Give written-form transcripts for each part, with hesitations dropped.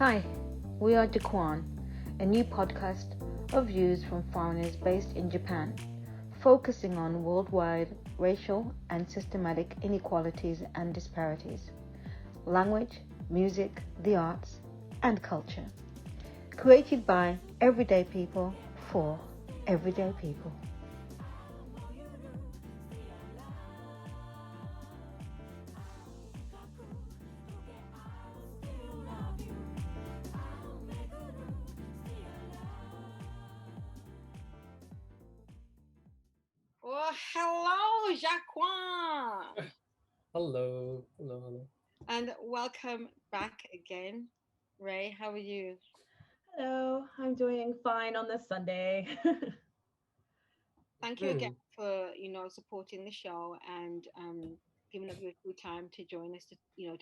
Hi, we are JKwan, a new podcast of views from foreigners based in Japan, focusing on worldwide racial and systematic inequalities and disparities, language, music, the arts, and culture. Created by everyday people for everyday people. Well, hello, JKwan, Hello. and welcome back again. Ray, how are you? Hello, I'm doing fine on this Sunday. Thank you again Hmm. for supporting the show and giving up your free time to join us to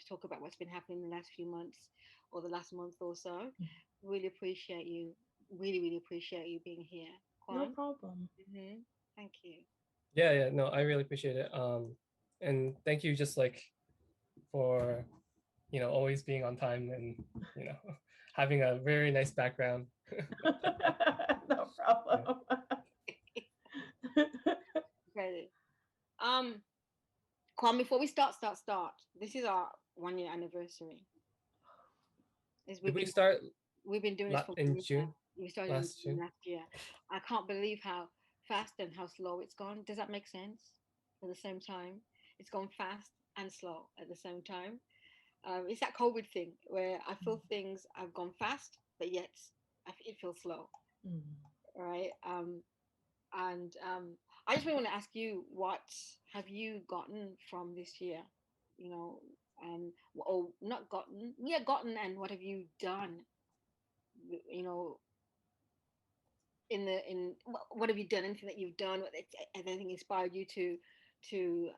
talk about what's been happening in the last few months or the last month or so. Really appreciate you. Really appreciate you being here, No Kwan. problem. Thank you. Yeah. No, I really appreciate it. And thank you just like for always being on time and you know having a very nice background. No Yeah. problem. Credit. Um, Kwan, before we start. This is our 1 year anniversary. Is Did we've we been start we've been doing this for in 1 year. June? We started in Last June June? last year. I can't believe how fast and how slow it's gone. Does that make sense? At the same time, it's gone fast and slow at the same time. It's that COVID thing where I feel things have gone fast, but yet it feels slow, Mm. right? And I just really want to ask you, what have you gotten from this year? You know, or not gotten, yeah, gotten, and what have you done? You know, what have you done? Anything that you've done? Has anything inspired you to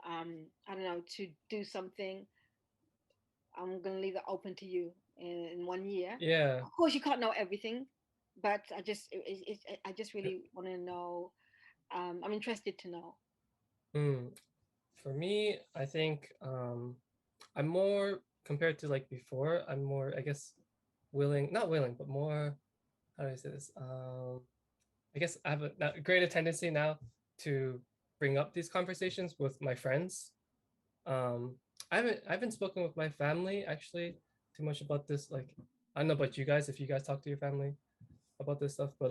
I don't know, to do something? I'm gonna leave that open to you in 1 year. Yeah. Of course, you can't know everything, but I just really want to know. I'm interested to know. Hmm. For me, I think I'm more compared to like before. I'm more, I guess, not willing, but more. How do I say this? I guess I have a greater tendency now to bring up these conversations with my friends. Um, I haven't spoken with my family actually too much about this. Like I don't know about you guys if you guys talk to your family about this stuff, but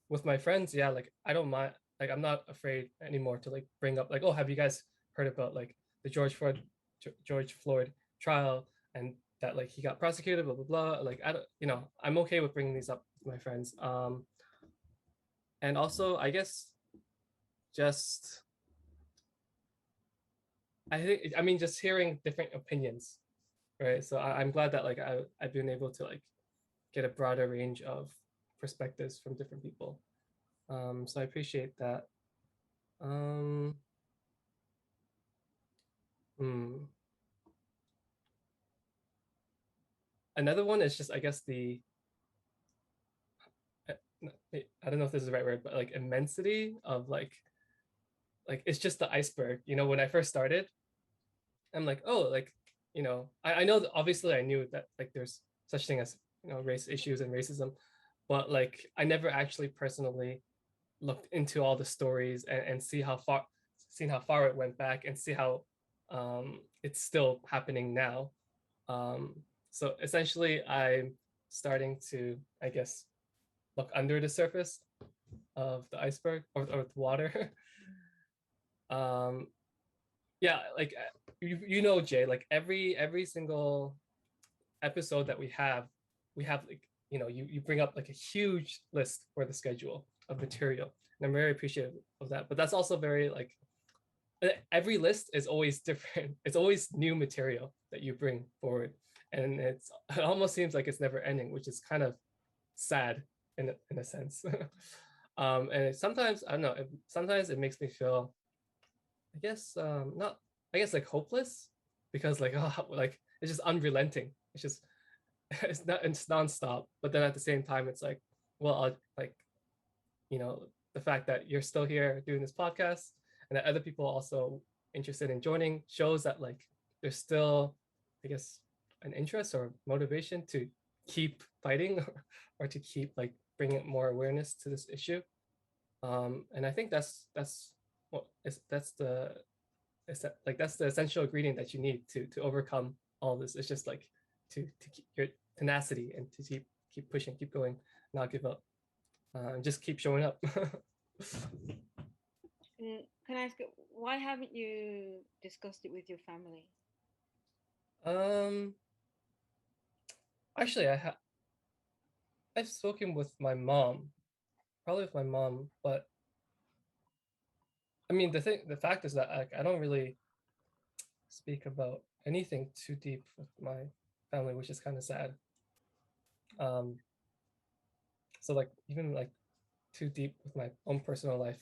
with my friends, yeah, like I don't mind. Like I'm not afraid anymore to like bring up like, oh, have you guys heard about like the George Floyd trial and that like he got prosecuted, blah blah blah. Like I don't, I'm okay with bringing these up with my friends. And also I guess just I mean just hearing different opinions, right? So I'm glad that like I've been able to like get a broader range of perspectives from different people. So I appreciate that. Um, hmm. Another one is just I guess the uh, I don't know if this is the right word, but like immensity of like it's just the iceberg. When I first started, I'm like, oh, like I know that obviously I knew that like there's such thing as race issues and racism, but like I never actually personally looked into all the stories and seen how far it went back and see how it's still happening now. Um, so essentially, I'm starting to, I guess, look under the surface of the iceberg or the water. um, yeah, like Jay, like every single episode that we have like you bring up like a huge list for the schedule of material, and I'm very appreciative of that. But that's also very like every list is always different. It's always new material that you bring forward, and it almost seems like it's never ending, which is kind of sad in a sense. And sometimes I don't know. Sometimes it makes me feel, I guess, not. I guess like hopeless because like like it's just unrelenting. It's just it's nonstop. But then at the same time, it's like, well, like you know the fact that you're still here doing this podcast and that other people are also interested in joining shows that like there's still, I guess, an interest or motivation to keep fighting or to keep like bringing more awareness to this issue. And I think that's what is that's the that's the essential ingredient that you need to overcome all this. It's just like to keep your tenacity and to keep pushing, keep going, not give up, and just keep showing up. Can I ask, why haven't you discussed it with your family? um, Actually, I've spoken with my mom, probably with my mom, but I mean the fact is that I don't really speak about anything too deep with my family, which is kind of sad. Um, so like even like too deep with my own personal life,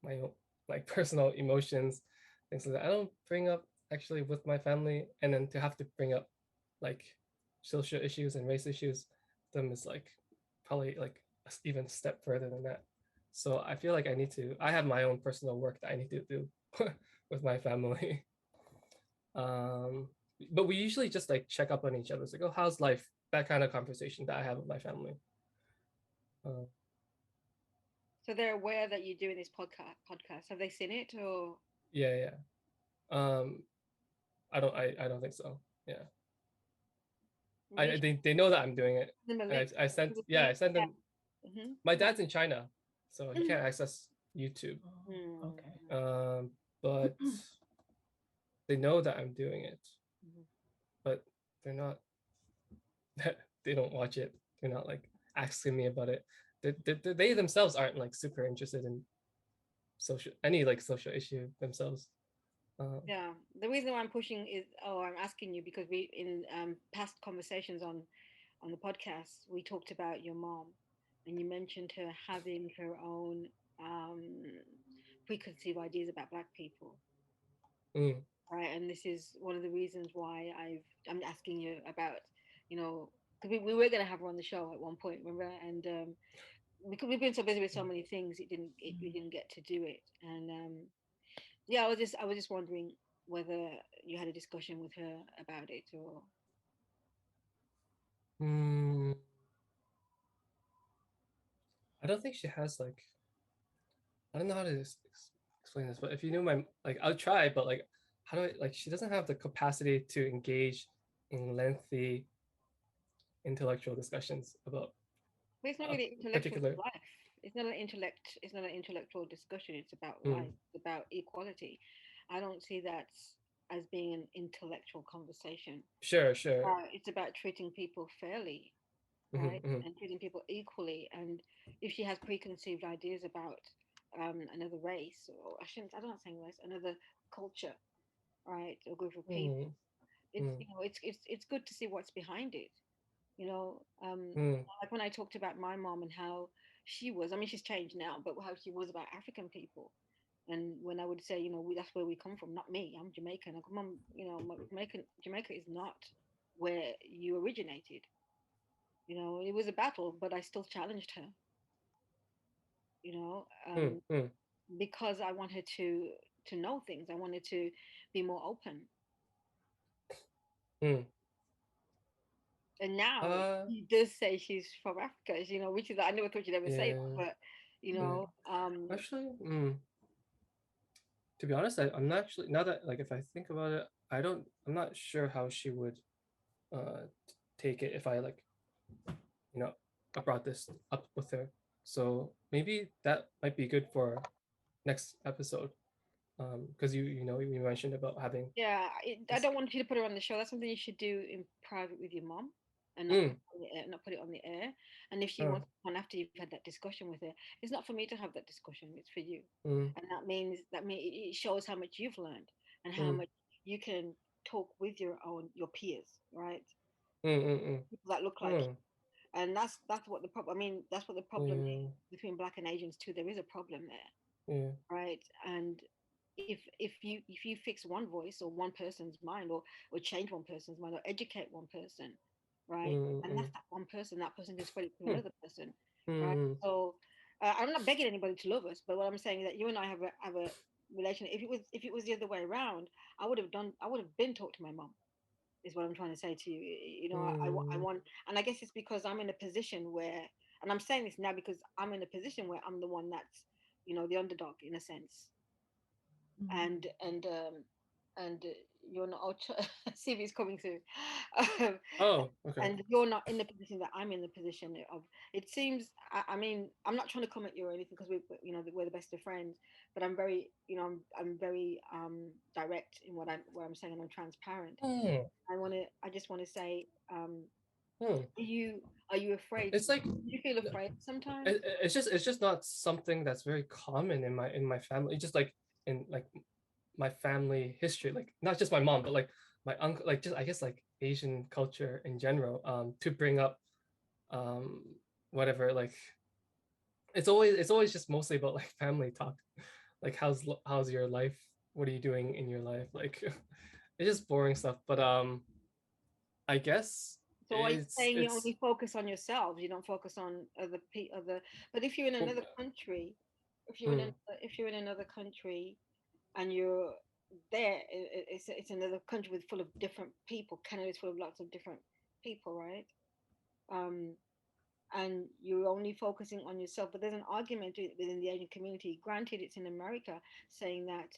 my own like personal emotions, things like that. I don't bring up actually with my family, and then to have to bring up like social issues and race issues, them is like probably like even a step further than that. So I feel like I have my own personal work that I need to do with my family. Um, but we usually just like check up on each other. It's like, oh, how's life? That kind of conversation that I have with my family. So they're aware that you're doing this podcast. Have they seen it or? Yeah. I don't think so. Yeah. They know that I'm doing it. I sent them. Mm-hmm. My dad's in China, so he can't access YouTube. Oh, okay. But they know that I'm doing it, Mm-hmm. but they're not. They don't watch it. They're not like asking me about it. They themselves aren't like super interested in any like social issue themselves. Yeah, the reason why I'm pushing is, I'm asking you because we in past conversations on the podcast we talked about your mom, and you mentioned her having her own preconceived ideas about Black people, Mm, right? And this is one of the reasons why I'm asking you about, you know, because we were going to have her on the show at one point, remember? And because we've been so busy with so many things, we didn't get to do it. And yeah, I was just wondering whether you had a discussion with her about it or. mm, I don't think she has like. I don't know how to explain this, but if you knew my like, I'll try. But like, how do I like? She doesn't have the capacity to engage in lengthy intellectual discussions about But it's not a really intellectual particular. life. It's not an intellect. It's not an intellectual discussion. It's about Mm, life. It's about equality. I don't see that as being an intellectual conversation. sure. It's about treating people fairly, right, Mm-hmm, and treating people equally. And if she has preconceived ideas about another race, or I shouldn't, I don't saying race, another culture, right, or group of people, mm-hmm, it's it's good to see what's behind it. You know, mm, like when I talked about my mom and how she was, I mean, she's changed now, but how she was about African people. And when I would say, you know, that's where we come from, not me, I'm Jamaican. I come on, you know, Jamaica is not where you originated. You know, it was a battle, but I still challenged her, you know, mm, mm, because I wanted to know things. I wanted to be more open. mm. And now Uh, she does say she's from Africa, you know, which is I never thought you'd ever say that, yeah, but you yeah. know, Actually, to be honest, I'm not actually now that like if I think about it, I'm not sure how she would take it if I like you know I brought this up with her. So maybe that might be good for next episode. Because you mentioned about having yeah, I this. don't want you to put her on the show. That's something you should do in private with your mom, and Mm, not put it on the air. And if she uh, wants one after you've had that discussion with her, it's not for me to have that discussion. It's for you, mm, and that means it shows how much you've learned and how mm, much you can talk with your peers, right? mm, People that look like you. mm, And that's what the problem. I mean, that's what the problem is mm, between Black and Asians too. There is a problem there, yeah, yeah, right? And if you fix one voice or one person's mind, or change one person's mind, or educate one person, right, and that's mm, that one person, that person can spread it to mm, another person, right? mm, So I'm not begging anybody to love us, but what I'm saying is that you and I have a relation. If it was the other way around, I would have been talked to my mom, is what I'm trying to say to you. You know, I want, and I guess it's because I'm in a position where, and I'm saying this now because I'm in a position where I'm the one that's, you know, the underdog in a sense. And you're not. Oh, CV is coming through. Oh, okay. And you're not in the position that I'm in the position of. It seems. I mean, I'm not trying to comment you or anything because you know, we're the best of friends. But I'm very, you know, I'm very direct in what I'm saying, and I'm transparent. I just want to say, are you afraid? It's like, Do you feel afraid sometimes? it's just not something that's very common in my family. Just like in like my family history, like not just my mom, but like my uncle, like just I guess like Asian culture in general, to bring up whatever, like it's always just mostly about like family talk, like how's your life, what are you doing in your life, like it's just boring stuff. But I guess So are you saying you it's only focus on yourselves? You don't focus on other. But if you're in well, another country, hmm, if you're in another country and you're there, it's another country with full of different people. Canada's full of lots of different people, right? Um, and you're only focusing on yourself. But there's an argument within the Asian community. Granted, it's in America, saying that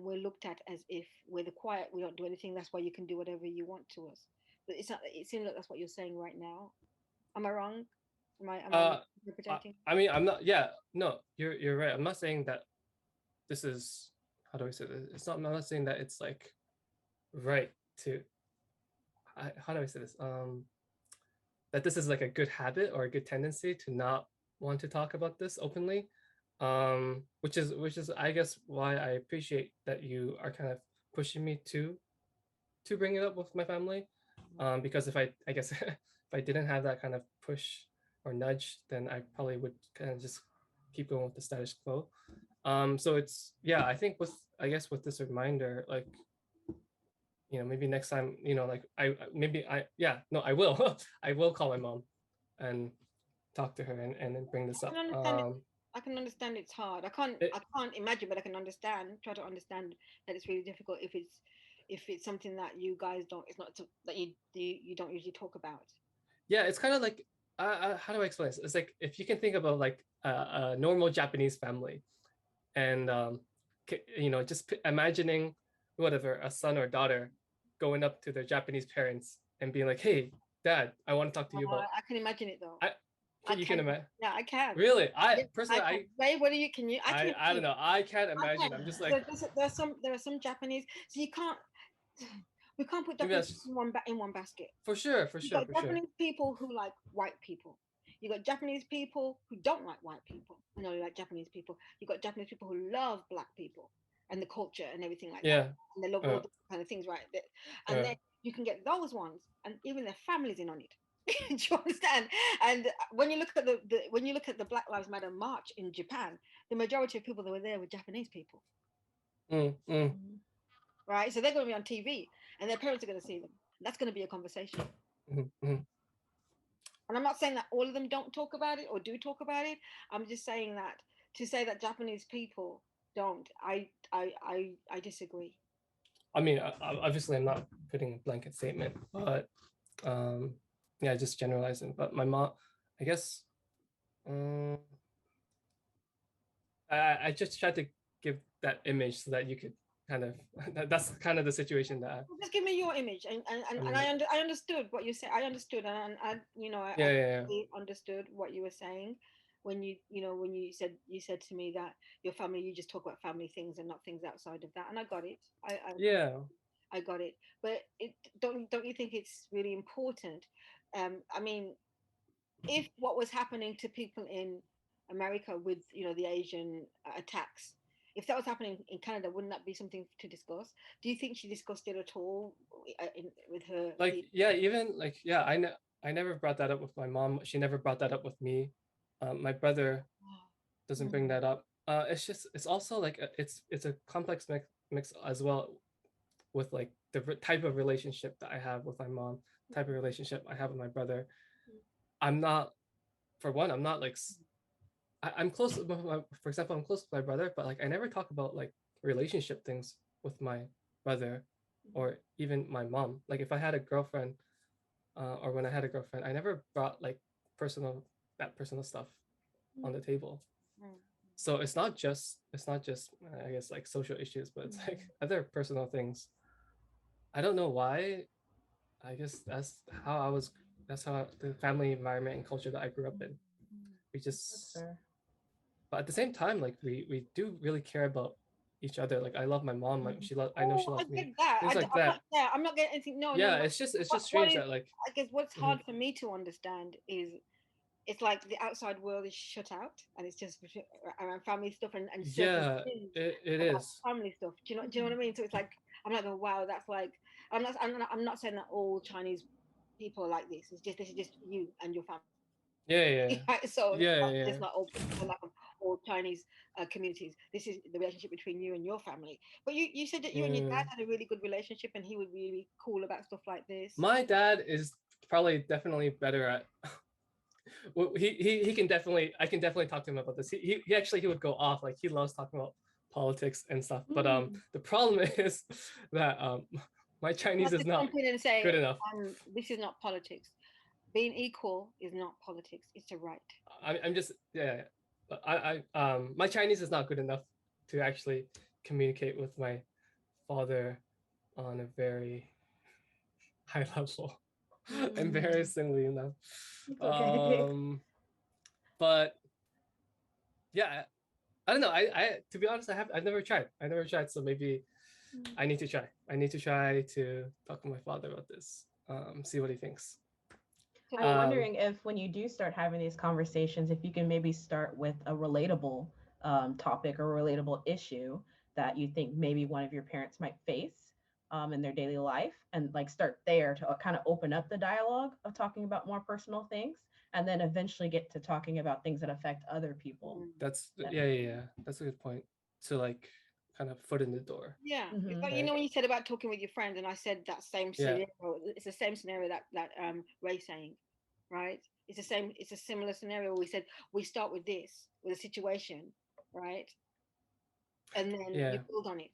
we're looked at as if we're the quiet, we don't do anything. That's why you can do whatever you want to us. But it's not. It seems like that's what you're saying right now. Am I wrong? Am I uh misinterpreting? I mean, I'm not, yeah, no, you're right. I'm not saying that this is, how do I say this, it's not, I'm not saying that it's like right to, how do I say this, that this is like a good habit or a good tendency to not want to talk about this openly, which is I guess why I appreciate that you are kind of pushing me to bring it up with my family, because if I guess if I didn't have that kind of push or nudge, then I probably would kind of just keep going with the status quo. So it's, yeah, I think with, I guess with this reminder, like, you know, maybe next time, you know, like maybe I, yeah, no, I will I will call my mom and talk to her and then bring this I up. can understand it. I can understand it's hard. It, I can't imagine, but I can understand. Try to understand that it's really difficult if it's something that you guys don't. It's not that you don't usually talk about. yeah, it's kind of like, how do I explain this? It's like if you can think about like a normal Japanese family, and you know, just imagining whatever, a son or daughter going up to their Japanese parents and being like, "Hey, Dad, I want to talk to you about." I can imagine it though. I I you can can. imagine. Yeah, I can. Really, I Yeah, personally, can. Ray, what do you? Can you? I can I don't imagine. know. I can't I imagine. can. I'm just like, There are some Japanese. So you can't. We can't put maybe Japanese that's in in one basket. for sure, for You sure, got for sure. Japanese people who like white people. You got Japanese people who don't like white people and only like Japanese people. You got Japanese people who love black people and the culture and everything like that. Yeah. And they love all those kind of things, right? And then you can get those ones and even their families in on it. Do you understand? And when you look at when you look at the Black Lives Matter march in Japan, the majority of people that were there were Japanese people, right? So they're going to be on TV, and their parents are going to see them. That's going to be a conversation. And I'm not saying that all of them don't talk about it or do talk about it. I'm just saying that to say that Japanese people don't, I disagree. I mean, obviously, I'm not putting a blanket statement, but yeah, just generalizing. But my mom, I guess, I just tried to give that image so that you could kind of, that's kind of the situation that Just give me your image, I mean, I understood what you said. I understood, and I you know yeah, I yeah, really understood what you were saying when you know when you said to me that your family, you just talk about family things and not things outside of that, and I got it. yeah. I got it. But it don't you think it's really important? I mean, if what was happening to people in America with the Asian attacks, if that was happening in Canada, wouldn't that be something to discuss? Do you think she discussed it at all with her? Like, yeah, even like, yeah, I never brought that up with my mom. She never brought that up with me. My brother doesn't bring that up. It's just, it's also like it's a complex mix as well, with like the type of relationship that I have with my mom, type of relationship I have with my brother. I'm not, for one, I'm not like, I'm close with for example, I'm close with my brother, but like I never talk about like relationship things with my brother. or even my mom. Like if I had a girlfriend, or when I had a girlfriend, I never brought like personal stuff on the table. Mm. So it's not just I guess like social issues, but it's like other personal things. I don't know why. I guess that's how the family environment and culture that I grew up in. We That's just, fair. but at the same time, like we do really care about each other. Like I love my mom. Like I know she Oh, I loves me. get that. Things like I'm that. not there. I'm not getting anything. No, no, Yeah, no. it's just What strange is, that like. I guess what's Mhm. hard for me to understand is it's like the outside world is shut out and it's just around family stuff and certain Yeah, things it about is. family stuff. Do you know what I mean? So it's like I'm like, oh, wow, that's like I'm not saying that all Chinese people are like this. It's just this is just you and your family. Yeah, yeah, Right? So yeah, yeah. it's not all like all Chinese communities. This is the relationship between you and your family. But you said that you and your dad had a really good relationship, and he was really cool about stuff like this. My dad is probably definitely better at. Well, he can definitely, I can definitely talk to him about this. He actually he would go off, like he loves talking about politics and stuff. But the problem is that my Chinese Let's is just not jump in and say, good enough. this is not politics. Being equal is not politics. It's a right. I'm just yeah. But my Chinese is not good enough to actually communicate with my father on a very high level. Embarrassingly enough. It's okay. But yeah, I don't know. I to be honest, I've never tried. I never tried. So maybe I need to try. I need to try to talk to my father about this. See what he thinks. I'm wondering if when you do start having these conversations, if you can maybe start with a relatable topic or relatable issue that you think maybe one of your parents might face in their daily life, and like start there to kind of open up the dialogue of talking about more personal things, and then eventually get to talking about things that affect other people. That's yeah. That's a good point. To like kind of foot in the door. Yeah, it's like Right? when you said about talking with your friends, and I said that same scenario. It's the same scenario that Ray's saying, right? It's the same. It's a similar scenario. We said we start with this with a situation, right, and then you build on it.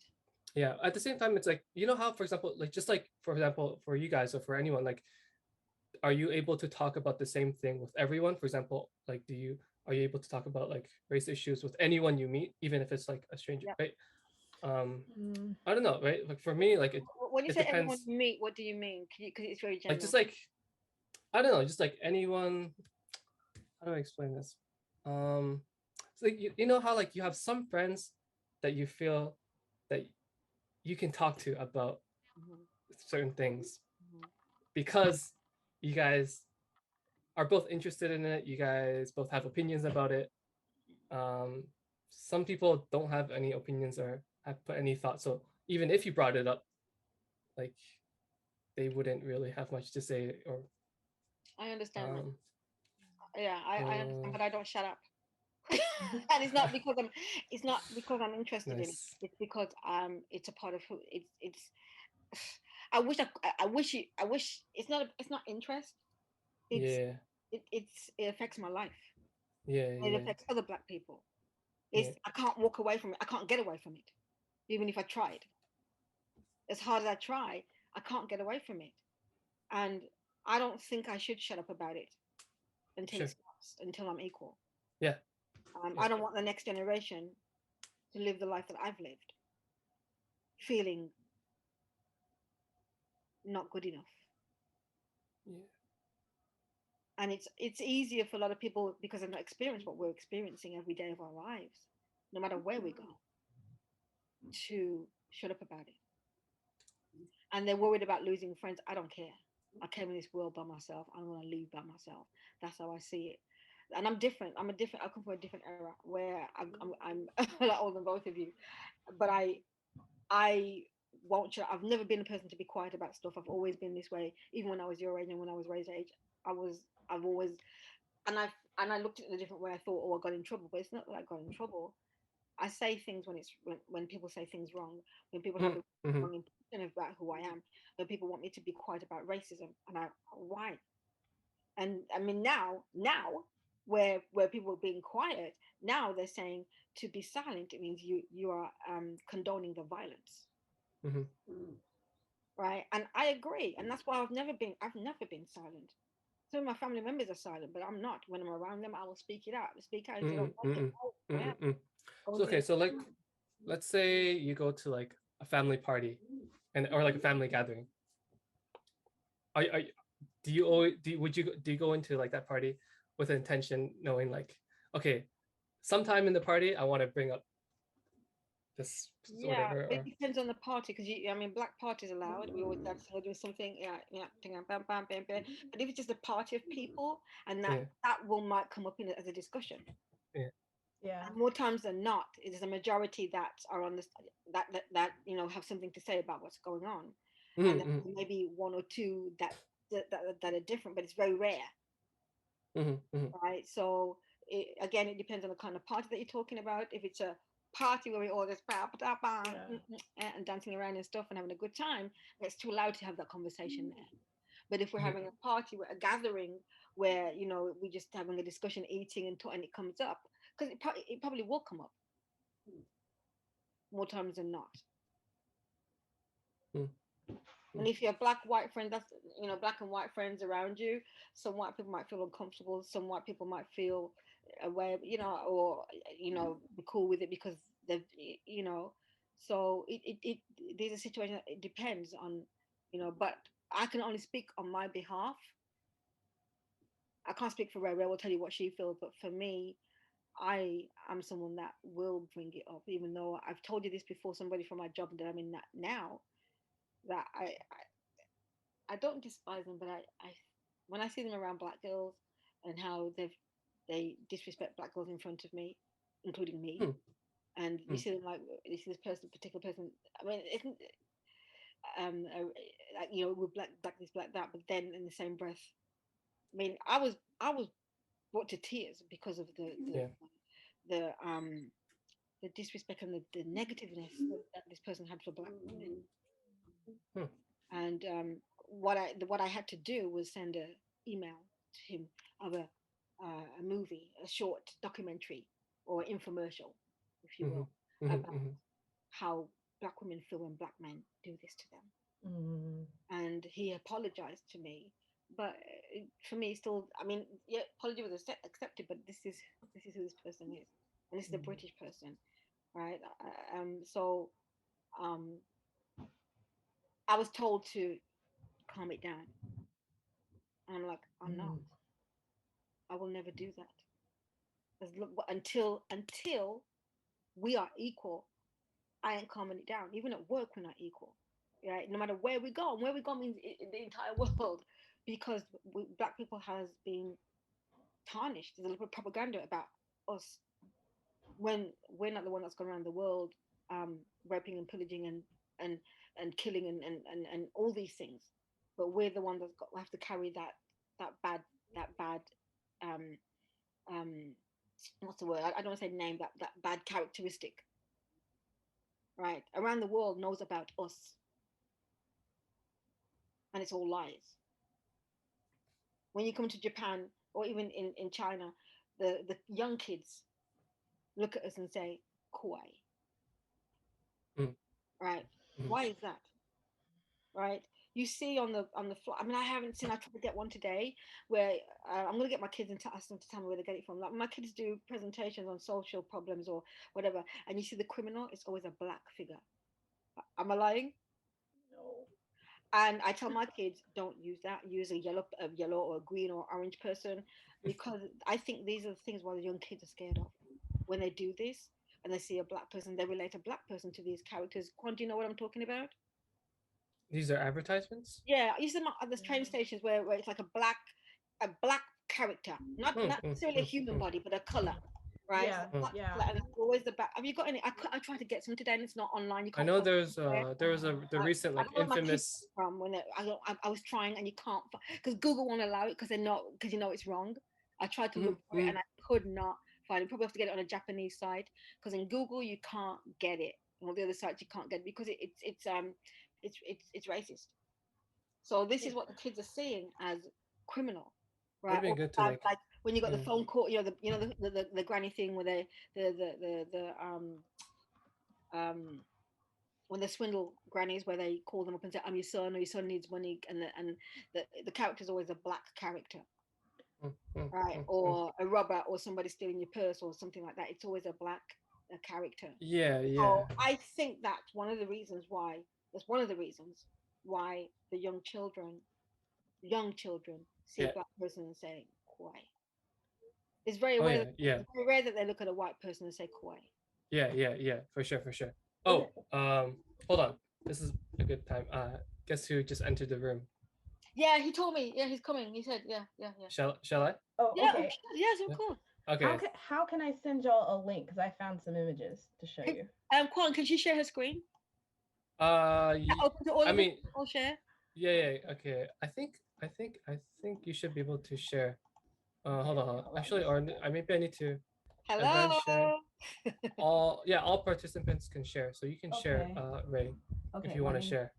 Yeah. At the same time, it's like, you know how, for example, like just like for example, for you guys or for anyone, like, are you able to talk about the same thing with everyone? For example, like, are you able to talk about like race issues with anyone you meet, even if it's like a stranger, right? I don't know, right? Like for me, like When you it say everyone depends. you meet, what do you mean? Because it's very general. Like just like, I don't know, just like anyone. How do I explain this? So you know how like you have some friends that you feel that you can talk to about certain things because you guys are both interested in it. You guys both have opinions about it. Some people don't have any opinions or have put any thought. So even if you brought it up, like they wouldn't really have much to say. Or I understand that. Yeah, I understand, but I don't shut up. And it's not because I'm interested in it. It's because it's a part of who it's I wish it's not interest. It affects my life. It affects other Black people. I can't walk away from it. I can't get away from it, even if I tried. As hard as I try, I can't get away from it, and I don't think I should shut up about it until it stops, until I'm equal. Yeah. I don't want the next generation to live the life that I've lived, feeling not good enough. Yeah. And it's easier for a lot of people because they've not experienced what we're experiencing every day of our lives, no matter where we go, to shut up about it. And they're worried about losing friends. I don't care. I came in this world by myself. I'm going to leave by myself. That's how I see it. And I'm different. I come from a different era where I'm a lot older than both of you. But I won't. I've never been a person to be quiet about stuff. I've always been this way. Even when I was your age and when I was Ray's age, I've always, and I looked at it in a different way. I thought, oh, I got in trouble, but it's not that I got in trouble. I say things when people say things wrong, when people have a wrong impression about who I am, when people want me to be quiet about racism, and why? And I mean now where people are being quiet, now they're saying to be silent. It means you are condoning the violence. right? And I agree, and that's why I've never been silent. Some of my family members are silent, but I'm not. When I'm around them, I will speak it out. Speak out. If you Mm, don't like it, mm, oh, mm, yeah, mm, mm. go So and do okay, that. so like let's say you go to like a family party and or like a family gathering. Are do you always do you go into like that party with an intention knowing like, okay, sometime in the party I want to bring up this Yeah, whatever it or depends on the party because I mean, black parties allowed. We always dance or do something. Yeah, yeah, bam, bam, bam, bam, bam. But if it's just a party of people, and that yeah, that will might come up in as a discussion. yeah. Yeah. And more times than not, it is a majority that are on this that have something to say about what's going on, and Mm-hmm, then maybe one or two that are different, but it's very rare, mm-hmm, mm-hmm, right? So again, it depends on the kind of party that you're talking about. If it's a party where we all just and dancing around and stuff and having a good time, it's too loud to have that conversation there. But if we're mm-hmm, having a party, a gathering where we're just having a discussion, eating and talking, it comes up because it probably will come up more times than not. And if you have black, white friends, that's black and white friends around you. Some white people might feel uncomfortable. Some white people might feel aware, or be cool with it because they've, So there's a situation. It depends on, But I can only speak on my behalf. I can't speak for Ray. Ray will tell you what she feels, but for me, I am someone that will bring it up, even though I've told you this before. Somebody from my job that I'm in now, that I don't despise them, but I when I see them around black girls and how they disrespect black girls in front of me, including me, and you see them like you see this particular person. I mean, isn't like we're black this, black that, but then in the same breath, I mean, I was brought to tears because of yeah. the the disrespect and the negativeness that this person had for black women. Hmm. And what I had to do was send a email to him of a movie, a short documentary or infomercial, if you Mm-hmm, will, mm-hmm, about mm-hmm. how black women feel when black men do this to them. Mm. And he apologized to me, but for me, still, I mean, yeah, apology was accepted, but this is who this person is, and this is a Mm. British person, right? So um, I was told to calm it down. And I'm like, I'm not. Mm. I will never do that. Until we are equal, I ain't calming it down. Even at work, we're not equal. Right? No matter where we go, and where we go means the entire world, because black people has been tarnished. There's a little propaganda about us when we're not the one that's gone around the world, raping and pillaging and and killing and all these things, but we're the one that's got we have to carry that bad um um what's the word? I don't want to say name, that bad characteristic, right? Around the world knows about us, and it's all lies. When you come to Japan or even in China, the young kids look at us and say kawaii, right? Mm-hmm. Why is that? Right? You see on the fly. I mean, I haven't seen. I tried to get one today, where I'm gonna get my kids and ask them to tell me where they get it from. Like my kids do presentations on social problems or whatever, and you see the criminal. It's always a black figure. Am I lying? No. And I tell my kids, don't use that. Use a yellow or a green or orange person, because I think these are the things why the young kids are scared of. When they do this and they see a black person, they relate a black person to these characters. Quan, do you know what I'm talking about? These are advertisements. Yeah, I used them at the train stations where it's like a black character, not necessarily a human body, but a color, right? Yeah. Black Yeah. color, and always the back. Have you got any? I tried to get some today, and it's not online. You I can't know find it anywhere. there was the recent I like don't know where my kids infamous. from when I was trying, and you can't because Google won't allow it because they're not because it's wrong. I tried to look for it, and I could not find it. Probably have to get it on a Japanese site because in Google you can't get it. On all the other sites you can't get it because it's racist. So this is what the kids are seeing as criminal, Would right? have been Or good to like. like when you got the Yeah. phone call, the granny thing where the when they swindle grannies, where they call them up and say, "I'm your son," or "Your son needs money," and the character is always a black character, right? Or a robber, or somebody stealing your purse, or something like that. It's always a black character. Yeah, yeah. So I think that's one of the reasons why. That's one of the reasons why the young children see a Yeah. black person and say "Kwai." It's very Oh rare. yeah, yeah. It's very rare that they look at a white person and say "Kwai." Yeah, yeah, yeah, for sure, for sure. Was Oh, hold on. This is a good time. Guess who just entered the room? Yeah, he told me. Yeah, he's coming. He said, yeah, yeah, yeah. Shall I? Oh, Yeah, okay. yes, of Yeah. course. Okay. How can I send y'all a link? Because I found some images to show you. Kwan, can she share her screen? Y- Open to all I of mean, us, all share. yeah, yeah. Okay. I think you should be able to share. Hold on. Actually, or maybe I need to advance share. Hello. All participants can share. So you can share, Okay. Ray, Okay. if you want to share.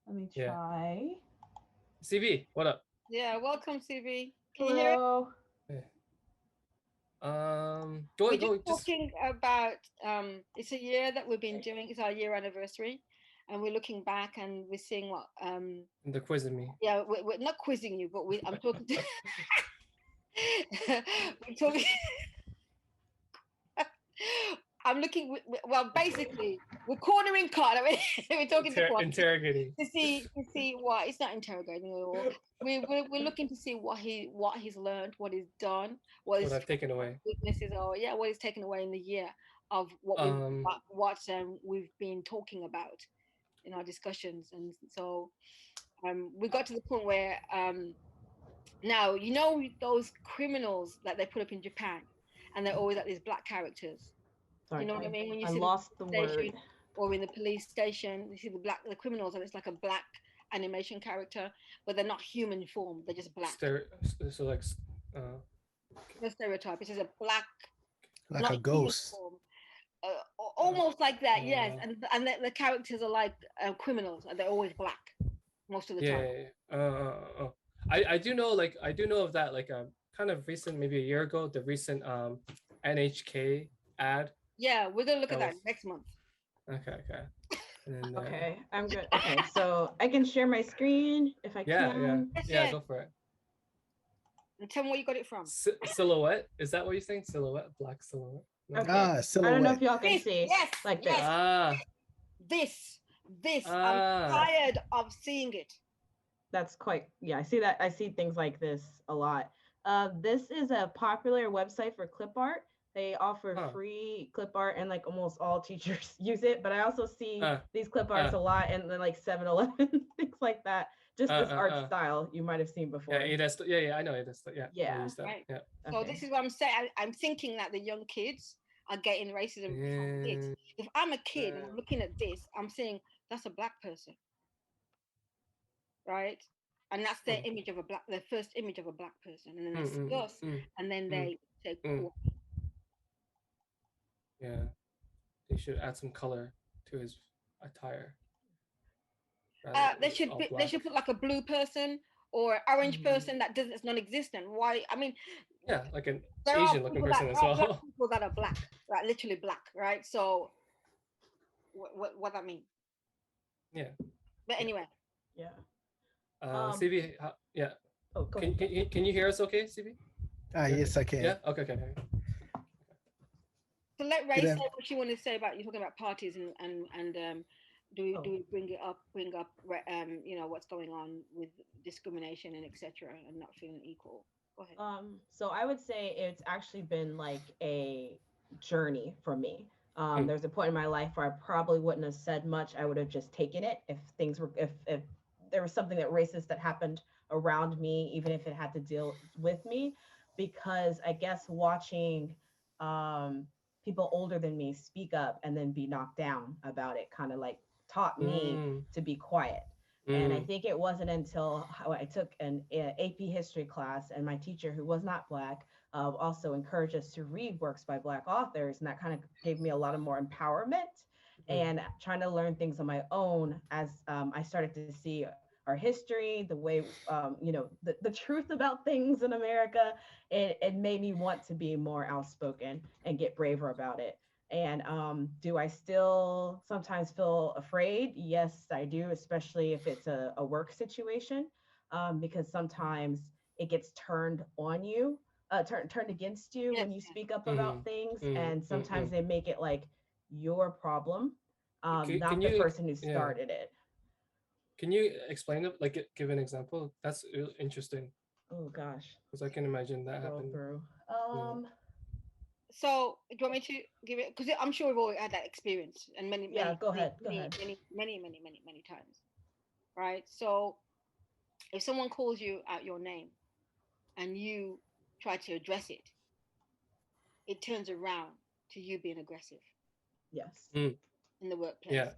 Let me Yeah. try. CV, what up? Yeah, welcome, CB. Can you hear it? Hello. We're just talking about it's a year that we've been doing. It's our year anniversary, and we're looking back and we're seeing what They're quizzing me. Yeah, we're not quizzing you, but I'm talking to we're talking I'm looking. Well, basically, we're cornering Khan. I mean, we're talking to Kwan interrogating to see what. It's not interrogating at all. We're looking to see what he's learned, what he's done, what his I've taken away. weaknesses are. Yeah, what he's taken away in the year of what we've been talking about in our discussions, and so we got to the point where now you know those criminals that they put up in Japan, and they're always like these black characters. Sorry, You know what I mean? When you I see lost the station word. or in the police station, you see the criminals, and it's like a black animation character, but they're not human form. They're just black. So like, No stereotype. It's just a black, like a ghost. Form. Almost like that, yes. And the characters are like criminals, and they're always black most of the time. Yeah. I do know of that, like kind of recent, maybe a year ago, the recent NHK ad. Yeah, we're gonna look at that next month. Okay. And, okay, I'm good. Okay, so I can share my screen if I can. Yeah, go for it. And tell me where you got it from. Silhouette? Is that what you're saying? Silhouette? Black silhouette? No. Okay. Silhouette. I don't know if y'all can see. Yes, like yes. This. I'm tired of seeing it. That's quite, yeah, I see that. I see things like this a lot. This is a popular website for clip art. They offer free clip art, and like almost all teachers use it. But I also see these clip arts a lot in the like 7-Eleven, things like that. Just this art style you might have seen before. Yeah, I know it is. Yeah. Right. Yeah. So this is what I'm saying. I'm thinking that the young kids are getting racism from this. If I'm a kid and I'm looking at this, I'm saying that's a black person, right? And that's their image of their first image of a black person, and then they see us, and then they say, "Cool." Yeah, they should add some color to his attire. They should put like a blue person or orange person that's non-existent. Why? I mean, yeah, like an Asian-looking person as well. People that are black, right? Literally black, right? So, what that mean? Yeah. But anyway. Yeah. CB, yeah. Oh, go ahead. Can you hear us? Okay, CB. Yes, I can. Yeah. Okay. So let Ray say what she wanted to say about you talking about parties and do we bring up you know what's going on with discrimination and etc. and not feeling equal. Go ahead. So I would say it's actually been like a journey for me. There's a point in my life where I probably wouldn't have said much. I would have just taken it if there was something that racist that happened around me, even if it had to deal with me, because I guess watching people older than me speak up and then be knocked down about it kind of like taught me to be quiet. And I think it wasn't until I took an AP history class and my teacher, who was not Black, also encouraged us to read works by Black authors. And that kind of gave me a lot of more empowerment and trying to learn things on my own as I started to see our history, the way, the truth about things in America. It made me want to be more outspoken and get braver about it. And do I still sometimes feel afraid? Yes, I do, especially if it's a work situation, because sometimes it gets turned on you, turned against you Yes, when you yes. speak up about Mm, things. mm, And mm, sometimes mm. they make it like your problem, Can not the you, person who yeah, started it. can you explain it, like give an example? That's interesting Oh gosh, because I can imagine that scroll happened. through. Yeah. So, do you want me to give it? Because I'm sure we've all had that experience, and many, Yeah, many, go many, ahead, go many, ahead. many, many, many, many, many times, right? So, if someone calls you out your name and you try to address it, it turns around to you being aggressive Yes, Mm, in the workplace. yeah,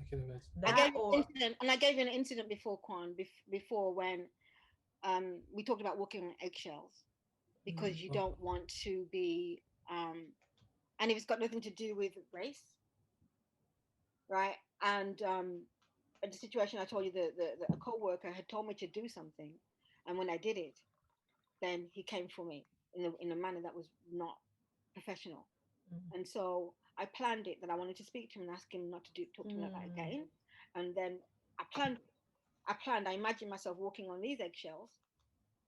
I can imagine. I that gave you an or incident, and I gave you an incident before, Kwan, before when we talked about walking on eggshells because you mm, Oh, don't want to be, and if it's got nothing to do with race, right? And the situation I told you, the a co-worker had told me to do something, and when I did it, then he came for me in a manner that was not professional. And so I planned it that I wanted to speak to him and ask him not to talk to me like that mm, again. And then I planned, I imagined myself walking on these eggshells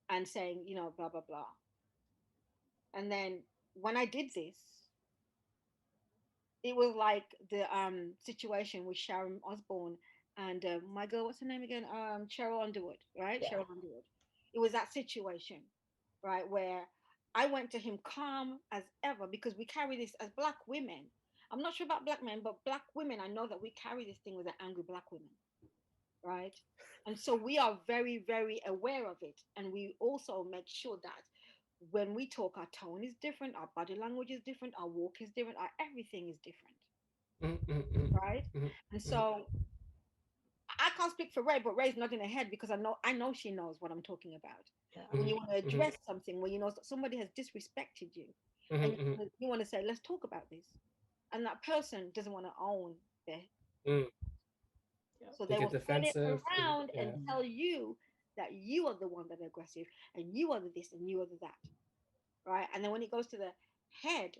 and saying, blah, blah, blah. And then when I did this, it was like the situation with Sharon Osbourne and my girl, what's her name again? Cheryl Underwood, right? yeah. Cheryl Underwood. It was that situation, right, where I went to him calm as ever because we carry this as black women. I'm not sure about black men, but black women, I know that we carry this thing with the angry black women, right? And so we are very, very aware of it. And we also make sure that when we talk, our tone is different, our body language is different, our walk is different, our everything is different, mm, mm, mm, right? mm, And mm. so I can't speak for Ray, but Ray's nodding her head because I know she knows what I'm talking about. Yeah. When you Mhm, want to mhm, address something, when you know that somebody has disrespected you, mhm, and mhm, you want to say, let's talk about this, and that person doesn't want to own their, mm. Yep. so They they get will turn it defensive. around and Yeah. Mm. tell you that you are the one that are aggressive, and you are the this, and you are the that, right? And then when it goes to the head,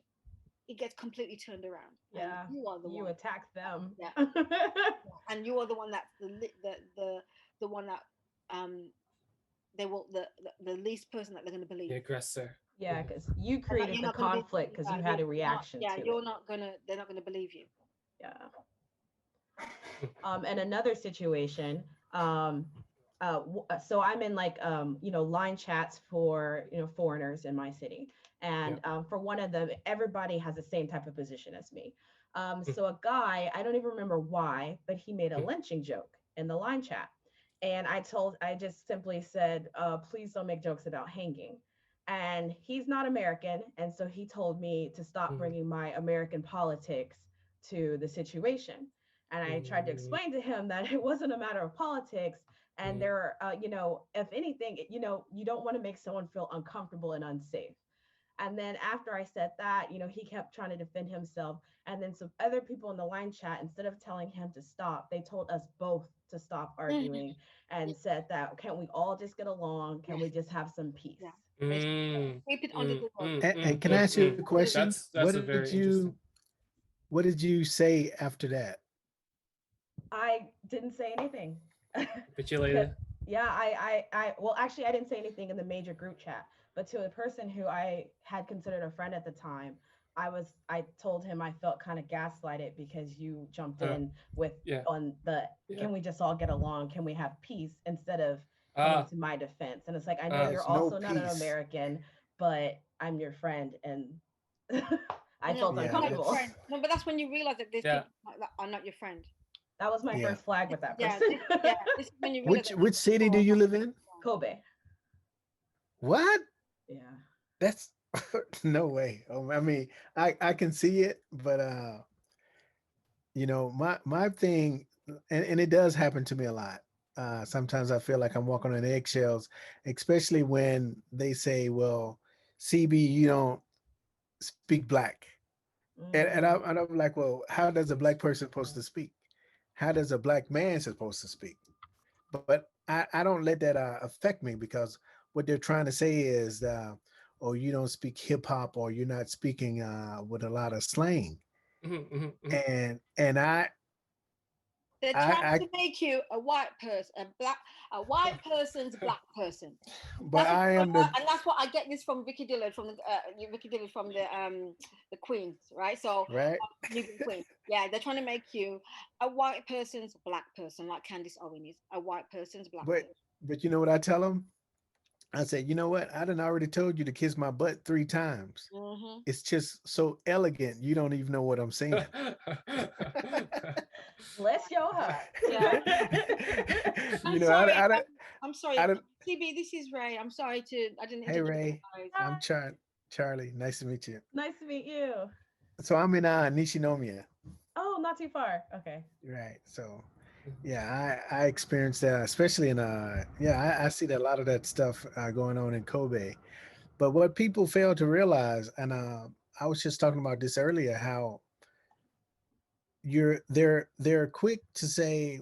it gets completely turned around, and Yeah. you are the You one, attack them. yeah, and you are the one that's the one that um they will the least person that they're going to The believe. aggressor. Yeah, Mhm. because you And that created you're the not going to be, conflict because you yeah, had a you're not, reaction yeah, to you're it. not gonna, they're not going to believe you. Yeah. And another situation, um, so I'm in like line chats for foreigners in my city, Yeah. and for one of them, everybody has the same type of position as me. Mm, So a guy, I don't even remember why, but he made a mm, lynching joke in the line chat, and I just simply said, please don't make jokes about hanging. And he's not American, and so he told me to stop mm, bringing my American politics to the situation. And I tried to mm, explain to him that it wasn't a matter of politics. And mm, there, if anything, you don't want to make someone feel uncomfortable and unsafe. And then after I said that, he kept trying to defend himself. And then some other people in the line chat, instead of telling him to stop, they told us both to stop Mhm. arguing and said that, can we all just get along? Can Yes, we just have some peace? yeah. Let's mm, keep it under mm, the rug. mm, And mm, can I mm, ask you mm. a Under the question? That's a very interesting. What did you say after that? I didn't say anything. Because Capitulated. yeah, well, actually, I didn't say anything in the major group chat, but to a person who I had considered a friend at the time, I told him I felt kind of gaslighted because you jumped Uh, in with yeah. on the Yeah. can we just all get along? Can we have peace instead of coming Ah. to my defense? And it's like, I know you're There's no also not an peace. American, but I'm your friend, and I No, felt it's Yeah, not your uncomfortable. friend. it's No, but that's when you realize that there's Yeah. people that are not your friend. That was my yeah. first flag with that Yeah, person. this is when you realize that Which these city people do are you not live in? your Kobe. What? Yeah. That's no way. I mean, I can see it, but my thing, and it does happen to me a lot. Sometimes I feel like I'm walking on eggshells, especially when they say, "Well, CB, you don't speak black," Mm, and I'm like, "Well, how does a black person supposed to speak? How does a black man supposed to speak?" But I don't let that affect me because what they're trying to say is, oh, you don't speak hip hop or you're not speaking with a lot of slang. and They're trying to make you a white person, a white person's black person. but I am the And that's what I get this from Vicky Dillard from the Queens, right? So right. Queen. Yeah, they're trying to make you a white person's black person, like Candice Owen is a white person's black But person. you know what I tell them? I said, you know what? I done already told you to kiss my butt 3 times. Mm-hmm. It's just so elegant. You don't even know what I'm saying. Bless your heart. Yeah. You know, I don't. I'm sorry. I don't. CB, this is Ray. I'm sorry I didn't Hey introduce Ray, you guys. I'm Charlie. Nice to meet you. Nice to meet you. So I'm in Nishinomiya. Oh, not too far. Okay. Right. So yeah, I experienced that, especially in I see that a lot of that stuff going on in Kobe. But what people fail to realize, and I was just talking about this earlier, how they're quick to say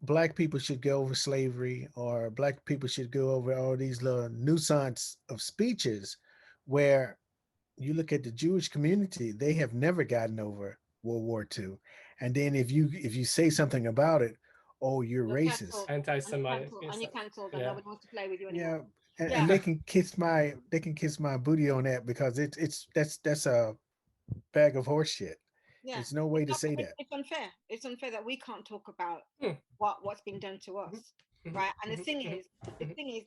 black people should go over slavery or black people should go over all these little nuisance of speeches, where you look at the Jewish community, they have never gotten over World War II. And then if you say something about it, oh, you're racist. Anti-Semitic. And you're cancelled, and Yeah. nobody wants to play with you anymore. Yeah. And they can kiss my booty on that, because that's a bag of horse shit. Yeah. There's no way to say that. It's unfair. It's unfair that we can't talk about what's been done to us, right? And the thing is,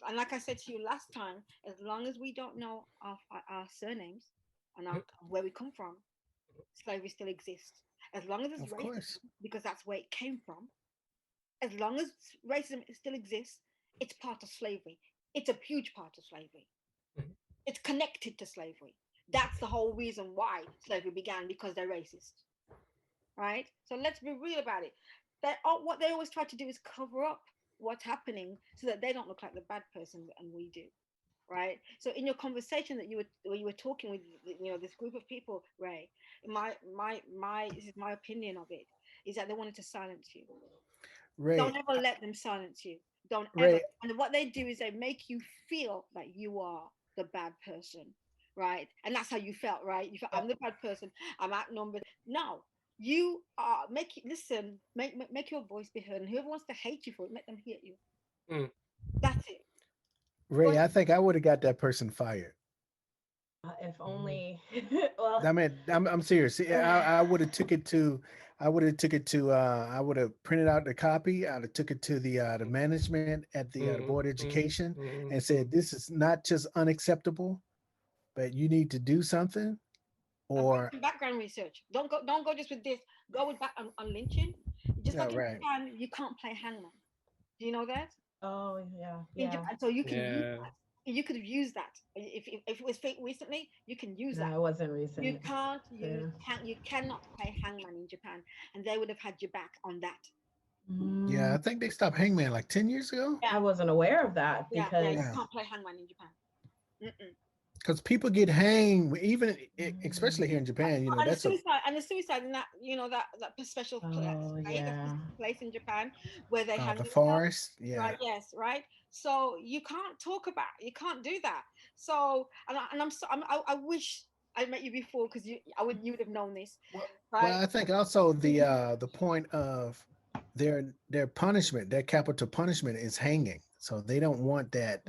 and like I said to you last time, as long as we don't know our surnames and where we come from, slavery still exists. As long as it's Of racism, course. because that's where it came from. As long as racism still exists, it's part of slavery. It's a huge part of slavery. It's connected to slavery. That's the whole reason why slavery began, because they're racist, right? So let's be real about it. What they always try to do is cover up what's happening so that they don't look like the bad person, and we do, right? So in your conversation that you were talking with, this group of people, Ray, this is my opinion of it, is that they wanted to silence you. Ray, Don't ever let them silence you. Don't Ray, ever. And what they do is they make you feel that you are the bad person, right? And that's how you felt, right? You felt, I'm the bad person. I'm outnumbered. No, you are. Make your voice be heard. And whoever wants to hate you for it, make them hate you. That's it. Ray, I think I would have got that person fired. If only. Well, I mean, I'm serious. I would have took it to. I would have printed out the copy. I'd have took it to the management at the board of education and said, "This is not just unacceptable, but you need to do something." Or background research. Don't go just with this. Go with back on lynching. Just like in Japan, you can't play hangman. Do you know that? Oh yeah. In Japan, so you can use that. You could have used that if it was fake recently. You can use that. No, it wasn't recent. You can't use you cannot play hangman in Japan, and they would have had you back on that. Yeah, I think they stopped hangman like 10 years ago. I wasn't aware of that because you can't play hangman in Japan. Because people get hanged, even especially here in Japan. And that's the suicide, and that that special place in Japan where they hang the forest. Yeah. Right. Yes. Right. So you can't do that. So I wish I met you before, because you would have known this. Right? Well, I think also the point of their punishment, their capital punishment is hanging. So they don't want that.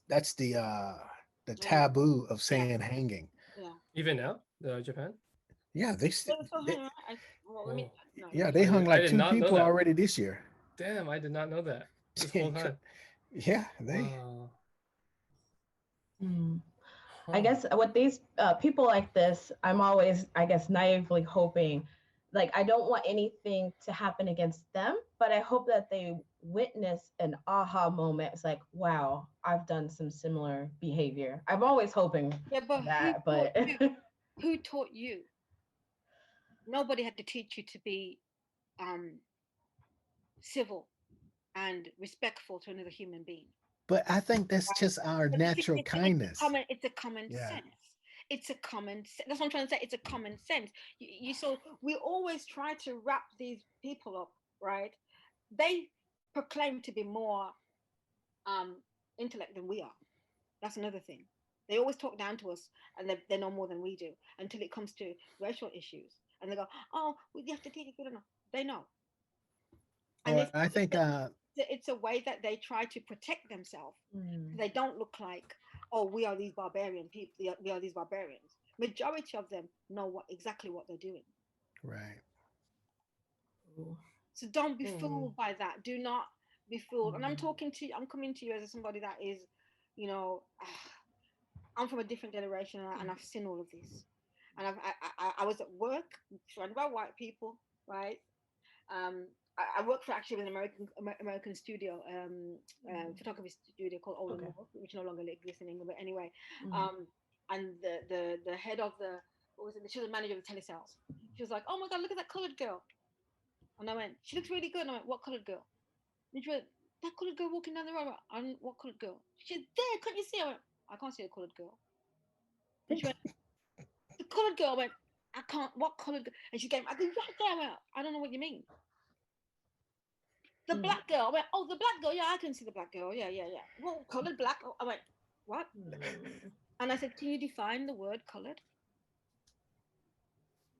That's the taboo of saying hanging. Yeah. Even now, Japan. Yeah, they yeah, they hung like 2 people already this year. Damn, I did not know that. This whole time. Yeah, they. Wow. I guess with these people like this, I'm always, I guess, naively hoping, like, I don't want anything to happen against them, but I hope that they witness an aha moment. It's like, wow, I've done some similar behavior. I'm always hoping that, but who taught you? Nobody had to teach you to be civil and respectful to another human being. But I think that's just our natural kindness. It's a common sense. It's a common. That's what I'm trying to say. It's a common sense. So we always try to wrap these people up, right? They proclaim to be more intellect than we are. That's another thing. They always talk down to us, and they know more than we do until it comes to racial issues. And they go, "Oh, we have to teach it." No, they know, and Or I think it's a way that they try to protect themselves. They don't look like, oh, we are these barbarian people. We are these barbarians. Majority of them know exactly what they're doing. right. So don't be fooled by that. Do not be fooled. And I'm coming to you as somebody that is, you know, I'm from a different generation, and I've seen all of this. And I was at work surrounded by white people, right? I work for actually an American studio, photography studio called Olin Moore, which no longer exists in England. But anyway, and the head of the, what was it? She was the manager of the telesales. She was like, "Oh my God, look at that colored girl." And I went, "She looks really good." And I went, "What colored girl?" And she went, "That colored girl walking down the road." I went, "What colored girl?" She said, "There, can't you see?" I went, "I can't see a colored girl." And she went, "The colored girl." I went, "I can't, what colored girl?" And she came, "I go right there." I went, "I don't know what you mean." The black girl. I went, "Oh, the black girl. Yeah, I can see the black girl. Yeah, yeah, yeah." Well, colored black. I went, "What?" And I said, "Can you define the word colored?"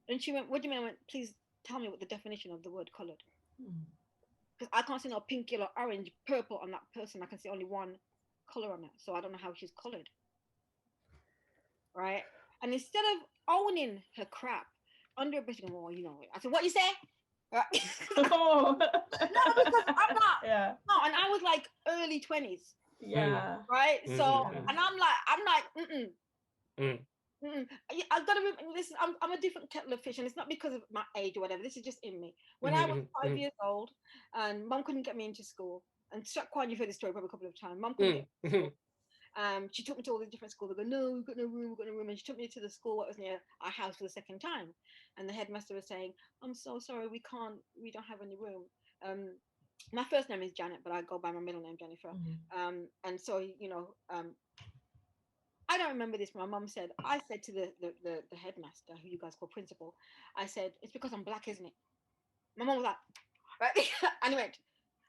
And she went, "What do you mean?" I went, "Please tell me what the definition of the word colored." Because I can't see no pink, yellow, orange, purple on that person. I can see only one color on it. So I don't know how she's colored. Right? And instead of owning her crap, under a bit, well, you know, I said, "What you say?" Right? No, because I'm not. Yeah. No, and I was like early 20s. Yeah. Right? So, and I'm like, I've got to listen. I'm a different kettle of fish, and it's not because of my age or whatever. This is just in me. When I was 5 years old, and Mum couldn't get me into school, and Kwan, you've heard this story probably a couple of times. Mum couldn't get me into school. She took me to all the different schools. They go, "No, we've got no room, we've got no room." And she took me to the school what was near our house for the second time. And the headmaster was saying, "I'm so sorry, we don't have any room." My first name is Janet, but I go by my middle name, Jennifer. And so, you know, I don't remember this, but my mum said, I said to the headmaster, who you guys call principal, I said, "It's because I'm black, isn't it?" My mum was like, right? And he went,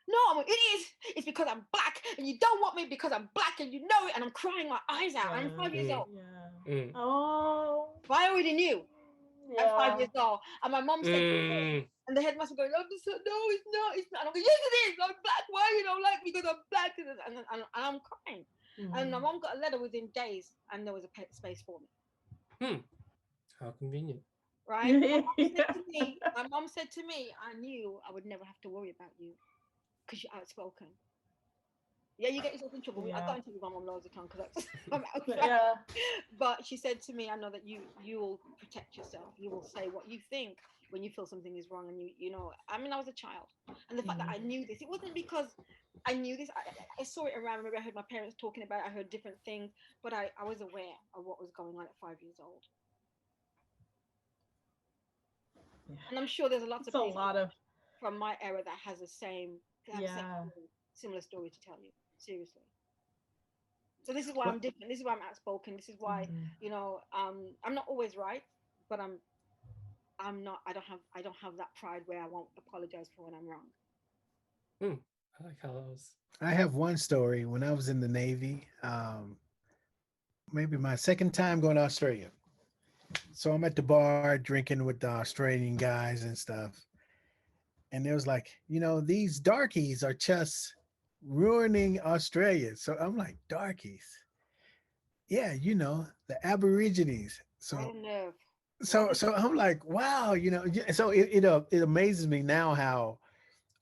"No, it is. It's because I'm black, and you don't want me because I'm black, and you know it." And I'm crying my eyes out. And I'm 5 years old. Oh. But I already knew. I'm 5 years old. And my mum said, and the headmaster going, "No, it's not. It's not." And I'm going, "Yes, it is. I'm black. Why you don't like me? Because I'm black." And I'm crying. And my mom got a letter within days, and there was a space for me. How convenient. Right? My mom said to me, "I knew I would never have to worry about you because you're outspoken." Yeah, you get yourself in trouble. I got into with my mom loads of times because I'm outside. But she said to me, "I know that you will protect yourself. You will say what you think when you feel something is wrong." And you know, I mean, I was a child, and the fact that I knew this, it wasn't because I knew this. I saw it around. Maybe I heard my parents talking about it. I heard different things, but I was aware of what was going on at 5 years old. And I'm sure there's lots of people from my era that has the same, similar story to tell you. Seriously. So this is why I'm different. This is why I'm outspoken. This is why, you know, I'm not always right, but I'm not. I don't have that pride where I won't apologize for when I'm wrong. I like how those. I have one story when I was in the Navy. Maybe my second time going to Australia. So I'm at the bar drinking with the Australian guys and stuff. And there was like, you know, these darkies are just ruining Australia. So I'm like, darkies? Yeah, you know, the Aborigines. So I'm like, wow, you know, so it amazes me now how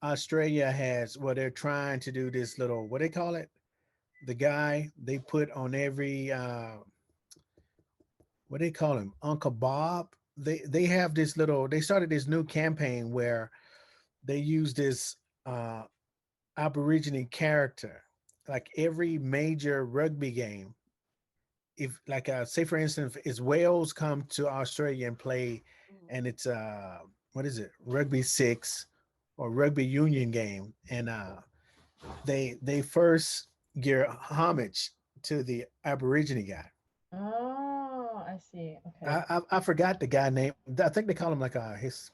Australia has, well, they're trying to do this little, what they call it? The guy they put on every what do they call him? Uncle Bob. They have this little, they started this new campaign where they use this Aborigine character. Like every major rugby game, if like say for instance, is Wales come to Australia and play, and it's what is it, rugby six or rugby union game, and they first give homage to the Aborigine guy. Oh, I see. Okay. I forgot the guy name. I think they call him like his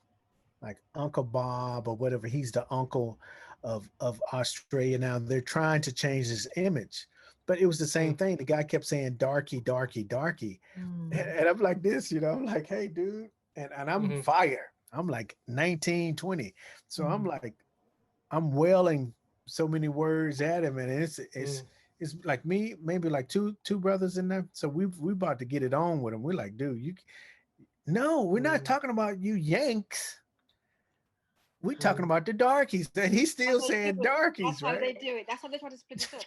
like Uncle Bob or whatever. He's the uncle of Australia now. They're trying to change his image, but it was the same Mm. thing. The guy kept saying darky, darky, darky. Mm. And I'm like this, I'm like, hey, dude. And I'm Mhm. fire. I'm like 19, 20. So I'm Mm. like, I'm wailing so many words at him. And Mm. it's like me, maybe like two brothers in there. So we about to get it on with him. We're like, dude, no, we're not Mm. talking about you Yanks. We're talking Mm. about the darkies. And he's That's still how they saying do it. That's darkies, how they right? do it. That's how they try to split us up,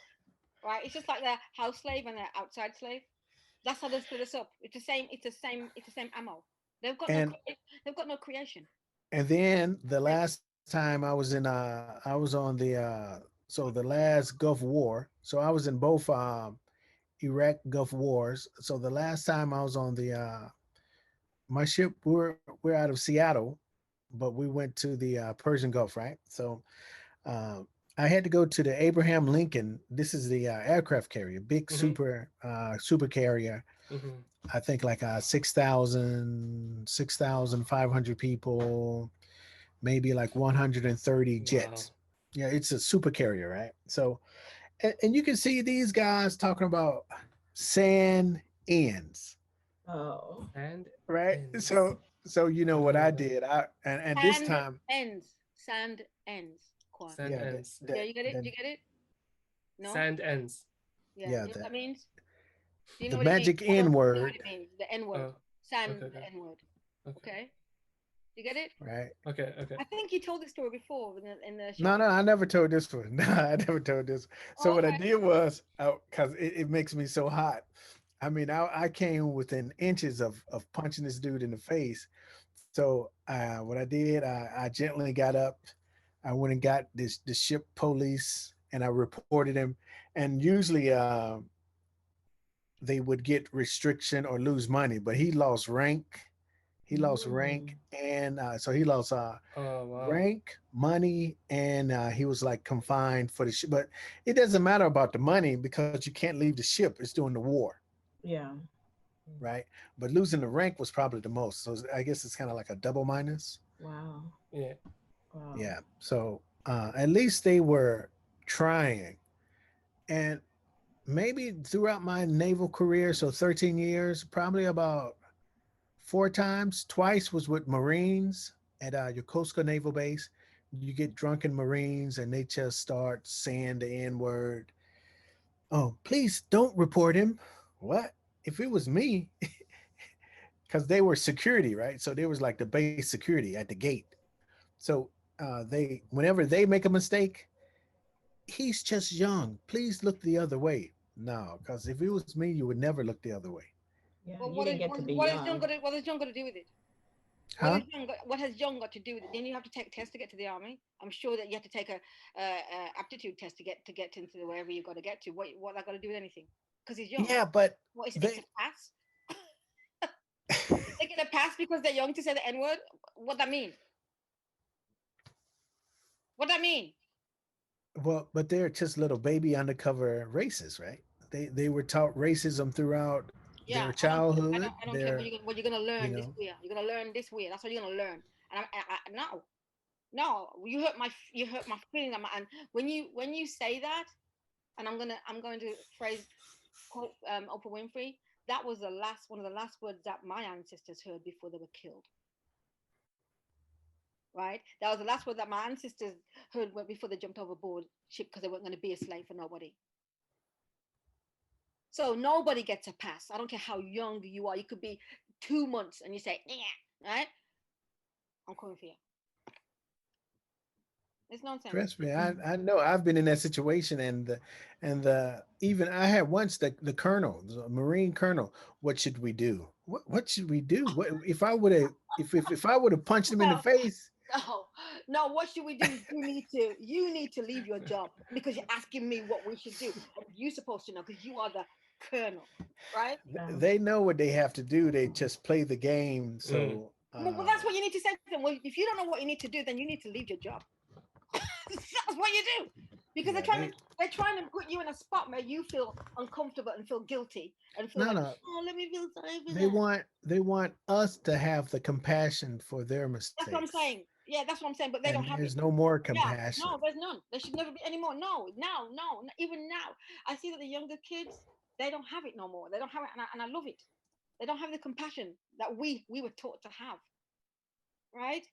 right? It's just like the house slave and the outside slave. That's how they split us up. It's the same. It's the same. It's the same ammo. They've got no. And They've got no creation. and then the last time I was on the last Gulf War. So I was in both Iraq Gulf Wars. So the last time I was on the my ship, we're out of Seattle, but we went to the Persian Gulf, right? So uh, I had to go to the Abraham Lincoln. This is the aircraft carrier, big Mhm. super carrier. Mhm. I think like 6,500 people, maybe like 130 Wow. jets. Yeah, it's a super carrier, right? So, and you can see these guys talking about sand ends, Oh. And right? ends. So you know what I Uh, did? And this Sand time, ends. Sand ends. Quan. sand yeah, ends. Yeah, you get it. the You get it. No. Sand ends. Yeah. yeah You know what that means? Do you know the what it means? magic I N don't know what word, it means. The N word. Oh. Sand. Okay. The Okay. N word. Okay. Okay. You get it? right? Okay. Okay. I think you told this story before in the No, shopping. no, I never told this one. No, I never told this. So Oh, what I okay. did was, because it makes me so hot. I mean, I came within inches of punching this dude in the face. So what I did, I gently got up. I went and got the ship police, and I reported him. And usually, they would get restriction or lose money, but he lost rank. He lost Mm. rank, and so he lost Oh wow. rank, money, and he was like confined for the ship. But it doesn't matter about the money because you can't leave the ship. It's during the war, Yeah. right? But losing the rank was probably the most. So I guess it's kind of like a double minus. Wow. Yeah. Wow. Yeah. So at least they were trying. And maybe throughout my naval career, so 13 years, probably about four times. Twice was with Marines at Yokosuka Naval Base. You get drunken Marines and they just start saying the N word. Oh, please don't report him. What? If it was me, because they were security, right? So there was like the base security at the gate. So whenever they make a mistake, he's just young. Please look the other way. No, because if it was me, you would never look the other way. Yeah. Well, You didn't get to be what is John young. got to, what has John got to do with it? Huh? What has John got to do with it? Then you have to take tests to get to the army. I'm sure that you have to take a aptitude test to get into wherever you got to get to. What that got to do with anything? Because he's young. Yeah, but What is it? It's they a pass. They get a pass because they're young to say the N word. What that mean? What that mean? well, but they're just little baby undercover racists, right? They were taught racism throughout Yeah, their childhood. I don't care what you're gonna You learn this know, way. You're gonna learn this way. That's what you're gonna learn. And no, no, you hurt my feelings. And when you say that, and I'm going to phrase quote Oprah Winfrey. That was the last one of the last words that my ancestors heard before they were killed. Right, that was the last word that my ancestors heard before they jumped overboard ship because they weren't going to be a slave for nobody. So nobody gets a pass. I don't care how young you are. You could be 2 months and you say, yeah, right? I'm coming for you. It's nonsense. trust me, I know I've been in that situation, and the even I had once the colonel, the Marine colonel. What should we do? What should we do? What if I would have if I would have punched him in the No, face? no, no. What should we do? You need to leave your job because you're asking me what we should do. And you're supposed to know because you are the colonel, right? Yeah. They know what they have to do. They just play the game. Mm. So Well, that's what you need to say to them. Well, if you don't know what you need to do, then you need to leave your job. That's what you do. Because yeah, they're trying to put you in a spot where you feel uncomfortable and feel guilty and feel no like, no oh, let me feel sorry for they them. want us to have the compassion for their That's what I'm mistakes. saying. Yeah, that's what I'm saying. But they And don't have it. there's no more Yeah, compassion. no, there's none. There should never be any more. No, now, no, even now. I see that the younger kids, they don't have it no more. They don't have it, and I love it. They don't have the compassion that we were taught to have. Right?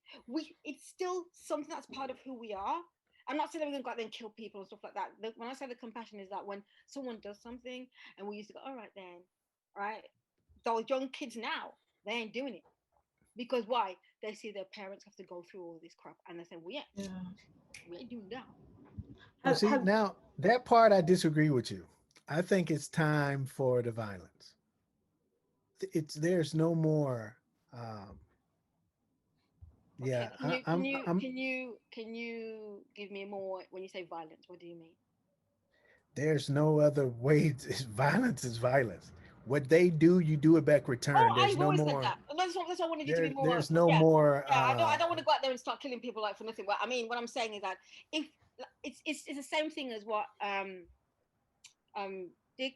It's still something that's part of who we are. I'm not saying that we're gonna go out there and kill people and stuff like that. When I say the compassion is that when someone does something and we used to go, all right then, right? Those young kids now, they ain't doing it. Because why? They see their parents have to go through all this crap and they say, we ain't doing that. Well, see, now that part I disagree with you. I think it's time for the violence. There's no more. Um, Okay. yeah, Can you can you I'm. can you can you give me more when you say violence? What do you mean? There's no other way. Violence is violence. What they do, you do it back Oh, return. There's I've no always said more. that. That's what I wanted you to be more. There's no Yeah, more. yeah. I don't want to go out there and start killing people like for nothing. But I mean, what I'm saying is that if it's the same thing as what Dick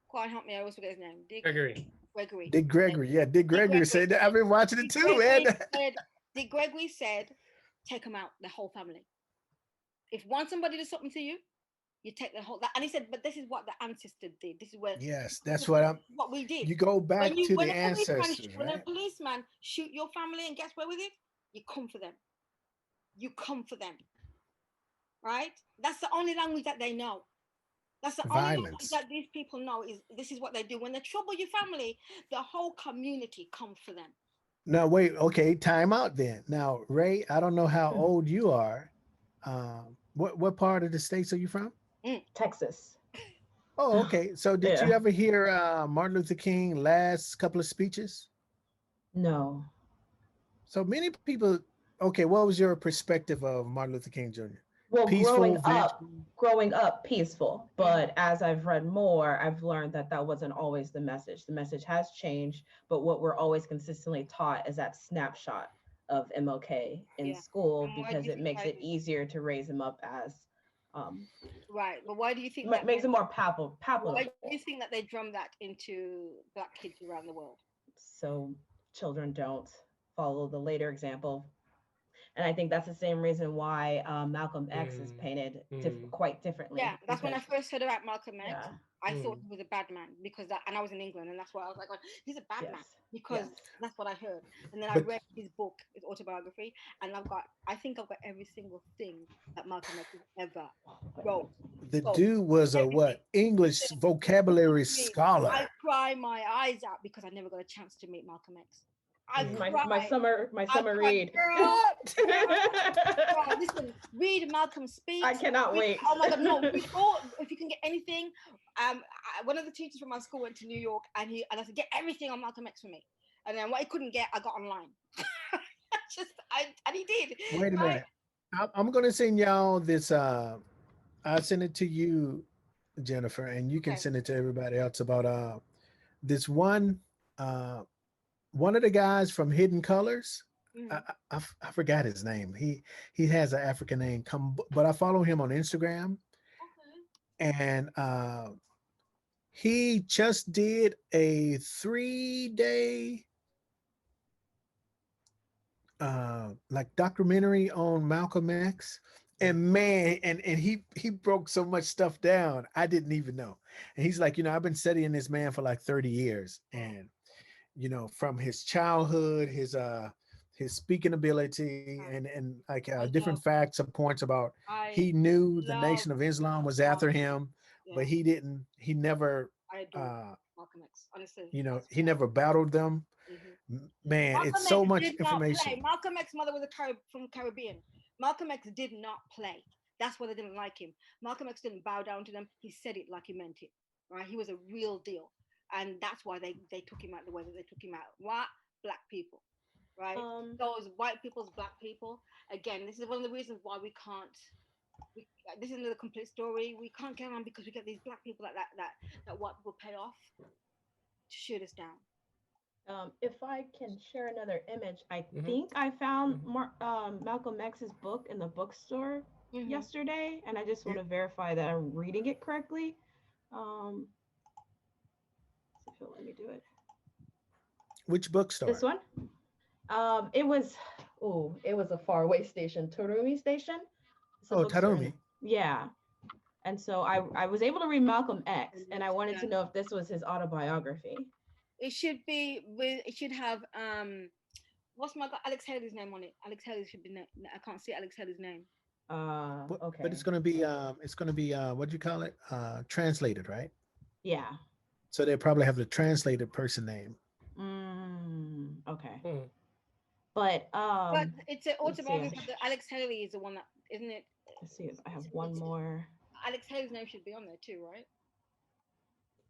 Kwan, help me, I always forget his name. Gregory. Gregory. Dick Gregory. Yeah, Dick Dick Gregory said that. I've been watching it Dick too, man. said, Dick Gregory said, take them out, the whole family. If one somebody does something to you, you take the whole that. And he said, but this is what the ancestors did. This is where Yes, this that's is what I'm. what we did. You go back to When the a policeman ancestors, right? shoot your family and gets away with it, you come for them. You come for them. Right? That's the only language that they know. That's the only language Violence. that these people know is this is what they do. When they trouble your family, the whole community comes for them. Now wait, okay, time out then. Now, Ray, I don't know how old you are. What part of the states are you from? Texas. Oh, okay. So did you Yeah. ever hear Martin Luther King last couple of speeches? No. So many people. Okay, what was your perspective of Martin Luther King Jr.? Well, Peaceful, vengeful. growing up peaceful, but as I've read more, I've learned that that wasn't always the message. The message has changed, but what we're always consistently taught is that snapshot of MLK in school because it makes it easier to raise him up as right. But why do you think that makes it more palatable? why do you think that they drum that into black kids around the world? So children don't follow the later example. And I think that's the same reason why Malcolm X is painted quite differently. Yeah, that's when I first heard about Malcolm X. Yeah. I thought he was a bad man because and I was in England, and that's why I was like, oh, he's a bad man because that's what I heard. And then I read his book, his autobiography, and I think I've got every single thing that Malcolm X ever wrote. The dude was a what? English vocabulary scholar. I cry my eyes out because I never got a chance to meet Malcolm X. My summer read. Girl, listen, read Malcolm Speaks. I cannot wait. Oh my God, no! If you can get anything, one of the teachers from my school went to New York, and I said, get everything on Malcolm X for me. And then what he couldn't get, I got online. And he did. Wait a minute. I'm gonna send y'all this. I'll send it to you, Jennifer, and you can send it to everybody else about this one. One of the guys from Hidden Colors, I forgot his name. He has an African name. But I follow him on Instagram, and he just did a 3-day like documentary on Malcolm X. And man, and he broke so much stuff down I didn't even know. And he's like, I've been studying this man for like 30 years, and from his childhood, his speaking ability, and like different facts and points about he knew the Nation of Islam was after him, but he never Malcolm X, honestly. He never battled them. Man, Malcolm it's so X much did information. Not play. Malcolm X's mother was from Caribbean. Malcolm X did not play. That's why they didn't like him. Malcolm X didn't bow down to them. He said it like he meant it. Right? He was a real deal. And that's why they took him out the way that they took him out. What? Black people, right? Those white people's black people. Again, this is one of the reasons why we can't. This is another complete story. We can't get on because we get these black people that white people pay off to shoot us down. If I can share another image, I think I found Malcolm X's book in the bookstore yesterday, and I just want to verify that I'm reading it correctly. Let me do it. Which bookstore? This one. It was Oh, it was a faraway station, Torumi Station. It's a Oh, bookstore. Tarumi. Yeah. And so I was able to read Malcolm X, and I wanted to know if this was his autobiography. It should be with. It should have what's my God, Alex Haley's name on it. Alex Haley should be. I can't see Alex Haley's name. Okay. But it's gonna be what do you call it? Translated, right? Yeah. So they probably have the translated person name. Okay. Hmm. But But it's an autobiography. But Alex Haley is the one that isn't it? let's see. I have one more. Alex Haley's name should be on there too, right?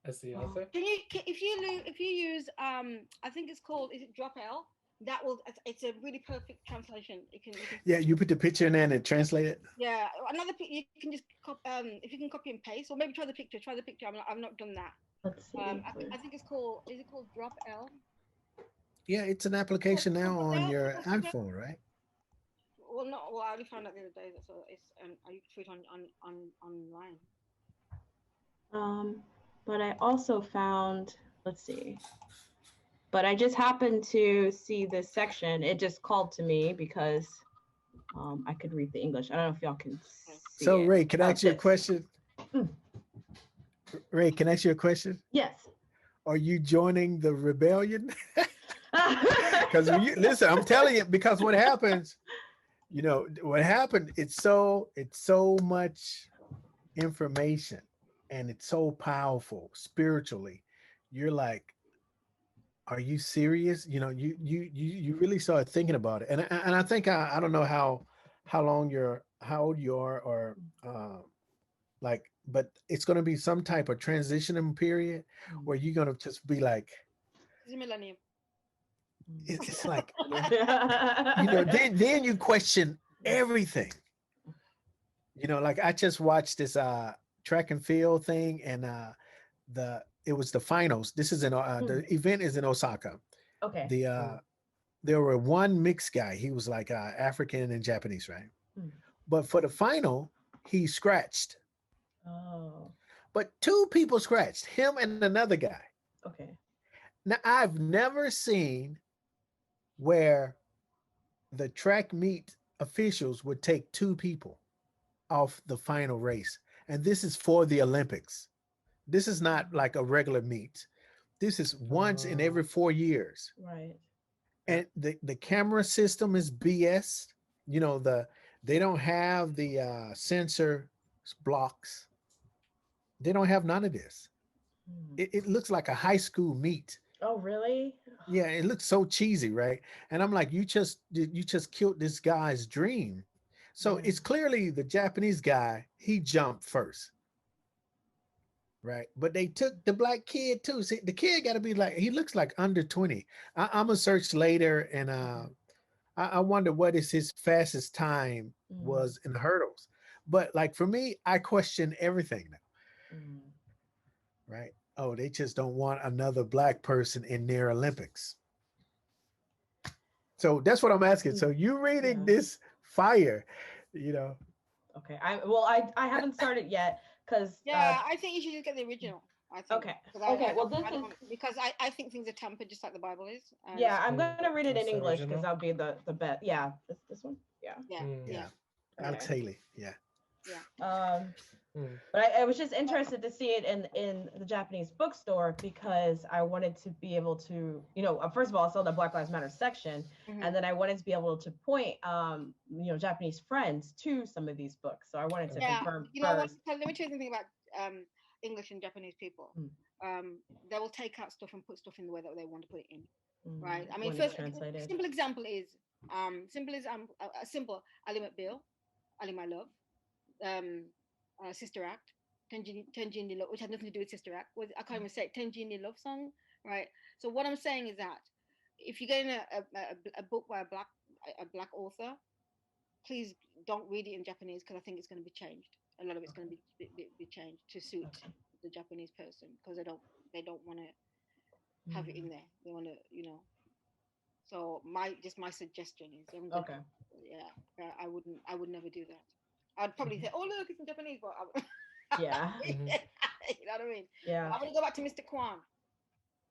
As the author. If you use I think it's called, is it Drop L? That will, it's a really perfect translation. You can Yeah, you put the picture in there and it translate it. yeah, you can just if you can copy and paste, or maybe try the picture. I've not done that. Let's see. I think it's called, is it called Drop L? Yeah, it's an application now on your iPhone, right? Well, no, well, I only found out the other day that, so it's I used to it online. But I also found, let's see. But I just happened to see this section. It just called to me because I could read the English. I don't know if y'all can see So it. Ray, can I ask you a question? Ray, can I ask you a question? Yes. Are you joining the rebellion? Because listen, I'm telling you, because what happens, what happened, it's so much information and it's so powerful spiritually. You're like, are you serious? You really start thinking about it. And I think I don't know how old you are, or but it's going to be some type of transitioning period where you're going to just be like, It's a millennium. it's like, then you question everything. Like I just watched this track and field thing, and it was the finals. This is the event is in Osaka. Okay. There were one mixed guy. He was like African and Japanese, right? But for the final, he scratched. Oh. But two people scratched, him and another guy. Okay. Now I've never seen where the track meet officials would take two people off the final race. And this is for the Olympics. This is not like a regular meet. This is once in every 4 years. Right. And the camera system is BS. They don't have the sensor blocks. They don't have none of this. It looks like a high school meet. Oh, really? Yeah, it looks so cheesy, right? And I'm like, you just killed this guy's dream. So it's clearly the Japanese guy, he jumped first. Right. But they took the black kid too. See, the kid got to be like, he looks like under 20. I'm going to search later, and I wonder what is his fastest time was in the hurdles. But like for me, I question everything now. Right. Oh, they just don't want another black person in their Olympics. So that's what I'm asking. So you reading this fire, Okay. I haven't started yet because I think you should just get the original. I think. Okay. Because I think things are tampered just like the Bible is. I'm gonna read it in English because that'll be the best. Yeah, this one. Yeah. Alex Haley. Yeah. But I was just interested to see it in the Japanese bookstore because I wanted to be able to, first of all, I saw the Black Lives Matter section, and then I wanted to be able to point, Japanese friends to some of these books. So I wanted to confirm first. Let me tell you something about English and Japanese people. They will take out stuff and put stuff in the way that they want to put it in. Right. I mean, first, simple example is a simple Ali McBeal, Ali My Love. Sister Act, Tenjin Love, which had nothing to do with Sister Act. I can't even say it, Tenjin Love song, right? So what I'm saying is that if you're getting a book by a black author, please don't read it in Japanese because I think it's going to be changed. A lot of it's going to be changed to suit the Japanese person because they don't want to have it in there. They want to, So my suggestion is, I would never do that. I'd probably say, "Oh look, it's in Japanese," but you know what I mean? Yeah. I'm gonna go back to Mr. Kwan.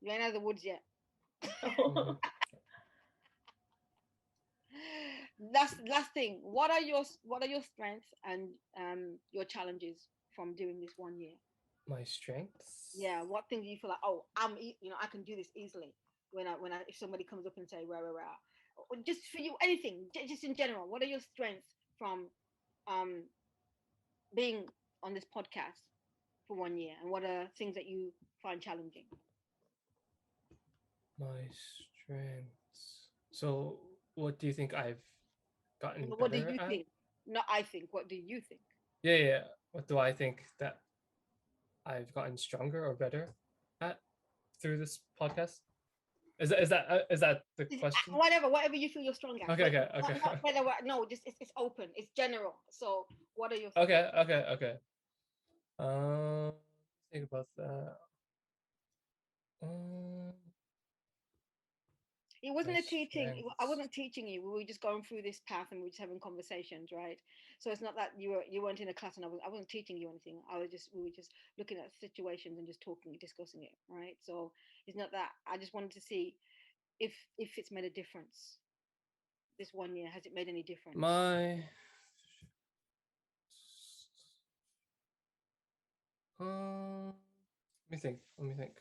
You ain't out of the woods yet. Last thing. What are your strengths and your challenges from doing this 1 year? My strengths. Yeah. What things do you feel like? Oh, I can do this easily. When I if somebody comes up and say rah, or just for you, anything, just in general. What are your strengths from um being on this podcast for 1 year, and what are things that you find challenging? My strengths. So, what do you think I've gotten What do better you at? think? Not I think. What do you think? Yeah. What do I think that I've gotten stronger or better at through this podcast? Is that the question? Whatever you feel you're strong at. Okay. Not better. No, just it's open. It's general. So what are your Okay. Think about that. Um, It wasn't my a teaching. I strengths. wasn't teaching you. We were just going through this path and we were just having conversations, right? So it's not that you weren't in a class and I wasn't teaching you anything. We were just looking at situations and just talking, discussing it, right? So it's not that. I just wanted to see if it's made a difference. This 1 year, has it made any difference? My let me think.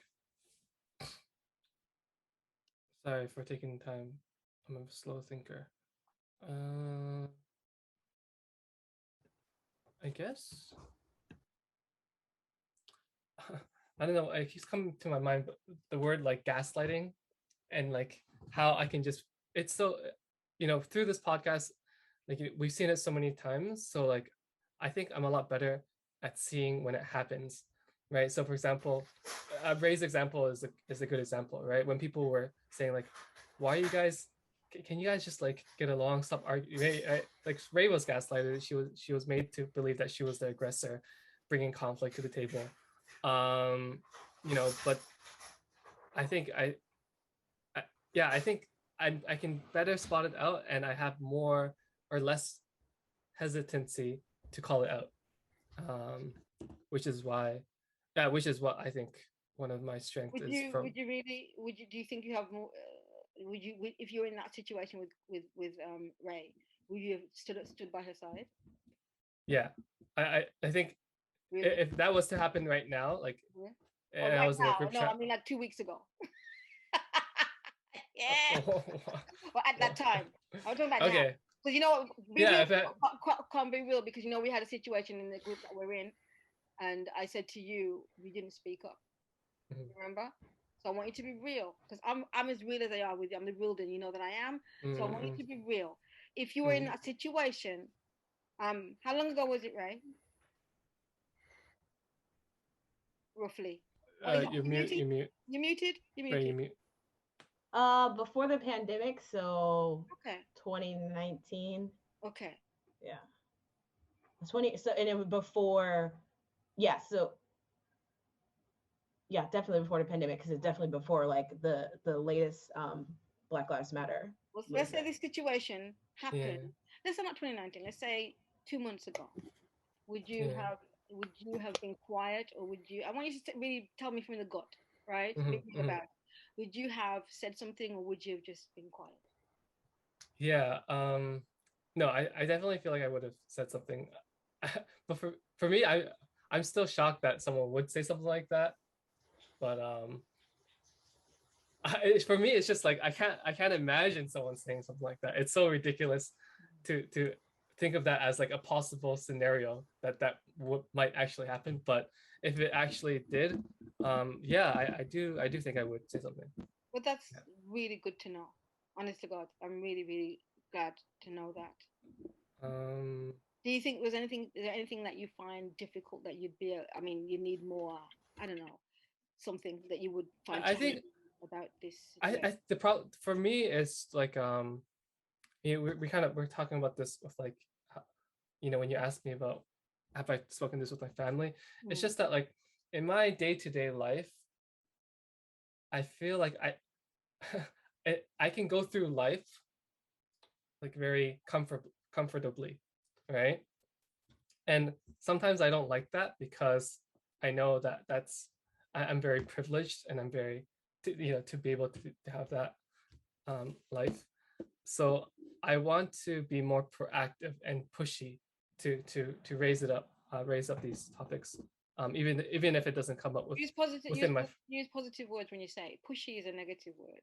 Sorry for taking time. I'm a slow thinker. I guess I don't know. It keeps coming to my mind, but the word like gaslighting and like how I can just it's so through this podcast, like we've seen it so many times. So like I think I'm a lot better at seeing when it happens, right? So for example, Ray's example is a good example, right? When people were saying like, why are you guys can you guys just like get along, stop arguing, right? Like Ray was gaslighted. She was made to believe that she was the aggressor, bringing conflict to the table. But I think I think I can better spot it out, and I have more or less hesitancy to call it out, um, which is which is what I think one of my strengths is from. Do you think you have more? If you're in that situation with Ray, would you have stood by her side? Yeah, I think Really? if that was to happen right now, like, Yeah. and Right I was in a now? group No, chat. I mean like 2 weeks ago. Yeah. Well, Well, at that time, I'm talking about now. okay. Because be Yeah, real, can't be real, because we had a situation in the group that we're in, and I said to you, you didn't speak up. Mhm. Remember? So I want you to be real, because I'm as real as I are with you. I'm the real deal. You know that I am. So I want you to be real. If you were in that situation, how long ago was it, Ray? Roughly. You mute. You muted. Ray, you mute. Before the pandemic, so Okay. 2019. Okay. Yeah. 20. So and it was before. Yeah. So. Yeah, definitely before the pandemic, because it's definitely before like the latest Black Lives Matter. Well, let's say this situation happened. Yeah. Let's say not 2019. Let's say 2 months ago. Would you have been quiet, or would you? I want you to really tell me from the gut, right? About it. Would you have said something, or would you have just been quiet? Yeah. No, I definitely feel like I would have said something. But for me, I'm still shocked that someone would say something like that. But for me, it's just like I can't imagine someone saying something like that. It's so ridiculous to think of that as like a possible scenario that might actually happen. But if it actually did, I do think I would say something. But that's really good to know. Honest to God, I'm really, really glad to know that. Do you think is there anything that you find difficult that you'd be? I mean, you need more. I don't know, something that you would find. I think about this. The problem for me is like we're talking about this with like when you ask me about have I spoken this with my family, it's just that like in my day-to-day life, I feel like I can go through life like very comfortably, right? And sometimes I don't like that, because I know that I'm very privileged, and I'm very to be able to have that life. So I want to be more proactive and pushy to raise it up, raise up these topics, even if it doesn't come up with Use positive. within my Use positive words when you say it. Pushy is a negative word,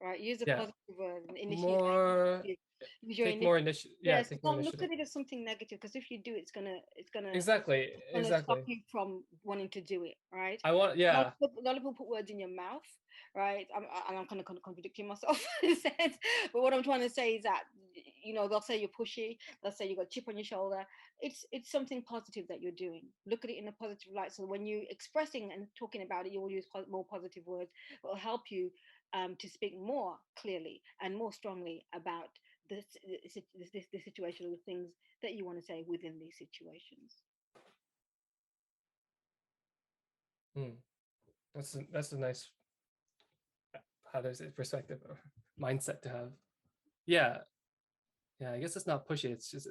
right? Use a yeah positive word and initiate. more Use your take more initiative. Yeah, Yes, take more don't look initiative. at it as something negative, because if you do, it's gonna Exactly, gonna stop exactly. you from wanting to do it, right? I want A lot yeah. a lot of people put words in your mouth, right? I'm kind of contradicting myself in a sense, but what I'm trying to say is that, they'll say you're pushy, they'll say you got a chip on your shoulder. It's something positive that you're doing. Look at it in a positive light. So when you expressing and talking about it, you will use more positive words. It will help you to speak more clearly and more strongly about the situation or the things that you want to say within these situations. That's a nice, how does it, perspective or mindset to have. Yeah, I guess it's not pushy. It's just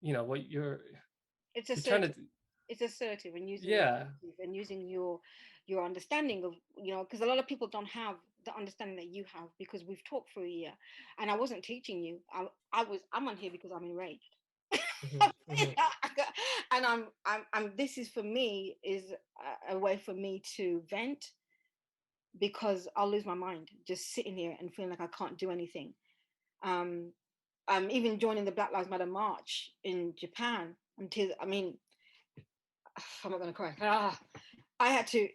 what It's you're trying to. assertive. It's assertive and using Yeah. and using your understanding of, because a lot of people don't have the understanding that you have, because we've talked for a year, and I wasn't teaching you. I'm on here because I'm enraged. And I'm this is for me is a way for me to vent, because I'll lose my mind just sitting here and feeling like I can't do anything. I'm even joining the Black Lives Matter march in Japan until, I'm not going to cry. I had to,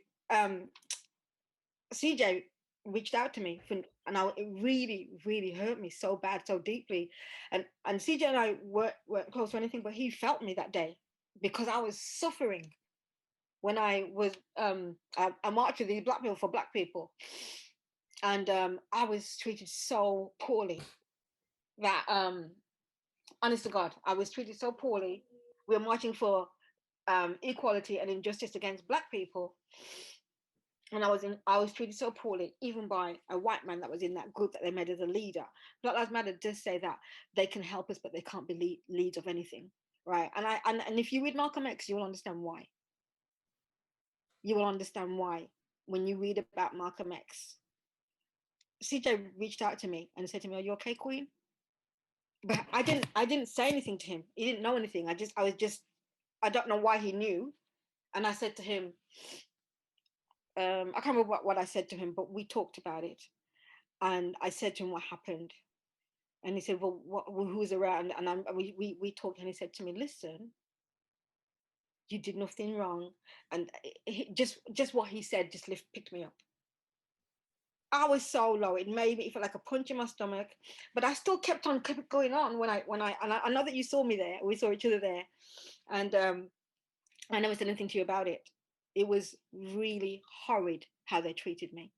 CJ reached out to me and it really, really hurt me so bad, so deeply. And CJ and I weren't close to anything, but he felt me that day because I was suffering when I was, I marched with these black people for black people. And I was treated so poorly that, honest to God, I was treated so poorly. We were marching for equality and injustice against black people. And I was treated so poorly, even by a white man that was in that group that they made as a leader. Black Lives Matter does say that they can help us, but they can't be leads of anything, right? And if you read Malcolm X, you will understand why. You will understand why when you read about Malcolm X. CJ reached out to me and said to me, "Are you okay, Queen?" But I didn't say anything to him. He didn't know anything. I don't know why he knew. And I said to him, I can't remember what I said to him, but we talked about it. And I said to him what happened. And he said, "Well, who's around?" And we talked, and he said to me, "Listen, you did nothing wrong." And just what he said just picked me up. I was so low. It made me feel like a punch in my stomach, but I still kept going on and I know that you saw me there. We saw each other there, and I never said anything to you about it. It was really horrid how they treated me.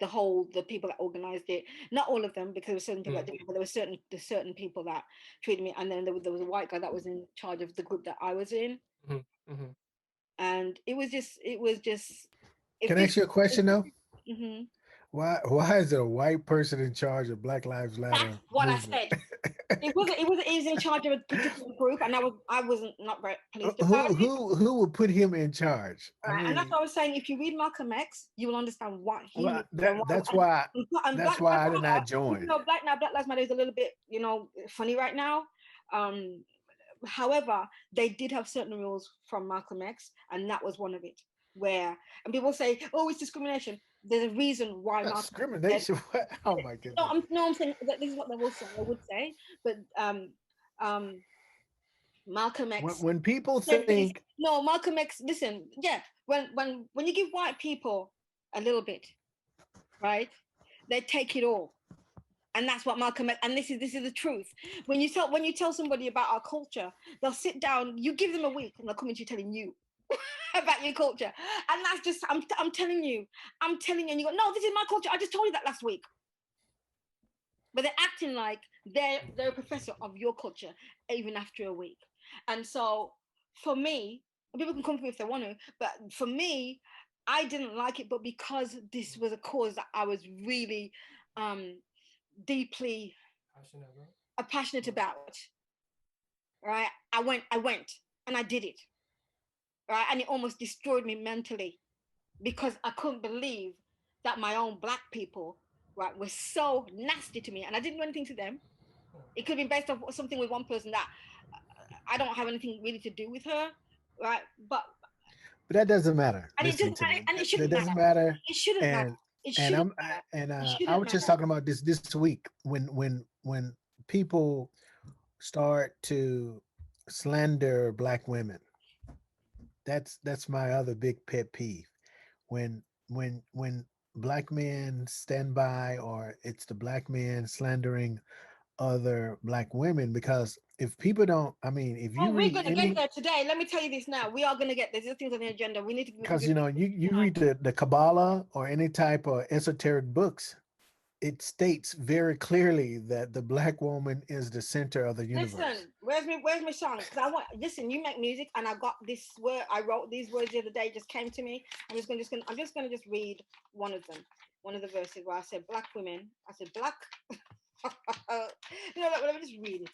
The people that organized it, not all of them, because there were certain people that didn't, but there were certain people that treated me, and then there was a white guy that was in charge of the group that I was in, and it was just. Can I ask you a question though? Mm-hmm. Why is there a white person in charge of Black Lives Matter? That's what movement? I said. It was in charge of a particular group, and I wasn't not very pleased about it. Who would put him in charge? Right. I mean, and that's what I was saying. If you read Malcolm X, you will understand why he. well, that's why I did not join. Black Lives Matter is a little bit, funny right now. However, they did have certain rules from Malcolm X, and that was one of it. And people say, "Oh, it's discrimination." There's a reason why Malcolm discrimination. Oh my goodness. I'm saying that this is what they will say. I would say, but Malcolm X. When people think Malcolm X. Listen, yeah. When you give white people a little bit, right, they take it all, and that's what Malcolm X. And this is the truth. When you tell somebody about our culture, they'll sit down. You give them a week, and they'll come into you telling you about your culture, and that's just I'm telling you, and you go, "No, this is my culture. I just told you that last week." But they're acting like they're a professor of your culture even after a week. And so for me, people can come for me if they want to, but for me, I didn't like it. But because this was a cause that I was really deeply passionate about, right? I went and I did it, right? And it almost destroyed me mentally, because I couldn't believe that my own black people, right, were so nasty to me, and I didn't do anything to them. It could be based off something with one person that I don't have anything really to do with her, right? But that doesn't matter. And it Listen doesn't to matter, me. and it That shouldn't doesn't matter. matter. It shouldn't matter. And It and shouldn't matter. It I shouldn't was just matter. talking about this week when people start to slander black women. That's my other big pet peeve. When black men stand by, or it's the black men slandering other black women, because if people don't, I mean, if you Oh, we're read gonna get any, there today. Let me tell you this now. We are gonna get there. There's things on the agenda. We need to. because you read the Kabbalah or any type of esoteric books, it states very clearly that the black woman is the center of the universe. Listen, where's my song? Because I want. Listen, you make music, and I got this word. I wrote these words the other day. Just came to me. I'm just gonna read one of them. One of the verses where I said black women. I said black. Let me just read it.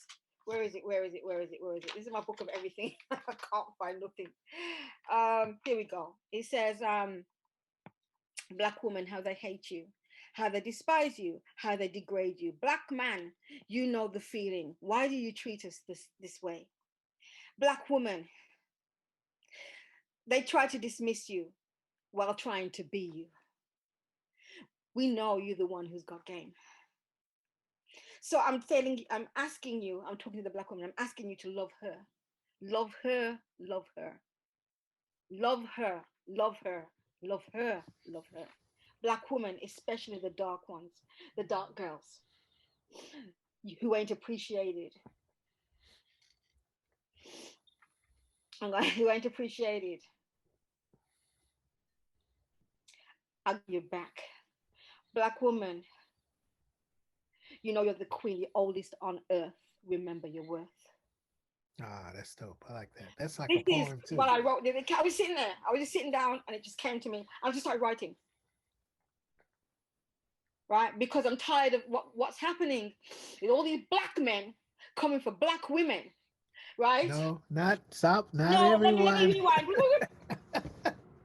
Where is it? Where is it? Where is it? Where is it? This is my book of everything. I can't find nothing. Here we go. It says, black woman, how they hate you, how they despise you, how they degrade you. Black man, you know the feeling. Why do you treat us this way? Black woman, they try to dismiss you while trying to be you. We know you're the one who's got game. So I'm asking you, I'm talking to the black woman, I'm asking you to love her. Love her, love her. Love her, love her, love her, love her. Black women, especially the dark ones, the dark girls who ain't appreciated. Who ain't appreciated. I'll give you back. Black woman, you know you're the queen, the oldest on earth. Remember your worth. Ah, that's dope. I like that. That's like This a poem is too. what I wrote. I was sitting there. I was just sitting down, and it just came to me. I just started writing. Right, because I'm tired of what's happening with all these black men coming for black women. Right? No, not stop. Not No, everyone. let me rewind.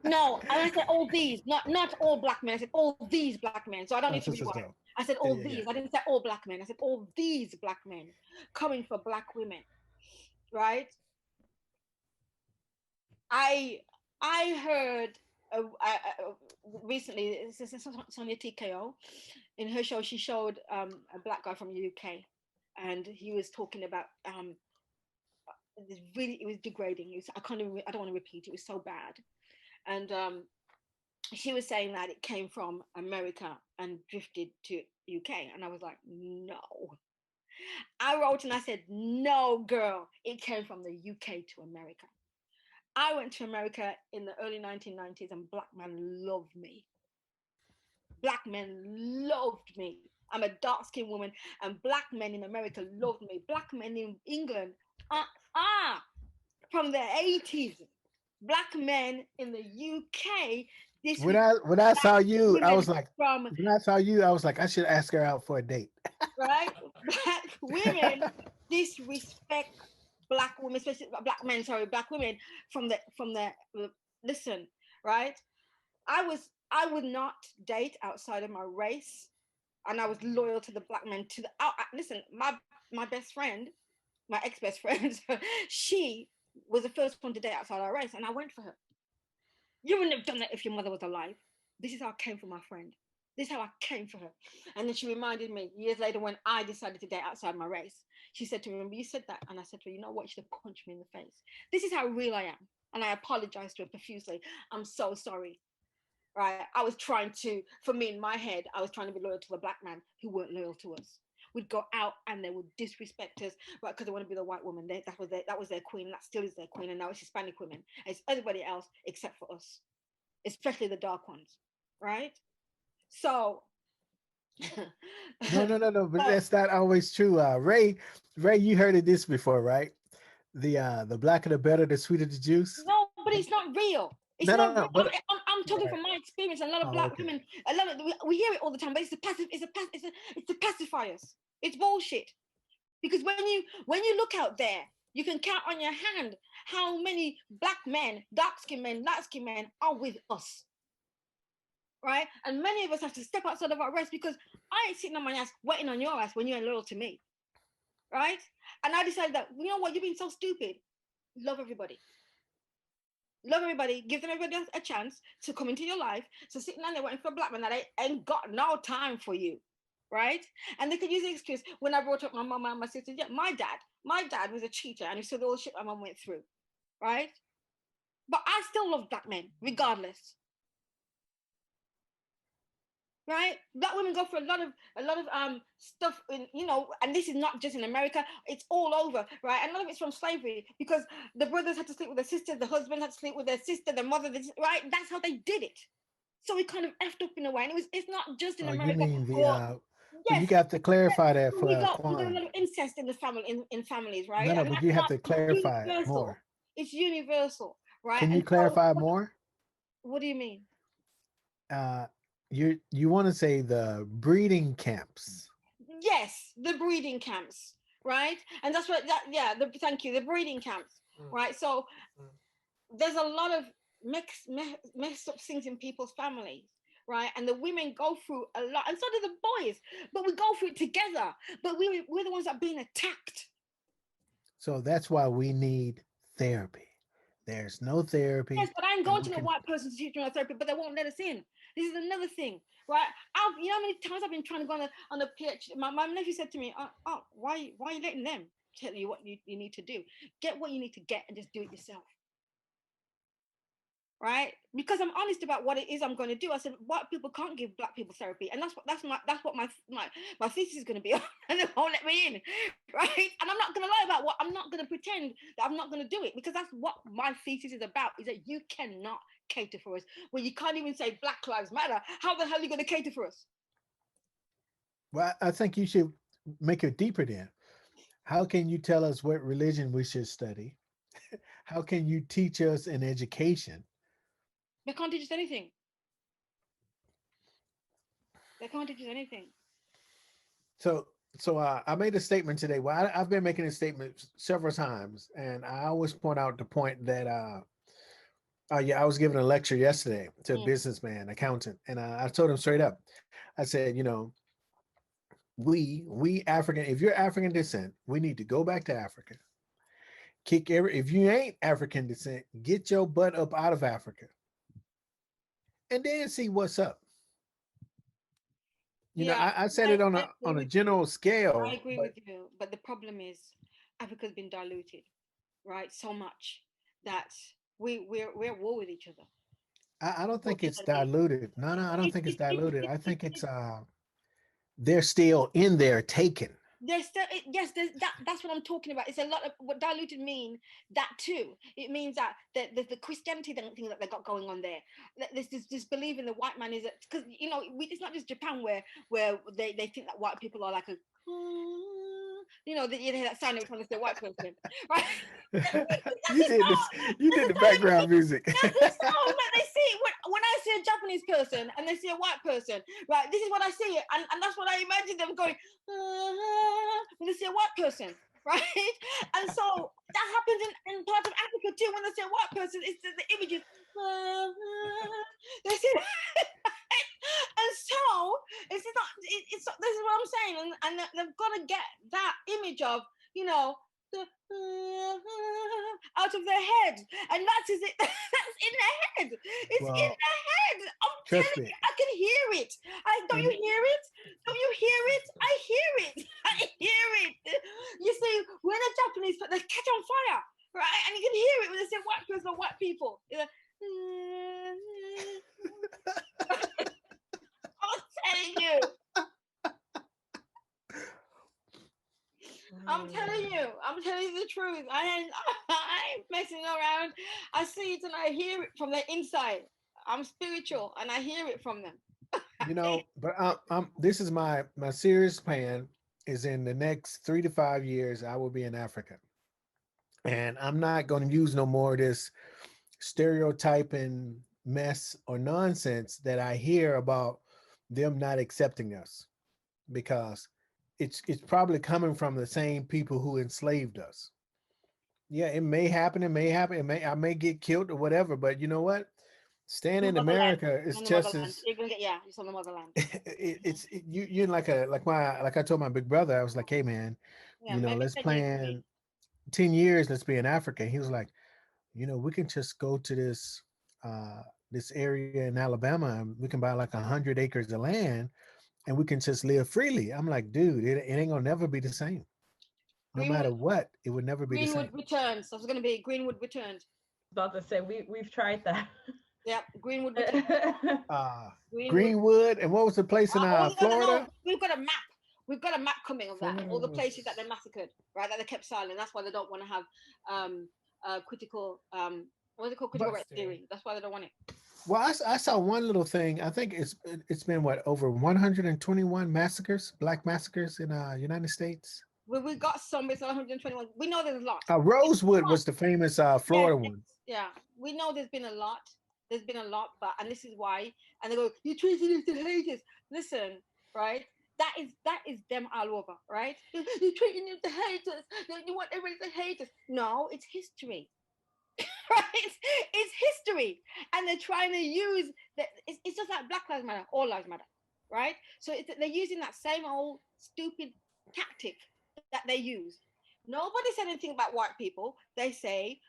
No, and I said all these, not all black men. I said all these black men. So I don't need to rewind. I said all these. I didn't say all black men. I said all these black men coming for black women. Right? I heard recently, this is Sonia TKO, in her show, she showed a black guy from the UK, and he was talking about it was degrading. I don't want to repeat. It was so bad, and she was saying that it came from America and drifted to UK, and I was like, no. I wrote and I said, no, girl, it came from the UK to America. I went to America in the early 1990s, and black men loved me. Black men loved me. I'm a dark-skinned woman, and black men in America loved me. Black men in England, from the 80s. Black men in the UK. When I saw you, I was like, when I saw you, I was like, I should ask her out for a date. Right? Black women disrespect black women, especially black men, black women from the listen, right? I would not date outside of my race, and I was loyal to the black men. Listen, my best friend, my ex-best friend, she was the first one to date outside our race, and I went for her. You wouldn't have done that if your mother was alive. This is how I came for my friend. This is how I came for her. And then she reminded me years later when I decided to date outside my race. She said to me, remember you said that? And I said to her, you know what? You should have punched me in the face. This is how real I am. And I apologized to her profusely. I'm so sorry. Right? I was trying to, for me in my head, I was trying to be loyal to the black man who weren't loyal to us. We'd go out and they would disrespect us, right? Because they want to be the white woman. That was their queen. That still is their queen. And now it's Hispanic women. It's everybody else except for us, especially the dark ones, right? So no, but that's not always true. Ray, you heard of this before, right? The blacker the better, the sweeter the juice. No, but it's not real. It's not real. But I'm talking from my experience. A lot of black women, we hear it all the time, but it's to pacify us. It's bullshit. Because when you look out there, you can count on your hand how many black men, dark-skinned men, light-skinned men are with us. Right? And many of us have to step outside of our race because I ain't sitting on my ass waiting on your ass when you ain't loyal to me. right? And I decided that, you know what, you're being so stupid. Love everybody. Love everybody. Give them everybody a chance to come into your life. So sitting down there waiting for a black man that ain't got no time for you, right? And they could use the excuse when I brought up my mom and my sister. Yeah, my dad was a cheater, and he saw all the shit my mom went through, right? But I still love black men, regardless. Right, black women go for a lot of stuff in, and this is not just in America, it's all over, right? And a lot of it's from slavery, because the brothers had to sleep with their sisters, the husband had to sleep with their sister, the mother, right? That's how they did it. So we kind of effed up in a way, and it's not just in Oh, you America. mean the Or well, you yes, got to clarify that we got a Kwan. lot of incest in the family, in families, right? No, no, And but that's you have not, to it's clarify it universal. more. It's universal, right? Can you And so clarify more? what do you mean? Uh, you want to say the breeding camps? Yes, the breeding camps, right? And that's what thank you, the breeding camps, right? So there's a lot of mixed up things in people's families, right? And the women go through a lot, and so do the boys, but we go through it together. But we're the ones that are being attacked. So that's why we need therapy. There's no therapy, Yes, but I'm and going we to the can. white person to teach me therapy, but they won't let us in. This is another thing, right? You know how many times I've been trying to go on a PhD. My nephew said to me, why are you letting them tell you what you need to do? Get what you need to get and just do it yourself. Right? Because I'm honest about what it is I'm going to do. I said white people can't give black people therapy, and that's what my thesis is going to be on, and they won't let me in, right? And I'm not going to lie about what I'm not going to pretend that I'm not going to do it, because that's what my thesis is about. Is that you cannot cater for us. Well, you can't even say Black Lives Matter. How the hell are you going to cater for us? Well, I think you should make it deeper. Then, how can you tell us what religion we should study? How can you teach us in education? They can't teach us anything. They can't teach us anything. So, I made a statement today. Well, I've been making a statement several times, and I always point out the point that yeah, I was giving a lecture yesterday to a businessman, accountant, and I told him straight up. I said, we African, if you're African descent, we need to go back to Africa. If you ain't African descent, get your butt up out of Africa, and then see what's up. Yeah, I said it I agree on a with general you. I scale, agree but with you. But the problem is Africa's been diluted, right? So much that we're at war with each other. I don't think it's Unfortunately, diluted. No, no, I don't think it's it, diluted. I think it's they're still in there taken. there's still yes, that's what I'm talking about. It's a lot of what diluted mean, that too. It means that the Christianity thing that they got going on there. There's this belief in the white man is that, because it's not just Japan where they think that white people are like a you hear that sound every time they say white person, right? That's You the did this. sound. You That's did the the sound background music. that's the sound that they see when I see a Japanese person and they see a white person, right? This is what I see, and that's what I imagine them going when they see a white person, right? And so that happens in parts of Africa too. When they see a white person, it's the images. They see, and so it's this is what I'm saying, and they've got to get that image of the out of their head, and that's is it. That's in their head. It's in Well, their head. I'm trust telling me. you, I can hear it. Don't you And hear it? Don't you hear it? I hear it. I hear it. You see, when a Japanese, they catch on fire, right? And you can hear it when they say white person or white people. I'm telling you. I'm telling you the truth. I ain't messing around. I see it and I hear it from the inside. I'm spiritual and I hear it from them. but this is my serious plan is in the next 3 to 5 years, I will be in Africa. And I'm not going to use no more of this stereotyping mess or nonsense that I hear about them not accepting us, because it's probably coming from the same people who enslaved us. Yeah, it may happen. It may happen. I may get killed or whatever. But you know what? Staying The in motherland. America is On the just motherland. as You're gonna get it's on the motherland. you're like I told my big brother, I was like, hey man, Yeah, maybe let's 10 years. plan 10 years, let's be in Africa. He was like, we can just go to this area in Alabama and we can buy like 100 acres of land and we can just live freely. I'm like, dude, it ain't gonna never be the same. No matter Greenwood, what, it would never be the Greenwood same. returns. That's going to be Greenwood returns. About to say we've tried that. Yeah, Greenwood returns. Greenwood. Greenwood, and what was the place in Florida? No, we've got a map. We've got a map coming of that. Florida All the was- places that they massacred, right? That they kept silent. That's why they don't want to have critical what's it called? Critical race theory. That's why they don't want it. Well, I saw one little thing. I think it's been what, over 121 massacres, black massacres in United States. Well, we got some. It's 121. We know there's a lot. Rosewood was the famous Florida one. Yeah, we know there's been a lot. There's been a lot, and this is why. And they go, "You're treating us to haters." Listen, right? That is them all over, right? You're treating them to haters. You want everybody to hate us. No, it's history. Right? It's history, and they're trying to use that. It's just like Black Lives Matter, all lives matter, right? So they're using that same old stupid tactic that they use. Nobody said anything about white people. They say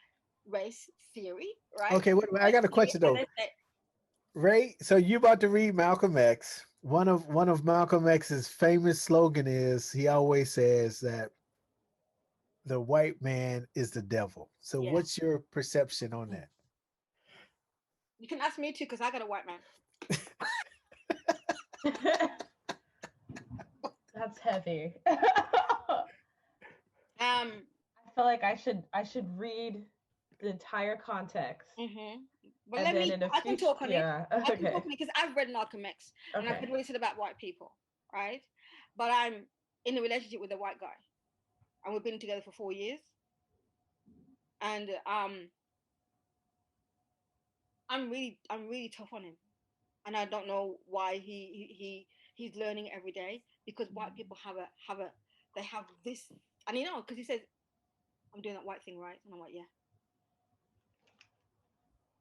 race theory, right? Okay, wait, I got a question though. Ray, so you about to read Malcolm X. One of Malcolm X's famous slogan is, he always says that the white man is the devil. So what's your perception on that? You can ask me too, because I got a white man. That's heavy. I feel like I should read the entire context. Mm-hmm. But I can talk on it. I can talk on it because I've read Malcolm X and I've read what he said about white people, right? But I'm in a relationship with a white guy, and we've been together for 4 years, and I'm really tough on him, and I don't know why he's learning every day, because white people they have this, and because he says, I'm doing that white thing, right? And I'm like, yeah.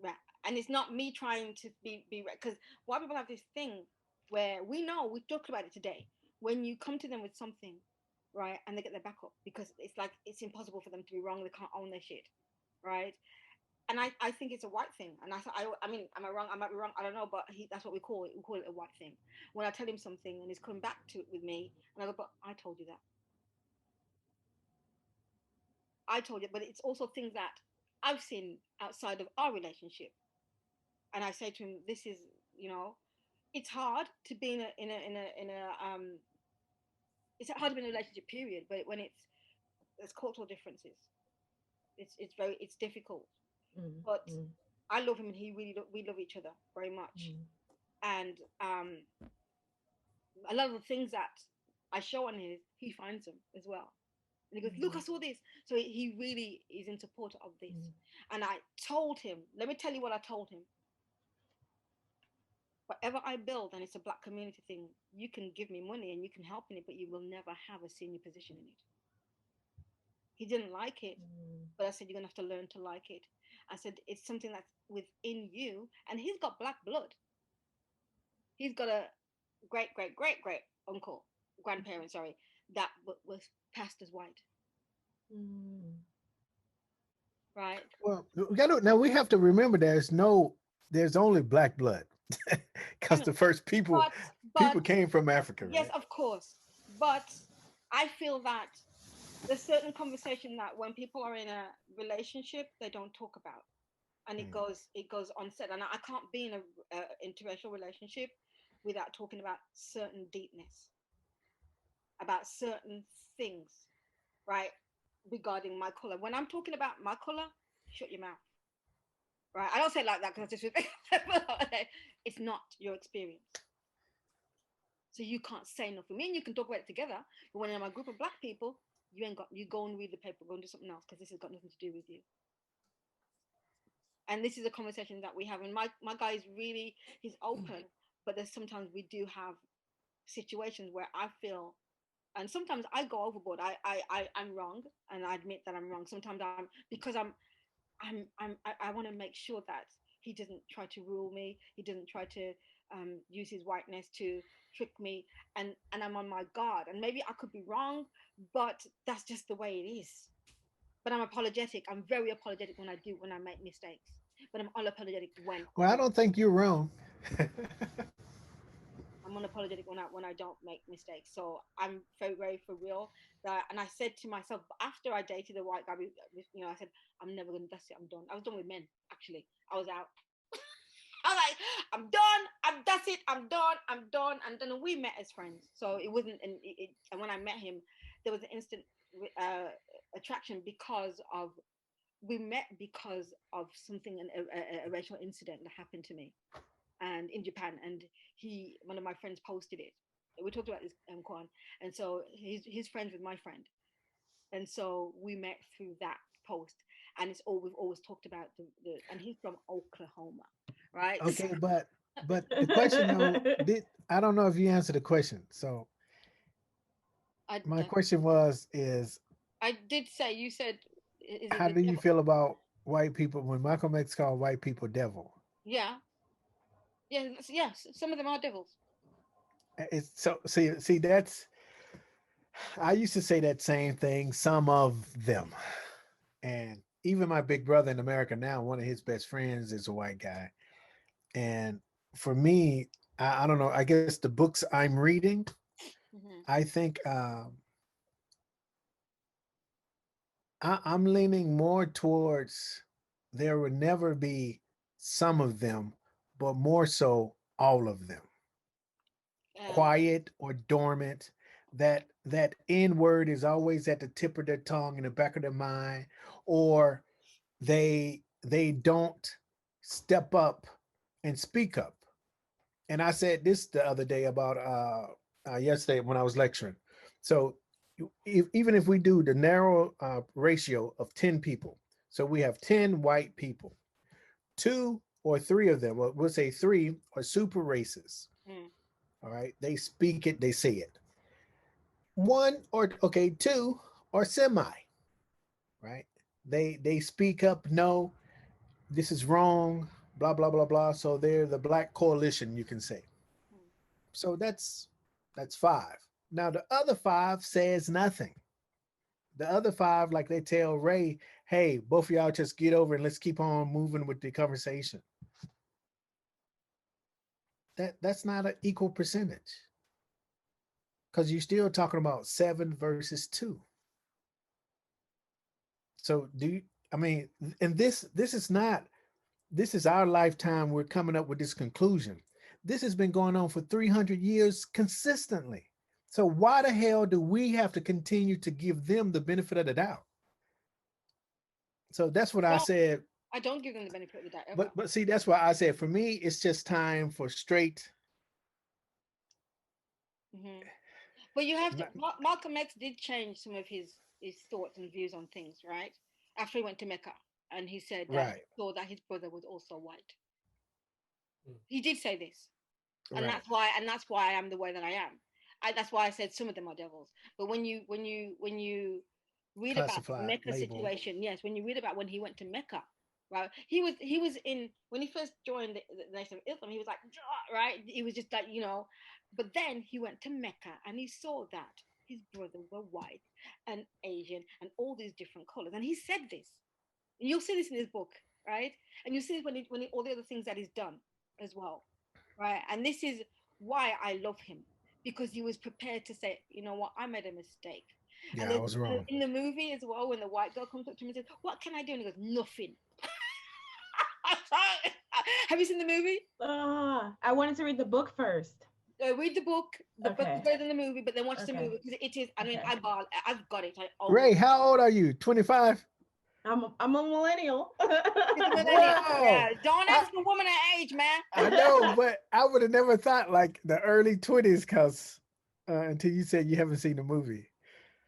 Right. And it's not me trying to be because white people have this thing where we've talked about it today. When you come to them with something, right, and they get their back up, because it's like it's impossible for them to be wrong. They can't own their shit, right? And I think it's a white thing. And I mean, am I wrong? I might be wrong. I don't know, but that's what we call it. We call it a white thing. When I tell him something and he's coming back to it with me, and I go, but I told you that. I told you, but it's also things that I've seen outside of our relationship. And I say to him, this is, it's hard to be it's hard to be in a relationship, period. But when there's cultural differences, it's difficult. But I love him, and we love each other very much. And a lot of the things that I show on he finds them as well. And he goes, look, I saw this. So he really is in support of this. And I told him, let me tell you what I told him. Whatever I build, and it's a black community thing, you can give me money and you can help in it, but you will never have a senior position in it. He didn't like it, but I said, you're going to have to learn to like it. I said, it's something that's within you. And he's got black blood. He's got a great uncle, grandparent, sorry, that was passed as white. Right. Well, we have to remember there's only black blood, because the first people came from Africa. Yes, right? Of course. But I feel that there's certain conversation that when people are in a relationship, they don't talk about, and it goes unsaid. And I can't be in a interracial relationship without talking about certain deepness, about certain things, right, regarding my color. When I'm talking about my color, shut your mouth. Right? I don't say it like that because it's it's not your experience. So you can't say nothing. Me and you can talk about it together, but when I'm a group of black people, you go and read the paper, go and do something else, because this has got nothing to do with you. And this is a conversation that we have. And my guy is he's open, but there's sometimes we do have situations where I feel, and sometimes I go overboard. I'm wrong, and I admit that I'm wrong. Sometimes I want to make sure that he doesn't try to rule me. He doesn't try to use his whiteness to trick me, and I'm on my guard. And maybe I could be wrong, but that's just the way it is. But I'm apologetic. I'm very apologetic when I make mistakes. But I'm unapologetic when Well, I don't think you're wrong. I'm unapologetic when I don't make mistakes. So I'm very, very for real. That, and I said to myself after I dated a white guy, I said, I'm never gonna. That's it. I'm done. I was done with men. Actually, I was out. I was like, I'm done. That's it. I'm done. And then we met as friends. So it wasn't. And when I met him, there was an instant attraction because of we met because of something, a racial incident that happened to me, and in Japan. And one of my friends posted it. We talked about this, Kwan, and so he's friends with my friend, and so we met through that post. And it's all we've always talked about. And he's from Oklahoma, right? Okay, but the question though, I don't know if you answered the question. So my question is I did say, you said, how do you feel about white people when Malcolm X called white people devil? Yeah. Yes, some of them are devils. It's so see that's I used to say that same thing, some of them. And even my big brother in America now, one of his best friends is a white guy. And for me, I don't know, I guess the books I'm reading, I think I'm leaning more towards there would never be some of them, but more so all of them. Quiet or dormant. That N word is always at the tip of their tongue in the back of their mind, or they don't step up and speak up. And I said this the other day about yesterday when I was lecturing. So even if we do the narrow ratio of 10 people, so we have 10 white people, 2 or 3 of them, well, we'll say 3 are super racist. All right, they speak it, they say it. 2 are semi, right? They speak up, no, this is wrong, blah blah blah blah. So they're the black coalition, you can say. So that's 5. Now the other 5 says nothing. The other 5, like they tell Ray, hey, both of y'all just get over and let's keep on moving with the conversation. That's not an equal percentage. Because you're still talking about 7 versus 2. So and this is our lifetime. We're coming up with this conclusion. This has been going on for 300 years consistently. So why the hell do we have to continue to give them the benefit of the doubt? So that's what I said. I don't give them the benefit of the doubt ever. But see, that's why I said for me, it's just time for straight. But you have to. Malcolm X did change some of his thoughts and views on things, right? After he went to Mecca, and he said that he saw that his brother was also white. He did say this, and that's why I am the way that I am. That's why I said some of them are devils. But when you read about the Mecca situation, yes, when you read about when he went to Mecca, right? He was in when he first joined the Nation of Islam. He was like, right? He was just like, But then he went to Mecca and he saw that his brother were white and Asian and all these different colors, and he said this. And you'll see this in his book, right? And you see when he all the other things that he's done as well, right? And this is why I love him, because he was prepared to say, you know what, I made a mistake. Yeah, and I was wrong. In the movie as well, when the white girl comes up to him and says, what can I do? And he goes, nothing. Have you seen the movie? I wanted to read the book first. Read the book. The book is better than the movie, but then watch the movie because it is. I mean, I've got it. Ray, how old are you? 25. I'm a millennial. Yeah, don't ask a woman her age, man. I know, but I would have never thought like the early 20s because until you said you haven't seen the movie.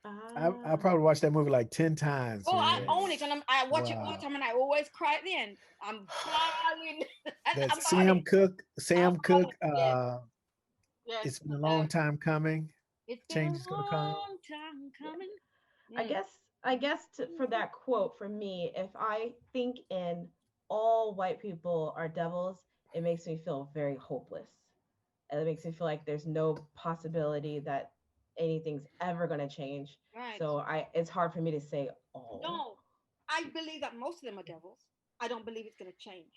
I probably watched that movie like 10 times. Oh, man. I own it, and I watch it all the time, and I always cry at the end. I'm crying. That's Sam Cooke. Sam Cooke. It's been a long time coming. Change is gonna come. Time coming. I guess for that quote, for me, if I think in all white people are devils, it makes me feel very hopeless. And it makes me feel like there's no possibility that anything's ever going to change. Right. So it's hard for me to say all. No, I believe that most of them are devils. I don't believe it's going to change.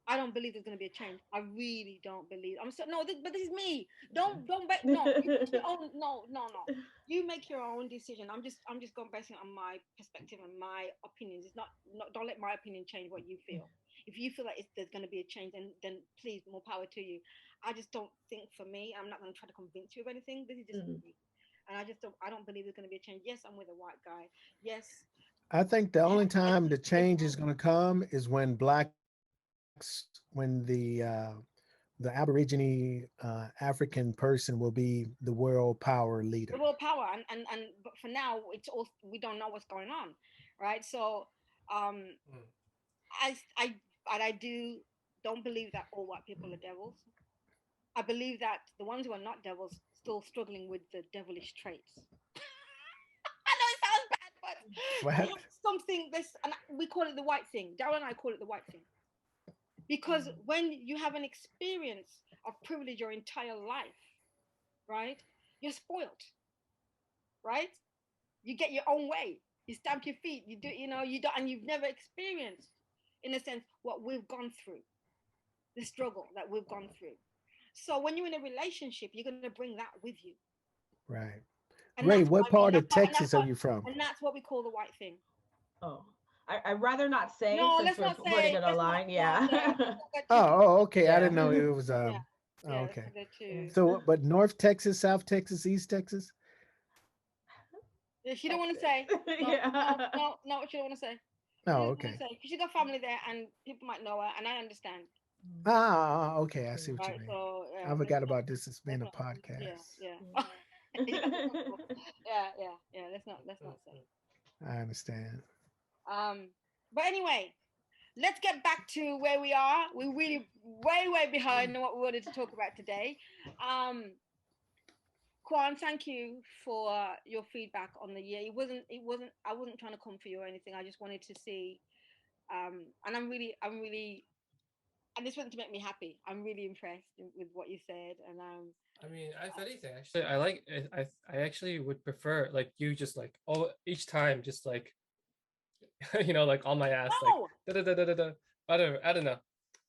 I don't believe there's going to be a change. I really don't believe. I'm so no, but this is me. Don't bet. No, you make your own. No, no, no. You make your own decision. I'm just going basing it on my perspective and my opinions. It's not. Don't let my opinion change what you feel. If you feel like there's going to be a change, then please, more power to you. I just don't think for me. I'm not going to try to convince you of anything. This is just Mm. me, and I just don't. I don't believe there's going to be a change. Yes, I'm with a white guy. Yes, I think the only I time think the change is going to come is when blacks, when the Aborigine African person will be the world power leader. the world power and but for now it's all we don't know what's going on, right? So um Mm. I but I do don't believe that all white people are devils. I believe that the ones who are not devils still struggling with the devilish traits. I know it sounds bad, but they What? have something this and we call it the white thing. Daryl and I call it the white thing. Because when you have an experience of privilege your entire life, right, you're spoiled, right? You get your own way. You stamp your feet. You do, you don't, and you've never experienced, in a sense, what we've gone through, the struggle that we've gone through. So when you're in a relationship, you're going to bring that with you, Right. and Ray, that's what what I mean. part of Texas are What, you from? and that's what we call the white thing. Oh, I'd rather not say No, since let's we're not putting say. it Let's not. online. Yeah, Yeah. yeah. Let's not get too. Oh, okay. I Yeah. didn't know it was Yeah, oh, yeah. Let's okay. not get Yeah. too. So but North Texas, South Texas, East Texas? If you don't want to Texas. say, no, no, Yeah. no, no. What you don't want to say? She Oh, doesn't want to okay. say because she got family there and people might know her, and I understand. Okay. I see what you Right. mean. So I yeah, forgot about this. It's been let's a not. Yeah, podcast. yeah. Mm. Yeah, yeah, yeah, yeah. Let's not say. I understand. Um, but anyway, let's get back to where we are. We're really way behind on what we wanted to talk about today. Um, Kwan, thank you for your feedback on the year. It wasn't. I wasn't trying to come for you or anything. I just wanted to see. And I'm really, and this wasn't to make me happy. I'm really impressed with what you said, and I mean, if anything, actually, I like it. I actually would prefer like you just like oh each time just like like on my ass like no, da da da da da da. I don't know.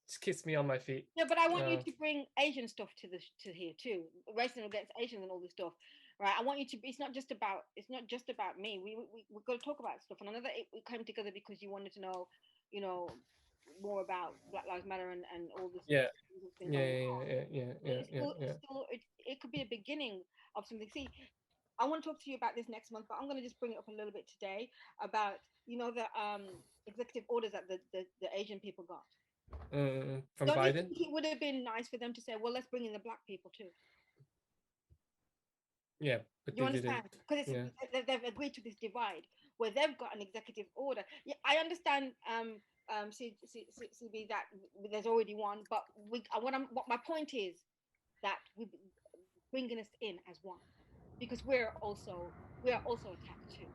Just kiss me on my feet. no, but I want you Uh, to bring Asian stuff to here too, racism against Asians and all this stuff, right? I want you to. It's not just about me. We're going to talk about stuff, and another we came together because you wanted to know, you know, more about Black Lives Matter and all this yeah, that's been yeah, going yeah, on. yeah, yeah, yeah, It's yeah, still, yeah. it's still, it could be a beginning of something. See, I want to talk to you about this next month, but I'm going to just bring it up a little bit today about the executive orders that the Asian people got. From Don't you Biden. think it would have been nice for them to say, well, let's bring in the black people too? Yeah, but You they didn't. understand? Because Yeah. they've agreed to this divide where they've got an executive order. Yeah, I understand. CB that there's already one, but what my point is that we bringing us in as one because we are also attacked too,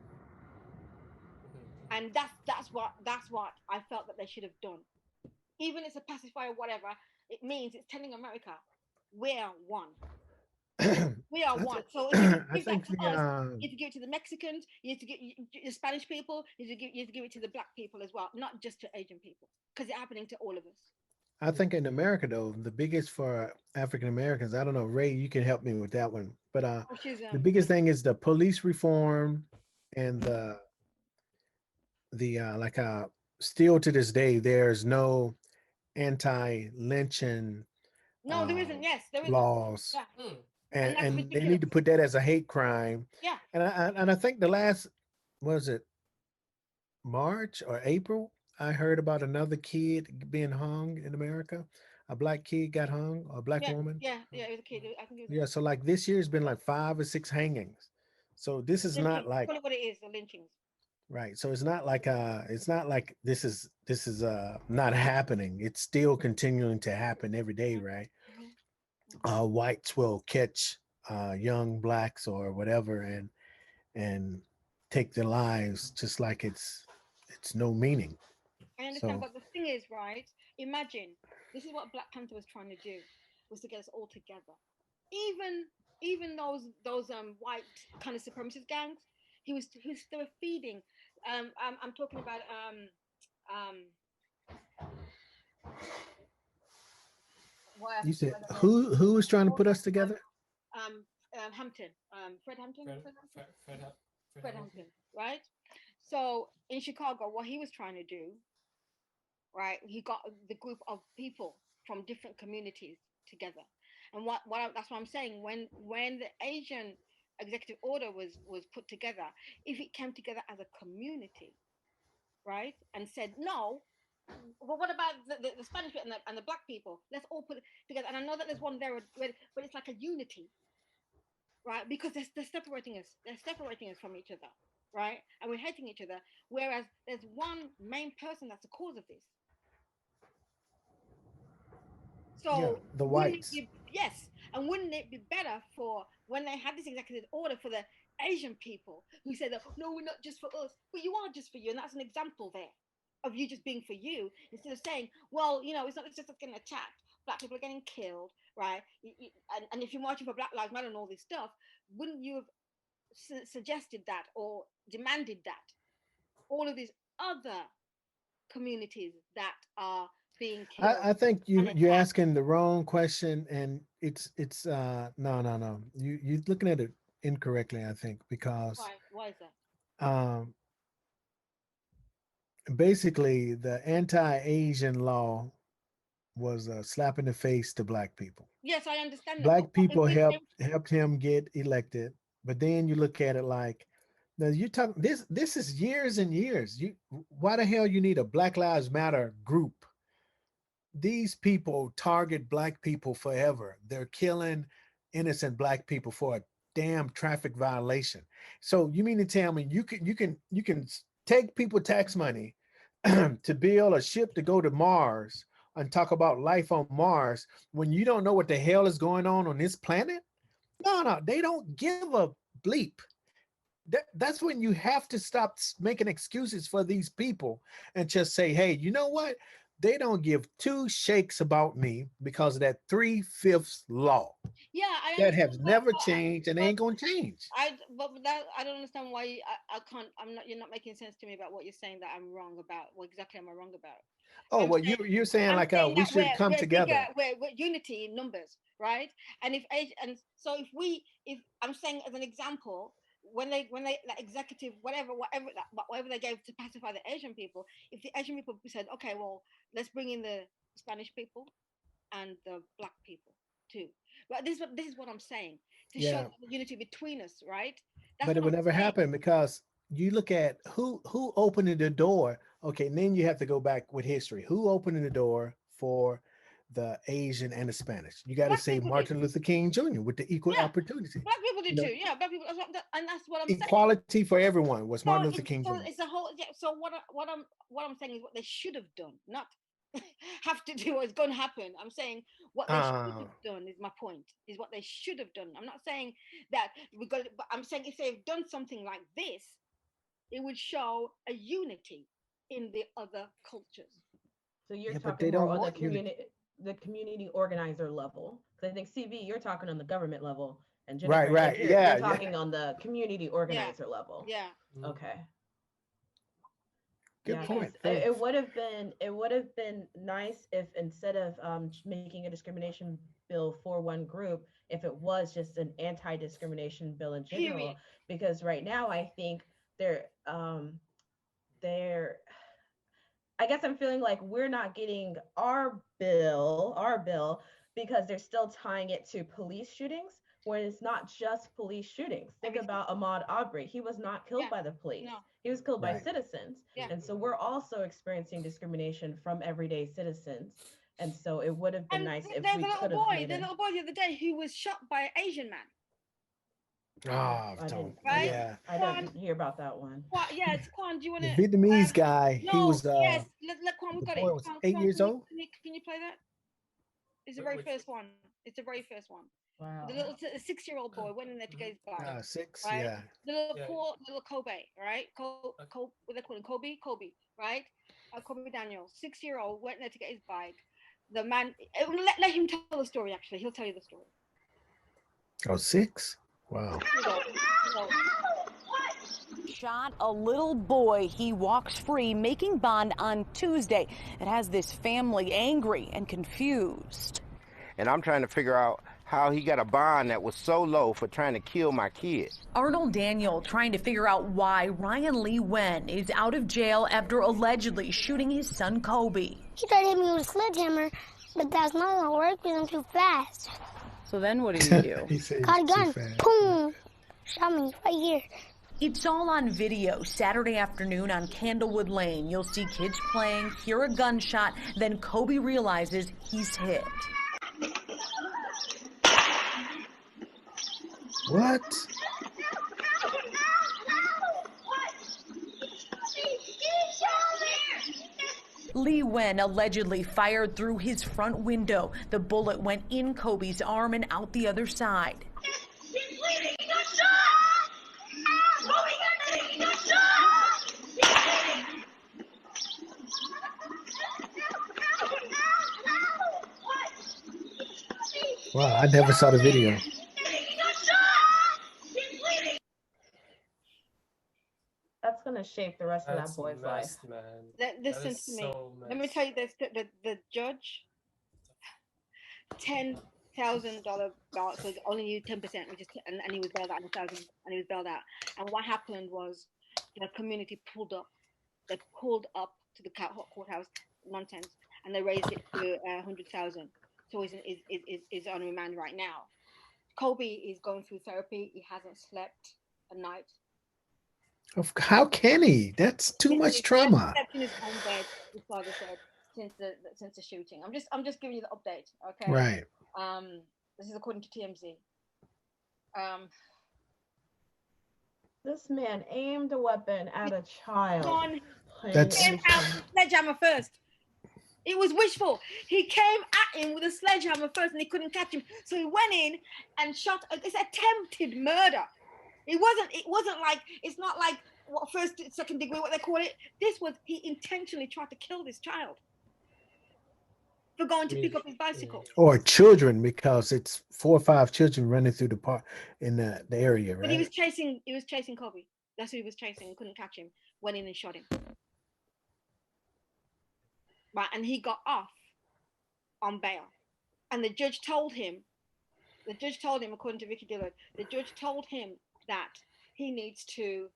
and that's what I felt that they should have done. Even it's a pacifier, whatever it means, it's telling America we're one. We are I one. think So if you I give that think to us, you have to give it to the Mexicans. You have to give the Spanish people. You have to give it to the black people as well, not just to Asian people, because it's happening to all of us. I think in America though, the biggest for African Americans, I don't know, Ray, you can help me with that one. But Oh, she's the biggest thing is the police reform and the like still to this day there's no anti-lynching no, there uh, isn't. Yes, there isn't. laws, Yeah, Mm. and that's and they need ridiculous. to put that as a hate crime. Yeah, And I think the last was it March or April, I heard about another kid being hung in America. A black kid got hung, or a black yeah, woman. yeah, yeah. It was a kid. I think it was Yeah, so like this year's been like 5 or 6 hangings. So this is not lynchings. like Call it what it is. The lynchings. right. So it's not like this is not happening. It's still continuing to happen every day, right? Mm-hmm. Whites will catch young blacks or whatever and take their lives just like it's no meaning. I understand, So but the thing is, right? Imagine this is what Black Panther was trying to do, was to get us all together. Even even those white kind of supremacist gangs, they were feeding. I'm talking about um you said where the who was trying to put us together? um Hampton, Fred Hampton, Fred, Fred Hampton, Fred, Fred, Fred Fred Hamilton. Hampton, right? So in Chicago, what he was trying to do, right? He got the group of people from different communities together, and that's what I'm saying. When the Asian executive order was put together, if it came together as a community, right, and said no. Well, what about the Spanish people and the black people? Let's all put it together. And I know that there's one there, but it's like a unity, right? Because they're separating us. They're separating us from each other, right? And we're hating each other. Whereas there's one main person that's the cause of this. Yeah, So the wouldn't it whites. be yes? And wouldn't it be better for when they had this executive order for the Asian people who said that no, we're not just for us, but you are just for you, and that's an example there of you just being for you instead of saying, well, it's not just us getting attacked. Black people are getting killed, right? And if you're marching for Black Lives Matter and all this stuff, wouldn't you have suggested that or demanded that all of these other communities that are being killed I think and you're attacked? asking the wrong question, and it's no. You're looking at it incorrectly, I think, because Why is that? um basically the anti-Asian law was a slap in the face to black people. Yes, I understand that, but Black if people we came, helped him get elected, but then you look at it like now you talk this is years and years. You why the hell you need a Black Lives Matter group? These people target black people forever. They're killing innocent black people for a damn traffic violation. So you mean to tell me you can take people tax money to build a ship to go to Mars and talk about life on Mars when you don't know what the hell is going on this planet? No, they don't give a bleep. That's when you have to stop making excuses for these people and just say, hey, you know what? They don't give two shakes about me because of that three-fifths law. yeah, I That understand, has never changed and but ain't gonna change. but that I don't understand why I can't. I'm not. You're not making sense to me about what you're saying that I'm wrong about. What exactly am I wrong about? Oh, I'm well, saying you're saying I'm like saying we that should come we're bigger, together. we're unity in numbers, right? And and so if I'm saying as an example, when they like executive whatever they gave to pacify the Asian people, if the Asian people said, okay, well, let's bring in the Spanish people and the black people too. But this is what I'm saying to show Yeah, the unity between us, right? That's but it what would I'm never saying. happen because you look at who opened the door. Okay, and then you have to go back with history. Who opened the door for the Asian and the Spanish? You got to Black say people did. Martin Luther King Jr. with the equal Yeah, opportunity. black people You did know, too. Yeah, black people, and that's what I'm saying. equality for everyone was Martin So Luther King Jr. it's a whole. Yeah, so what I'm saying is what they should have done, not have to do. Or it's going to happen. I'm saying what they should Uh, have done is my point. Is what they should have done. I'm not saying that we got. But I'm saying if they've done something like this, it would show a unity in the other cultures. So you're yeah, but talking they more don't on want unity. the community organizer level. Because I think CV, you're talking on the government level, and Jennifer, Right, I think right. you're Yeah, yeah. talking on the community Yeah, organizer level. yeah, Mm. Okay. Good Yeah, yeah. because point. Thanks. it would have been nice if instead of making a discrimination bill for one group, if it was just an anti-discrimination bill in Period. general. Because right now, I think they're I guess I'm feeling like we're not getting our bill, because they're still tying it to police shootings, when it's not just police shootings. Think Everything. about Ahmaud Arbery. He was not killed Yeah. by the police. No. He was killed by Right. citizens. Yeah. And so we're also experiencing discrimination from everyday citizens. And so it would have been And nice if there's we a little could have boy, made the a little boy the other day who was shot by an Asian man, Ah, I don't. didn't right? Yeah, I Kwan, didn't hear about that one. Kwan, yeah, it's Kwan. Do you want the to? Vietnamese guy. He No, was yes, let Kwan. We the got boy it. was Kwan, 8 years old. can you play that? It's the very Which first one. It's the very first one. The Wow. little 6-year-old boy went in there to get his bag, 6. right? Yeah. The little yeah. poor little Kobe, right? Okay. What they call him, Kobe, right? Cobe Daniels, 6-year-old, went there to get his bike. The man, let him tell the story. Actually, he'll tell you the story. Oh, 6? Wow. Shot a little boy. He walks free, making bond on Tuesday. It has this family angry and confused. And I'm trying to figure out how he got a bond that was so low for trying to kill my kid. Arnold Daniel trying to figure out why Ryan Lee Wen is out of jail after allegedly shooting his son Kobe. He tried to hit me with a sledgehammer, but that's not gonna work because I'm too fast. So then what do you do? He said Got a he's too gun, fast. boom, shot me right here. It's all on video Saturday afternoon on Candlewood Lane. You'll see kids playing, hear a gunshot, then Kobe realizes he's hit. What? Lee Wen allegedly fired through his front window. The bullet went in Kobe's arm and out the other side. Wow, I never saw the video. That's gonna shape the rest of that boy's life. Man. Listen to me. Let me tell you this: the judge, $10,000 bail, so only used 10%, which is, and he was bailed out on 1,000, and he was bailed out. And what happened was the community pulled up. They pulled up to the courthouse, nonsense, and they raised it to 100,000. So is on remand right now. Kobe is going through therapy. He hasn't slept a night. How can he? That's too much trauma. Slept in his own bed, his father said, since the shooting. I'm just giving you the update, okay? Right. This is according to TMZ. This man aimed a weapon at a child. That's came out with a sledgehammer first. It was wishful. He came at him with a sledgehammer first, and he couldn't catch him. So he went in and shot. It's attempted murder. It wasn't like, it's not like what first, second degree, what they call it. This was, he intentionally tried to kill this child for going to pick up his bicycle. Or children, because it's 4 or 5 children running through the park in the area, right? But he was chasing Kobe. That's who he was chasing and couldn't catch him. Went in and shot him. Right, and he got off on bail. And the judge told him, according to Vicky Dillard, the judge told him that he needs to,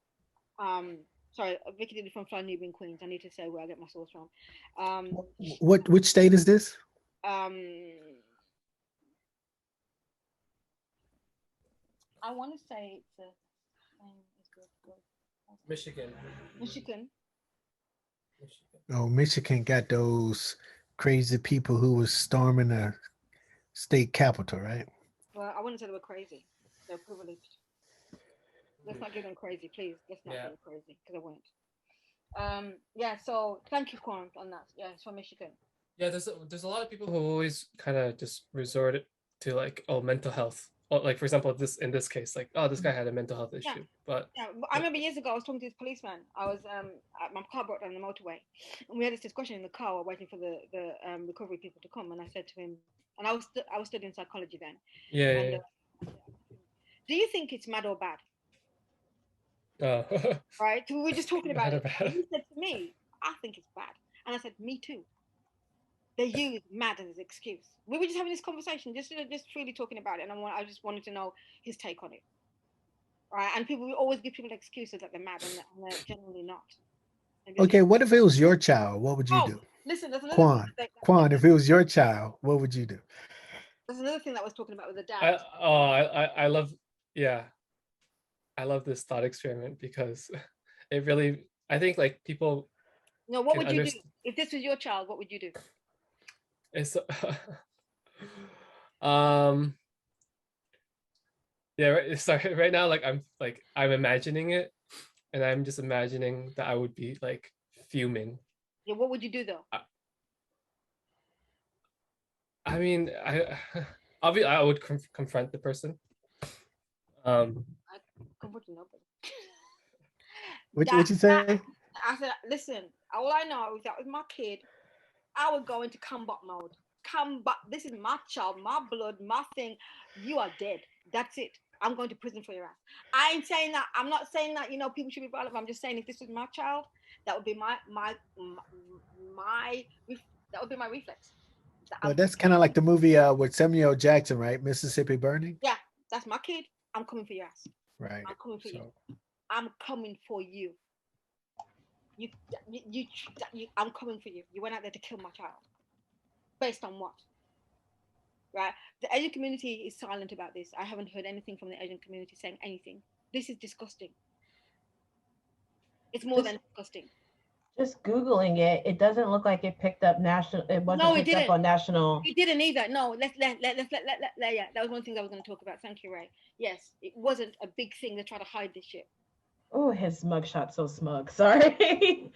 Vicky Dillard from Fly Nubian Queens. I need to say where I get my source from. Which state is this? I want to say it's Michigan. Oh, Michigan got those crazy people who was storming the state capitol, right? Well, I wouldn't say they were crazy. They're privileged. Let's not give them crazy, please. Let's not give them crazy, because I won't. So thank you, Kwan, on that. Yeah, it's from Michigan. Yeah, there's a lot of people who always kind of just resort to like, oh, mental health. Or like, for example, in this case, like, oh, this guy had a mental health issue. But I remember years ago I was talking to this policeman. I was my car broke down the motorway, and we had this discussion in the car while waiting for the recovery people to come. And I said to him, and I was studying psychology then. Yeah. Do you think it's mad or bad? Oh. Right. So we were just talking about it. Bad. He said to me, "I think it's bad," and I said, "Me too." They use mad as an excuse. We were just having this conversation, just freely talking about it, and I just wanted to know his take on it. Right? And people will always give people excuses that they're mad, and they're generally not. Okay, what if it was your child? What would you do? Listen, there's another Kwan, if it was your child, what would you do? There's another thing that I was talking about with the dad. I love this thought experiment, because it really, I think, like, people. No, what would you do if this was your child? What would you do? It's right now, like, I'm imagining it, and I'm just imagining that I would be like fuming. Yeah, what would you do though? I mean, obviously I would confront the person. I confront nobody. What'd you say? I said, listen, all I know is that with my kid, I would go into combat mode. Combat. This is my child, my blood, my thing. You are dead. That's it. I'm going to prison for your ass. I ain't saying that. I'm not saying that, you know, people should be violent. I'm just saying if this was my child, that would be my that would be my reflex. Well, that's kind of like the movie with Samuel Jackson, right? Mississippi Burning. Yeah, that's my kid. I'm coming for your ass. Right. I'm coming for you. I'm coming for you. You, I'm coming for you. You went out there to kill my child. Based on what? Right? The Asian community is silent about this. I haven't heard anything from the Asian community saying anything. This is disgusting. It's more than disgusting. Just Googling it, it doesn't look like it picked up national. It wasn't picked up on national. It didn't either. No, yeah, that was one thing I was going to talk about. Thank you, Ray. Yes, it wasn't a big thing to try to hide this shit. Oh, his mugshot's so smug. Sorry.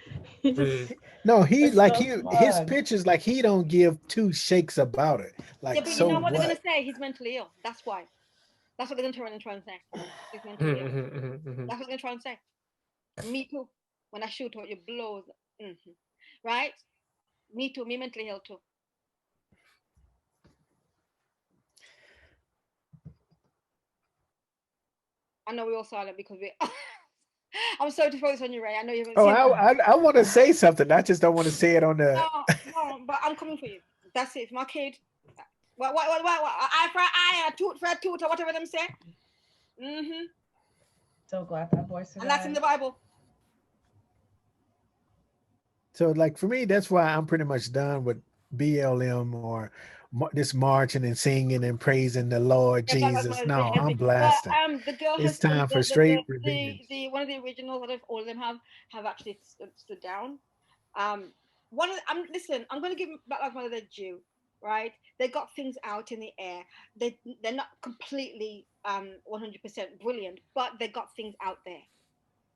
No, he like his pictures like he don't give two shakes about it. Like, yeah, but so you know what what? they're gonna say? He's mentally ill. That's why. That's what they're gonna turn around and try and say. He's mentally ill. That's what they're gonna try and say. Me too. When I shoot her, it blows. Right? Me too. Me mentally ill too. I know we're all silent because we. I'm sorry to throw this on you, Ray. I know you haven't seen it. I want to say something. I just don't want to say it on the. No, but I'm coming for you. That's it. My kid. What? Eye for eye, a tooth for a tooth, or whatever them say. So glad that boy survived. And that's in the Bible. So, like, for me, that's why I'm pretty much done with BLM or this marching and singing and praising the Lord Jesus. No, I'm blasting. The girl it's time for straight revenge. One of the originals, all of them have actually stood down. Listen, I'm going to give Black Lives Matter their due, right? They got things out in the air. They're not completely 100% brilliant, but they got things out there.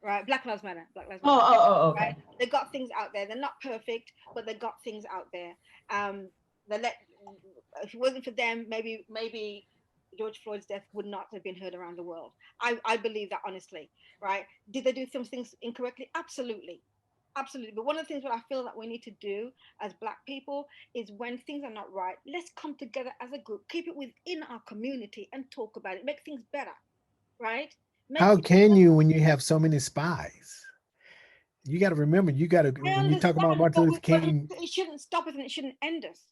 Right, Black Lives Matter. Black Lives Matter. Okay. Right? They got things out there. They're not perfect, but they got things out there. If it wasn't for them, maybe George Floyd's death would not have been heard around the world. I believe that honestly. Right? Did they do some things incorrectly? Absolutely. But one of the things that I feel that we need to do as Black people is when things are not right, let's come together as a group, keep it within our community and talk about it, make things better. Right? How can you when you have so many spies? You got to remember, when you talk about Martin Luther King. It shouldn't stop us and it shouldn't end us.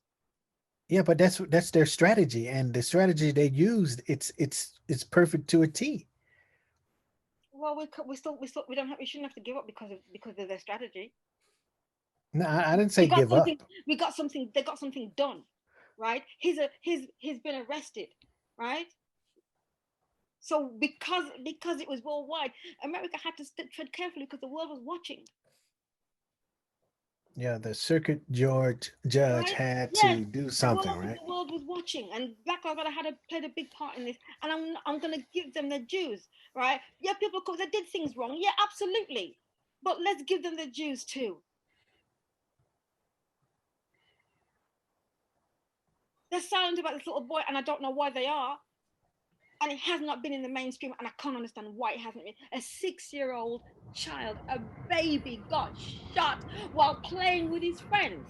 Yeah, but that's their strategy, and the strategy they used, it's perfect to a T. Well, we shouldn't have to give up because of their strategy. No, I didn't say give up. They got something done, right? He's been arrested, right? So because it was worldwide, America had to tread carefully because the world was watching. Yeah, the circuit judge had to do something, right? The world was watching, and Black Lives Matter played a big part in this. And I'm going to give them their dues, right? Yeah, people, they did things wrong. Yeah, absolutely. But let's give them their dues too. They're silent about this little boy, and I don't know why they are. And it has not been in the mainstream, and I can't understand why it hasn't been. A 6-year-old child, a baby, got shot while playing with his friends.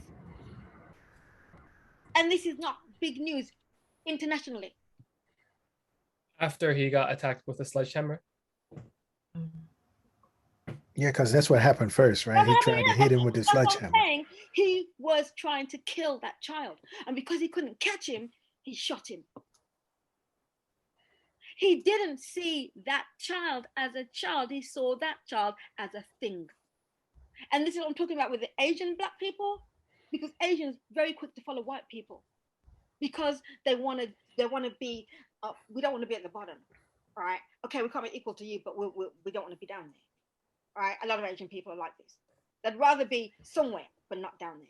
And this is not big news internationally. After he got attacked with a sledgehammer? Yeah, because that's what happened first, right? He tried to hit him with the sledgehammer. He was trying to kill that child. And because he couldn't catch him, he shot him. He didn't see that child as a child. He saw that child as a thing. And this is what I'm talking about with the Asian Black people, because Asians very quick to follow white people because they want to be, we don't want to be at the bottom, right? Okay, we can't be equal to you, but we don't want to be down there, right? A lot of Asian people are like this. They'd rather be somewhere, but not down there.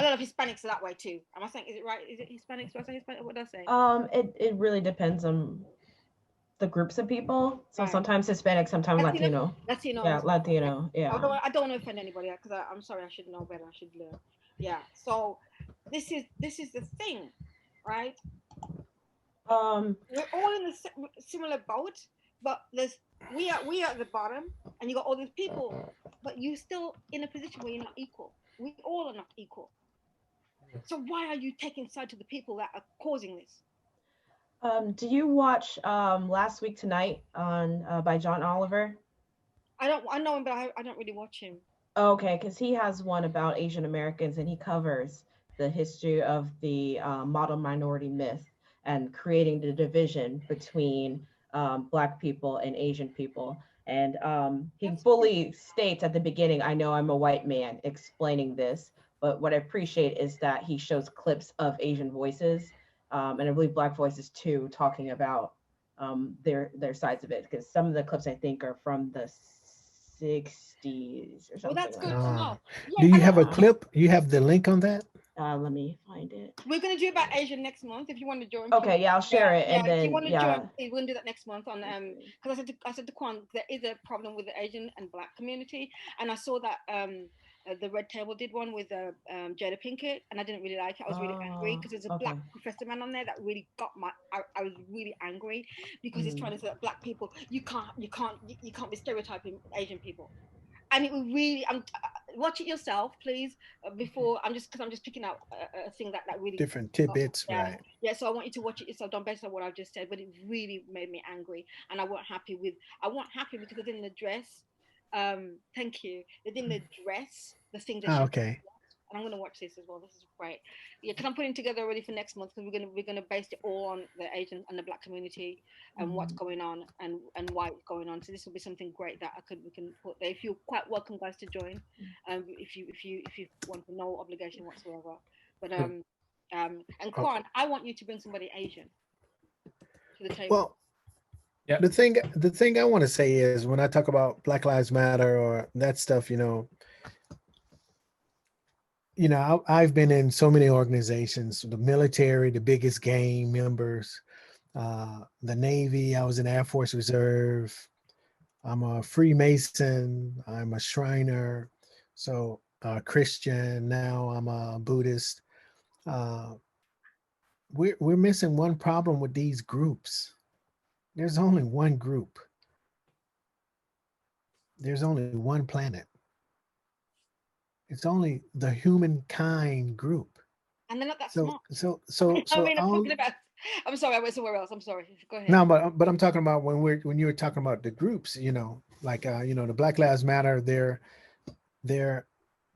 A lot of Hispanics are that way too. Am I saying, is it right? Is it Hispanics? Do I say Hispanic? What did I say? It really depends on the groups of people. So sometimes Hispanic, sometimes Latino. Yeah, Latino. Yeah. I don't want to offend anybody because I'm sorry. I should know better. I should learn. Yeah. So this is the thing, right? We're all in a similar boat, but there's We are at the bottom, and you got all these people, but you're still in a position where you're not equal. We all are not equal. So why are you taking side to the people that are causing this? Do you watch Last Week Tonight on by John Oliver? I know him, but I don't really watch him. Okay, because he has one about Asian Americans, and he covers the history of the model minority myth and creating the division between Black people and Asian people. And he fully states at the beginning, I know I'm a white man explaining this, but what I appreciate is that he shows clips of Asian voices, and I believe Black voices too, talking about their sides of it, because some of the clips I think are from the 60s or something. Well, that's good like to that. know. Do you have a clip? You have the link on that? Let me find it. We're gonna do about Asia next month. If you want to join. Okay, yeah, I'll share it, and if then you want to join, we're gonna do that next month on because I said to Kwan, there is a problem with the Asian and Black community, and I saw that the Red Table did one with Jada Pinkett, and I didn't really like it. I was really angry because there's a Black professor man on there that really got my. I was really angry because he's trying to say that Black people you can't be stereotyping Asian people. And it was really, watch it yourself, please. Before I'm just picking out a thing that really different tidbits, right? Yeah, so I want you to watch it yourself. Don't base on what I've just said, but it really made me angry, and I wasn't happy because they didn't address. Thank you. They didn't address the thing that. Okay. And I'm gonna watch this as well. This is great. Yeah, because I'm putting together already for next month because we're gonna base it all on the Asian and the Black community and what's going on and why it's going on. So this will be something great that we can put there. If you're quite welcome, guys, to join. If you want to, no obligation whatsoever. But and Kwan, I want you to bring somebody Asian to the table. Well, yeah. The thing I want to say is when I talk about Black Lives Matter or that stuff, I've been in so many organizations, the military, the biggest gang members, the Navy. I was in Air Force Reserve. I'm a Freemason. I'm a Shriner. So Christian. Now I'm a Buddhist. We're missing one problem with these groups. There's only one group. There's only one planet. It's only the humankind group. And they're not that smart. I'm sorry, I went somewhere else. I'm sorry. Go ahead. No, but I'm talking about when you were talking about the groups, like the Black Lives Matter, they're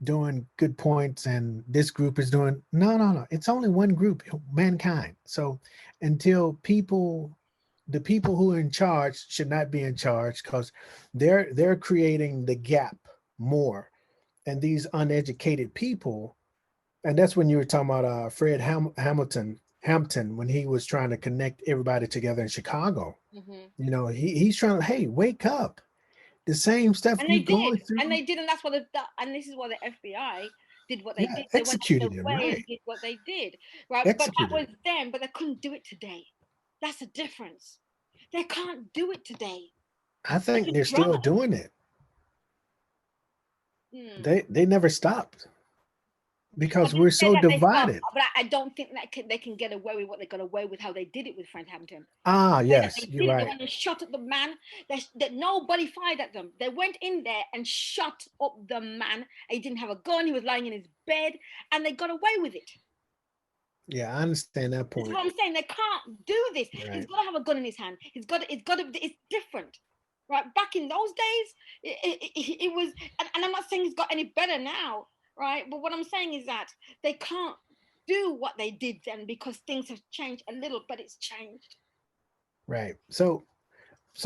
doing good points, and this group is doing no. It's only one group, mankind. So until the people who are in charge should not be in charge because they're creating the gap more. And these uneducated people, and that's when you were talking about Fred Hampton, when he was trying to connect everybody together in Chicago. He's trying to, hey, wake up. The same stuff and you're going through. And they did, and that's what and this is why the FBI did what they did. They executed him, right? And did what they did, right? But that was them, but they couldn't do it today. That's the difference. They can't do it today. I think they're still doing it. They never stopped because we're so divided. But I don't think that they can get away with what they got away with, how they did it with Fred Hampton. Yes, you're right. They went and shot at the man. That nobody fired at them. They went in there and shot up the man. He didn't have a gun. He was lying in his bed, and they got away with it. Yeah, I understand that point. That's what I'm saying. They can't do this. Right. He's got to have a gun in his hand. It's different. Right, back in those days, it was, and I'm not saying it's got any better now, right? But what I'm saying is that they can't do what they did then because things have changed a little, but it's changed. Right. So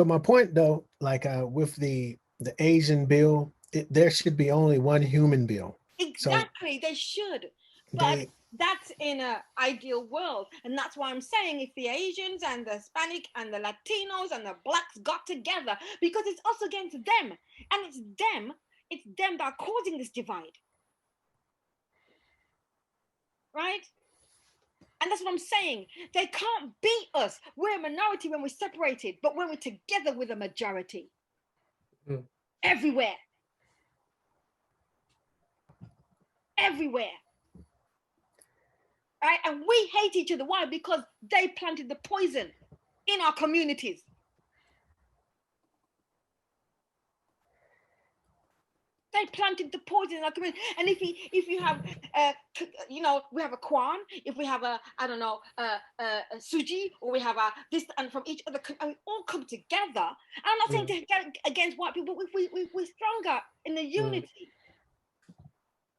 my point though, like with the Asian bill, there should be only one human bill. Exactly, they should. But that's in an ideal world. And that's why I'm saying if the Asians and the Hispanic and the Latinos and the Blacks got together, because it's us against them. And it's them that are causing this divide. Right? And that's what I'm saying. They can't beat us. We're a minority when we're separated, but when we're together with a majority. Everywhere. Right? And we hate each other. Why? Because they planted the poison in our communities. They planted the poison in our community. And if you have, we have a Kwan, if we have a Suji, or we have a this, and from each other, and we all come together. I'm not saying to get against white people, but we're stronger in the unity.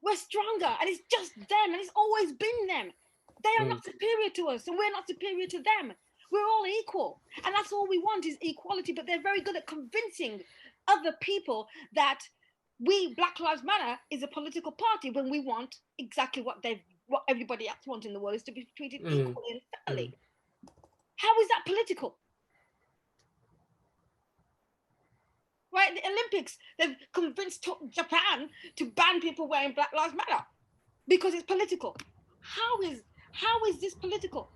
We're stronger, and it's just them, and it's always been them. They are not superior to us, and we're not superior to them. We're all equal, and that's all we want is equality. But they're very good at convincing other people that Black Lives Matter is a political party when we want exactly what everybody else wants in the world is to be treated equally and fairly. How is that political? Right, the Olympics, they've convinced Japan to ban people wearing Black Lives Matter because it's political. How is this political?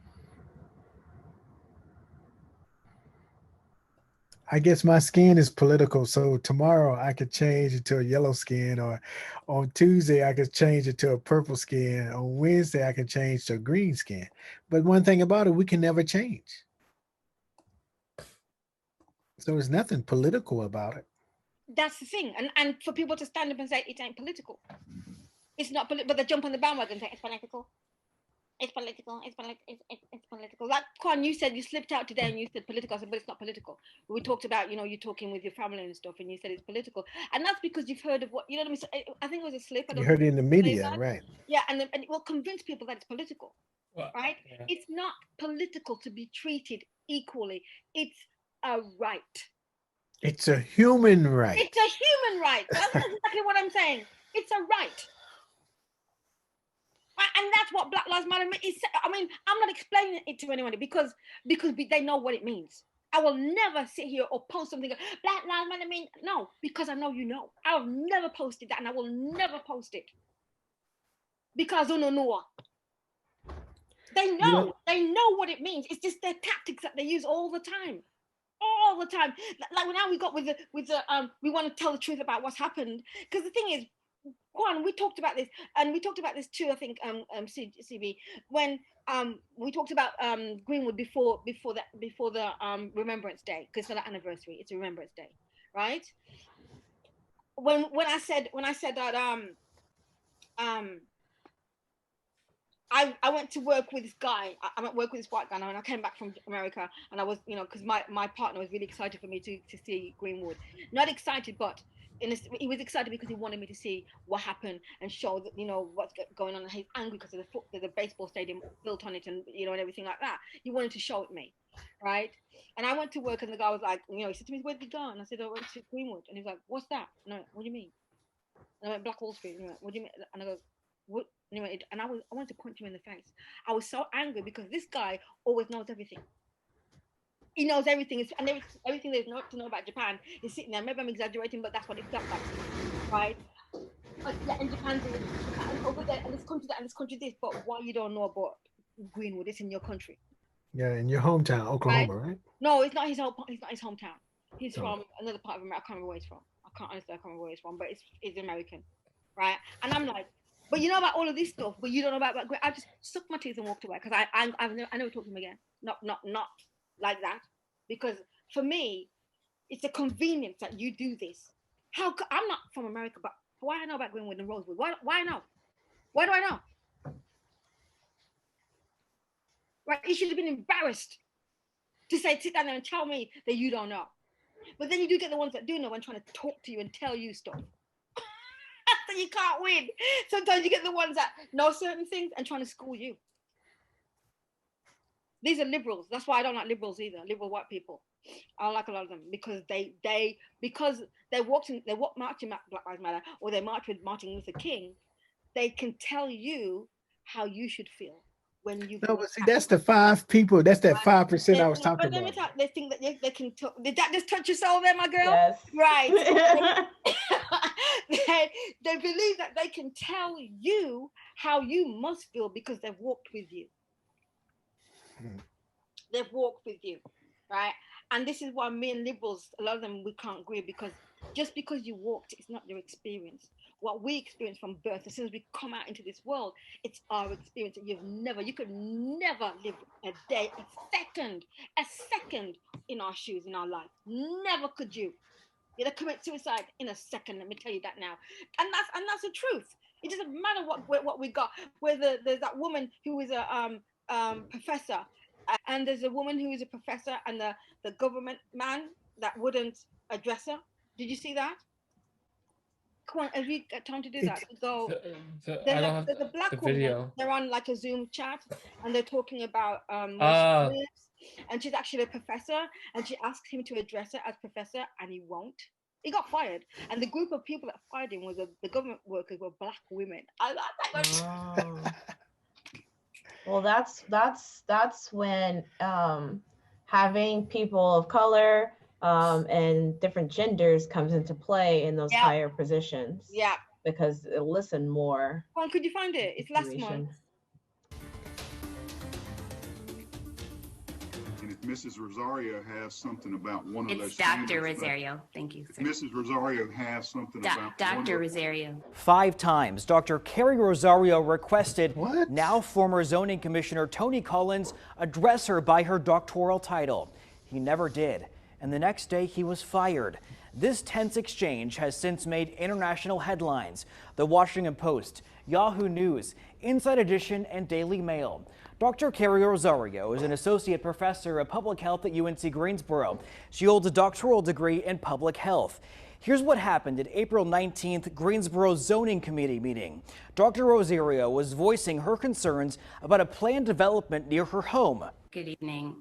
I guess my skin is political, so tomorrow I could change it to a yellow skin, or on Tuesday I could change it to a purple skin. On Wednesday I could change to a green skin. But one thing about it, we can never change. So there's nothing political about it. That's the thing, and for people to stand up and say it ain't political, it's not political, but they jump on the bandwagon and say it's political. It's political. It's political. Like Kwan, you said you slipped out today and you said political. I said, but it's not political. We talked about, you're talking with your family and stuff, and you said it's political, and that's because you've heard of what what I mean. I think it was a slip. You heard it in the media, right? Yeah, and it will convince people that it's political, right? Yeah. It's not political to be treated equally. It's a right. It's a human right. It's a human right. That's exactly what I'm saying. It's a right. And that's what Black Lives Matter is. I mean, I'm not explaining it to anybody because they know what it means. I will never sit here or post something, Black Lives Matter mean, no, because I know you know. I've never posted that, and I will never post it. Because they know. They know what it means. It's just their tactics that they use all the time. All the time. Like now we got with the we want to tell the truth about what's happened. Because the thing is, Kwan, we talked about this, and we talked about this too, I think, CB, when we talked about Greenwood before the Remembrance Day, because it's not an anniversary, it's a Remembrance Day, right? When I said that I went to work with this guy. I went to work with this white guy, and I came back from America, and I was, because my partner was really excited for me to see Greenwood. Not excited, but he was excited because he wanted me to see what happened and show that, what's going on. And he's angry because there's a baseball stadium built on it, and and everything like that. He wanted to show it me, right? And I went to work, and the guy was like, he said to me, "Where did you go?" And I said, "I went to Greenwood." And he was like, "What's that?" And I went, "What do you mean?" And I went, "Black Wall Street." And he went, "What do you mean?" And I go, "What?" Anyway, and I wanted to punch him in the face. I was so angry because this guy always knows everything. He knows everything, and everything there's not to know about Japan is sitting there. Maybe I'm exaggerating, but that's what it felt like, right? In Japan, and over there, and this country that, and this country this. But why you don't know about Greenwood? It's in your country. Yeah, in your hometown, Oklahoma, right? No, it's not his hometown. He's from another part of America. I can't remember where he's from. I can't remember where he's from, but it's American, right? And I'm like, but you know about all of this stuff, but you don't know about. I just sucked my teeth and walked away because I never talked to him again. Not like that, because for me, it's a convenience that you do this. I'm not from America, but why I know about Greenwood and Rosewood? Why I know? Why do I know? Right? You should have been embarrassed to sit down there and tell me that you don't know. But then you do get the ones that do know and trying to talk to you and tell you stuff. So you can't win. Sometimes you get the ones that know certain things and trying to school you. These are liberals. That's why I don't like liberals either. Liberal white people. I don't like a lot of them because they marching Black Lives Matter, or they march with Martin Luther King. They can tell you how you should feel when you. No, but see, that's the 5 people. That's that 5% I was talking about. They think that they can talk. Did that just touch your soul there, my girl? Yes. Right. They believe that they can tell you how you must feel because they've walked with you. They've walked with you, right? And this is why me and liberals, a lot of them, we can't agree, because just because you walked, it's not your experience. What we experience from birth, as soon as we come out into this world, it's our experience. You could never live a day, a second in our shoes, in our life. Never could you. You're gonna commit suicide in a second. Let me tell you that now. And that's the truth. It doesn't matter what we got. Whether there's that woman who is a professor, and there's a woman who is a professor, and the government man that wouldn't address her. Did you see that? Come on, have you got time to do that? Go. I don't have There's a black the woman. video. They're on like a Zoom chat, and they're talking about and she's actually a professor, and she asked him to address her as professor, and he won't. He got fired, and the group of people that fired him was the government workers were black women. Well, that's when having people of color and different genders comes into play in those higher positions. Yeah. Because they listen more. Kwan, could you find it? It's last month. And if Mrs. Rosario has something about one of those... It's Dr. Rosario. Thank you, sir. Mrs. Rosario has something about... Dr. Rosario. 5 times, Dr. Carrie Rosario requested now former zoning commissioner Tony Collins address her by her doctoral title. He never did, and the next day he was fired. This tense exchange has since made international headlines. The Washington Post, Yahoo News, Inside Edition, and Daily Mail. Dr. Carrie Rosario is an associate professor of public health at UNC Greensboro. She holds a doctoral degree in public health. Here's what happened at April 19th Greensboro Zoning Committee meeting. Dr. Rosario was voicing her concerns about a planned development near her home. Good evening.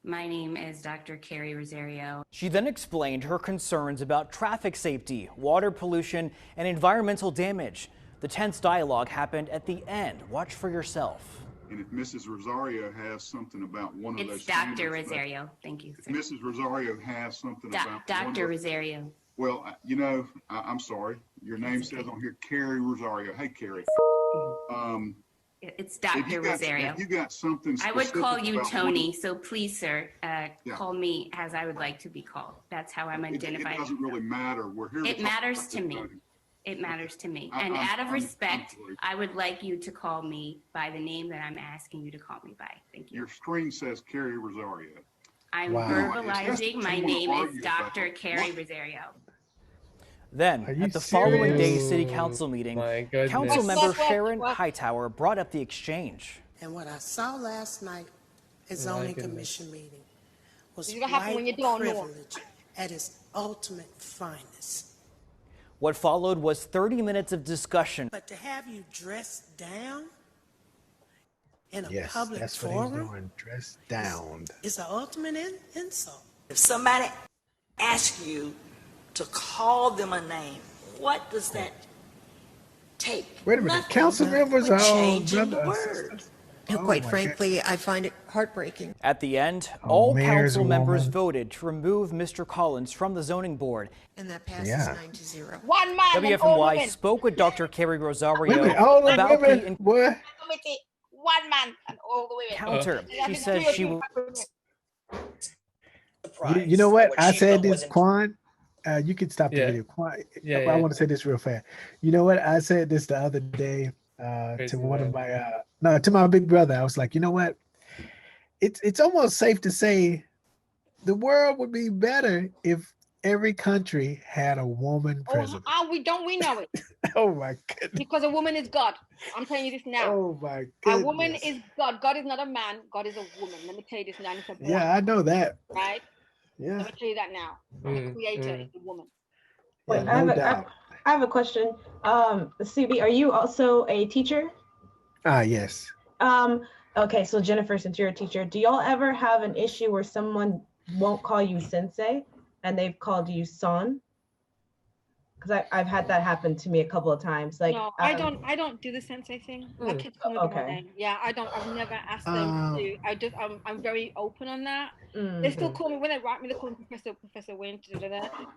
My name is Dr. Carrie Rosario. She then explained her concerns about traffic safety, water pollution, and environmental damage. The tense dialogue happened at the end. Watch for yourself. And if Mrs. Rosario has something about one of those... It's Dr. Rosario. Thank you, sir. If Mrs. Rosario has something about... Dr. Rosario. Well, you know, I'm sorry. Your name says on here, Carrie Rosario. Hey, Carrie. It's Dr. Rosario. If you got something I would call you Tony, so please, sir, call me as I would like to be called. That's how I'm identifying. It doesn't really matter. We're here. It matters to me. It matters to me. And out of respect, I would like you to call me by the name that I'm asking you to call me by. Thank you. Your screen says Carrie Rosario. I'm verbalizing my name is Dr. Carrie Rosario. Then, at the following day's city council meeting, council member Sharon Hightower brought up the exchange. And what I saw last night at zoning commission meeting was white privilege at its ultimate finest. What followed was 30 minutes of discussion. But to have you dressed down in a public forum, what he's doing, dressed down, is an ultimate insult. If somebody asks you to call them a name, what does that take? Wait a minute, Nothing. council members are all Changing the brothers. words. Quite frankly, I find it heartbreaking. At the end, all council members voted to remove Mr. Collins from the zoning board. And that passes 9-0. One man and all WFNY women. spoke with Dr. Carrie Rosario One about man and all the women. counter. She says she will. You know what? I said this, Kwan. You can stop the video. Kwan, I want to say this real fast. You know what? I said this the other day to one of my to my big brother. I was like, you know what? It's almost safe to say the world would be better if every country had a woman president. We know it. Oh my goodness. Because a woman is God. I'm telling you this now. Oh my goodness. A woman is God. God is not a man. God is a woman. Let me tell you this now. It's a boy, yeah, I know that. right? Yeah. Let me tell you that now. The creator is a woman. Wait, I have a question. CB, are you also a teacher? Yes. Okay, so Jennifer, since you're a teacher, do y'all ever have an issue where someone won't call you sensei and they've called you son? Because I've had that happen to me a couple of times. Like, no, I don't do the sensei thing. My kids call me by my name. Yeah, I've never asked them to. I'm very open on that. They still call me when they write me. They call me Professor Wynn.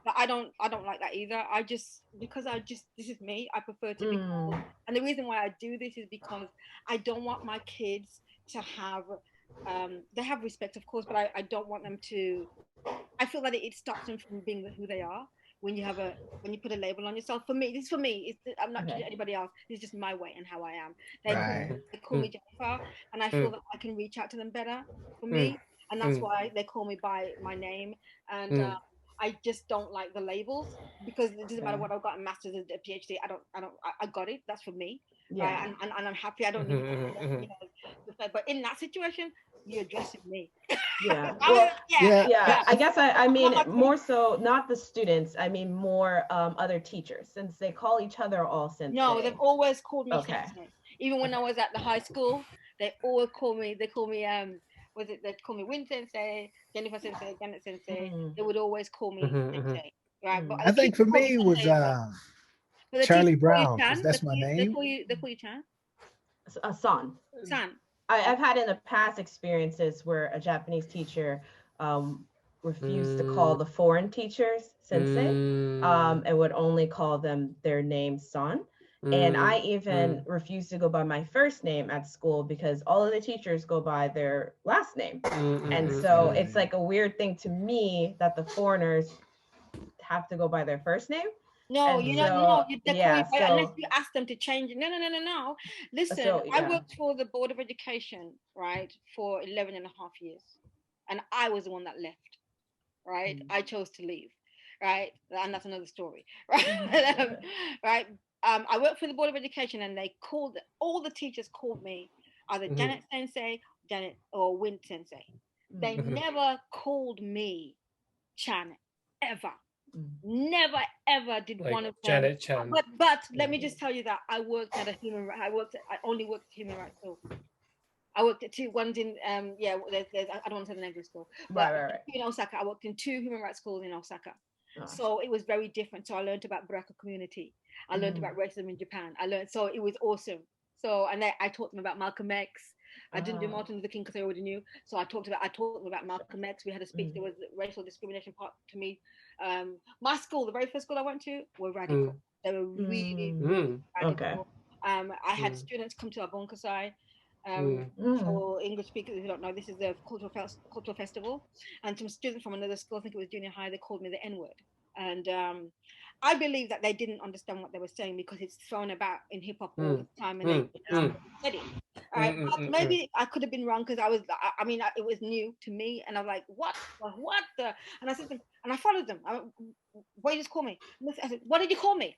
But I don't like that either. This is me. I prefer to be called. And the reason why I do this is because I don't want my kids to have. They have respect, of course, but I don't want them to. I feel that it stops them from being who they are. When you put a label on yourself. For me, I'm not judging anybody else. This is just my way and how I am. They call me Jennifer, and I feel that I can reach out to them better for me, and that's why they call me by my name. And I just don't like the labels, because it doesn't matter what I've got, a master's, a PhD. I got it. That's for me. Yeah. Right? And I'm happy. I don't need to, but in that situation, you're addressing me. Yeah. Well, yeah. I guess I mean more so not the students. I mean more other teachers, since they call each other all sensei. No, they've always called me sensei. Even when I was at the high school, they always call me. They call me They'd call me Win Sensei, Jennifer Sensei, Janet Sensei. They would always call me Sensei. Right. But I think for me it was Charlie Brown, because that's my name. They call you Chan? San. San. I've had in the past experiences where a Japanese teacher refused to call the foreign teachers sensei, and would only call them their name San. And I even refused to go by my first name at school, because all of the teachers go by their last name. And so it's like a weird thing to me that the foreigners have to go by their first name. No, unless you ask them to change it. No. Listen, I worked for the Board of Education, right, for 11 and a half years. And I was the one that left, right? I chose to leave, right? And that's another story, right? Right? I worked for the Board of Education, and all the teachers called me either Janet Sensei, Janet, or Win Sensei. They never called me Chan, ever. Never ever did like one of them. Janet Chan. But let me just tell you that I worked at I only worked at human rights school. I worked at two ones in I don't want to say the name of the school. Right. In Osaka, I worked in 2 human rights schools in Osaka. So it was very different. So I learned about Buraka community. I learned about racism in Japan. So it was awesome. So, and I taught them about Malcolm X. I didn't do Martin Luther King because I already knew. So I taught them about Malcolm X. We had a speech. There was racial discrimination part to me. My school, the very first school I went to, were radical. They were really radical. I had students come to our Bonkasai. For English speakers who don't know, this is a cultural festival, and some students from another school, I think it was junior high, they called me the N-word. And I believe that they didn't understand what they were saying, because it's thrown about in hip hop all the time, and they said it. But maybe I could have been wrong, because it was new to me, and I'm like, what the? And I said, and I followed them. Why did you just call me? I said, what did you call me?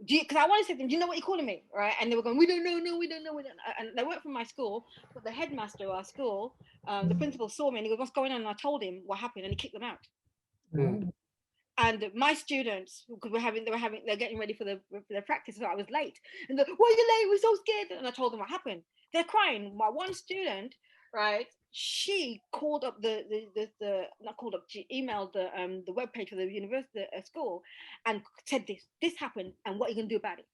Because I wanted to say to them, do you know what you're calling me? Right? And they were going, we don't know. And they weren't from my school, but the headmaster of our school, the principal saw me, and he goes, what's going on? And I told him what happened, and he kicked them out. And my students, because they're getting ready for their practice, so I was late. And they're, why are you late? We're so scared. And I told them what happened. They're crying. My one student, right, she called up she emailed the webpage for the university school and said this happened, and what are you going to do about it?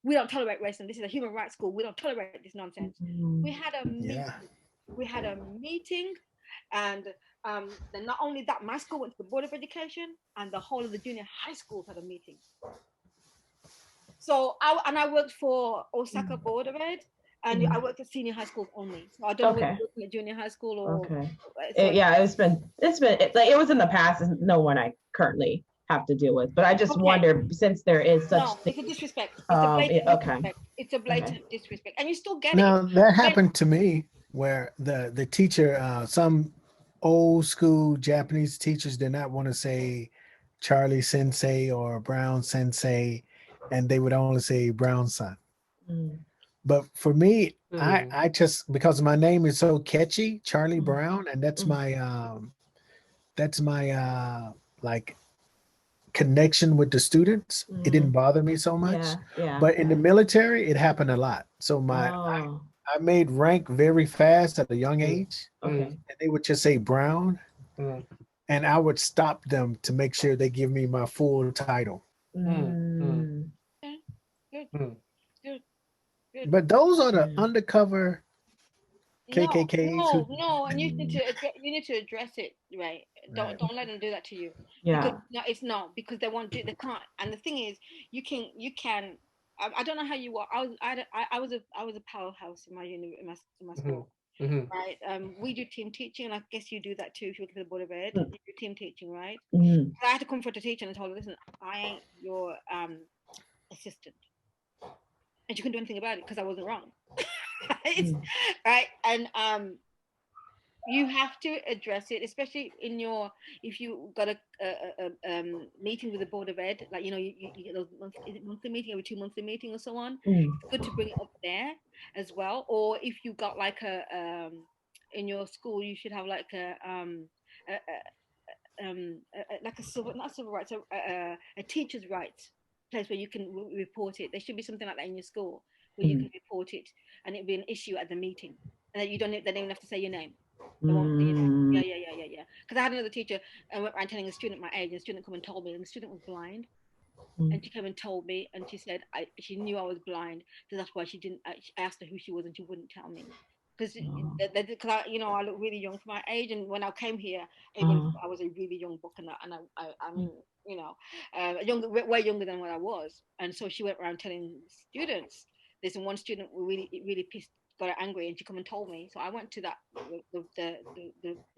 We don't tolerate racism. This is a human rights school. We don't tolerate this nonsense. We had a meeting. We had a meeting, and then not only that, my school went to the Board of Education, and the whole of the junior high schools had a meeting. So I worked for Osaka Board of Ed, and I worked at senior high schools only. So I don't know whether you're looking at junior high school or. It's been like it was in the past. It's no one I currently have to deal with, but I just wonder, since there is such. No, it's a disrespect. It's a blatant disrespect. It's a blatant disrespect, and you still get it. Now that happened to me, where the teacher, some old school Japanese teachers did not want to say Charlie Sensei or Brown Sensei, and they would only say Brown Son. But for me, I just, because my name is so catchy, Charlie Brown, and that's my like connection with the students. It didn't bother me so much. But in the military, it happened a lot. So I made rank very fast at a young age. And they would just say Brown, and I would stop them to make sure they give me my full title. But those are the undercover KKKs. No, and you need to address it, right? Don't let them do that to you. Yeah. Because, it's not, because they won't do. They can't. And the thing is, you can. I don't know how you are. I was a powerhouse in my school. Right. We do team teaching, and I guess you do that too if you look at the Board of Ed. You do team teaching, right? I had to comfort a teacher and told her, listen, I ain't your assistant, and she couldn't do anything about it because I wasn't wrong. Right. And you have to address it, especially in your, if you got a meeting with the board of ed, like, you know, you get those monthly meeting, every 2 monthly meeting or so on. It's good to bring it up there as well. Or if you got like a in your school, you should have like like a civil, not civil rights, a teacher's rights place where you can report it. There should be something like that in your school where you can report it, and it'd be an issue at the meeting, and that you don't, they don't even have to say your name. They won't say your name. Yeah. Because I had another teacher, and I'm telling a student my age, and the student come and told me, and the student was blind. And she came and told me, and she said she knew I was blind, so that's why she didn't. I asked her who she was, and she wouldn't tell me, because you know, I look really young for my age, and when I came here, everyone thought I was a really young book, and I mean, you know, way younger than what I was, and so she went around telling students this, and one student really pissed, got angry, and she come and told me. So I went to the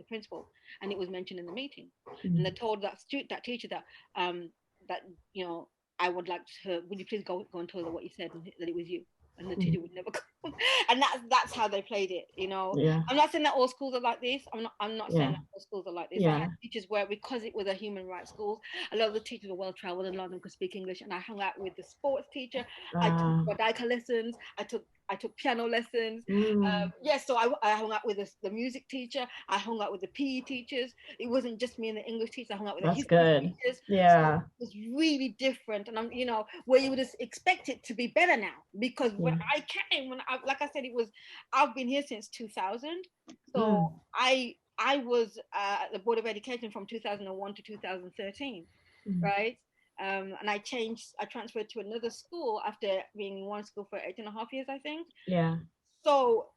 principal, and it was mentioned in the meeting, and they told that teacher that that, you know, I would like her, would you please go and tell her what you said, and that it was you, and the teacher would never come. And that's how they played it, you know. I'm not saying that all schools are like this. I'm not saying that all schools are like this. I had teachers where, because it was a human rights school, a lot of the teachers were well traveled, and a lot of them could speak English, and I hung out with the sports teacher. I took Radica lessons, I took piano lessons. So I hung out with the music teacher. I hung out with the PE teachers. It wasn't just me and the English teacher. I hung out with the history teachers. So it was really different. And I'm, you know, where you would expect it to be better now, because when I came, like I said, I've been here since 2000. So I was at the Board of Education from 2001 to 2013, right? And I transferred to another school after being in one school for 8.5 years, I think. So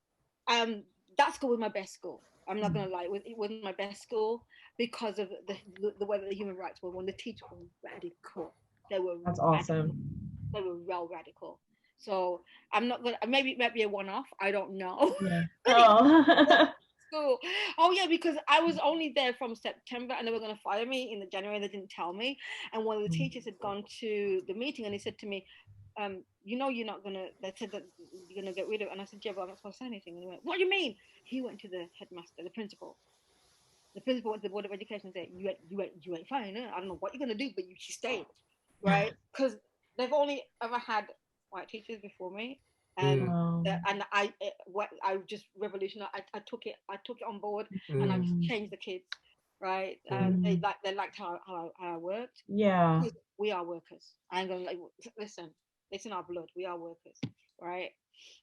that school was my best school. I'm not gonna lie, it wasn't my best school because of the way that the human rights were. When the teachers were radical, that's awesome. They were real radical. So I'm not gonna, maybe it might be a one-off. I don't know. School. Oh yeah, because I was only there from September, and they were going to fire me in the January. They didn't tell me, and one of the teachers had gone to the meeting, and he said to me, you know, you're not gonna, they said that you're gonna get rid of it. And I said, yeah, but I'm not supposed to say anything. And he went, what do you mean? He went to the headmaster, the principal went to the Board of Education and said, you ain't fine. I don't know what you're gonna do, but you should stay, right? Because they've only ever had white teachers before me. And I just revolutionized. I took it on board, and I just changed the kids, right? They liked how I worked. Because we are workers. I ain't gonna listen. It's in our blood. We are workers, right?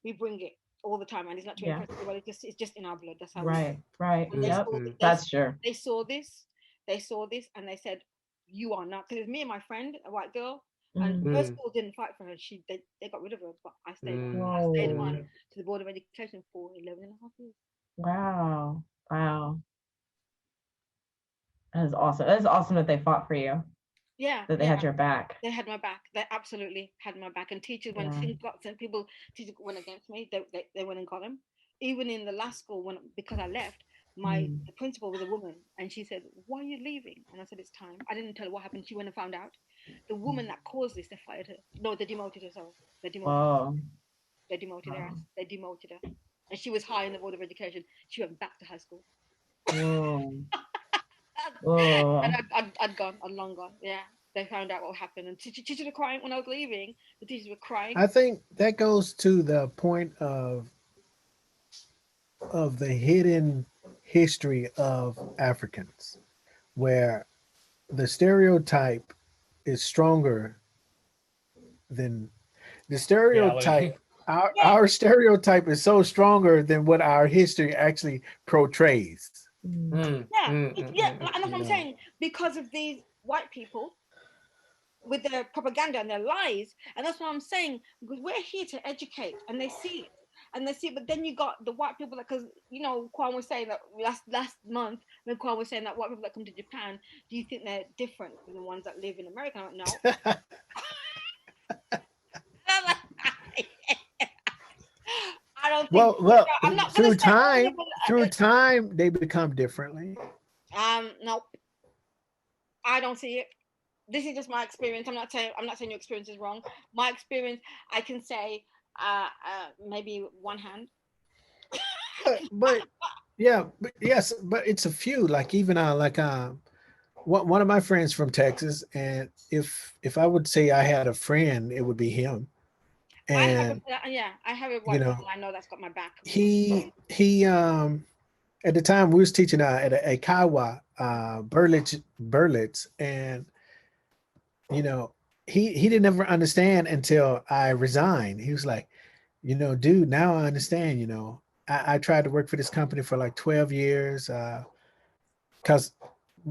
We bring it all the time, and it's not to impress everybody. It's just in our blood. That's how. Right. That's true. They saw this, and they said, "You are not." Because it's me and my friend, a white girl. And her school didn't fight for her. They got rid of her, but I stayed on. I stayed on to the Board of Education for 11.5 years. Wow. That is awesome. That's awesome that they fought for you. Yeah. That they had your back. They had my back. They absolutely had my back. And teachers, when teachers went against me, they went and got them. Even in the last school, because I left, the principal was a woman, and she said, "Why are you leaving?" And I said, "It's time." I didn't tell her what happened. She went and found out. The woman that caused this, they fired her. No, they demoted her. Sorry, they demoted her. They demoted her. They demoted her, and she was high in the Board of Education. She went back to high school. And I'd long gone. Yeah, they found out what happened, and teachers were crying when I was leaving. The teachers were crying. I think that goes to the point of the hidden history of Africans, where the stereotype is stronger than the stereotype. Our stereotype is so stronger than what our history actually portrays. And that's what I'm saying. Because of these white people with their propaganda and their lies, and that's what I'm saying. Because we're here to educate, and they see it. But then you got the white people that, because you know, Kwan was saying that last month when Kwan was saying that white people that come to Japan, do you think they're different than the ones that live in America? I'm like, no. I don't think. Well, I'm not through time they become differently. Nope. I don't see it. This is just my experience. I'm not saying your experience is wrong. My experience, I can say, maybe one hand. But Yeah, but yes, but it's a few. Like even one of my friends from Texas, and if I would say I had a friend, it would be him. And I have a you white know, person I know that's got my back. he at the time we was teaching at a Kiowa Berlitz, and you know, he didn't ever understand until I resigned. He was like, dude, now I understand. I tried to work for this company for like 12 years. Because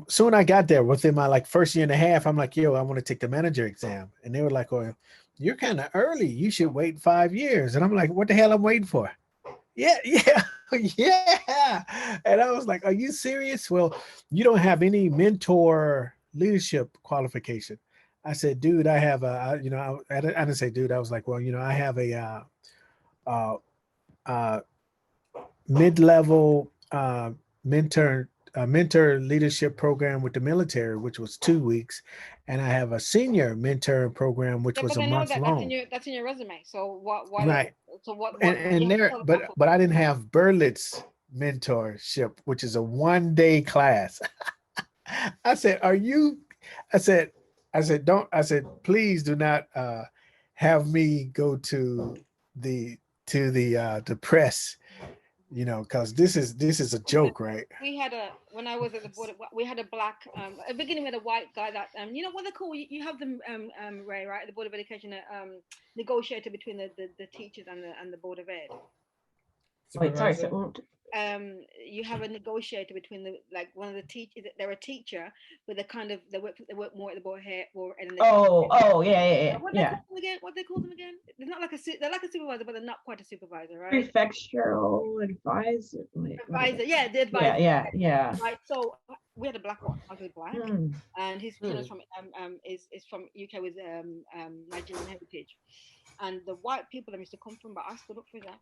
soon I got there, within my like first year and a half, I'm like, yo, I want to take the manager exam. And they were like, oh, you're kind of early. You should wait 5 years. And I'm like, what the hell I'm waiting for? Yeah, yeah, yeah. And I was like, are you serious? Well, you don't have any mentor leadership qualification. I said, dude, I have I didn't say, dude, I was like, well, I have a uh, uh, mid-level mentor leadership program with the military, which was 2 weeks, and I have a senior mentor program, which Yeah, was but a I know month that long. that's in your resume. So why Right. so what And there, but I didn't have Berlitz mentorship, which is a 1 day class. I said, are you? I said, don't. I said, please do not have me go to the the press, because this is a joke, right? We had when I was at the board, we had a black at the beginning with a white guy that you know what they call you have them Ray, right, at the Board of Education, negotiator between the teachers and the Board of Ed. Wait, sorry. You have a negotiator between one of the teachers. They're a teacher, but they work more at the board here. Yeah. What they call them again? They're not like they're like a supervisor, but they're not quite a supervisor, right? Prefectural advisor. Advisor, yeah, the advisor. Yeah. Right. So we had a black one, ugly black, and his parents from is from UK with Nigerian heritage. And the white people that used to come from, but I stood up for that.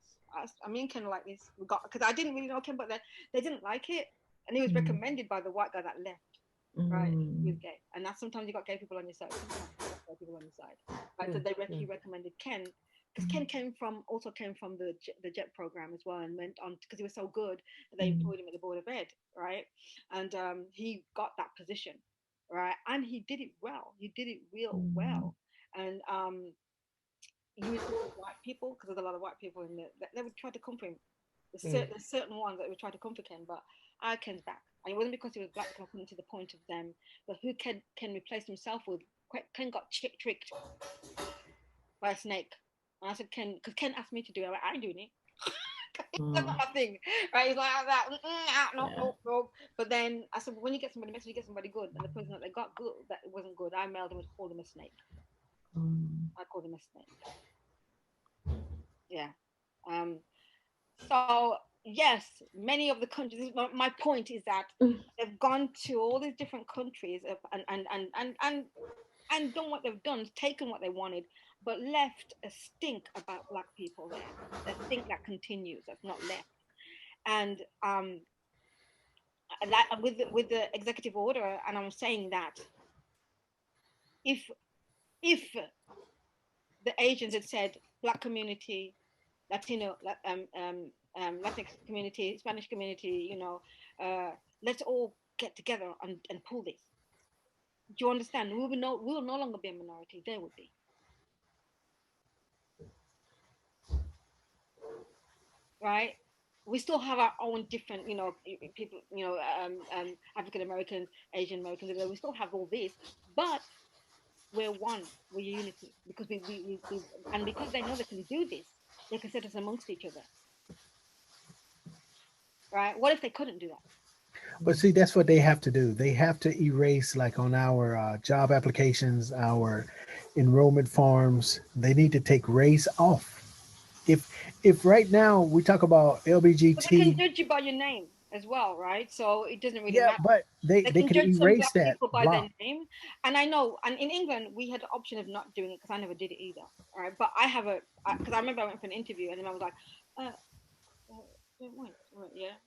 I mean, kind of like this. We got because I didn't really know him, but they didn't like it, and he was recommended by the white guy that left. Right, he was gay, and that's sometimes you got gay people on your side. Sometimes you got gay people on your side. Right, so he recommended Ken because Ken came from the JET program as well, and went on because he was so good that they employed him at the Board of Ed, right? And he got that position, right? And he did it well. He did it real well, and you would talk to white people because there's a lot of white people in there. They would try to comfort him. There's certain ones that would try to comfort Ken, but Ken's back, and it wasn't because he was black. I couldn't see the point of them, but who Ken replaced himself with? Ken got tricked by a snake, and I said Ken, because Ken asked me to do it. I ain't doing it. That's not my thing, right? He's like that. No. But then I said, when you get somebody, make sure you get somebody good. And the person that they got good, that it wasn't good, I mailed him and called him a snake. I called him a snake. Yeah. So yes, many of the countries. My point is that they've gone to all these different countries and done what they've done, taken what they wanted, but left a stink about black people there. A stink that continues, that's not left. And with the executive order, and I'm saying that if the Asians had said black community, Latino, Latinx community, Spanish community, let's all get together and pull this. Do you understand? We will no longer be a minority. They would be. Right? We still have our own different, people, African Americans, Asian Americans. We still have all this, but we're one. We're unity because we and because they know they can do this, they can set us amongst each other. Right? What if they couldn't do that? But see, that's what they have to do. They have to erase, like on our job applications, our enrollment forms. They need to take race off. If right now we talk about LBGT, but they can judge you by your name as well, right? So it doesn't really matter. But they can judge erase some black that people by block. their name. And I know, and in England we had the option of not doing it because I never did it either. All right, but I have because I remember I went for an interview and then I was like, yeah.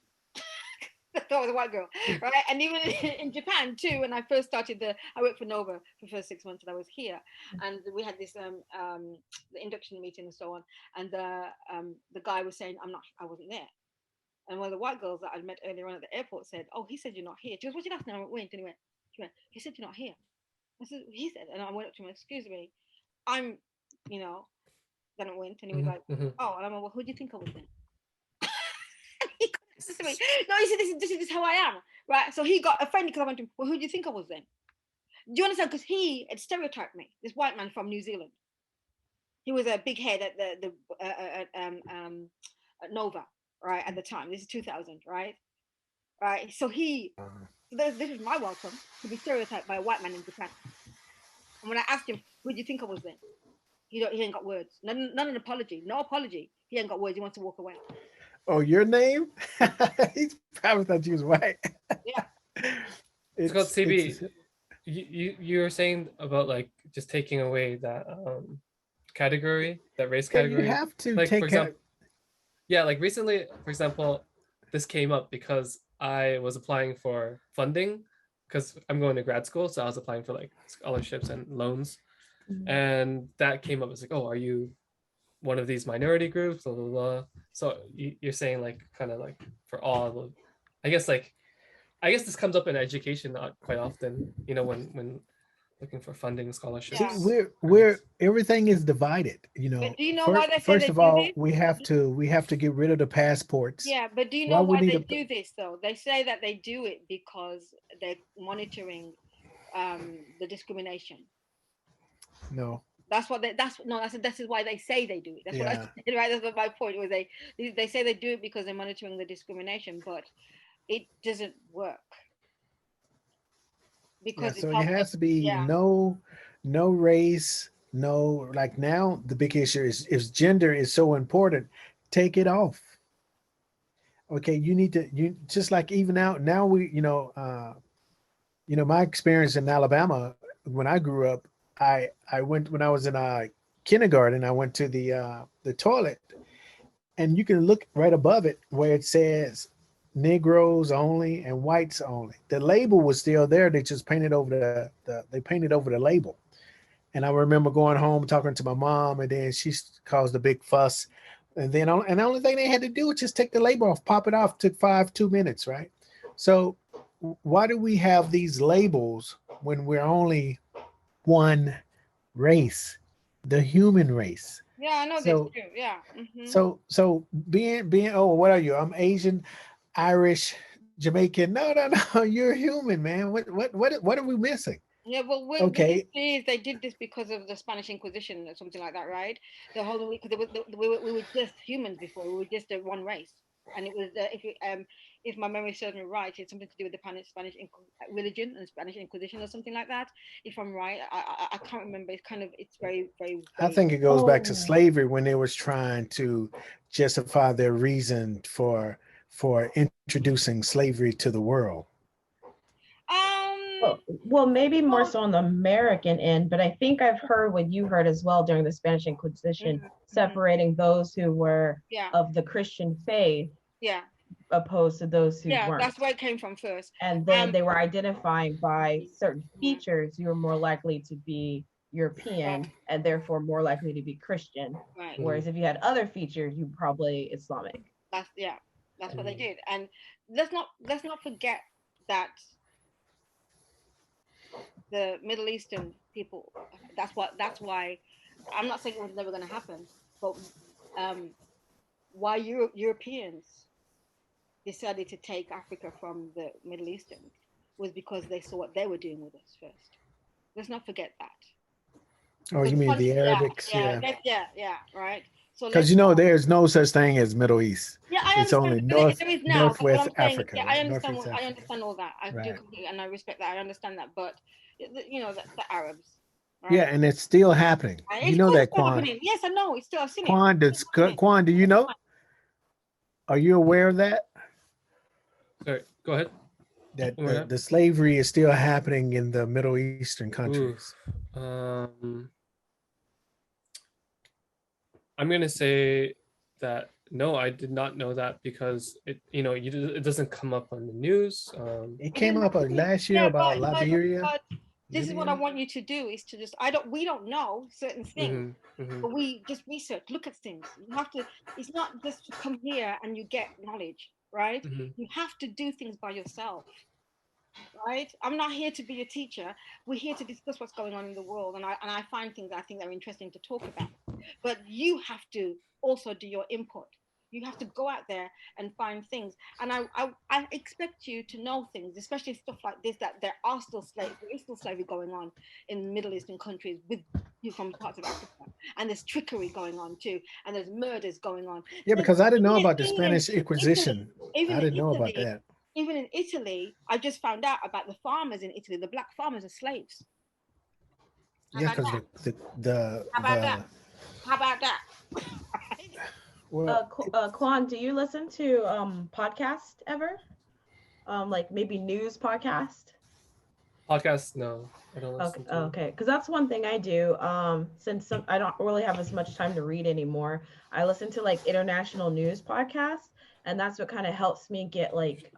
That was a white girl, right? And even in Japan too, when I first started I worked for Nova for the first 6 months that I was here, and we had this the induction meeting and so on, and the guy was saying I wasn't there, And one of the white girls that I met earlier on at the airport said, "Oh, he said you're not here." She goes, "What's your last name?" I went, "Wait." She went, "He said you're not here." I said, "He said," and I went up to him, "Excuse me, I'm, you know." Then I went, and he was like, "Oh," and I'm like, "Well, who do you think I was then?" He couldn't answer me. No, he said, "This is how I am," right? So he got offended because I went to him, "Well, who do you think I was then?" Do you understand? Because he had stereotyped me, this white man from New Zealand. He was a big head at the at Nova, right, at the time. This is 2000, right? Right. So this is my welcome to be stereotyped by a white man in Japan. And when I asked him, "Who do you think I was then?" He ain't got words. None an apology. No apology. He ain't got words. He wants to walk away. Oh, your name? He probably thought you was white. Yeah. It's called CB. You were saying about like just taking away that category, that race category. You have to like, take for example, yeah, like recently, for example, this came up because I was applying for funding because I'm going to grad school, so I was applying for like scholarships and loans, and that came up. It's like, "Oh, are you one of these minority groups?" Blah, blah, blah. So you're saying like kind of like for all, I guess this comes up in education not quite often, you know, when looking for funding, scholarships. See, we're everything is divided, you know. But do you know why they say first they of do all, this? we have to get rid of the passports. Yeah, but do you know why they do this though? They say that they do it because they're monitoring the discrimination. No. This is why they say they do it. That's what I said, right? That's what my point was. They say they do it because they're monitoring the discrimination, but it doesn't work. Because so it has to be no race, no, like now the big issue is gender is so important, take it off. Okay, you just like even now we my experience in Alabama when I grew up, I went when I was in kindergarten, I went to the toilet, and you can look right above it where it says Negroes only and whites only. The label was still there. They just painted over the label. And I remember going home talking to my mom, and then she caused a big fuss. And then the only thing they had to do was just take the label off, pop it off. Took 2 minutes, right? So why do we have these labels when we're only one race, the human race? Yeah, I know this too. Yeah. So being what are you? I'm Asian, Irish, Jamaican. No, you're human, man. What are we missing? Yeah, well, they did this because of the Spanish Inquisition or something like that, right? The whole because we were just humans before. We were just one race, and it was if my memory serves me right, it's something to do with the Spanish religion and Spanish Inquisition or something like that. If I'm right, I can't remember. It's very, very. I think it goes back to slavery when they was trying to justify their reason for introducing slavery to the world. Well, maybe more so on the American end, but I think I've heard what you heard as well during the Spanish Inquisition, separating those who were of the Christian faith, opposed to those who weren't. That's where it came from first. And then they were identifying by certain features. You were more likely to be European and therefore more likely to be Christian. Right. Whereas if you had other features, you probably Islamic. That's what they did. And let's not forget that the Middle Eastern people, that's why I'm not saying it was never going to happen, but why Europeans decided to take Africa from the Middle Eastern was because they saw what they were doing with us first. Let's not forget that. Oh, you mean the Arabics? Yeah, right. So because there's no such thing as Middle East. Yeah, I it's only Northwest Africa. Yeah, I understand. I understand all that. I do completely, and I respect that. I understand that, but the Arabs. Right? Yeah, and it's still happening. You know that, Kwan. Yes, I know. It's still. I've seen it. Kwan, do you know? Are you aware of that? Sorry, go ahead. That the slavery is still happening in the Middle Eastern countries. I'm gonna say that no, I did not know that because it doesn't come up on the news. It came up last year about Liberia. But this is what I want you to do: is to we don't know certain things, but we just research, look at things. You have to. It's not just to come here and you get knowledge. right? You have to do things by yourself, right? I'm not here to be a teacher. We're here to discuss what's going on in the world, and I find things I think are interesting to talk about. But you have to also do your input. You have to go out there and find things. And I expect you to know things, especially stuff like this, that there are still slaves, there is still slavery going on in Middle Eastern countries with you from parts of Africa. And there's trickery going on too. And there's murders going on. Yeah, because I didn't know about the Spanish Inquisition. I didn't know about that. Even in Italy, I just found out about the farmers in Italy. The black farmers are slaves. Yeah, because How about that? Well, Kwan, do you listen to podcasts ever? Like maybe news podcast? Podcast? No, I don't listen to. Okay, because that's one thing I do. Since I don't really have as much time to read anymore, I listen to like international news podcasts, and that's what kind of helps me get like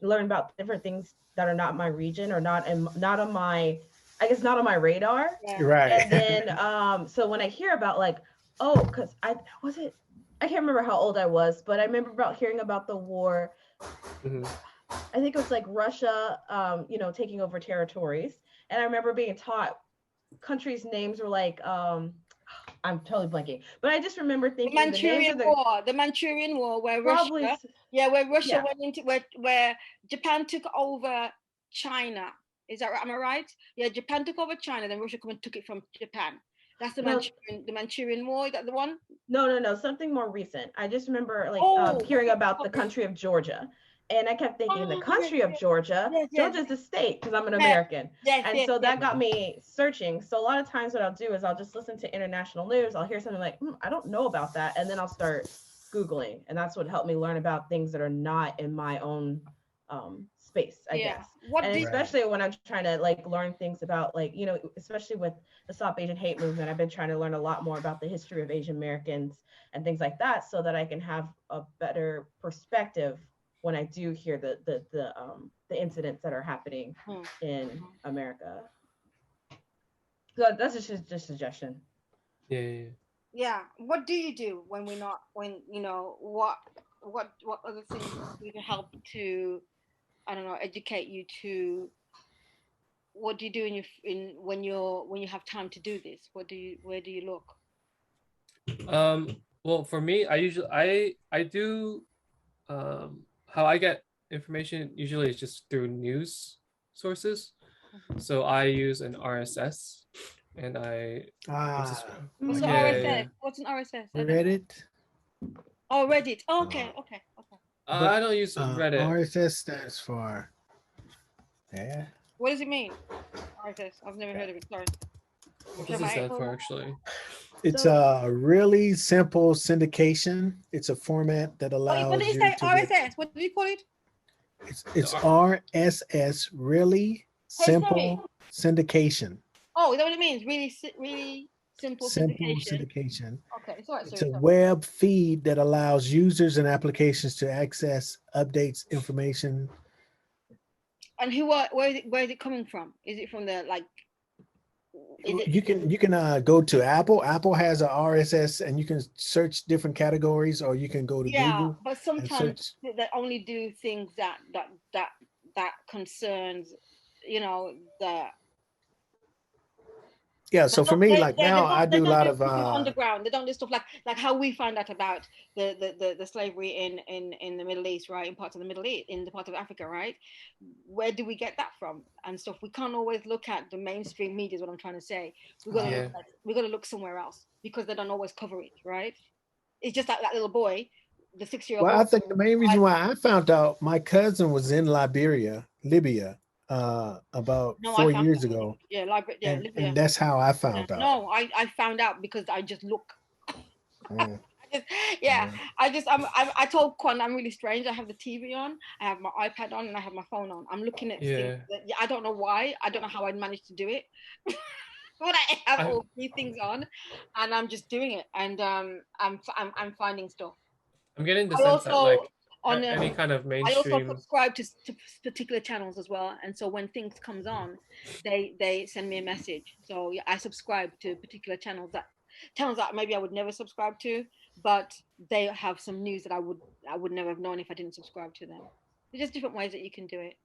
learn about different things that are not my region or not on my, I guess not on my radar. Right. And then so when I hear about like, because I can't remember how old I was, but I remember about hearing about the war. I think it was like Russia, taking over territories. And I remember being taught countries' names were like, I'm totally blanking, but I just remember thinking the Manchurian War, where Russia went into where Japan took over China. Is that right? Am I right? Yeah, Japan took over China, then Russia took it from Japan. That's the Manchurian War. Is that the one? No, something more recent. I just remember hearing about the country of Georgia. And I kept thinking the country of Georgia, Georgia's a state because I'm an American. So that got me searching. So a lot of times what I'll do is I'll just listen to international news. I'll hear something like, I don't know about that. And then I'll start Googling. And that's what helped me learn about things that are not in my own space, I guess. Especially when I'm trying to like learn things about like, especially with the Stop Asian Hate movement, I've been trying to learn a lot more about the history of Asian Americans and things like that so that I can have a better perspective when I do hear the incidents that are happening in America. So that's just a suggestion. Yeah. What do you do when what other things do to help to, I don't know, educate you to, what do you do when you have time to do this? Where do you look? Well, for me, I do how I get information usually is just through news sources. So I use an RSS, and What's an RSS? What's an RSS? Reddit. Oh, Reddit. Okay. I don't use Reddit. RSS stands for. Yeah. What does it mean? RSS. I've never heard of it. Sorry. What does it stand for actually? It's a really simple syndication. It's a format that allows. What did you say? RSS. What did you call it? It's RSS. Really simple syndication. Oh, is that what it means? Really simple syndication. Okay, it's a web feed that allows users and applications to access updates, information. And where is it coming from? Is it from the like? You can go to Apple. Apple has a RSS, and you can search different categories, or you can go to Google. But sometimes they only do things that concerns, the. Yeah, so for me, like now, I do a lot of underground. They don't do stuff like how we find out about the slavery in the Middle East, right? In parts of the Middle East, in the part of Africa, right? Where do we get that from and stuff? We can't always look at the mainstream media. Is what I'm trying to say. We're gonna look somewhere else because they don't always cover it, right? It's just like that little boy, the 6-year-old. Well, I think the main reason why I found out, my cousin was in Libya. About 4 years ago. Yeah, Libya. And that's how I found out. No, I found out because I just look. I told Kwan I'm really strange. I have the TV on, I have my iPad on, and I have my phone on. I'm looking at things. I don't know why. I don't know how I managed to do it. But I have all these things on, and I'm just doing it, and I'm finding stuff. I'm getting the sense that like. Any kind of mainstream. I also subscribe to particular channels as well, and so when things comes on, they send me a message. So I subscribe to particular channels that maybe I would never subscribe to, but they have some news that I would never have known if I didn't subscribe to them. There's just different ways that you can do it.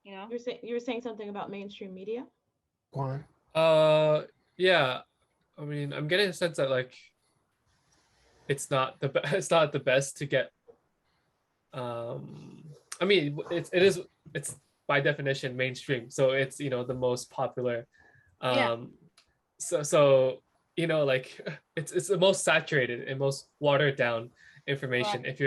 You know, you were saying something about mainstream media. Kwan. Yeah, I mean, I'm getting a sense that like it's not the best to get. I mean, it's by definition mainstream, so it's, you know, the most popular. So you know, like it's the most saturated and most watered down information. Right.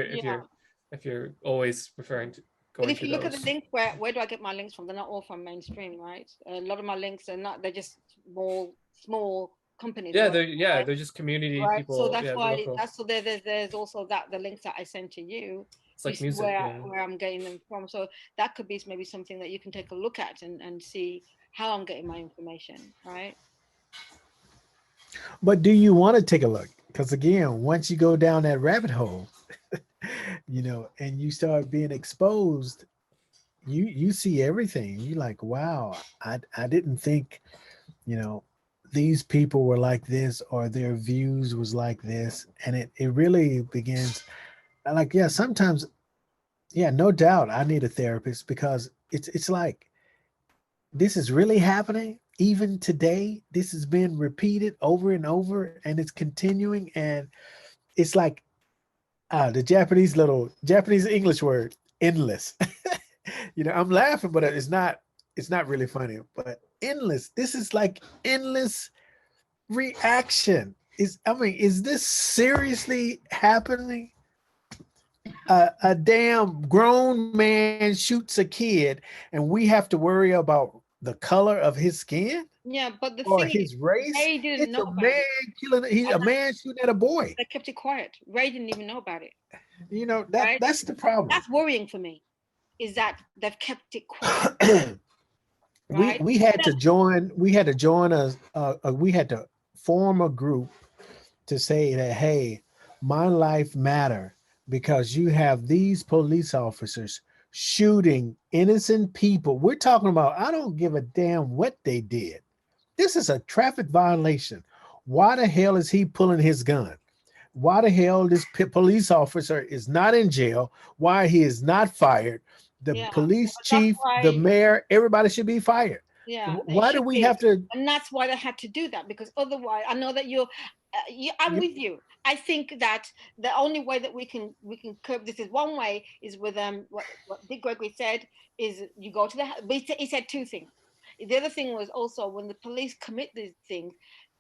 If you're always referring to. But if you look at the links, where do I get my links from? They're not all from mainstream, right? A lot of my links are not. They're just small companies. Yeah, right? they're just community people. So that's why. So there's also the links that I send to you. It's like music, where I'm getting them from. So that could be maybe something that you can take a look at and see how I'm getting my information, right? But do you want to take a look? Because again, once you go down that rabbit hole, you know, and you start being exposed, you see everything. You're like, wow, I didn't think, you know, these people were like this or their views was like this. And it really begins like, yeah, sometimes, yeah, no doubt I need a therapist, because it's like, this is really happening. Even today, this has been repeated over and over, and it's continuing. And it's like the Japanese English word, endless. You know, I'm laughing, but it's not really funny, but endless. This is like endless reaction. Is this seriously happening? A damn grown man shoots a kid and we have to worry about the color of his skin? Yeah, but the or thing his is, race? Ray didn't know It's a about man it. killing. He's a man shooting at a boy. They kept it quiet. Ray didn't even know about it. You know, that's the problem. That's worrying for me, is that they've kept it quiet. Right? We had to join. We had to form a group to say that, hey, my life matter, because you have these police officers shooting innocent people. We're talking about, I don't give a damn what they did. This is a traffic violation. Why the hell is he pulling his gun? Why the hell this police officer is not in jail? Why he is not fired? The police chief, the mayor, everybody should be fired. Yeah. Why do we have to? And that's why they had to do that, because otherwise, I know that I'm with you. I think that the only way that we can curb this is one way is with what Dick Gregory said is you go to but he said two things. The other thing was also when the police commit these things,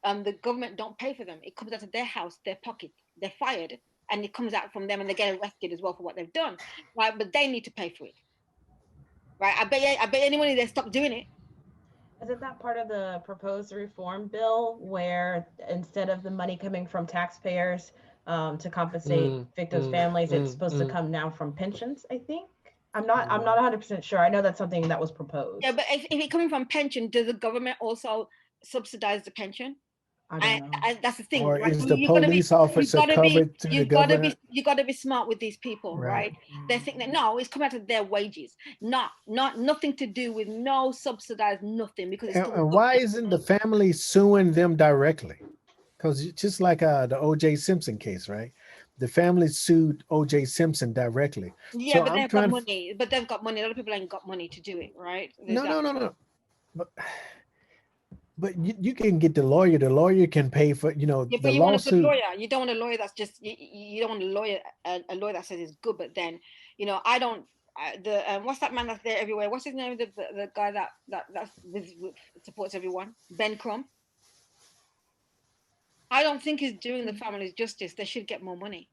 the government don't pay for them. It comes out of their house, their pocket. They're fired, and it comes out from them, and they get arrested as well for what they've done. Right? But they need to pay for it. Right? I bet any money they stop doing it. Isn't that part of the proposed reform bill, where instead of the money coming from taxpayers to compensate victims' families, it's supposed to come now from pensions? I think. I'm not 100% sure. I know that's something that was proposed. Yeah, but if it's coming from pension, does the government also subsidize the pension? I don't know. That's the thing. Or right? is the police officer covered through the government? You got to be smart with these people, right? They think that no, it's coming out of their wages, nothing to do with no subsidized nothing, because. And why isn't the family suing them directly? Because just like the O.J. Simpson case, right? The family sued O.J. Simpson directly. Yeah, so but they've got money. But they've got money. A lot of people ain't got money to do it, right? No. But you can get the lawyer. The lawyer can pay for, the lawsuit. You want a good lawyer. You don't want a lawyer that's just, you don't want a lawyer that says it's good, but then, I don't, what's that man that's there everywhere? What's his name? The guy that supports everyone? Ben Crump. I don't think he's doing the families justice. They should get more money.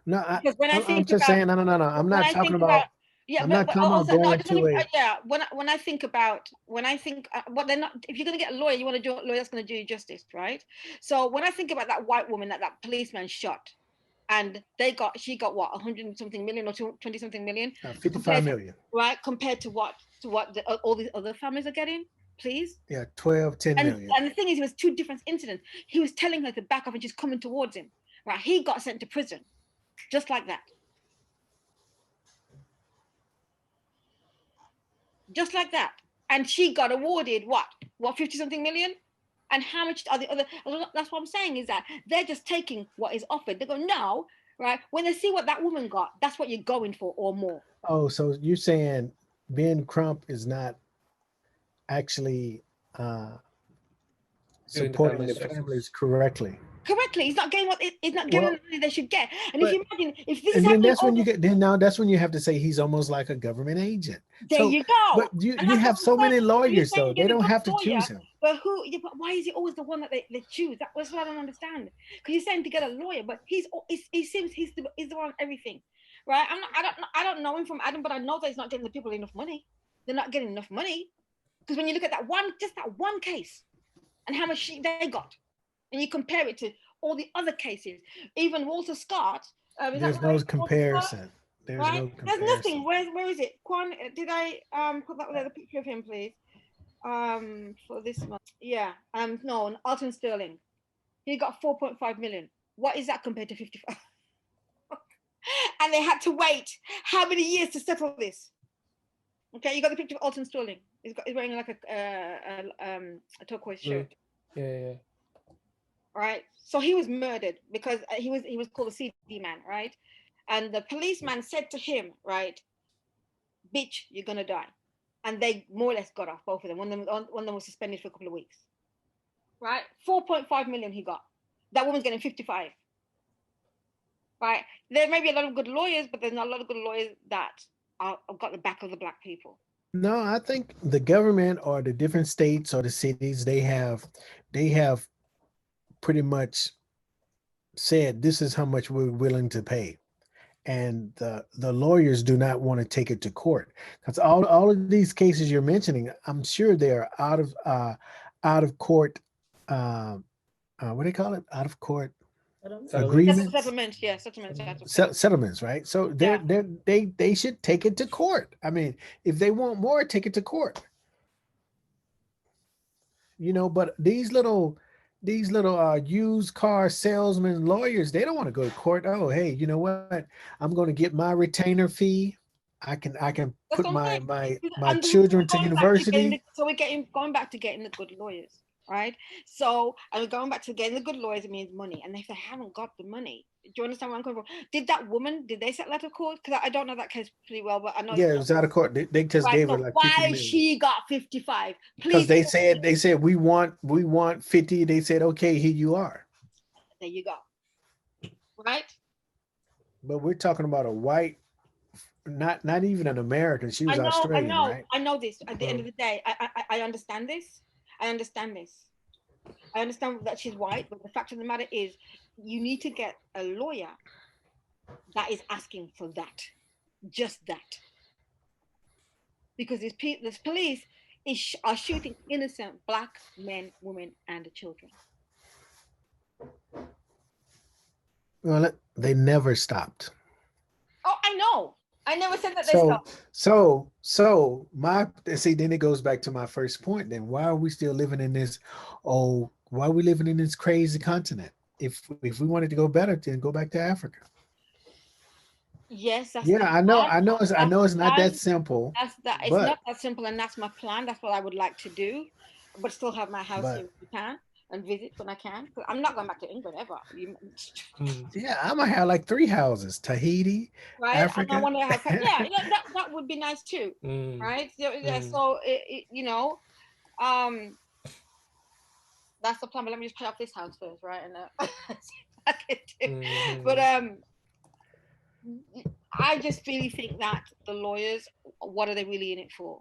No, I'm just saying, no. I'm not talking about. Yeah, I'm not talking about going to a. Yeah, when I think what they're not. If you're going to get a lawyer, you want a lawyer that's going to do you justice, right? So when I think about that white woman that policeman shot, and she got what, 100-something million or 20-something million, 55 million, right? Compared to what all these other families are getting. Please. Yeah, 10 million. And the thing is, it was two different incidents. He was telling her to back off and she's coming towards him. Right? He got sent to prison, just like that. Just like that. And she got awarded what 50-something million? And how much are the other? That's what I'm saying, is that they're just taking what is offered. They go, no, right? When they see what that woman got, that's what you're going for or more. Oh, so you're saying Ben Crump is not actually supporting the families correctly? Correctly, he's not getting what he's not getting the money they should get. And if you imagine, if this is then that's when you get, then now that's when you have to say he's almost like a government agent. There you go. But you have so many lawyers, though. They don't have to choose him. But who? Yeah, but why is he always the one that they choose? That's what I don't understand. Because you're saying to get a lawyer, but he seems he's the one on everything, right? I don't know him from Adam, but I know that he's not getting the people enough money. They're not getting enough money, because when you look at that one case, and how much they got, and you compare it to all the other cases, even Walter Scott. There's no comparison. There's no comparison. There's nothing. Where is it? Kwan, did I put that with the picture of him, please? For this month. Yeah. No, Alton Sterling. He got 4.5 million. What is that compared to 55? And they had to wait how many years to settle this? Okay, you got the picture of Alton Sterling. He's wearing like a turquoise shirt. Yeah. Right. So he was murdered because he was called a CD man, right? And the policeman said to him, right, bitch, you're gonna die. And they more or less got off, both of them. One of them was suspended for a couple of weeks. Right? 4.5 million he got. That woman's getting 55. Right? There may be a lot of good lawyers, but there's not a lot of good lawyers that have got the back of the black people. No, I think the government or the different states or the cities, they have pretty much said this is how much we're willing to pay. And the lawyers do not want to take it to court, because all of these cases you're mentioning, I'm sure they're out of court. What do they call it? Out of court agreements. Settlements, yeah, settlements, right? So they should take it to court. I mean, if they want more, take it to court. But these little used car salesman lawyers, they don't want to go to court. Oh, hey, you know what? I'm going to get my retainer fee. I can put my children to university. So we're going back to getting the good lawyers, right? So going back to getting the good lawyers, it means money. And if they haven't got the money, do you understand where I'm coming from? Did they settle out of court? Because I don't know that case pretty well, but I know. Yeah, it was out of court. They just gave her like 50 million. Why she got 55? Because they said we want 50. They said, okay, here you are. There you go. Right. But we're talking about a white, not even an American. She was Australian, right? I know this. At the end of the day, I understand this. I understand that she's white, but the fact of the matter is, you need to get a lawyer that is asking for that, just that, because this police are shooting innocent black men, women, and children. Well, they never stopped. Oh, I know. I never said that they stopped. So then it goes back to my first point. Then why are we still living in this? Why are we living in this crazy continent? If we wanted to go better, then go back to Africa. Yes. I know it's not that simple. It's not that simple, and that's my plan. That's what I would like to do, but still have my house here in Japan and visit when I can. I'm not going back to England ever. Yeah, I might have like 3 houses: Tahiti, right? Africa. And I want to have, that would be nice too, right? So that's the plan. But let me just pay off this house first, right? And I can do. But I just really think that the lawyers, what are they really in it for?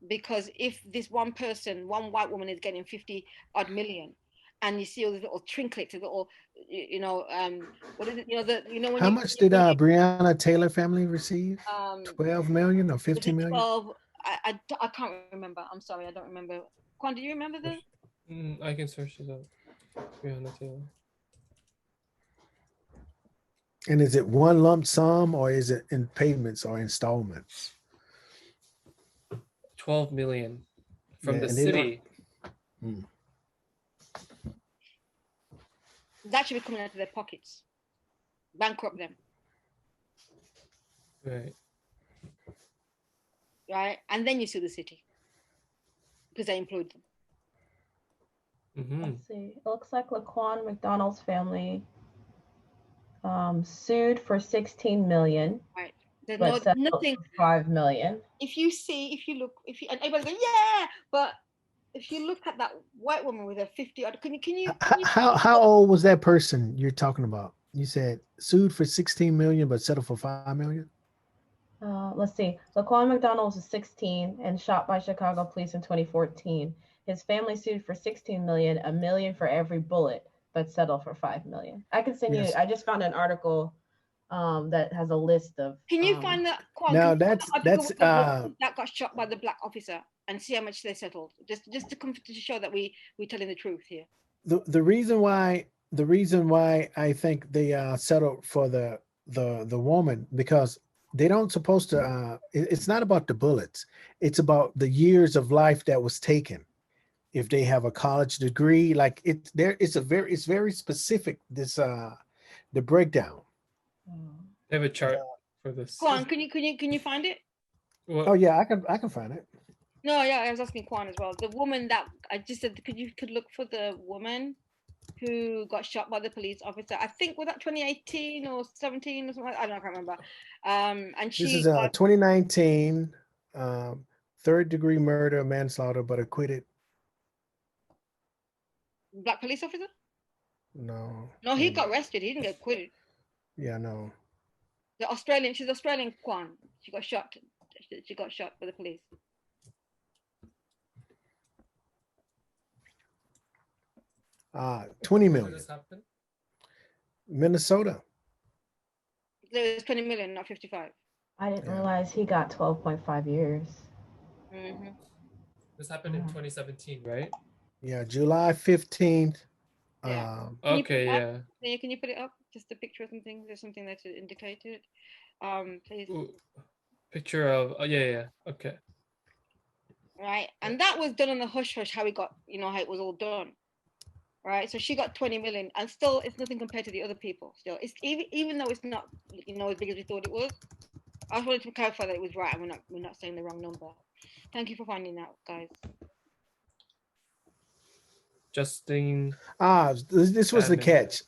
Because if this one white woman is getting 50 odd million, and you see all these little trinkets, little, what is it? How much did Breonna Taylor family receive? 12 million or 15 million? 12. I can't remember. I'm sorry, I don't remember. Kwan, do you remember that? I can search it up. Breonna Taylor. And is it one lump sum, or is it in payments or installments? 12 million from the city. That should be coming out of their pockets. Bankrupt them. Right. And then you sue the city, because they employed them. Let's see. It looks like Laquan McDonald's family sued for $16 million. Right. There's but nothing. $5 million. If you and everybody go, yeah, but if you look at that white woman with her 50, can you how old was that person you're talking about? You said sued for 16 million, but settled for 5 million. Let's see. Laquan McDonald was 16 and shot by Chicago police in 2014. His family sued for 16 million, $1 million for every bullet, but settled for 5 million. I can send you. I just found an article that has a list of. Can you find that? Now that's that got shot by the black officer and see how much they settled. Just to show that we're telling the truth here. The reason why I think they settled for the woman, because they don't supposed to. It's not about the bullets. It's about the years of life that was taken. If they have a college degree, like it's very specific. This the breakdown. They have a chart for this. Kwan, can you find it? What? Oh yeah, I can find it. No, yeah, I was asking Kwan as well. The woman that I just said, could look for the woman who got shot by the police officer. I think was that 2018 or 17 or something. I can't remember. And she. This is 2019, third degree murder, manslaughter, but acquitted. Black police officer? No. No, he got arrested. He didn't get acquitted. Yeah, no. She's Australian Kwan. She got shot. She got shot by the police. $20 million. Minnesota. There was 20 million, not 55. I didn't realize he got 12.5 years. Mm-hmm. This happened in 2017, right? Yeah, July 15th. Yeah. Okay, yeah. Can you put it up? Just a picture or something? There's something that's indicated. Please. Ooh, picture of. Oh yeah. Okay. Right, and that was done on the hush hush. How it got, how it was all done. Right, so she got 20 million, and still it's nothing compared to the other people. Still, it's even though it's not, as big as we thought it was. I just wanted to clarify that it was right, and we're not saying the wrong number. Thank you for finding out, guys. Justine. This was the catch.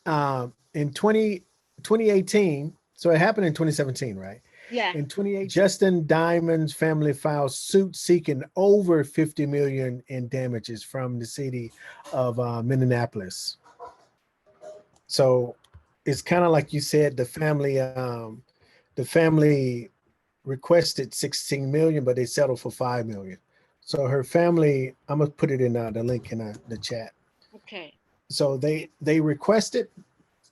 In 2018, so it happened in 2017, right? Yeah. In 2018, Justin Diamond's family filed suit seeking over 50 million in damages from the city of Minneapolis. So it's kind of like you said, the family requested 16 million, but they settled for 5 million. So her family, I'm gonna put it in the link in the chat. Okay. So they requested,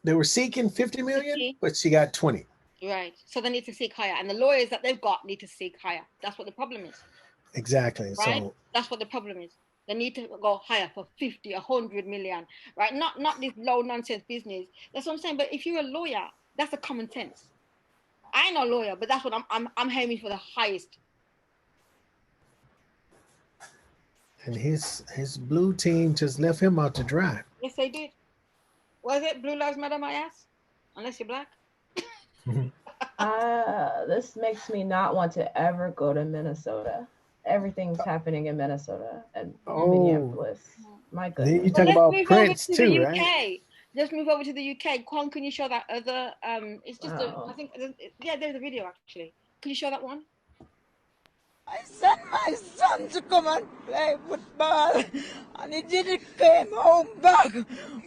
they were seeking 50 million, but she got 20. Right. So they need to seek higher, and the lawyers that they've got need to seek higher. That's what the problem is. Exactly. Right. So that's what the problem is. They need to go higher for 50, 100 million. Right. Not this low nonsense business. That's what I'm saying. But if you're a lawyer, that's a common sense. I ain't no lawyer, but that's what I'm aiming for, the highest. And his blue team just left him out to dry. Yes, they did. Was it Blue Lives Matter, my ass? Unless you're black. This makes me not want to ever go to Minnesota. Everything's happening in Minnesota and Minneapolis. My goodness. Then you talk about Prince too, right? Just move over to the UK. Kwan, can you show that other? It's just I think there's a video actually. Can you show that one? I sent my son to come and play football, and he didn't come home back.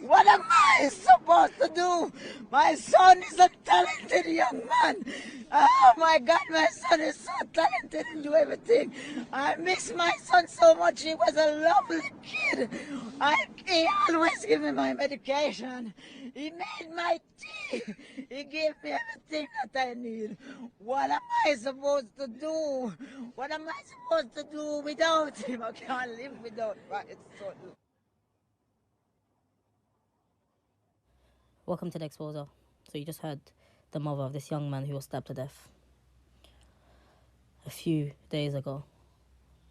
What am I supposed to do? My son is a talented young man. Oh my God, my son is so talented and do everything. I miss my son so much. He was a lovely kid. He always gave me my medication. He made my tea. He gave me everything that I need. What am I supposed to do? What am I supposed to do without him? I can't live without him. It's so... Welcome to the Exposure. So you just heard the mother of this young man who was stabbed to death a few days ago.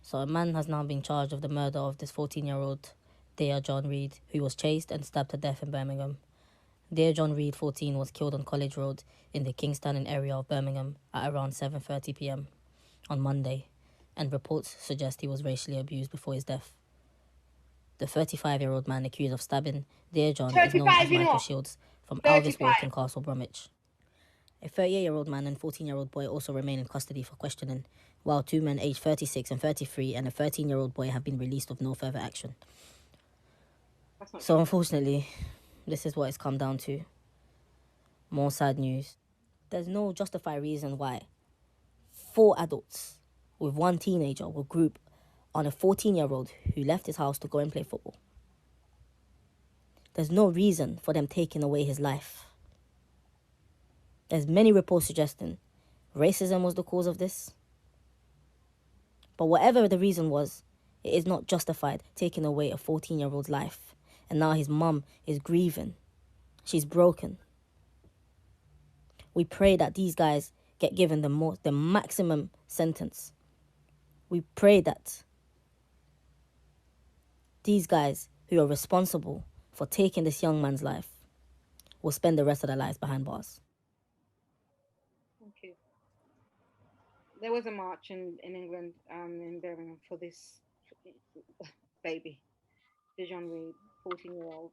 So a man has now been charged of the murder of this 14-year-old Dea John Reid, who was chased and stabbed to death in Birmingham. Dea John Reid, 14, was killed on College Road in the Kingstown area of Birmingham at around 7:30 p.m. on Monday, and reports suggest he was racially abused before his death. The 35-year-old man accused of stabbing Dea John is known 35, as you know Michael what? Shields from 35. Alvis Walk in Castle Bromwich. A 38-year-old man and 14-year-old boy also remain in custody for questioning, while two men aged 36 and 33 and a 13-year-old boy have been released with no further action. So unfortunately, this is what it's come down to. More sad news. There's no justified reason why 4 adults with 1 teenager will group on a 14-year-old who left his house to go and play football. There's no reason for them taking away his life. There's many reports suggesting racism was the cause of this. But whatever the reason was, it is not justified taking away a 14-year-old's life. And now his mum is grieving. She's broken. We pray that these guys get given the maximum sentence. We pray that these guys who are responsible for taking this young man's life will spend the rest of their lives behind bars. Thank you. There was a march in England, in Birmingham, for this baby, Dea John Reid, 14-year-old,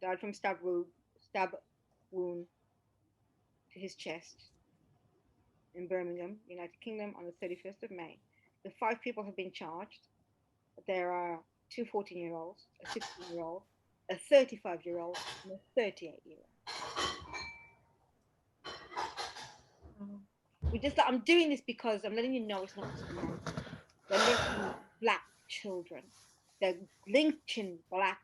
died from stab wound to his chest in Birmingham, United Kingdom, on the 31st of May. The 5 people have been charged. There are 2 14-year-olds, a 16-year-old, a 35-year-old, and a 38-year-old. I'm doing this because I'm letting you know it's not just American. They're lynching black children. They're lynching black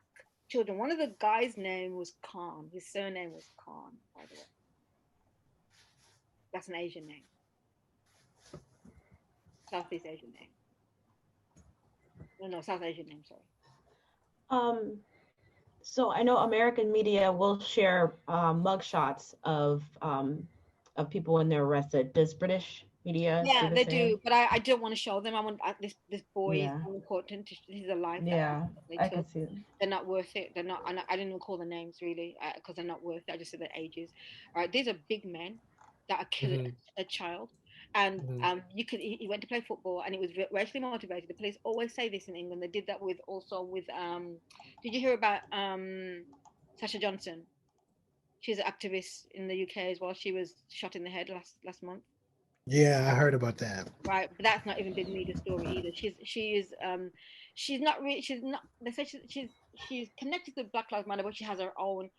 children. One of the guys' name was Kwan. His surname was Kwan, by the way. That's an Asian name. Southeast Asian name. No, South Asian name, sorry. So I know American media will share mugshots of people when they're arrested. Does British media? Yeah, they do, but I don't want to show them. I want this boy is more important. He's alive. Yeah, I can see them. They're not worth it. They're not. I didn't even call the names really because they're not worth it. I just said their ages. All right, these are big men that are killing a child. And he went to play football, and it was racially motivated. The police always say this in England. They did that with did you hear about Sasha Johnson? She's an activist in the UK as well. She was shot in the head last month. Yeah, I heard about that. Right, but that's not even big media story either. She's not they say she's connected to Black Lives Matter, but she has her own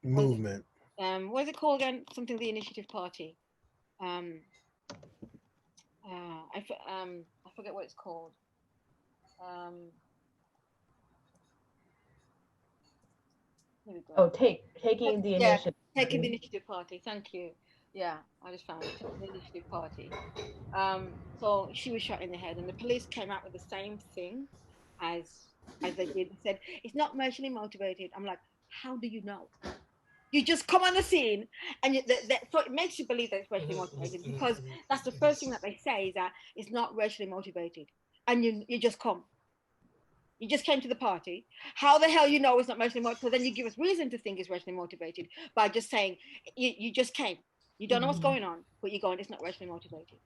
movement. What is it called again? Something the Initiative Party. I forget what it's called. Here we go. Oh, taking the initiative. Taking the Initiative Party. Thank you. Yeah, I just found it. Taking the Initiative Party. So she was shot in the head, and the police came out with the same thing as they did. They said it's not racially motivated. I'm like, how do you know? You just come on the scene, and so it makes you believe that it's racially motivated, because that's the first thing that they say, is that it's not racially motivated, and you just come. You just came to the party. How the hell you know it's not racially motivated? So then you give us reason to think it's racially motivated by just saying you just came. You don't know what's going on, but you're going, it's not racially motivated.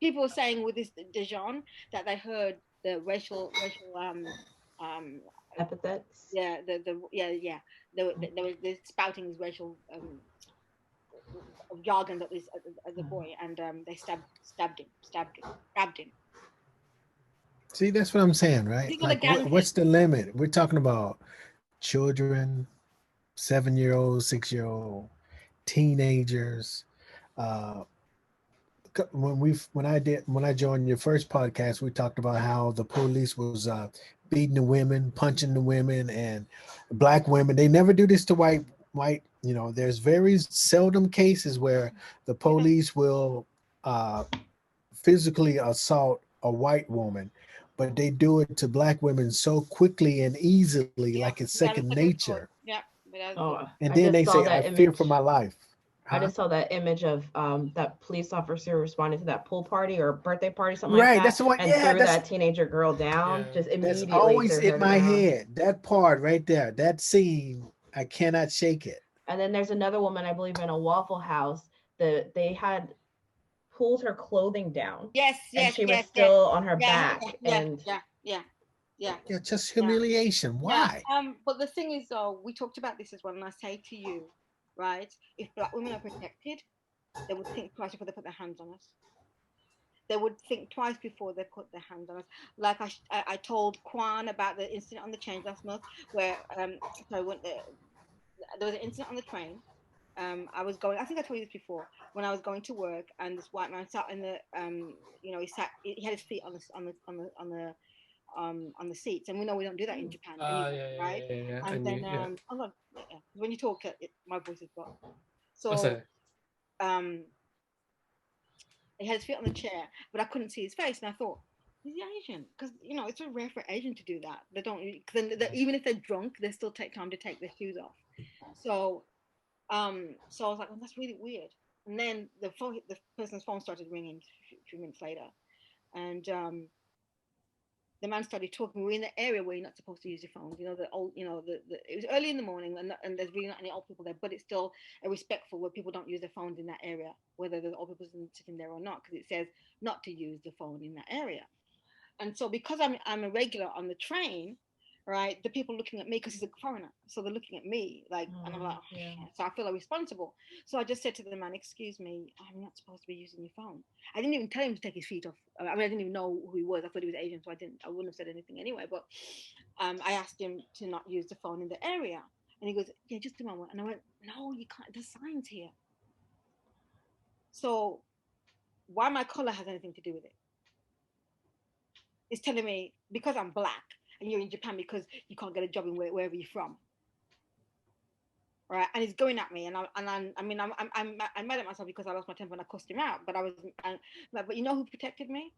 People were saying with this Dea John that they heard the racial epithets. Yeah, they're spouting his racial jargon that was as a boy, and they stabbed him. See, that's what I'm saying, right? Like, what's the limit? We're talking about children, 7-year-olds, 6-year-old, teenagers. When I joined your first podcast, we talked about how the police was beating the women, punching the women, and black women. They never do this to white. There's very seldom cases where the police will physically assault a white woman, but they do it to black women so quickly and easily, like it's second nature. Yeah. And then they say, I fear for my life. I just saw that image of that police officer responding to that pool party or birthday party, something like that. That's the one. And threw that teenager girl down. Just immediately. That's always in my head. That part right there, that scene, I cannot shake it. And then there's another woman, I believe, in a Waffle House that they had pulled her clothing down. Yes. And she was still on her back. Yeah. Yeah. Yeah, just humiliation. Why? Yeah. But the thing is, though, we talked about this as well, and I say to you, right? If Black women are protected, they would think twice before they put their hands on us. They would think twice before they put their hands on us. Like I told Kwan about the incident on the train last month, where there was an incident on the train. I was going. I think I told you this before. When I was going to work, and this white man sat in the, he had his feet on the seats, and we know we don't do that in Japan anyway, right? Yeah. And then hold on, when you talk, my voice is gone. So he had his feet on the chair, but I couldn't see his face, and I thought, he's Asian, because it's very rare for Asian to do that. They don't, even if they're drunk, they still take time to take their shoes off. So I was like, well, that's really weird. And then the person's phone started ringing a few minutes later, and the man started talking. We're in the area where you're not supposed to use your phone. It was early in the morning, and there's really not any old people there, but it's still respectful where people don't use their phones in that area, whether there's old people sitting there or not, because it says not to use the phone in that area. And so because I'm a regular on the train, right, the people looking at me, because he's a foreigner, so they're looking at me like, and I'm like, oh, yeah. So I feel responsible. So I just said to the man, excuse me, I'm not supposed to be using your phone. I didn't even tell him to take his feet off. I mean, I didn't even know who he was. I thought he was Asian, so I wouldn't have said anything anyway. But I asked him to not use the phone in the area, and he goes, yeah, just a moment. And I went, no, you can't. There's signs here. So why my color has anything to do with it? It's telling me because I'm Black and you're in Japan because you can't get a job in wherever you're from, right? And he's going at me, and I'm mad at myself because I lost my temper and I cussed him out. But but you know who protected me?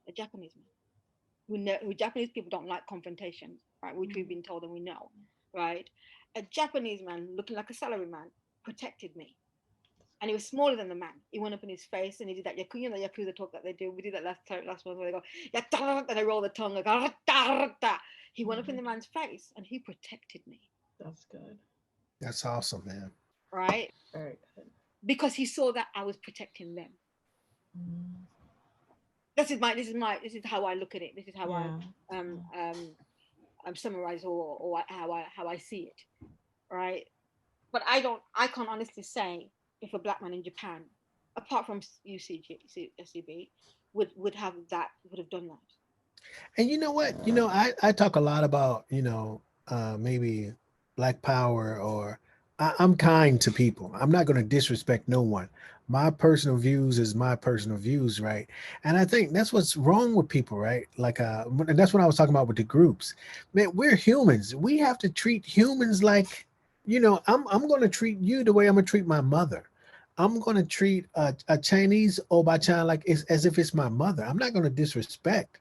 A Japanese man. Who Japanese people don't like confrontations, right? Which we've been told and we know, right? A Japanese man looking like a salaryman protected me. And he was smaller than the man. He went up in his face and he did that Yakuza talk that they do. We did that last one where they go, and they roll the tongue. Like, he went up in the man's face and he protected me. That's good. That's awesome, man. Right? Very good. Because he saw that I was protecting them. This is how I look at it. This is how I summarize or how I see it. Right? But I can't honestly say if a Black man in Japan, apart from UCB, would have done that. And you know what? I talk a lot about, maybe Black power, or I'm kind to people. I'm not going to disrespect no one. My personal views is my personal views, right? And I think that's what's wrong with people, right? Like, and that's what I was talking about with the groups. Man, we're humans. We have to treat humans like, I'm going to treat you the way I'm going to treat my mother. I'm going to treat a Chinese Obachan like as if it's my mother. I'm not going to disrespect.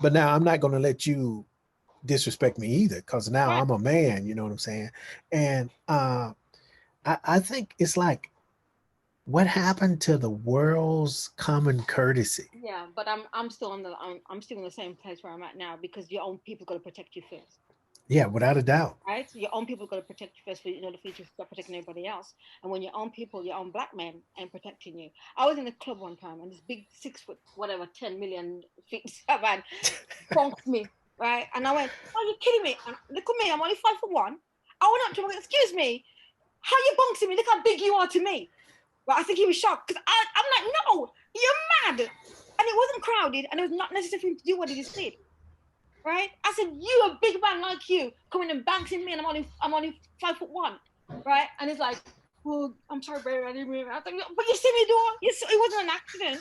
But now I'm not going to let you disrespect me either, because now I'm a man, you know what I'm saying? And I think it's like, what happened to the world's common courtesy? Yeah, but I'm still in the same place where I'm at now, because your own people got to protect you first. Yeah, without a doubt. Right? So your own people got to protect you first in order for you to start protecting everybody else. And when your own people, your own Black men ain't protecting you. I was in a club one time and this big 6 foot, 10 million feet man bonked me, right? And I went, are you kidding me? And look at me, I'm only 5'1". I went up to him, excuse me, how you bonking me? Look how big you are to me. But I think he was shocked because I'm like, no, you're mad. And it wasn't crowded and it was not necessary for him to do what he just did. Right? I said, you a big man like you coming and bouncing me, and I'm only 5'1", right? And he's like, well, I'm sorry, baby, I didn't mean it. I was like, but you see me do it? It wasn't an accident.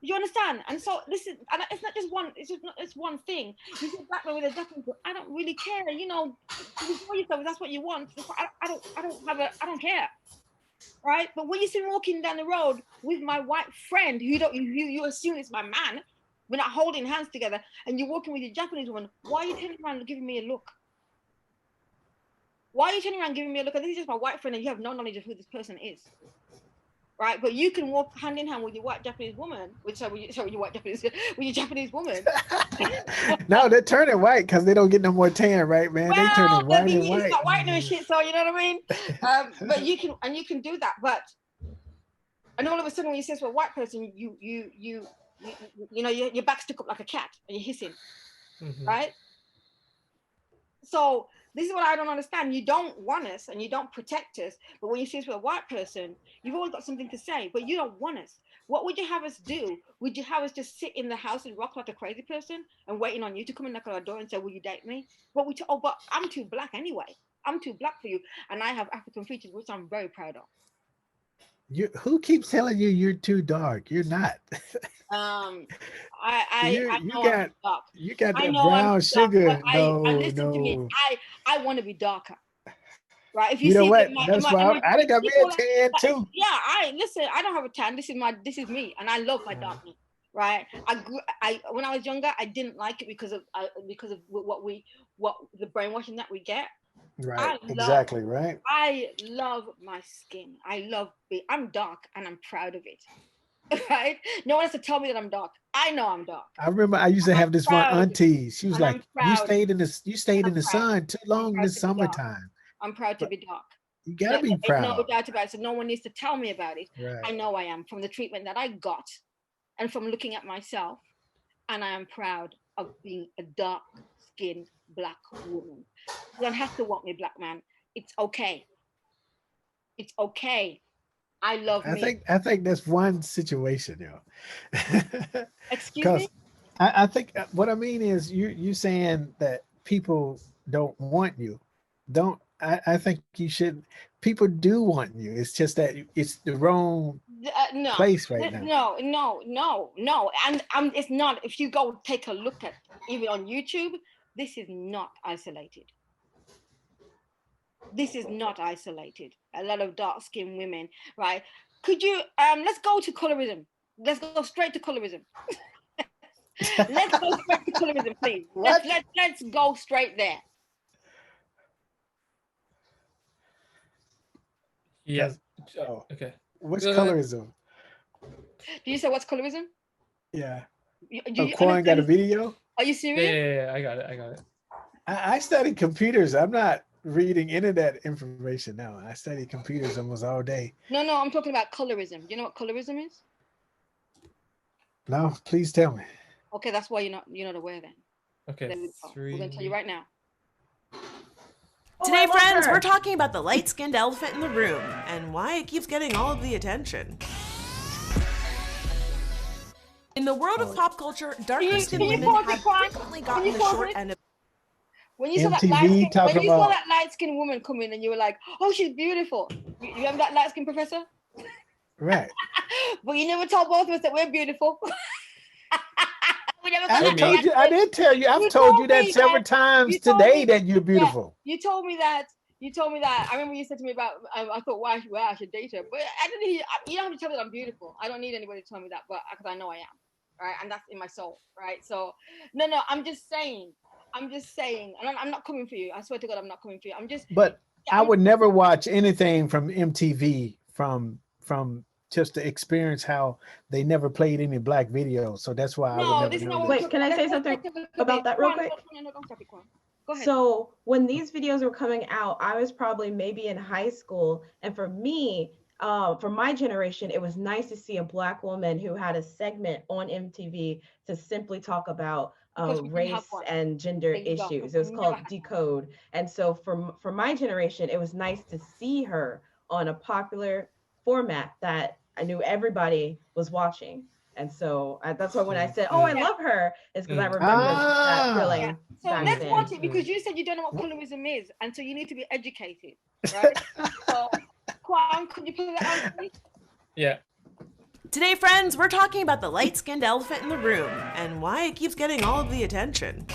You understand? And so it's not just one. It's one thing. You see Black man with a Japanese, I don't really care. For yourself, if that's what you want. I don't care. Right? But when you see me walking down the road with my white friend, you assume it's my man. We're not holding hands together, and you're walking with your Japanese woman. Why are you turning around and giving me a look? Why are you turning around and giving me a look? And this is just my white friend, and you have no knowledge of who this person is, right? But you can walk hand in hand with your white Japanese woman, with your Japanese woman. No, they're turning white because they don't get no more tan, right, man? They turning white and white. It's not white and shit, so you know what I mean. But you can do that. But and all of a sudden, when you say to a white person, your back stuck up like a cat and you're hissing, right? So this is what I don't understand. You don't want us and you don't protect us, but when you see us with a white person, you've always got something to say, but you don't want us. What would you have us do? Would you have us just sit in the house and rock like a crazy person and waiting on you to come and knock on our door and say, will you date me? What would you, oh, but I'm too black anyway. I'm too black for you. And I have African features, which I'm very proud of. Who keeps telling you you're too dark? You're not. I know I'm dark. You got that brown sugar. Listen to me. I want to be darker. Right? If you know see what? That's why I think I'm a tan too. Yeah, I don't have a tan. This is me, and I love my darkness. Right? When I was younger, I didn't like it because of what the brainwashing that we get. Right. Exactly. Right. I love my skin. I'm dark and I'm proud of it. Right? No one has to tell me that I'm dark. I know I'm dark. I remember I used to have this one auntie. She was like, "You stayed in the sun too long in the summertime." I'm proud to be dark. You gotta be proud. No doubt about it. So no one needs to tell me about it. Right. I know I am, from the treatment that I got and from looking at myself. And I am proud of being a dark-skinned black woman. You don't have to want me, black man. It's okay. It's okay. I love me. I think that's one situation, Excuse me? I think what I mean is you saying that people don't want you. I think you should. People do want you. It's just that it's the wrong place right now. No. And it's not. If you go take a look at even on YouTube, this is not isolated. This is not isolated. A lot of dark-skinned women, right? Could you let's go to colorism. Let's go straight to colorism. Let's go straight to colorism, please. Let's go straight there. Yeah. Oh, okay. What's colorism? Do you say what's colorism? Yeah. Kwan got a video? Are you serious? Yeah, I got it. I studied computers. I'm not reading internet information now. I studied computers almost all day. No, I'm talking about colorism. Do you know what colorism is? No, please tell me. Okay, that's why you're not aware then. Okay. We're gonna tell you right now. Today, friends, we're talking about the light-skinned elephant in the room and why it keeps getting all of the attention. In the world of pop culture, darker-skinned women have frequently gotten the short end of. When you saw that light-skinned woman come in and you were like, "Oh, she's beautiful." You remember that light-skinned professor? Right. But you never told both of us that we're beautiful. I did tell you. I've told you that several times today that you're beautiful. Yeah, you told me that. I remember you said to me about. I thought, wow, I should date her. But I didn't hear. You don't have to tell me that I'm beautiful. I don't need anybody to tell me that, but because I know I am, right? And that's in my soul, right? So, no. I'm just saying, and I'm not coming for you. I swear to God, I'm not coming for you. But I would never watch anything from MTV from just to experience how they never played any black videos. So that's why I would never know. Wait, can I say something about that real quick? No, don't stop it, Kwan. Go ahead. So when these videos were coming out, I was probably maybe in high school. And for me, for my generation, it was nice to see a black woman who had a segment on MTV to simply talk about race and gender issues. It was called Decode. And so for my generation, it was nice to see her on a popular format that I knew everybody was watching. And so that's why when I said, "Oh, I love her," it's because I remember that feeling. Yeah. So let's watch it, because you said you don't know what colorism is, and so you need to be educated, right? So, Kwan, could you put that on, please? Yeah. Today, friends, we're talking about the light-skinned elephant in the room and why it keeps getting all of the attention.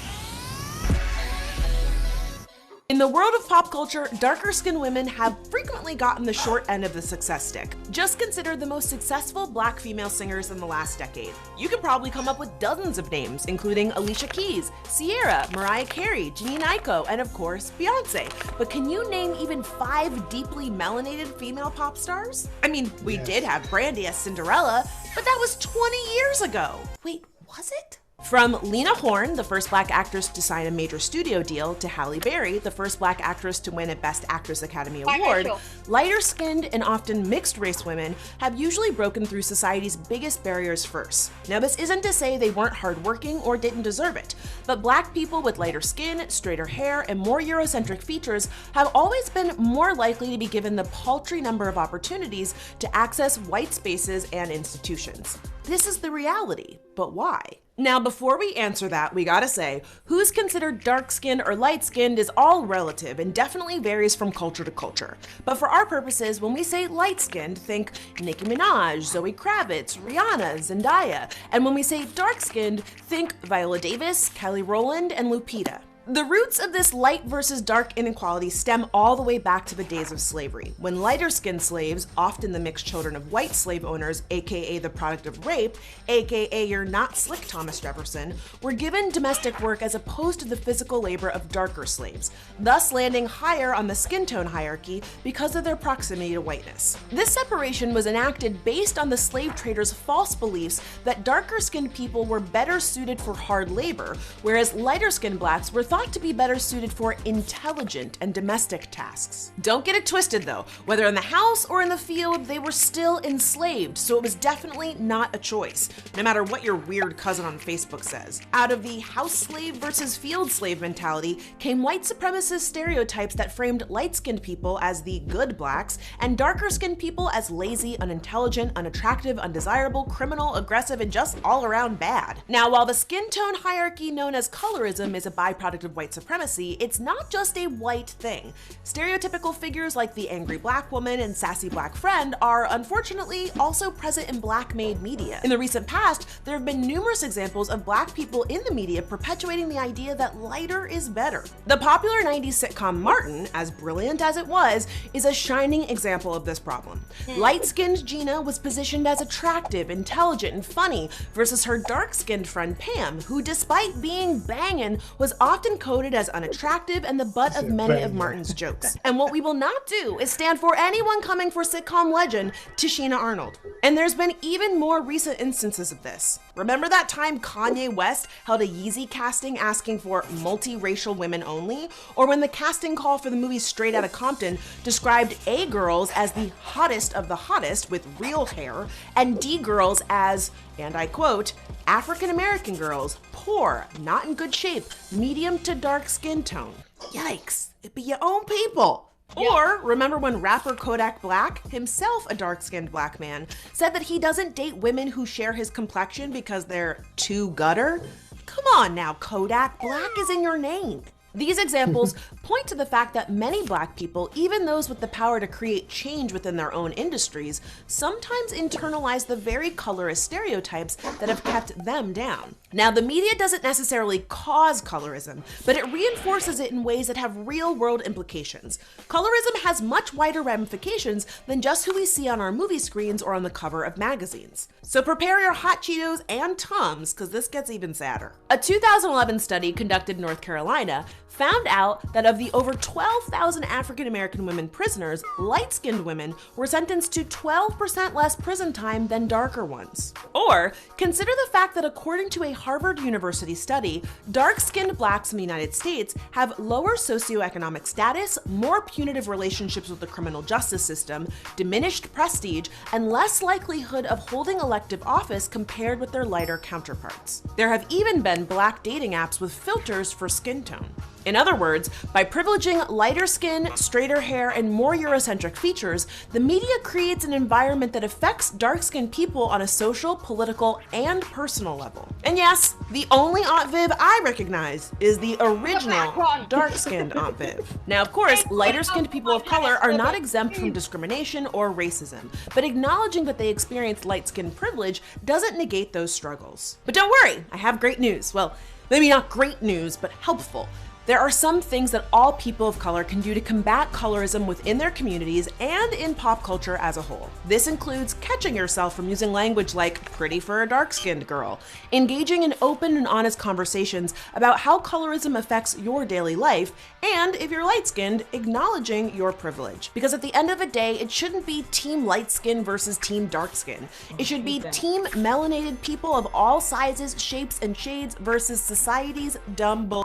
In the world of pop culture, darker-skinned women have frequently gotten the short end of the success stick. Just consider the most successful black female singers in the last decade. You could probably come up with dozens of names, including Alicia Keys, Ciara, Mariah Carey, Jhené Aiko, and of course, Beyonce. But can you name even 5 deeply melanated female pop stars? I mean, we did have Brandy as Cinderella, but that was 20 years ago. Wait, was it? From Lena Horne, the first Black actress to sign a major studio deal, to Halle Berry, the first Black actress to win a Best Actress Academy Award, lighter-skinned and often mixed-race women have usually broken through society's biggest barriers first. Now, this isn't to say they weren't hardworking or didn't deserve it, but Black people with lighter skin, straighter hair, and more Eurocentric features have always been more likely to be given the paltry number of opportunities to access white spaces and institutions. This is the reality, but why? Now, before we answer that, we gotta say, who's considered dark-skinned or light-skinned is all relative and definitely varies from culture to culture. But for our purposes, when we say light-skinned, think Nicki Minaj, Zoe Kravitz, Rihanna, Zendaya. And when we say dark-skinned, think Viola Davis, Kelly Rowland, and Lupita. The roots of this light versus dark inequality stem all the way back to the days of slavery, when lighter-skinned slaves, often the mixed children of white slave owners, aka the product of rape, aka your not slick Thomas Jefferson, were given domestic work as opposed to the physical labor of darker slaves, thus landing higher on the skin tone hierarchy because of their proximity to whiteness. This separation was enacted based on the slave traders' false beliefs that darker-skinned people were better suited for hard labor, whereas lighter-skinned Blacks were thought to be better suited for intelligent and domestic tasks. Don't get it twisted though, whether in the house or in the field, they were still enslaved, so it was definitely not a choice, no matter what your weird cousin on Facebook says. Out of the house slave versus field slave mentality came white supremacist stereotypes that framed light-skinned people as the good Blacks and darker-skinned people as lazy, unintelligent, unattractive, undesirable, criminal, aggressive, and just all around bad. Now, while the skin tone hierarchy known as colorism is a byproduct of white supremacy, it's not just a white thing. Stereotypical figures like the angry Black woman and sassy Black friend are unfortunately also present in Black-made media. In the recent past, there have been numerous examples of Black people in the media perpetuating the idea that lighter is better. The popular 90s sitcom Martin, as brilliant as it was, is a shining example of this problem. Light-skinned Gina was positioned as attractive, intelligent, and funny versus her dark-skinned friend Pam, who despite being bangin' was often coded as unattractive and the butt of many of Martin's jokes. And what we will not do is stand for anyone coming for sitcom legend Tashina Arnold. And there's been even more recent instances of this. Remember that time Kanye West held a Yeezy casting asking for multiracial women only? Or when the casting call for the movie Straight Outta Compton described A girls as the hottest of the hottest with real hair, and D girls as, and I quote, African American girls, poor, not in good shape, medium to dark skin tone. Yikes, it be your own people. Or remember when rapper Kodak Black, himself a dark-skinned Black man, said that he doesn't date women who share his complexion because they're too gutter? Come on now, Kodak, Black is in your name. These examples point to the fact that many Black people, even those with the power to create change within their own industries, sometimes internalize the very colorist stereotypes that have kept them down. Now, the media doesn't necessarily cause colorism, but it reinforces it in ways that have real-world implications. Colorism has much wider ramifications than just who we see on our movie screens or on the cover of magazines. So prepare your hot Cheetos and Tums, because this gets even sadder. A 2011 study conducted in North Carolina found out that of the over 12,000 African American women prisoners, light-skinned women were sentenced to 12% less prison time than darker ones. Or consider the fact that according to a Harvard University study, dark-skinned Blacks in the United States have lower socioeconomic status, more punitive relationships with the criminal justice system, diminished prestige, and less likelihood of holding elective office compared with their lighter counterparts. There have even been Black dating apps with filters for skin tone. In other words, by privileging lighter skin, straighter hair, and more Eurocentric features, the media creates an environment that affects dark-skinned people on a social, political, and personal level. And yes, the only Aunt Viv I recognize is the original dark-skinned Aunt Viv. Now, of course, lighter-skinned people of color are not exempt from discrimination or racism, but acknowledging that they experience light-skinned privilege doesn't negate those struggles. But don't worry, I have great news. Well, maybe not great news, but helpful. There are some things that all people of color can do to combat colorism within their communities and in pop culture as a whole. This includes catching yourself from using language like pretty for a dark-skinned girl, engaging in open and honest conversations about how colorism affects your daily life, and if you're light-skinned, acknowledging your privilege. Because at the end of the day, it shouldn't be team light-skin versus team dark-skin. It should be team melanated people of all sizes, shapes, and shades versus society's dumb bull.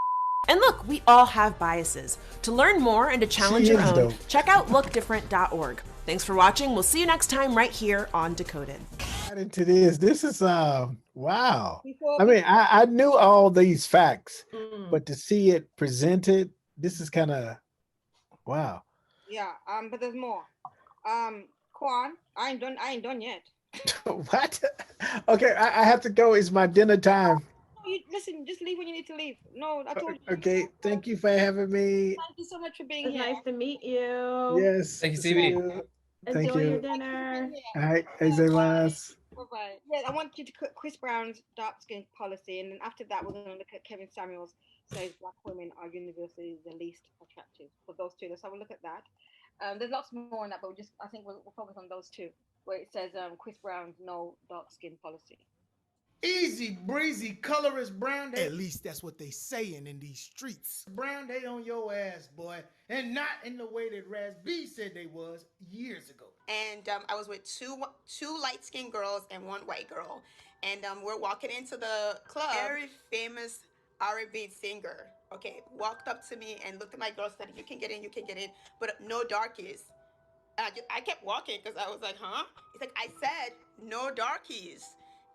And look, we all have biases. To learn more and to challenge your own, check out lookdifferent.org. Thanks for watching. We'll see you next time right here on Decoded. Into this is wow. I mean, I knew all these facts, but to see it presented, this is kind of wow. Yeah, but there's more. Kwan, I ain't done yet. What? Okay, I have to go. It's my dinner time. Listen, just leave when you need to leave. No, I told you. Okay, thank you for having me. Thank you so much for being here. Nice to meet you. Yes. Thank you, CB. Thank Enjoy you. your dinner. All right, más. Bye-bye. Yeah, I want you to cut Chris Brown's dark skin policy, and then after that, we're going to look at Kevin Samuels says black women are universally the least attractive. For those two, let's have a look at that. There's lots more on that, but I think we'll focus on those two, where it says Chris Brown's no dark skin policy. Easy breezy, colorist Brown. At least that's what they saying in these streets. Brown, they on your ass, boy, and not in the way that Raz B said they was years ago. And I was with two light-skinned girls and one white girl, and we're walking into the club. Very famous R&B singer, okay, walked up to me and looked at my girl, said, "You can get in, but no darkies." And I kept walking because I was like, "Huh?" He's like, "I said no darkies."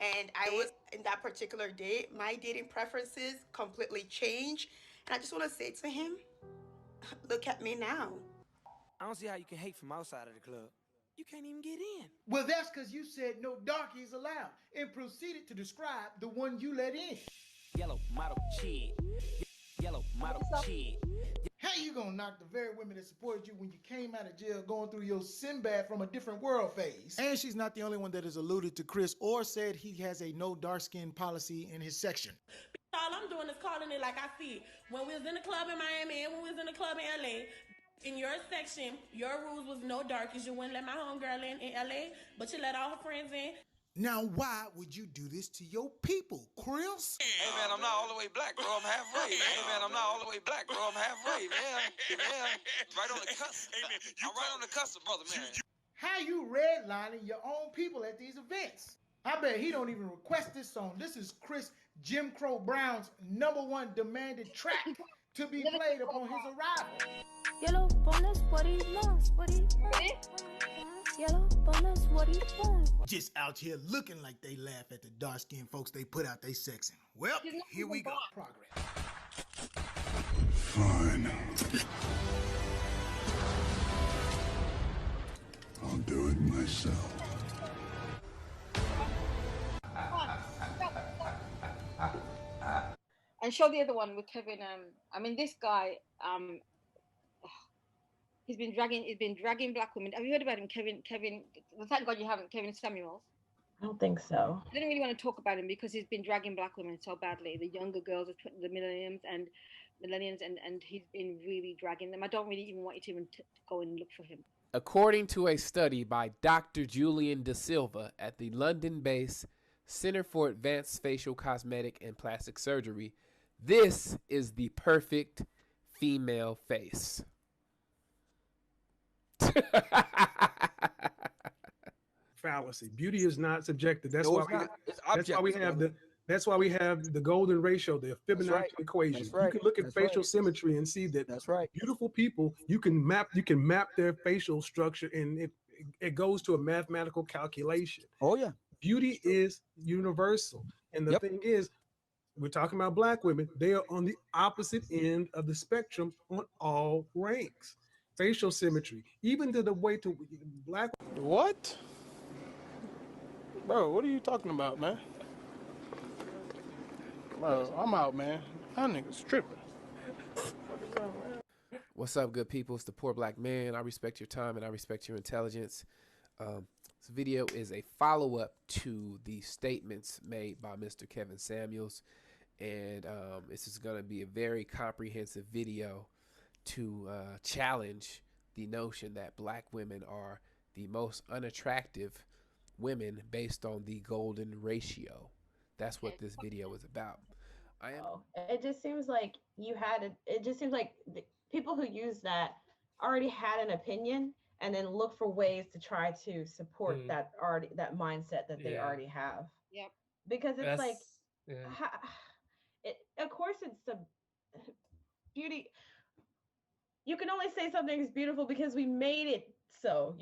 And I was, in that particular date, my dating preferences completely changed. And I just want to say to him, look at me now. I don't see how you can hate from outside of the club. You can't even get in. Well, that's because you said no darkies allowed and proceeded to describe the one you let in. Yellow model kid. Yellow model kid. How you gonna knock the very women that supported you when you came out of jail going through your Sinbad from a different world phase? And she's not the only one that has alluded to Chris or said he has a no dark skin policy in his section. All I'm doing is calling it like I see it. When we was in the club in Miami and when we was in the club in LA, in your section, your rules was no darkies. You wouldn't let my homegirl in LA, but you let all her friends in. Now, why would you do this to your people, Chris? Hey, man, I'm not all the way black, bro. I'm halfway. Hey, man, I'm not all the way black, bro. I'm halfway, man. Right on the cusp. Hey, man, I'm right on the cusp, brother, man. How you redlining your own people at these events? I bet he don't even request this song. This is Chris Jim Crow Brown's #1 demanded track to be played upon his arrival. Yellow bonus, what he wants, what he wants. Yellow bonus, what he wants. Just out here looking like they laugh at the dark-skinned folks they put out they sexing. Well, here we go. Progress. Fine. I'll do it myself. And show the other one with Kevin. I mean, this guy, he's been dragging black women. Have you heard about him, Kevin? Thank God you haven't, Kevin Samuels. I don't think so. I didn't really want to talk about him because he's been dragging black women so badly. The younger girls, the millennials, and he's been really dragging them. I don't really even want you to even go and look for him. According to a study by Dr. Julian De Silva at the London-based Center for Advanced Facial Cosmetic and Plastic Surgery, this is the perfect female face. Fallacy. Beauty is not subjective. That's why we have the golden ratio, the Fibonacci equation. You can look at facial symmetry and see that beautiful people, you can map their facial structure, and it goes to a mathematical calculation. Oh yeah. Beauty is universal. And the thing is, we're talking about black women. They are on the opposite end of the spectrum on all ranks. Facial symmetry, even to the way to black. What? Bro, what are you talking about, man? Bro, I'm out, man. That nigga's tripping. What's up, good people? It's the Poor Black Man. I respect your time and I respect your intelligence. This video is a follow-up to the statements made by Mr. Kevin Samuels. And this is going to be a very comprehensive video to challenge the notion that black women are the most unattractive women based on the golden ratio. That's what this video is about. It just seems like it just seems like the people who use that already had an opinion and then look for ways to try to support that mindset that they already have. Yep. Because it's of course it's the beauty. You can only say something is beautiful because we made it so,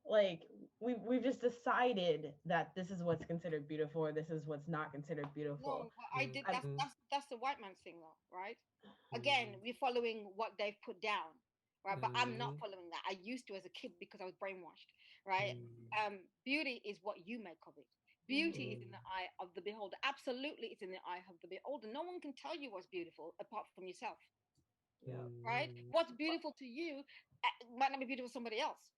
like we've just decided that this is what's considered beautiful or this is what's not considered beautiful. No, I did. That's the white man's thing, though, right? Again, we're following what they've put down, right? But I'm not following that. I used to as a kid because I was brainwashed, right? Beauty is what you make of it. Beauty is in the eye of the beholder. Absolutely, it's in the eye of the beholder. No one can tell you what's beautiful apart from yourself. Yeah. Right? What's beautiful to you might not be beautiful to somebody else.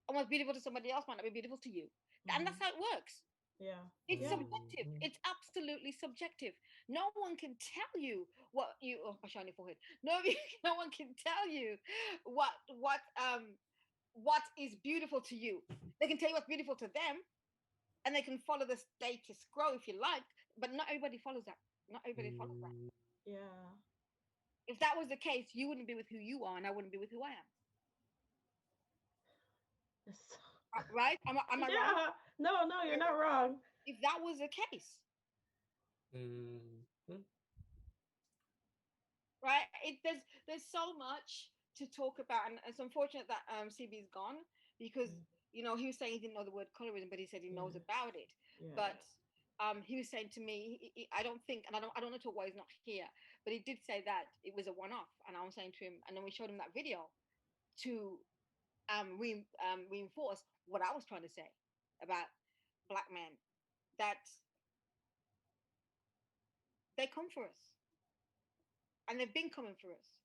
And what's beautiful to somebody else might not be beautiful to you. And that's how it works. Yeah. It's subjective. It's absolutely subjective. No one can tell you what you my shiny forehead. No one can tell you what is beautiful to you. They can tell you what's beautiful to them, and they can follow the status quo if you like, but not everybody follows that. Not everybody follows that. Yeah. If that was the case, you wouldn't be with who you are, and I wouldn't be with who I am. Right? Am I wrong? No, you're not wrong. If that was the case. Right? There's so much to talk about, and it's unfortunate that CB's gone because he was saying he didn't know the word colorism, but he said he knows about it. Yeah. But he was saying to me, I don't think, and I don't know why he's not here, but he did say that it was a one-off, and I was saying to him, and then we showed him that video to reinforce what I was trying to say about black men, that they come for us, and they've been coming for us,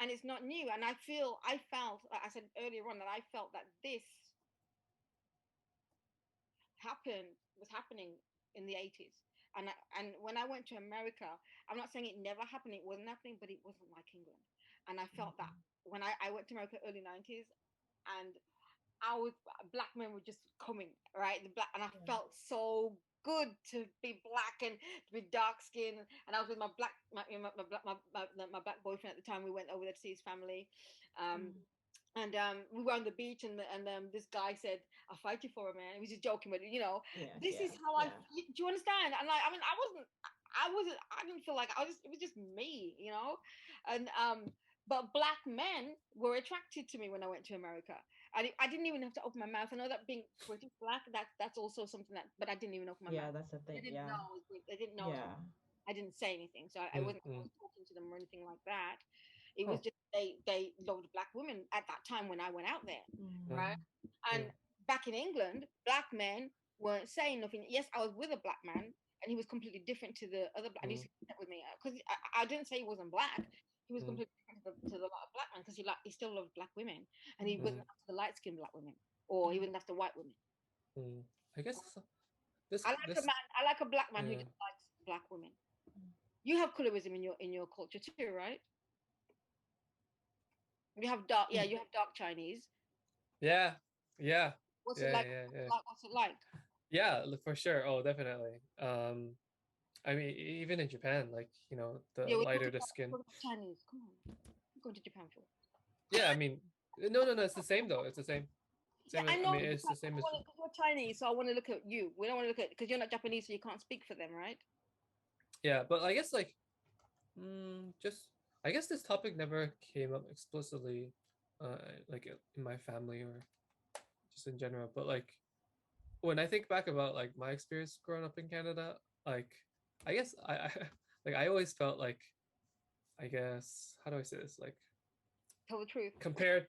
and it's not new. And I felt, like I said earlier on, that I felt that this was happening in the 80s. And when I went to America, I'm not saying it never happened, it wasn't happening, but it wasn't like England. And I felt that when I went to America early 90s, and black men were just coming, right? And I felt so good to be black and to be dark skinned. And I was with my black boyfriend at the time. We went over there to see his family. And we were on the beach, and this guy said, "I'll fight you for a man." He was just joking, but this is how I. Do you understand? And I didn't feel like it was just me, And but black men were attracted to me when I went to America. I didn't even have to open my mouth. I know that being British black, that's also something that, but I didn't even open my mouth. Yeah, that's the thing. They didn't know. They didn't know. Yeah. I didn't say anything, so I wasn't talking to them or anything like that. It was just they loved black women at that time when I went out there, right? And back in England, black men weren't saying nothing. Yes, I was with a black man, and he was completely different to the other black. And he said that with me because I didn't say he wasn't black. He was completely different to the black man because he still loved black women, and he wasn't after the light skinned black women, or he wasn't after white women. I guess I like a black man who just likes black women. You have colorism in your culture too, right? You have dark Chinese. Yeah. What's it like? What's it like? Yeah, for sure. Oh, definitely. I mean, even in Japan, like, the lighter the skin. Chinese, come on. I'm going to Japan for. Yeah, I mean, no, it's the same though. It's the same. I know. I mean, it's the same as. You're Chinese, so I want to look at you. We don't want to look at because you're not Japanese, so you can't speak for them, right? Yeah, but I guess like, I guess this topic never came up explicitly, like in my family or just in general. But like, when I think back about like my experience growing up in Canada, like, I guess I always felt like, I guess, how do I say this? Like, tell the truth. Compared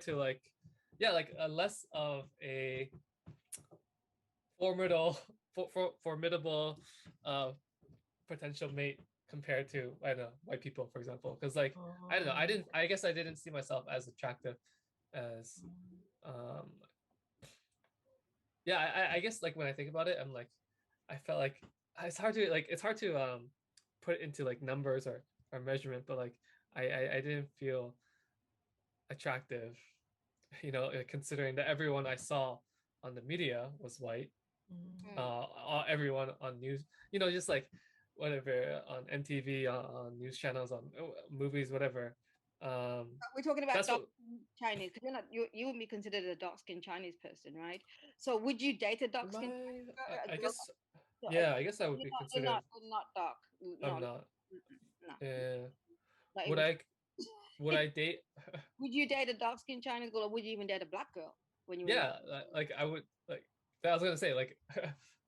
to like, yeah, like a less of a formidable potential mate compared to, I don't know, white people, for example. Because like, I don't know, I guess I didn't see myself as attractive as I guess like when I think about it, I'm like, I felt like it's hard to put it into like numbers or measurement, but like I didn't feel attractive, you know, considering that everyone I saw on the media was white. Everyone on news, you know, just like whatever on MTV, on news channels, on movies, whatever. We're talking about dark Chinese, because you would be considered a dark skinned Chinese person, right? So would you date a dark skinned? I guess, yeah, I guess I would be considered. You're not dark. I'm not. No. Yeah. Would I date? Would you date a dark skinned Chinese girl, or would you even date a black girl when you? Yeah, like I would like. I was gonna say like,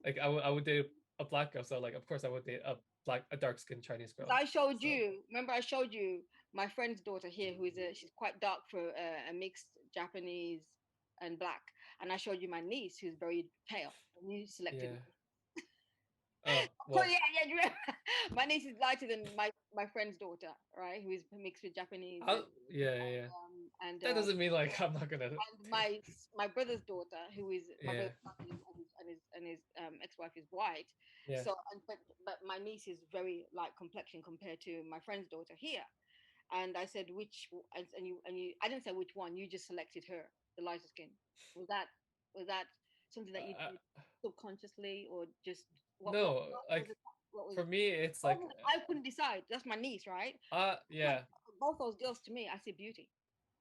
like I would date a black girl. So like, of course, I would date a dark skinned Chinese girl. I showed you. Remember, I showed you my friend's daughter here, who is she's quite dark for a mixed Japanese and black, and I showed you my niece, who's very pale, and you selected. Yeah. Oh, well. Yeah. You remember? My niece is lighter than my friend's daughter, right? Who is mixed with Japanese. Yeah. And that doesn't mean like I'm not gonna. And my brother's daughter, who is my brother's and his ex-wife is white. Yeah. So, but my niece is very light complexion compared to my friend's daughter here. And I said and you I didn't say which one. You just selected her, the lighter skin. Was that something that you did subconsciously, or just? No, for me, it's like I couldn't decide. That's my niece, right? Yeah. Both those girls, to me, I see beauty.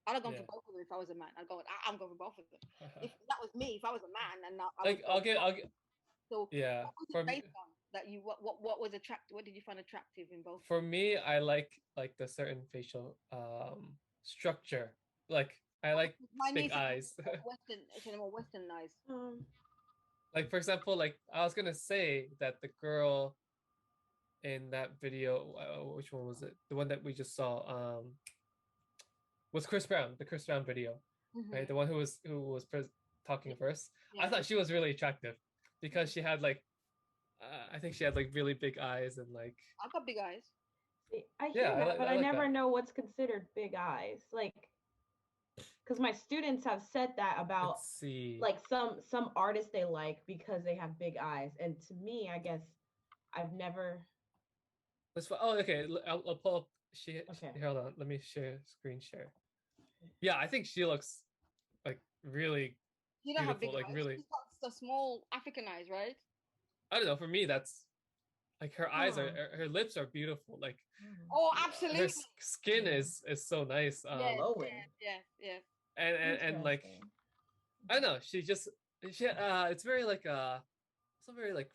I'd have gone for both of them if I was a man. I'm going for both of them. If that was me, if I was a man, and I'll get. So yeah. What was based on that you what was attractive? What did you find attractive in both? For me, I like the certain facial structure. Like I like big eyes. More westernized. Like for example, like I was gonna say that the girl in that video, which one was it? The one that we just saw, was Chris Brown. The Chris Brown video, right? The one who was talking first. Yeah. I thought she was really attractive because she had like, I think she had like really big eyes and like. I've got big eyes. I hear that, but I never know what's considered big eyes. Like, because my students have said that about like some artists they like because they have big eyes, and to me, I guess I've never. Oh, okay. I'll pull up. Hold on. Let me screen share. Yeah, I think she looks like really beautiful. Like eyes. Really. She's got the small African eyes, right? I don't know. For me, that's like her eyes are. Her lips are beautiful. Like. Oh, absolutely. Her skin is so nice. Yeah. And like, I don't know. It's very like also very like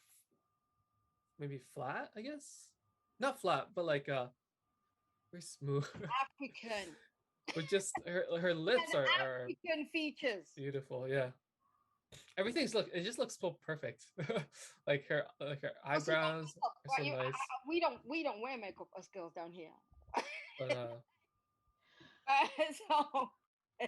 maybe flat, I guess. Not flat, but like very smooth. African. But just her lips are African features. Beautiful, yeah. It just looks so perfect. like her eyebrows are so nice. We don't wear makeup as girls down here. But, so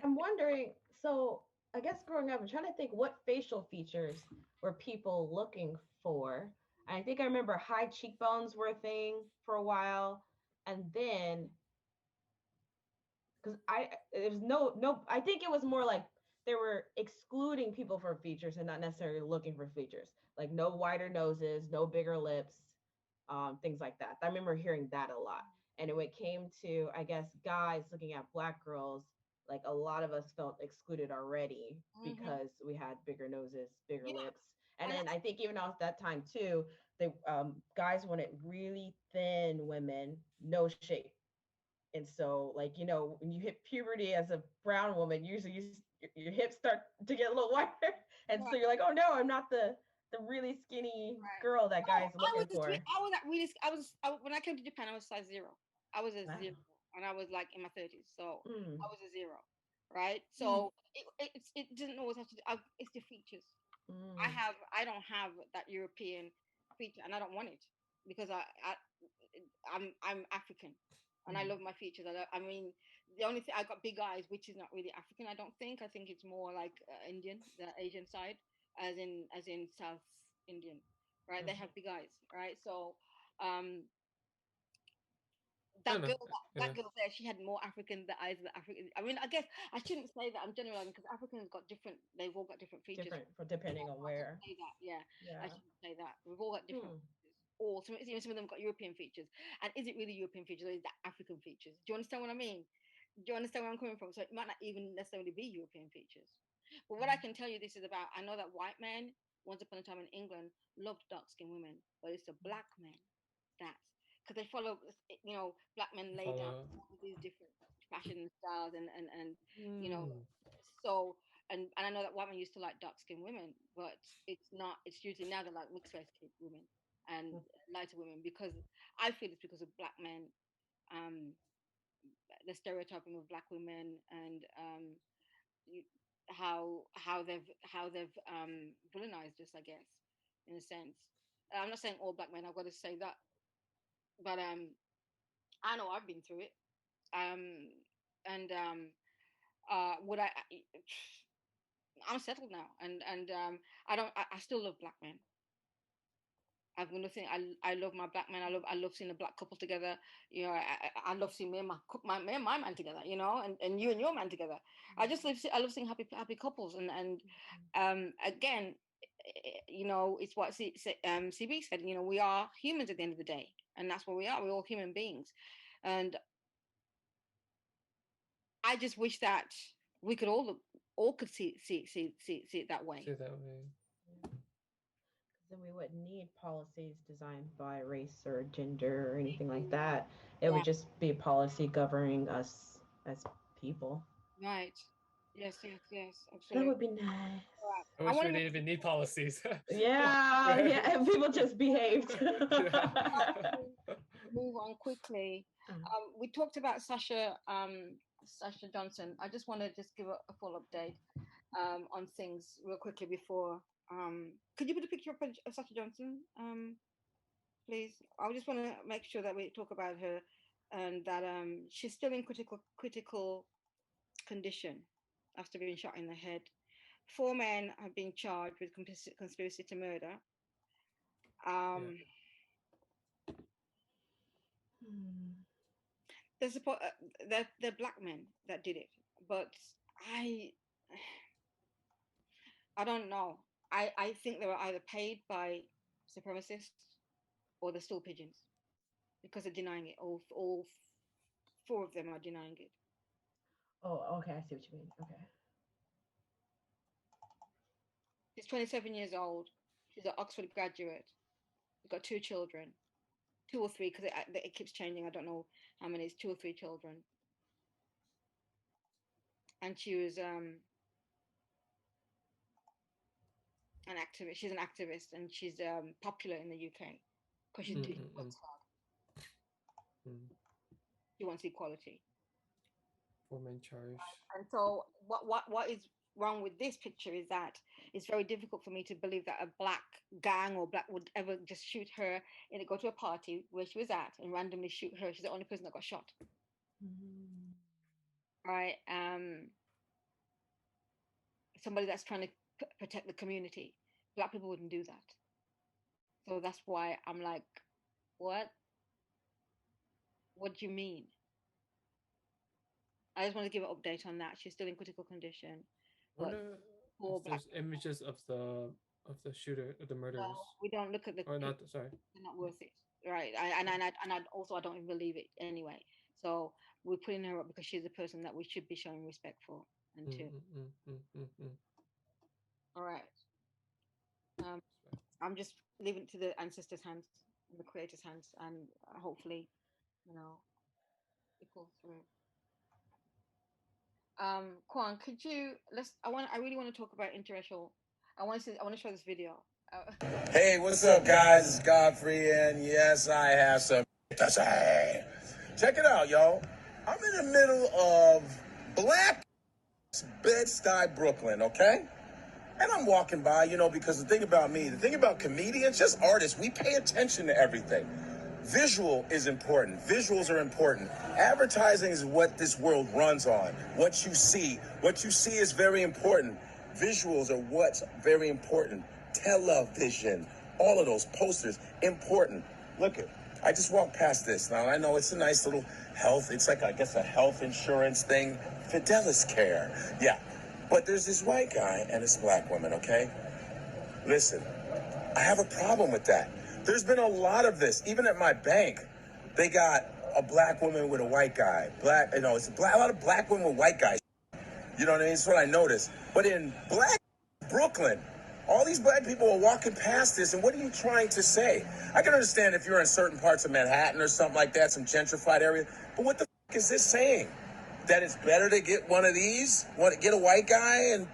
I'm wondering, so I guess growing up, I'm trying to think what facial features were people looking for. I think I remember high cheekbones were a thing for a while, and then because there's no I think it was more like they were excluding people from features and not necessarily looking for features, like no wider noses, no bigger lips, things like that. I remember hearing that a lot. And when it came to, I guess, guys looking at Black girls, like a lot of us felt excluded already because we had bigger noses, bigger lips. And then I think even at that time too, they guys wanted really thin women, no shape. And so, like, you know, when you hit puberty as a brown woman, usually your hips start to get a little wider. And so you're like, oh no, I'm not the really skinny girl that guys looking for. When I came to Japan, I was size 0. I was a 0, and I was like in my 30s. So I was a 0, right? So it didn't always have to do, it's the features. I don't have that European feature, and I don't want it because I'm African, and I love my features. I mean, the only thing I got big eyes, which is not really African. I don't think. I think it's more like Indian, the Asian side, as in South Indian, right? They have big eyes, right? So that girl there, she had more African eyes than African. I mean, I guess I shouldn't say that. I'm generalizing because Africans got different. They've all got different features. Depending on where. I shouldn't say that. Yeah, I shouldn't say that. We've all got different features. all. Some of them got European features. And is it really European features or is that African features? Do you understand what I mean? Do you understand where I'm coming from? So it might not even necessarily be European features. But what I can tell you this is about, I know that white men, once upon a time in England, loved dark-skinned women, but it's the black men that's, because they follow, you know, black men lay down all these different fashion styles and you know, so, and I know that white men used to like dark-skinned women, but it's not, it's usually now they like mixed-race women and lighter women, because I feel it's because of black men, the stereotyping of black women and how they've villainized us, I guess, in a sense. I'm not saying all black men, I've got to say that, but I know I've been through it. Would I'm settled now, and I still love black men. I've been nothing. I love my black men. I love seeing a black couple together. You know, I love seeing me and my man together. You know, and you and your man together. I love seeing happy couples. And again, you know, it's what CB said. You know, we are humans at the end of the day, and that's what we are. We're all human beings, and I just wish that we could all could see it that way. See that way. Then we wouldn't need policies designed by race or gender or anything like that. It would just be a policy governing us as people. Right. Yes, absolutely. That would be nice. I wish we didn't even need policies. Yeah, and people just behaved. Move on quickly. We talked about Sasha Johnson. I just want to give a full update on things real quickly before. Could you put a picture of Sasha Johnson, please? I just want to make sure that we talk about her and that she's still in critical condition after being shot in the head. 4 men have been charged with conspiracy to murder. They're black men that did it, but I don't know. I think they were either paid by supremacists or they're stool pigeons, because they're denying it. All 4 of them are denying it. Oh, okay, I see what you mean. Okay. She's 27 years old. She's an Oxford graduate. She's got 2 children, 2 or 3, because it keeps changing. I don't know how many. It's 2 or 3 children. And she was an activist. She's an activist, and she's popular in the UK because she's doing what's hard. She wants equality. 4 men charged. And so, what is wrong with this picture is that it's very difficult for me to believe that a black gang or black would ever just shoot her and go to a party where she was at and randomly shoot her. She's the only person that got shot. Right? Somebody that's trying to protect the community. Black people wouldn't do that. So that's why I'm like, what? What do you mean? I just want to give an update on that. She's still in critical condition. There's images of the shooter, of the murderers. No, we don't look at the. Or not? Sorry. They're not worth it, right? I don't even believe it anyway. So we're putting her up because she's a person that we should be showing respect for and to. All right. I'm just leaving it to the ancestors' hands, the creators' hands, and hopefully, you know, it pulls through. Kwan, could you I really want to talk about interracial. I want to show this video. Hey, what's up, guys? It's Godfrey, and yes, I have some to say. Check it out, y'all. I'm in the middle of Black Bed-Stuy, Brooklyn, okay? And I'm walking by, you know, because the thing about comedians, just artists, we pay attention to everything. Visual is important. Visuals are important. Advertising is what this world runs on. What you see is very important. Visuals are what's very important. Television, all of those posters, important. Look at, I just walked past this. Now, I know it's a nice little health, it's like, I guess, a health insurance thing. Fidelis Care, yeah. But there's this white guy and this black woman, okay? Listen, I have a problem with that. There's been a lot of this. Even at my bank, they got a black woman with a white guy. It's a lot of black women with white guys. You know what I mean? That's what I noticed. But in black Brooklyn, all these black people are walking past this, and what are you trying to say? I can understand if you're in certain parts of Manhattan or something like that, some gentrified area, but what the is this saying? That it's better to get one of these? Get a white guy? And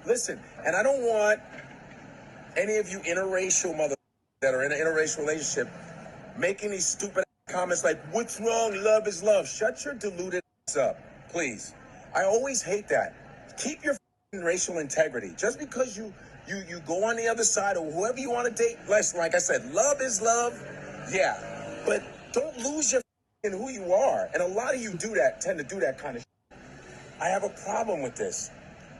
listen, and I don't want any of you interracial mother that are in an interracial relationship making these stupid comments like, what's wrong? Love is love. Shut your deluded ass up, please. I always hate that. Keep your racial integrity. Just because you go on the other side or whoever you want to date, like I said, love is love, yeah. But don't lose your in who you are. And a lot of you tend to do that kind of shit. I have a problem with this.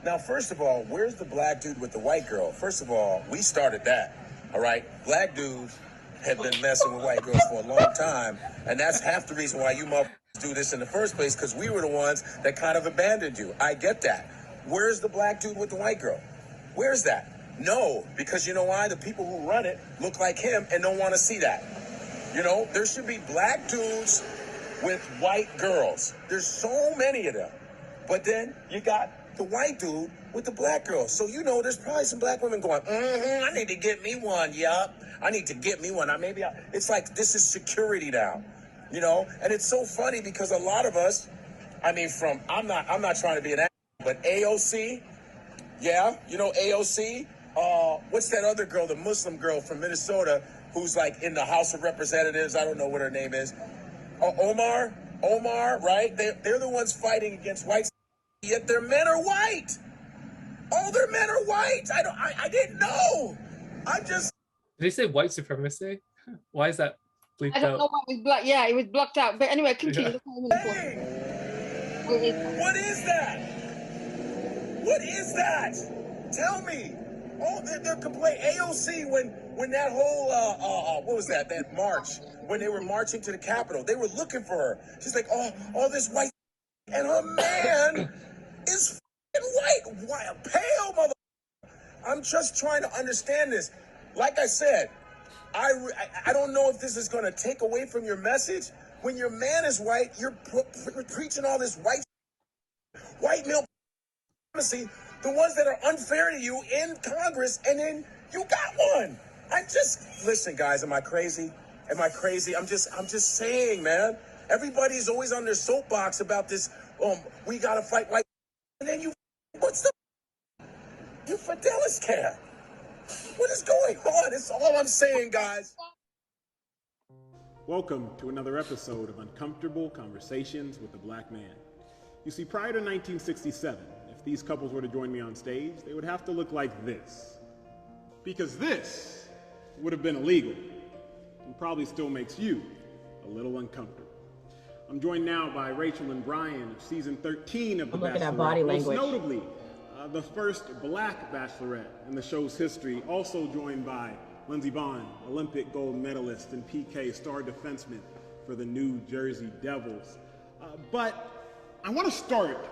Now, first of all, where's the black dude with the white girl? First of all, we started that, all right? Black dudes have been messing with white girls for a long time, and that's half the reason why you motherfuckers do this in the first place, because we were the ones that kind of abandoned you. I get that. Where's the black dude with the white girl? Where's that? No, because you know why? The people who run it look like him and don't want to see that. You know, there should be black dudes with white girls. There's so many of them. But then you got the white dude with the black girl. So, you know, there's probably some black women going, I need to get me one, yup. I need to get me one. It's like this is security now, you know? And it's so funny because a lot of us, I'm not trying to be an asshole, but AOC, yeah, you know AOC? What's that other girl, the Muslim girl from Minnesota, who's like in the House of Representatives? I don't know what her name is. Omar, right? They're the ones fighting against whites, yet their men are white. All their men are white. I didn't know. Did they say white supremacy? Why is that bleeped out? I don't know what was blocked. Yeah, it was blocked out. But anyway, continue. Yeah. Hey, what is that? What is that? Tell me. Oh, they're complaining. AOC, when that whole, what was that march, when they were marching to the Capitol, they were looking for her. She's like, all this white, and her man is white, pale mother. I'm just trying to understand this. Like I said, I don't know if this is going to take away from your message. When your man is white, you're preaching all this white male supremacy, the ones that are unfair to you in Congress, and then you got one. Listen, guys, am I crazy? Am I crazy? I'm just saying, man. Everybody's always on their soapbox about this, we got to fight white, and then you Fidelis care. What is going on? It's all I'm saying, guys. Welcome to another episode of Uncomfortable Conversations with the Black Man. You see, prior to 1967, if these couples were to join me on stage, they would have to look like this. Because this would have been illegal and probably still makes you a little uncomfortable. I'm joined now by Rachel and Brian of season 13 of The Bachelorette. Looking at body language. Most notably, the first black bachelorette in the show's history, also joined by Lindsey Vonn, Olympic gold medalist and PK star defenseman for the New Jersey Devils. But I want to start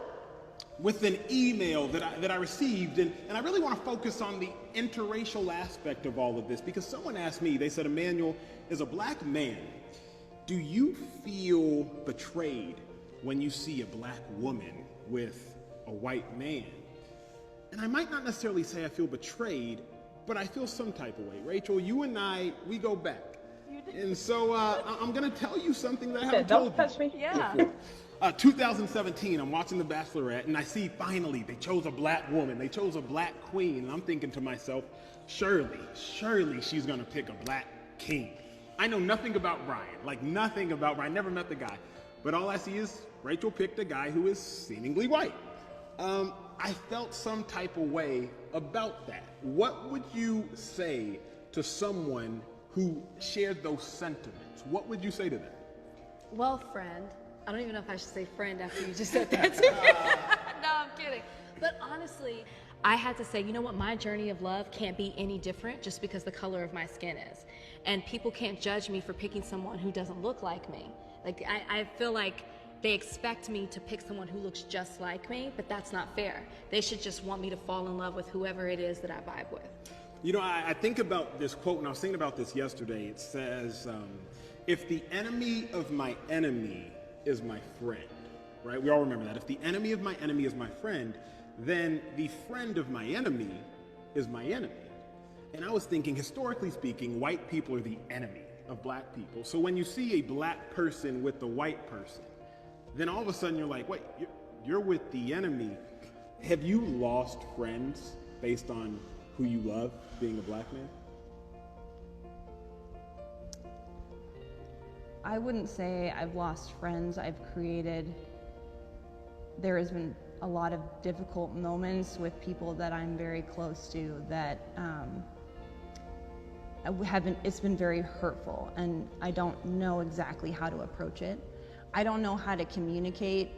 with an email that I received, and I really want to focus on the interracial aspect of all of this, because someone asked me, they said, Emmanuel, as a black man, do you feel betrayed when you see a black woman with a white man? And I might not necessarily say I feel betrayed, but I feel some type of way. Rachel, you and I, we go back. And so I'm going to tell you something that I haven't told you. Don't touch me. Yeah. 2017, I'm watching The Bachelorette, and I see finally they chose a black woman. They chose a black queen. And I'm thinking to myself, surely she's going to pick a black king. I know nothing about Brian, like nothing about Brian. Never met the guy. But all I see is Rachel picked a guy who is seemingly white. I felt some type of way about that. What would you say to someone who shared those sentiments? What would you say to them? Well, friend, I don't even know if I should say friend after you just said that to me. No, I'm kidding. But honestly, I had to say, you know what, my journey of love can't be any different just because the color of my skin is. And people can't judge me for picking someone who doesn't look like me. Like, I feel like they expect me to pick someone who looks just like me, but that's not fair. They should just want me to fall in love with whoever it is that I vibe with. You know, I think about this quote, and I was thinking about this yesterday. It says, if the enemy of my enemy is my friend, right? We all remember that. If the enemy of my enemy is my friend, then the friend of my enemy is my enemy. And I was thinking, historically speaking, white people are the enemy of black people. So when you see a black person with a white person, then all of a sudden you're like, wait, you're with the enemy. Have you lost friends based on who you love being a black man? I wouldn't say I've lost friends. There has been a lot of difficult moments with people that I'm very close to that it's been very hurtful, and I don't know exactly how to approach it. I don't know how to communicate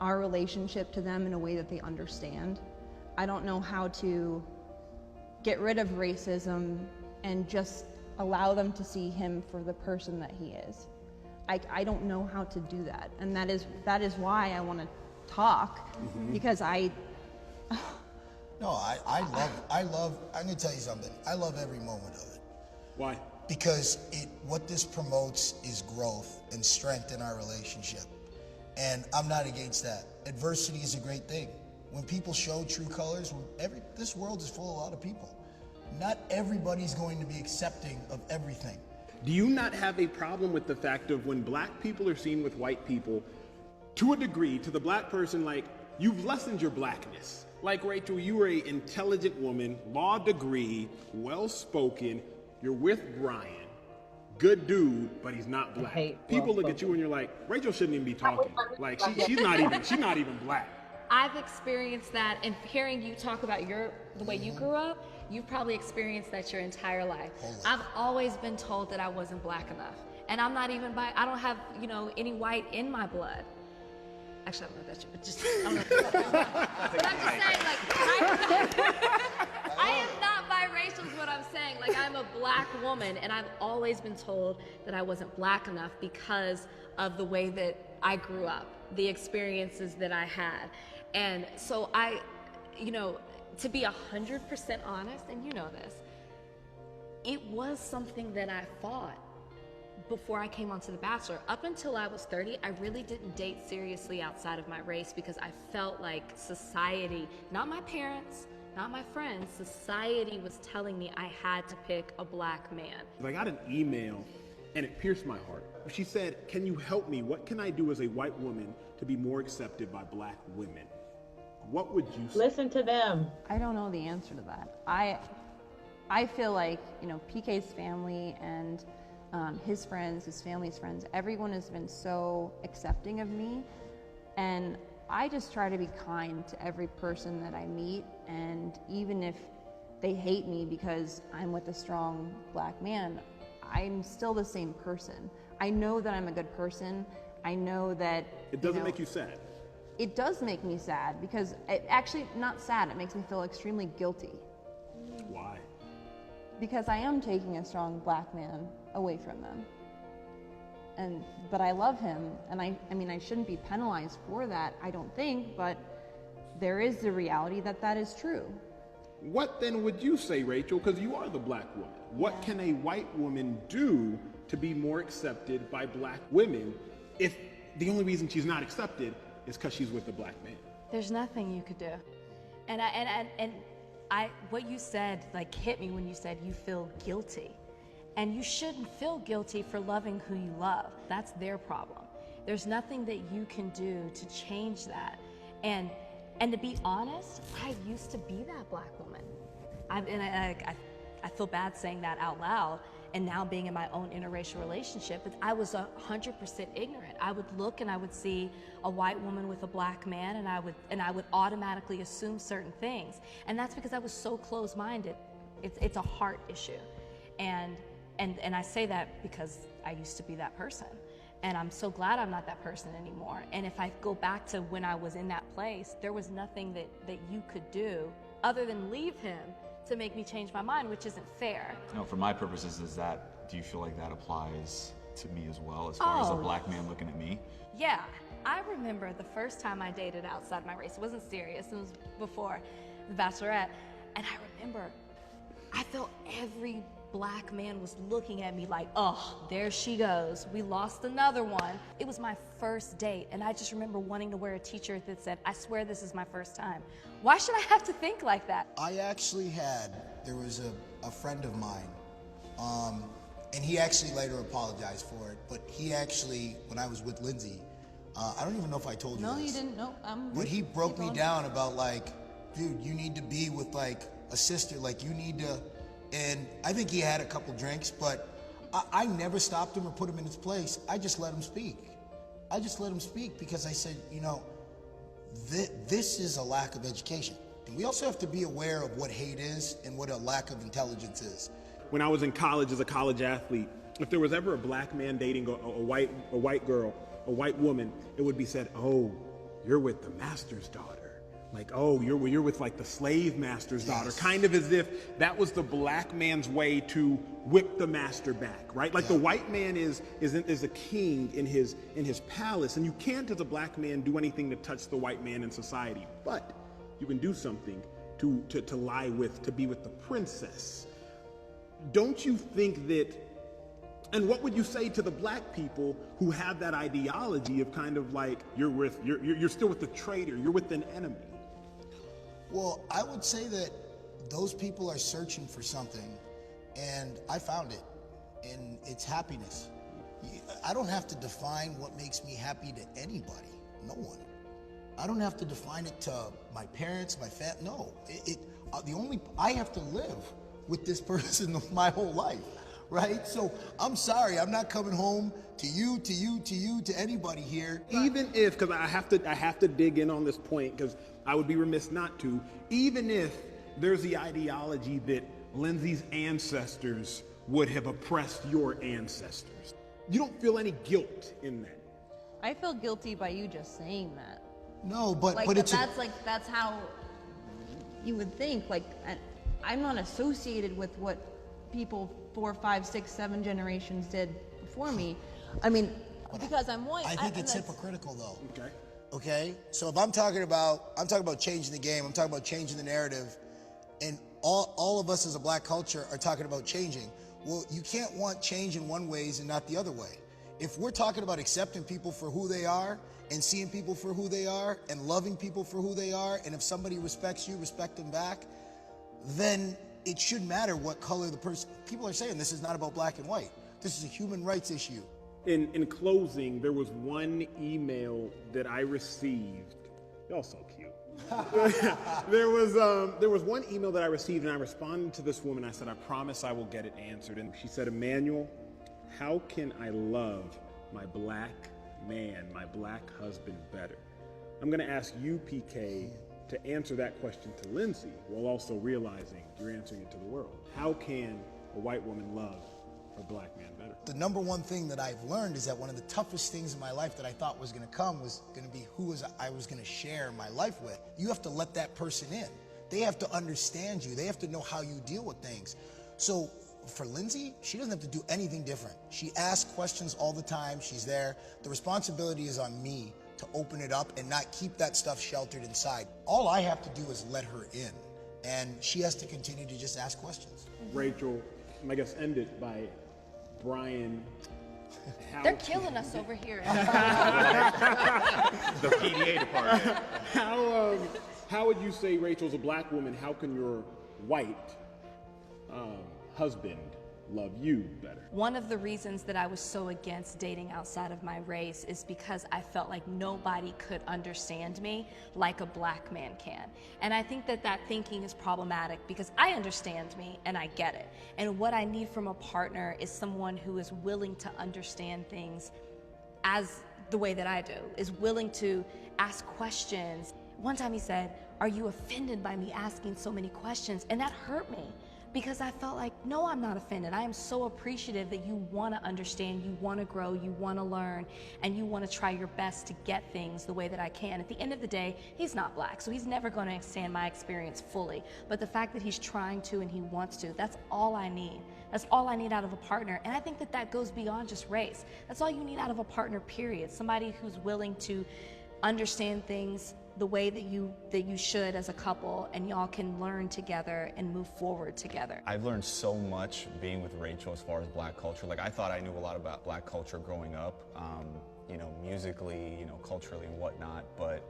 our relationship to them in a way that they understand. I don't know how to get rid of racism and just allow them to see him for the person that he is. I don't know how to do that, and that is why I want to talk, because No, I love it. I'm gonna tell you something. I love every moment of it. Why? Because what this promotes is growth and strength in our relationship. And I'm not against that. Adversity is a great thing. When people show true colors, this world is full of a lot of people. Not everybody's going to be accepting of everything. Do you not have a problem with the fact of when black people are seen with white people, to a degree, to the black person, like, you've lessened your blackness? Like, Rachel, you are an intelligent woman, law degree, well-spoken, you're with Brian, good dude, but he's not black. People look at you and you're like, Rachel shouldn't even be talking. Like, she's not even black. I've experienced that, and hearing you talk about the way you grew up, you've probably experienced that your entire life. I've always been told that I wasn't black enough, and I'm not even I don't have, any white in my blood. Actually, I don't know if that's true, but just, I don't know if that's but I'm just saying, I am not biracial is what I'm saying. Like, I'm a black woman, and I've always been told that I wasn't black enough because of the way that I grew up, the experiences that I had. And so to be 100% honest, and you know this, it was something that I fought before I came onto The Bachelor. Up until I was 30, I really didn't date seriously outside of my race because I felt like society, not my parents, not my friends, society was telling me I had to pick a black man. I got an email and it pierced my heart. She said, can you help me? What can I do as a white woman to be more accepted by black women? What would you say? Listen to them. I don't know the answer to that. I feel like, PK's family and his friends, his family's friends, everyone has been so accepting of me, and I just try to be kind to every person that I meet, and even if they hate me because I'm with a strong black man, I'm still the same person. I know that I'm a good person. I know that it doesn't make you sad. It does make me sad because actually not sad, it makes me feel extremely guilty. Why? Because I am taking a strong black man away from them. But I love him, and I mean I shouldn't be penalized for that, I don't think, but there is the reality that is true. What then would you say, Rachel, because you are the black woman? What can a white woman do to be more accepted by black women if the only reason she's not accepted is because she's with a black man? There's nothing you could do. And what you said hit me when you said you feel guilty. And you shouldn't feel guilty for loving who you love. That's their problem. There's nothing that you can do to change that. And to be honest, I used to be that black woman. I feel bad saying that out loud, and now being in my own interracial relationship, but I was 100% ignorant. I would look and I would see a white woman with a black man, and I would automatically assume certain things. And that's because I was so closed-minded. It's a heart issue. And I say that because I used to be that person. And I'm so glad I'm not that person anymore. And if I go back to when I was in that place, there was nothing that you could do other than leave him to make me change my mind, which isn't fair. No, for my purposes, do you feel like that applies to me as well, as far as a black man looking at me? Yeah, I remember the first time I dated outside my race. It wasn't serious, it was before The Bachelorette. And I remember I felt every Black man was looking at me like, oh, there she goes. We lost another one. It was my first date, and I just remember wanting to wear a t-shirt that said, I swear this is my first time. Why should I have to think like that? I actually there was a friend of mine, and he actually later apologized for it, but he actually, when I was with Lindsay, I don't even know if I told you No, this. you didn't. No, But he broke me down about like, dude, you need to be with like a sister, like you need to, and I think he had a couple drinks, but I never stopped him or put him in his place. I just let him speak. I just let him speak because I said, you know, this is a lack of education. And we also have to be aware of what hate is and what a lack of intelligence is. When I was in college as a college athlete, if there was ever a Black man dating a white girl, a white woman, it would be said, oh, you're with the master's daughter. Like, oh, you're with like the slave master's daughter, kind of as if that was the Black man's way to whip the master back, right? Like the white man is a king in his palace, and you can't, as a Black man, do anything to touch the white man in society, but you can do something to lie with, to be with the princess. Don't you think that? And what would you say to the Black people who have that ideology of kind of like you're still with the traitor, you're with an enemy? Well, I would say that those people are searching for something, and I found it, and it's happiness. I don't have to define what makes me happy to anybody, no one. I don't have to define it to my parents, my family, no. I have to live with this person my whole life, right? So I'm sorry, I'm not coming home to you, to anybody here. Even if, because I have to dig in on this point, because I would be remiss not to, even if there's the ideology that Lindsay's ancestors would have oppressed your ancestors, you don't feel any guilt in that. I feel guilty by you just saying that. No, but like, it's that's how you would think. Like, I'm not associated with what people 4, 5, 6, 7 generations did before me. I mean, because I'm white. I think it's hypocritical though. Okay. So if I'm talking about changing the game, I'm talking about changing the narrative, and all of us as a Black culture are talking about changing. Well, you can't want change in one ways and not the other way. If we're talking about accepting people for who they are and seeing people for who they are and loving people for who they are, and if somebody respects you, respect them back, then it shouldn't matter what color the person. People are saying this is not about black and white. This is a human rights issue. In closing, there was one email that I received. Y'all so cute. There was one email that I received, and I responded to this woman. I said, I promise I will get it answered. And she said, Emmanuel, how can I love my Black man, my Black husband better? I'm going to ask you, PK, to answer that question to Lindsay, while also realizing you're answering it to the world. How can a white woman love her Black man better? The number one thing that I've learned is that one of the toughest things in my life that I thought was going to come was going to be who I was going to share my life with. You have to let that person in. They have to understand you. They have to know how you deal with things. So for Lindsay, she doesn't have to do anything different. She asks questions all the time. She's there. The responsibility is on me to open it up and not keep that stuff sheltered inside. All I have to do is let her in, and she has to continue to just ask questions. Rachel, I guess end it by Brian. They're killing us over here. The PDA department. How would you say, Rachel, as a Black woman, how can your white husband love you better? One of the reasons that I was so against dating outside of my race is because I felt like nobody could understand me like a Black man can. And I think that thinking is problematic because I understand me and I get it. And what I need from a partner is someone who is willing to understand things as the way that I do, is willing to ask questions. One time he said, "Are you offended by me asking so many questions?" And that hurt me. Because I felt like, no, I'm not offended. I am so appreciative that you want to understand, you want to grow, you want to learn, and you want to try your best to get things the way that I can. At the end of the day, he's not Black, so he's never going to understand my experience fully. But the fact that he's trying to and he wants to, that's all I need. That's all I need out of a partner. And I think that goes beyond just race. That's all you need out of a partner, period. Somebody who's willing to understand things the way that you should as a couple, and y'all can learn together and move forward together. I've learned so much being with Rachel as far as Black culture. Like, I thought I knew a lot about Black culture growing up, you know, musically, you know, culturally and whatnot, but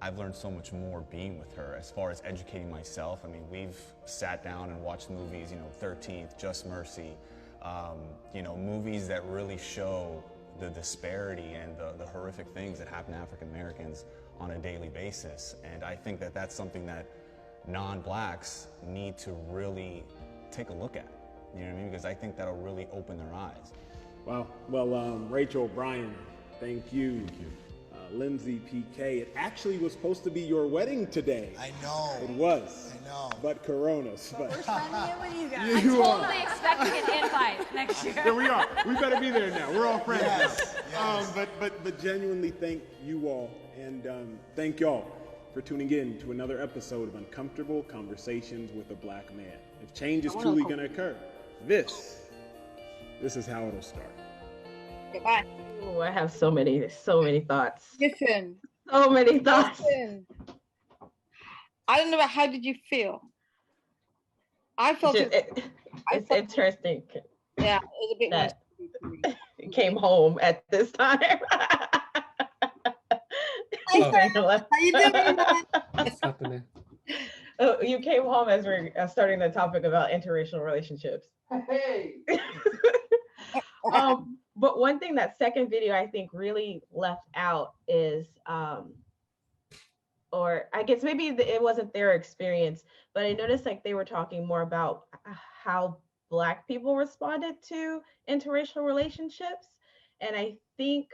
I've learned so much more being with her as far as educating myself. I mean, we've sat down and watched movies, you know, 13th, Just Mercy, you know, movies that really show the disparity and the horrific things that happen to African Americans on a daily basis. And I think that that's something that non-Blacks need to really take a look at. You know what I mean? Because I think that'll really open their eyes. Wow. Well, Rachel, Brian, thank you. Thank you. Lindsay, PK, it actually was supposed to be your wedding today. I know. It was. I know. But Coronas. But we're spending it with you guys. You I'm are. totally expecting an invite next year. Here we are. We better be there now. We're all friends Yes, now. yes. But genuinely thank you all, and thank y'all for tuning in to another episode of Uncomfortable Conversations with a Black Man. If change is truly going to occur, this is how it'll start. Goodbye. Oh, I have so many thoughts. Listen. So many thoughts. Listen. I don't know, how did you feel? I felt it's interesting. Yeah, it was a bit that it came home at this time. How you doing? What's happening? Oh, you came home as we're starting the topic about interracial relationships. Hey. But one thing that second video I think really left out is, or I guess maybe it wasn't their experience, but I noticed like they were talking more about how Black people responded to interracial relationships. And I think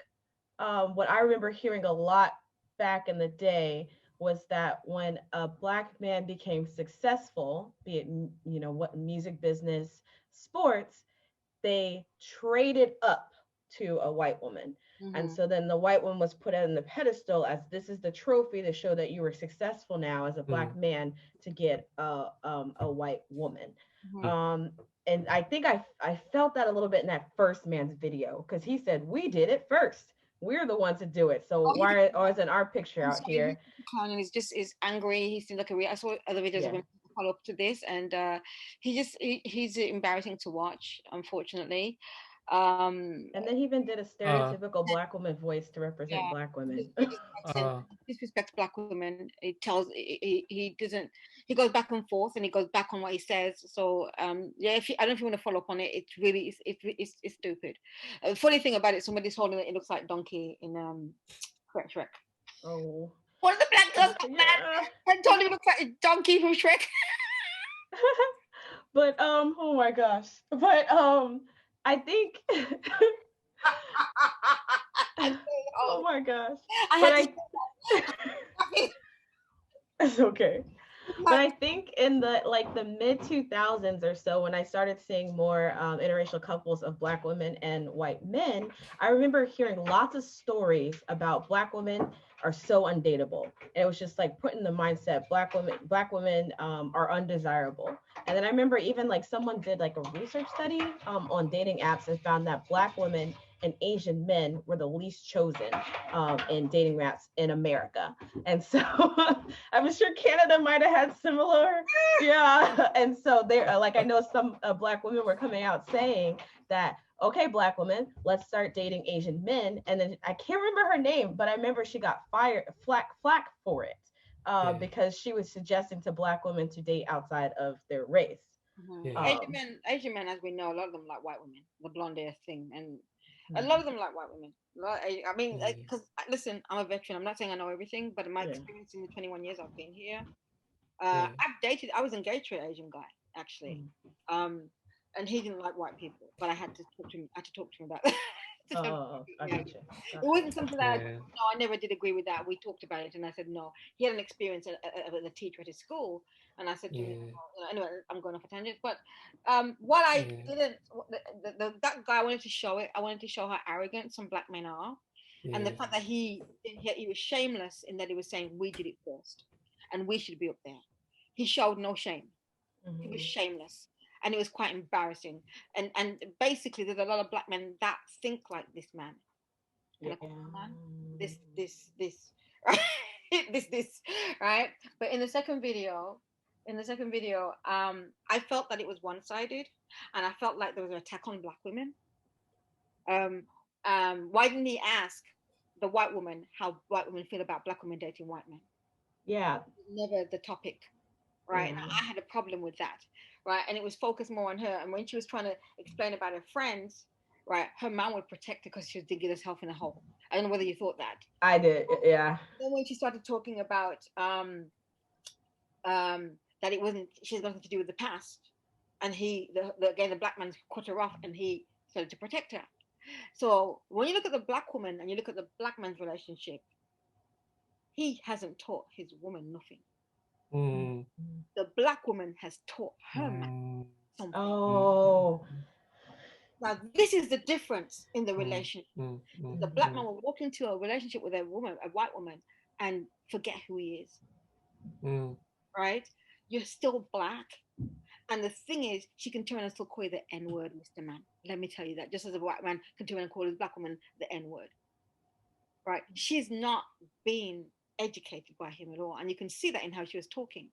what I remember hearing a lot back in the day was that when a Black man became successful, be it, you know, what music business, sports, they traded up to a white woman. And so then the white woman was put on the pedestal as this is the trophy to show that you were successful now as a Black man to get a white woman. And I think I felt that a little bit in that first man's video, because he said, we did it first. We're the ones to do it. So why isn't our picture out here? And he's just is angry. He seems like I saw other videos of him follow up to this, and he's embarrassing to watch, unfortunately. And then he even did a stereotypical Black woman voice to represent Black women. He disrespects Black women. He doesn't. He goes back and forth, and he goes back on what he says. So I don't know if you want to follow up on it. It's really it's stupid. The funny thing about it, somebody's holding it. It looks like Donkey in Shrek. Oh. One of the Black girls, I told him it looks like a donkey from Shrek. But oh my gosh. But I think oh my gosh. It's okay. But I think in the mid 2000s or so, when I started seeing more interracial couples of Black women and white men, I remember hearing lots of stories about Black women are so undateable. And it was just like put in the mindset, Black women are undesirable. And then I remember even like someone did like a research study on dating apps and found that Black women and Asian men were the least chosen in dating apps in America. And so I'm sure Canada might have had similar, And so they're like, I know some Black women were coming out saying that, okay, Black women, let's start dating Asian men. And then I can't remember her name, but I remember she got flack for it because she was suggesting to Black women to date outside of their race. Asian men, as we know, a lot of them like white women, the blonde hair thing, and a lot of them like white women. I mean, because listen, I'm a veteran. I'm not saying I know everything, but in my experience in the 21 years I've been here, I was engaged to an Asian guy, actually. And he didn't like white people, but I had to talk to him about that. I gotcha. It wasn't something that I never did agree with that. We talked about it, and I said no. He had an experience as a teacher at his school, and I said, anyway, I'm going off a tangent. But what I didn't, that guy, I wanted to show how arrogant some Black men are, and the fact that he was shameless in that he was saying we did it first, and we should be up there. He showed no shame. He was shameless. And it was quite embarrassing. And basically, there's a lot of Black men that think like this man. This. this, right? But in the second video, I felt that it was one-sided, and I felt like there was an attack on Black women. Why didn't he ask the white woman how white women feel about Black women dating white men? Yeah. Never the topic, right? Yeah. And I had a problem with that, right? And it was focused more on her. And when she was trying to explain about her friends, right, her man would protect her because she was digging herself in a hole. I don't know whether you thought that. I did, yeah. Then when she started talking about that it wasn't, she has nothing to do with the past, and again the Black man cut her off, and he started to protect her. So when you look at the Black woman and you look at the Black man's relationship, he hasn't taught his woman nothing. The Black woman has taught her man something. Oh. Now this is the difference in the relationship. The Black man will walk into a relationship with a white woman, and forget who he is. Right? You're still Black. And the thing is, she can turn and still call you the N-word, Mr. Man. Let me tell you that. Just as a white man can turn and call his Black woman the N-word. Right? She's not being educated by him at all. And you can see that in how she was talking.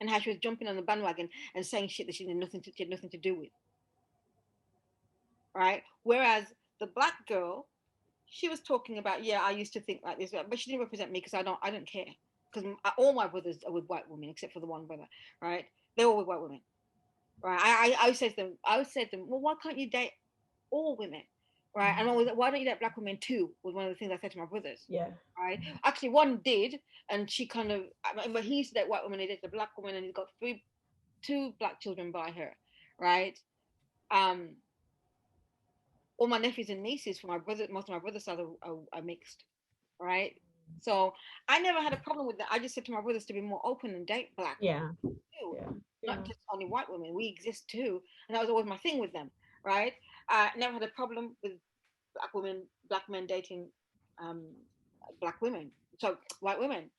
And how she was jumping on the bandwagon and saying shit that she had nothing to do with. Right? Whereas the Black girl, she was talking about, yeah, I used to think like this, but she didn't represent me because I don't care. Because all my brothers are with white women, except for the one brother, right? They're all with white women, right? I said to them, well, why can't you date all women, right? And why don't you date Black women too? Was one of the things I said to my brothers. Yeah. Right. Actually, one did, and she kind of, but he used to date white women. He dated a Black woman, and he's got two Black children by her, right? All my nephews and nieces from most of my brother's side are mixed, right? So I never had a problem with that. I just said to my brothers to be more open and date Black women too. Not just only white women. We exist too, and that was always my thing with them, right? I never had a problem with Black men dating Black women, so white women.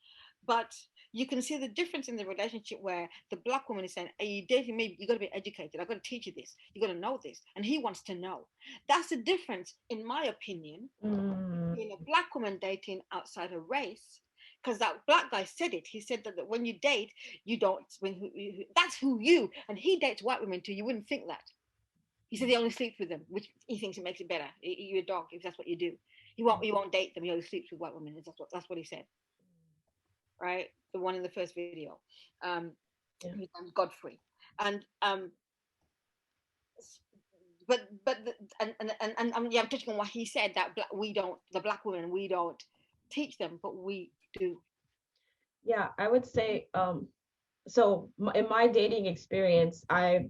But you can see the difference in the relationship where the Black woman is saying, are you dating me? You got to be educated. I've got to teach you this. You got to know this. And he wants to know. That's the difference, in my opinion, between a Black woman dating outside her race. Because that Black guy said it. He said that when you date, you don't, that's who you, and he dates white women too. You wouldn't think that. He said he only sleeps with them, which he thinks it makes it better. You're a dog if that's what you do. You won't date them. He only sleeps with white women. That's what he said. Right, the one in the first video, Godfrey, and I'm touching on what he said, that the Black women, we don't teach them, but we do. Yeah, I would say, so in my dating experience, I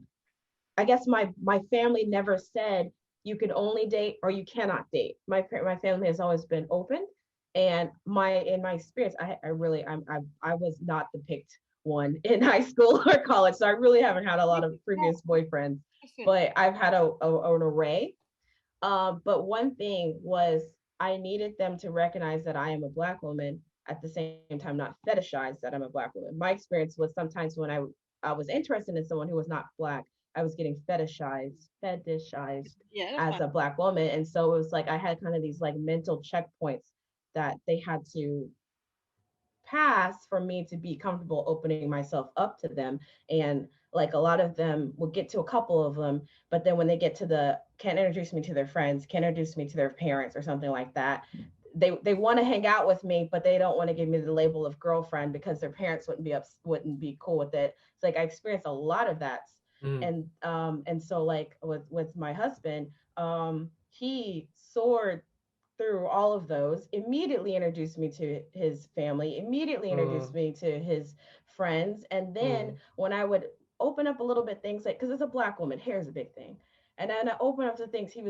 guess my family never said you can only date or you cannot date. My family has always been open. And in my experience, I was not the picked one in high school or college, so I really haven't had a lot of previous boyfriends, but I've had an array. But one thing was I needed them to recognize that I am a Black woman, at the same time not fetishize that I'm a Black woman. My experience was sometimes when I was interested in someone who was not Black, I was getting fetishized as a Black woman, and so it was like I had kind of these like mental checkpoints that they had to pass for me to be comfortable opening myself up to them. And like a lot of them will get to a couple of them, but then when they get to can't introduce me to their friends, can't introduce me to their parents or something like that, they want to hang out with me, but they don't want to give me the label of girlfriend because their parents wouldn't be cool with it. It's like I experienced a lot of that. And so like with my husband, he soared through all of those, immediately introduced me to his family, immediately introduced me to his friends. And then when I would open up a little bit, things like, because as a Black woman, hair is a big thing. And then I open up to things, he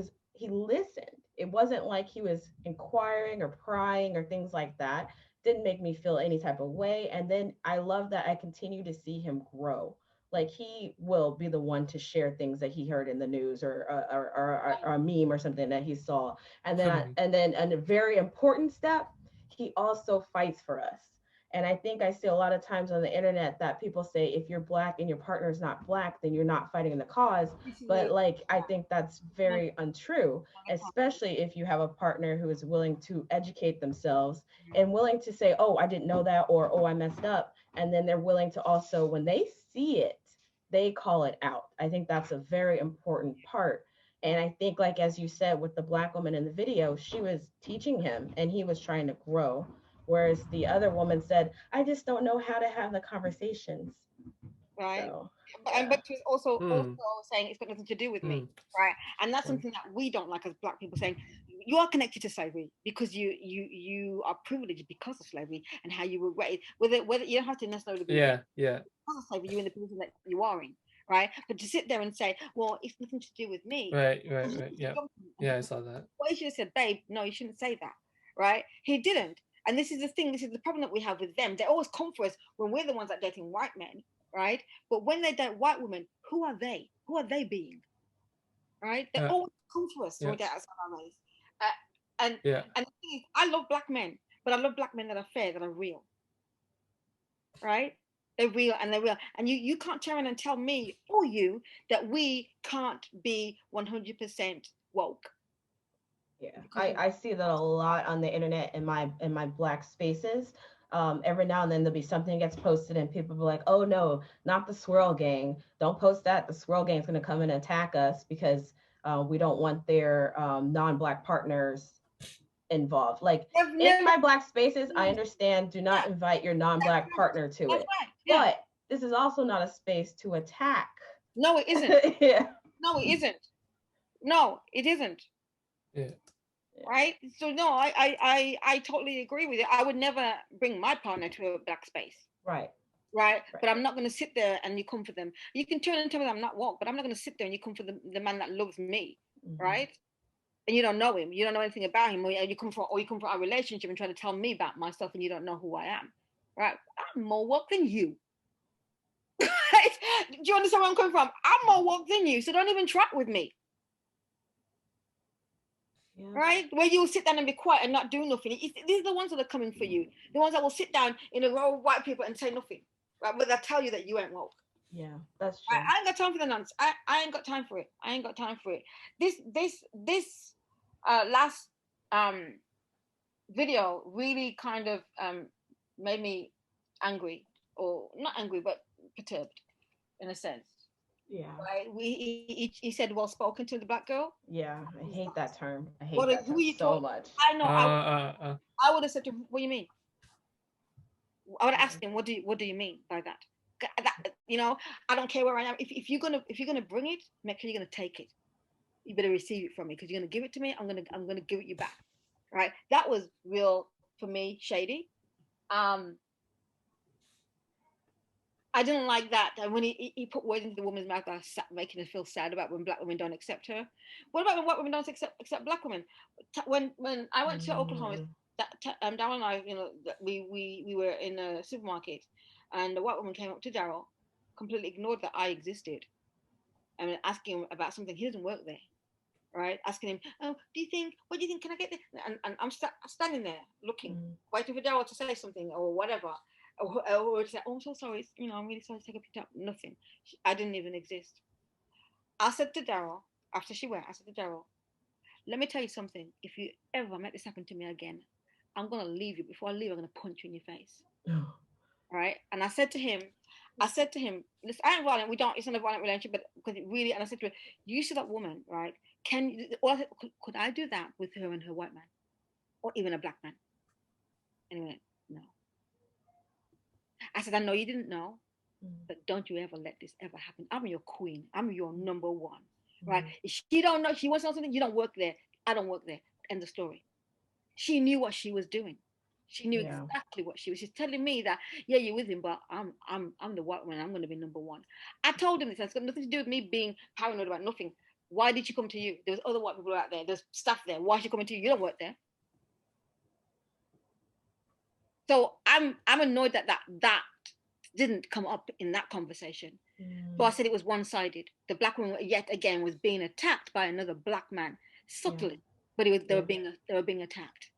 listened. It wasn't like he was inquiring or prying or things like that. Didn't make me feel any type of way. And then I love that I continue to see him grow. Like he will be the one to share things that he heard in the news or a meme or something that he saw. And then a very important step, he also fights for us. And I think I see a lot of times on the internet that people say, if you're Black and your partner is not Black, then you're not fighting the cause. But like, I think that's very untrue, especially if you have a partner who is willing to educate themselves and willing to say, oh, I didn't know that, or, oh, I messed up. And then they're willing to also, when they see it, they call it out. I think that's a very important part. And I think, like, as you said, with the Black woman in the video, she was teaching him and he was trying to grow. Whereas the other woman said, I just don't know how to have the conversations. Right. So, but she was also saying it's got nothing to do with me. Right. And that's something that we don't like as Black people, saying you are connected to slavery because you are privileged because of slavery and how you were raised. Whether you don't have to necessarily be because of slavery, you're in the position that you are in. Right. But to sit there and say, well, it's nothing to do with me. Right. Yeah, I saw that. Well, he should have said, babe, no, you shouldn't say that. Right. He didn't. And this is the thing, this is the problem that we have with them. They always come for us when we're the ones that are dating white men, right? But when they date white women, who are they? Who are they being? Right? They always come for us when we get outside our race. And the thing is, I love Black men, but I love Black men that are fair, that are real. Right? They're real and they're real. And you can't turn around and tell me or you that we can't be 100% woke. Yeah, I see that a lot on the internet in my Black spaces. Every now and then there'll be something gets posted and people be like, oh no, not the Swirl Gang. Don't post that. The Swirl Gang is going to come and attack us because we don't want their non-Black partners involved. Like in my Black spaces, I understand, do not invite your non-Black partner to it. But this is also not a space to attack. No, it isn't. Yeah. No, it isn't. No, it isn't. Yeah. Right. So no, I totally agree with you. I would never bring my partner to a Black space. Right. But I'm not going to sit there and you come for them. You can turn and tell me that I'm not woke, but I'm not going to sit there and you come for the man that loves me, right? And you don't know him, you don't know anything about him, or you come for our relationship and try to tell me about myself, and you don't know who I am, right? I'm more woke than you. Do you understand where I'm coming from? I'm more woke than you, so don't even try with me. Yeah. Right? Where you'll sit down and be quiet and not do nothing. These are the ones that are coming for you. The ones that will sit down in a row of white people and say nothing. Right? But they'll tell you that you ain't woke. Yeah, that's true. I ain't got time for the nonsense. I ain't got time for it. I ain't got time for it. This last video really kind of made me angry, or not angry, but perturbed in a sense. Yeah. Right? He said well spoken to the Black girl. Yeah, I hate that term. I hate that term so much. I know. I would have said to him, what do you mean? I would ask him, what do you mean by that? You know, I don't care where I am. If you're gonna bring it, make sure you're gonna take it. You better receive it from me, because you're gonna give it to me. I'm gonna give it you back. Right? That was real for me, shady. I didn't like that. And when he put words into the woman's mouth, I was making her feel sad about when Black women don't accept her. What about when white women don't accept Black women? When I went to Oklahoma, Daryl and I, you know, we were in a supermarket, and the white woman came up to Daryl, completely ignored that I existed, and asking him about something. He doesn't work there, right? Asking him, oh, what do you think? Can I get this? And I'm standing there looking, waiting for Daryl to say something or whatever. Or to say, oh, I'm so sorry, you know, I'm really sorry to take a picture. Nothing. I didn't even exist. I said to Daryl, after she went, I said to Daryl, let me tell you something. If you ever make this happen to me again, I'm going to leave you. Before I leave, I'm going to punch you in your face. Right? And I said to him, listen, I ain't violent. It's not a violent relationship, but because it really, and I said to her, you see that woman, right? Could I do that with her and her white man? Or even a Black man? And he went, no. I said, I know you didn't know, but don't you ever let this ever happen. I'm your queen. I'm your number one, right? If she don't know, she wants to know something, you don't work there. I don't work there. End of story. She knew what she was doing. She knew exactly what she was. She's telling me that, yeah, you're with him, but I'm the white woman. I'm going to be number one. I told him this. It's got nothing to do with me being paranoid about nothing. Why did she come to you? There was other white people out there. There's staff there. Why is she coming to you? You don't work there. So I'm annoyed that didn't come up in that conversation. So I said it was one-sided. The Black woman yet again was being attacked by another Black man, subtly, but they were being attacked.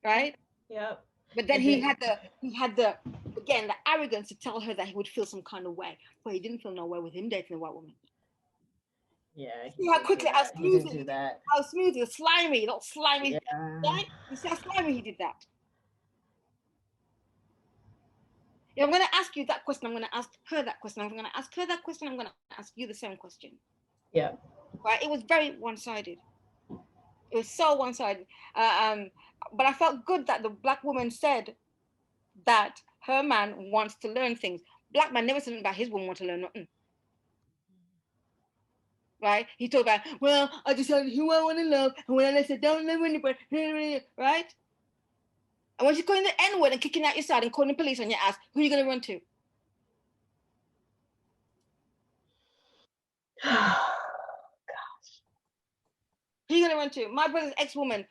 Right? Yep. But then he had the again the arrogance to tell her that he would feel some kind of way, but he didn't feel no way with him dating a white woman. Yeah. See how quickly, how smooth, how smooth, slimy, not slimy. Yeah. Right? You see how slimy he did that. If I'm going to ask you that question, I'm going to ask her that question. I'm going to ask her that question. I'm going to ask you the same question. Yeah. Right? It was very one-sided. It was so one-sided. But I felt good that the black woman said that her man wants to learn things. Black man never said about his woman want to learn nothing. Right? He talked about, well, I decided who I want to love, and when I said don't love anybody, right? And once you're calling the N-word and kicking out your side and calling the police on your ass, who are you going to run to? Gosh. Who are you going to run to? My brother's ex-woman,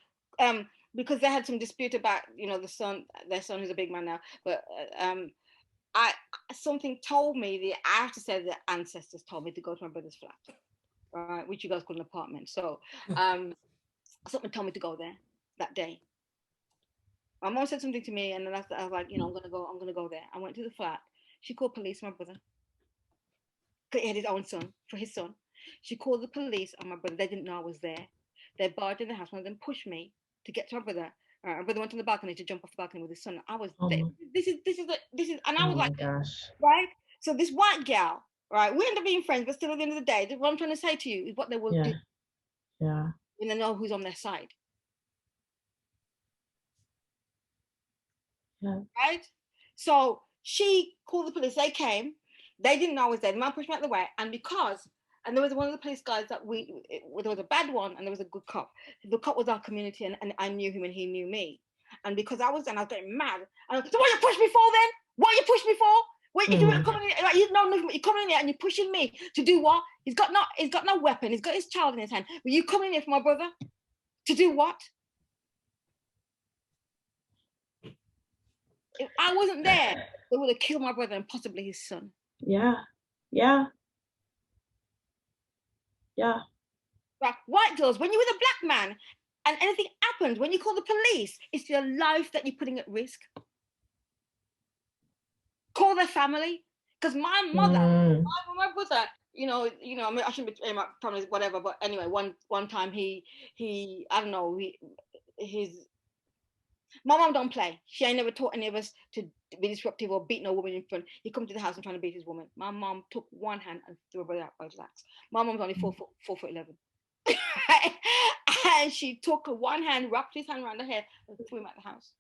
because they had some dispute about, their son who's a big man now, but something told me I have to say the ancestors told me to go to my brother's flat, right, which you guys call an apartment. So something told me to go there that day. My mom said something to me, and then I was like, I'm gonna go there. I went to the flat. She called police on my brother. He had his own son, for his son. She called the police on my brother. They didn't know I was there. They barged in the house. One of them pushed me to get to my brother. My brother went to the balcony to jump off the balcony with his son. I was there. This is, and I was like, gosh. Right? So this white gal, right? We end up being friends, but still at the end of the day, what I'm trying to say to you is what they will do. Yeah. When they know who's on their side. Yeah. Right? So she called the police. They came. They didn't know I was there. The man pushed me out of the way. And there was one of the police guys that there was a bad one and there was a good cop. The cop was our community, and I knew him and he knew me. And because I was there, I was getting mad. And so what you pushed me for then? What you pushed me for? What you doing? Coming in, like, you know nothing, but you're coming in here and you're pushing me to do what? He's got no weapon. He's got his child in his hand. But you coming in here for my brother? To do what? If I wasn't there, they would have killed my brother and possibly his son. Yeah. Yeah. Yeah. Right. White girls, when you're with a black man and anything happens, when you call the police, it's your life that you're putting at risk. Call their family. Because my mother, my brother, I mean, I shouldn't be my promise, whatever, but anyway, one time he I don't know, my mom don't play. She ain't never taught any of us to be disruptive or beat no woman in front. He come to the house and trying to beat his woman. My mom took one hand and threw her brother out by his axe. My mom's only 4'11". And she took one hand, wrapped his hand around her head, and threw him out the house.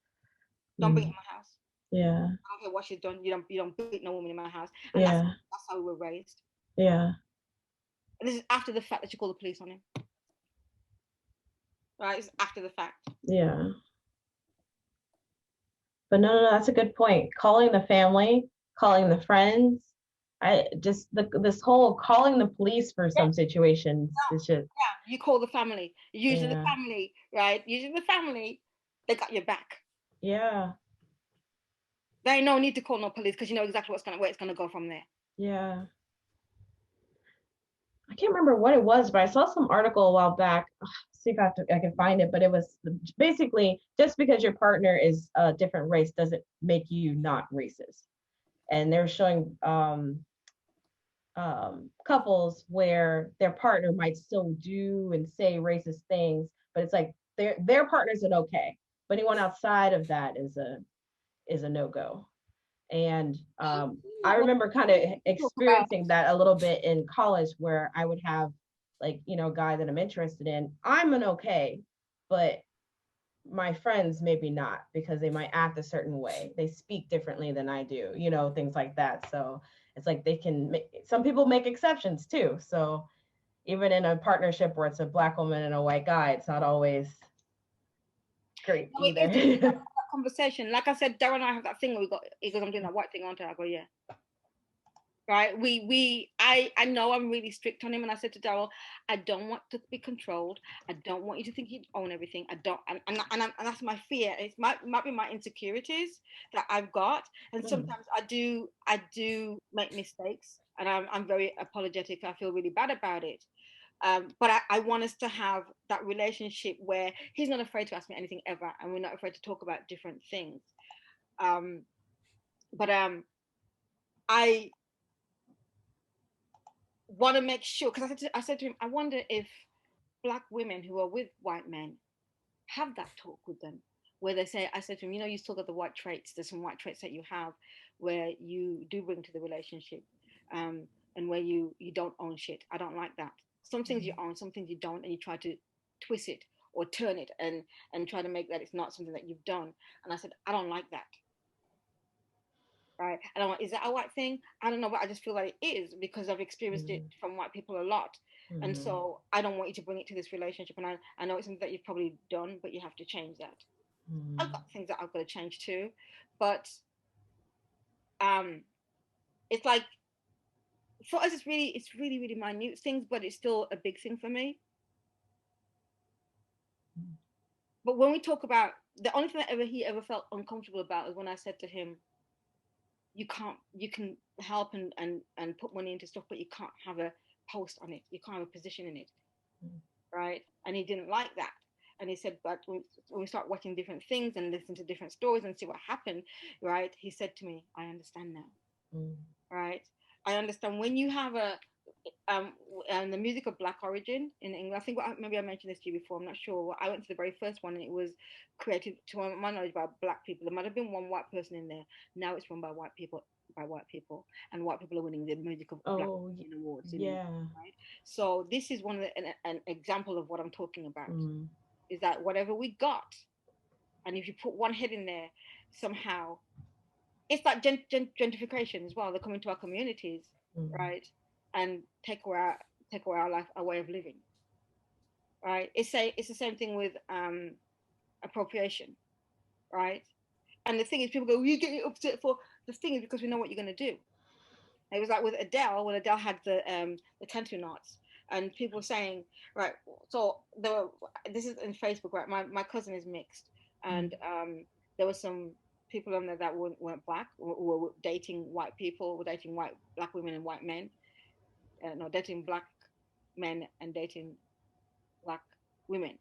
Don't bring it in my house. Yeah. I don't care what she's done. You don't beat no woman in my house. And Yeah. that's how we were raised. Yeah. And this is after the fact that she called the police on him. Right? It's after the fact. Yeah. But no, that's a good point. Calling the family, calling the friends. This whole calling the police for some situations is just. Yeah, you call the family. Usually the family, right? Usually the family, they got your back. Yeah. There ain't no need to call no police because you know exactly where it's gonna go from there. Yeah. I can't remember what it was, but I saw some article a while back. See if I can find it, but it was basically just because your partner is a different race doesn't make you not racist. And they're showing couples where their partner might still do and say racist things, but it's like their partner's an okay, but anyone outside of that is a no-go. And I remember kind of experiencing that a little bit in college, where I would have a guy that I'm interested in. I'm an okay, but my friends maybe not, because they might act a certain way. They speak differently than I do, things like that. So it's like some people make exceptions too. So even in a partnership where it's a Black woman and a white guy, it's not always great either. Conversation, like I said, Darren and I have that thing where because I'm doing that white thing, aren't I? I go, yeah. Right? I know I'm really strict on him, and I said to Daryl, I don't want to be controlled. I don't want you to think you own everything. I don't, and that's my fear. It might be my insecurities that I've got, and sometimes I do make mistakes, and I'm very apologetic. I feel really bad about it, But I want us to have that relationship where he's not afraid to ask me anything ever, and we're not afraid to talk about different things. But I want to make sure, because I said to him, I wonder if Black women who are with white men have that talk with them, where they say, I said to him, you know, you still got the white traits. There's some white traits that you have where you do bring to the relationship, and where you don't own shit. I don't like that. Some things you own, some things you don't, and you try to twist it or turn it and try to make that it's not something that you've done. And I said, I don't like that. Right? I don't want, is that a white thing? I don't know, but I just feel like it is, because I've experienced it from white people a lot. And so I don't want you to bring it to this relationship. And I know it's something that you've probably done, but you have to change that. I've got things that I've got to change too. But it's like, for us, it's really, really minute things, but it's still a big thing for me. But when we talk about, the only thing that he ever felt uncomfortable about is when I said to him, you can help and put money into stuff, but you can't have a post on it. You can't have a position in it. Right? And he didn't like that. And he said, but when we start watching different things and listen to different stories and see what happened, right? He said to me, I understand now. Right? I understand when you have the music of Black origin in England. I think maybe I mentioned this to you before. I'm not sure. I went to the very first one, and it was created, to my knowledge, by Black people. There might have been one white person in there. Now it's run by white people, and white people are winning the music of Black awards. Yeah. Right? So this is one of an example of what I'm talking about. Is that whatever we got, and if you put one head in there, somehow, it's like gentrification as well. They come into our communities, right, and take away our life, our way of living, right? It's the same thing with appropriation, right? And the thing is, people go, "You get upset for." The thing is, because we know what you're going to do. It was like with Adele, when Adele had the tattoo knots, and people saying, right, so this is in Facebook, right? My cousin is mixed, and there were some people on there that weren't Black, were dating white people, were dating Black women and white men, dating Black men and dating Black women.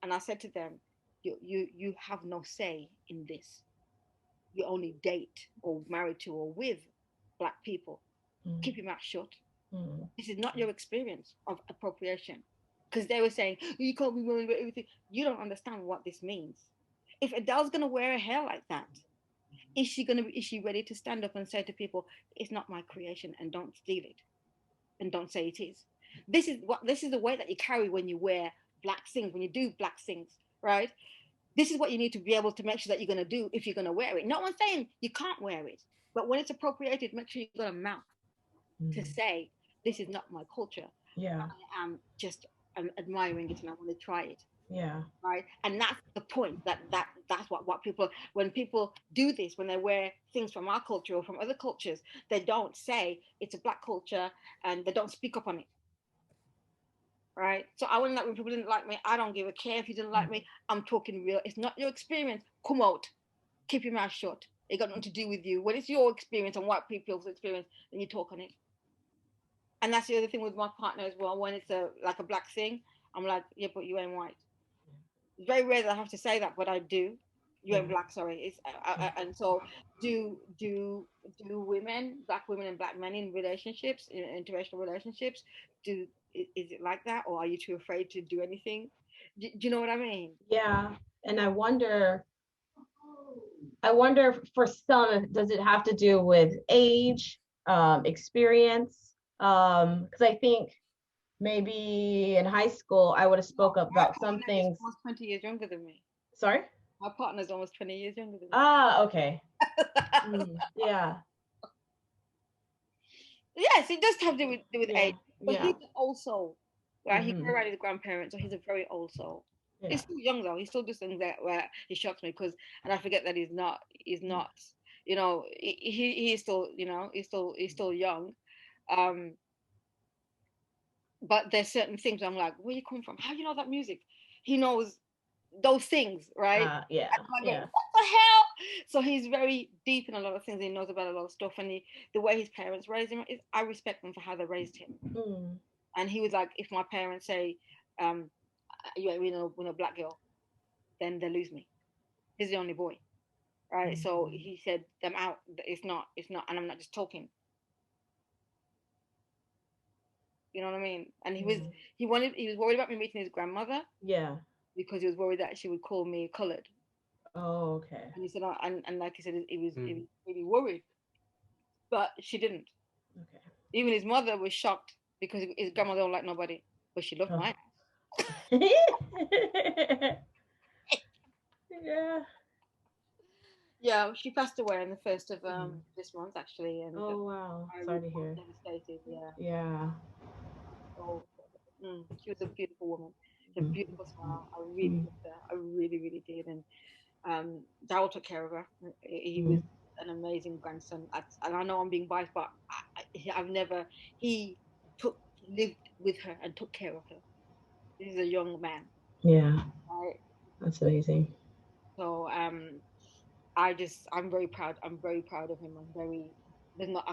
And I said to them, you have no say in this. You only date or married to or with Black people. Keep your mouth shut. This is not your experience of appropriation. Because they were saying, you can't be willing to everything. You don't understand what this means. If Adele's going to wear her hair like that, is she ready to stand up and say to people, it's not my creation, and don't steal it, and don't say it is? This is the way that you carry when you wear Black things, when you do Black things, right? This is what you need to be able to make sure that you're going to do if you're going to wear it. No one's saying you can't wear it, but when it's appropriated, make sure you've got a mouth to say, this is not my culture. Yeah. I am just admiring it and I want to try it. Yeah. Right. And that's the point, that's what people, when people do this, when they wear things from our culture or from other cultures, they don't say it's a Black culture and they don't speak up on it. Right. So I wouldn't like when people didn't like me. I don't give a care if you didn't like me. I'm talking real. It's not your experience. Come out. Keep your mouth shut. It got nothing to do with you. When it's your experience and white people's experience, then you talk on it. And that's the other thing with my partner as well. When it's like a Black thing, I'm like, yeah, but you ain't white. It's very rare that I have to say that, but I do. You ain't Black, sorry. It's and so do women, Black women and Black men in relationships, in interracial relationships, is it like that, or are you too afraid to do anything? Do you know what I mean? Yeah, and I wonder for some, does it have to do with age, experience? Because I think maybe in high school I would have spoke up about some things. Almost 20 years younger than me. Sorry? My partner's almost 20 years younger than me. Ah, okay. Yeah. Yes, it does have to do with age. But yeah. he's also, right? He's very right with grandparents, so he's a very old soul. Yeah. He's still young though. He still does things that where he shocks me because, and I forget that he's not, you know, he is still, you know, he's still young. But there's certain things I'm like, where you come from? How do you know that music? He knows those things, right? Yeah. Going, what the hell? So he's very deep in a lot of things. He knows about a lot of stuff, and the way his parents raised him is, I respect them for how they raised him. And he was like, if my parents say, you ain't with a black girl, then they lose me. He's the only boy, right? So he said, I'm out. It's not, and I'm not just talking. You know what I mean? And he was worried about me meeting his grandmother. Yeah. Because he was worried that she would call me colored. Oh, okay. And he said, and like he said, he was really worried, but she didn't. Okay. Even his mother was shocked because his grandmother don't like nobody, but she loved mine. Yeah. Yeah, she passed away on the 1st of this month, actually. And oh wow, sorry to hear. Devastated. Yeah. Yeah. So, she was a beautiful woman. A beautiful smile. I really loved her. I really, really did. And Daryl took care of her. He was an amazing grandson. And I know I'm being biased, but he lived with her and took care of her. This is a young man. Yeah. Right? That's amazing. So I'm very proud. I'm very proud of him. I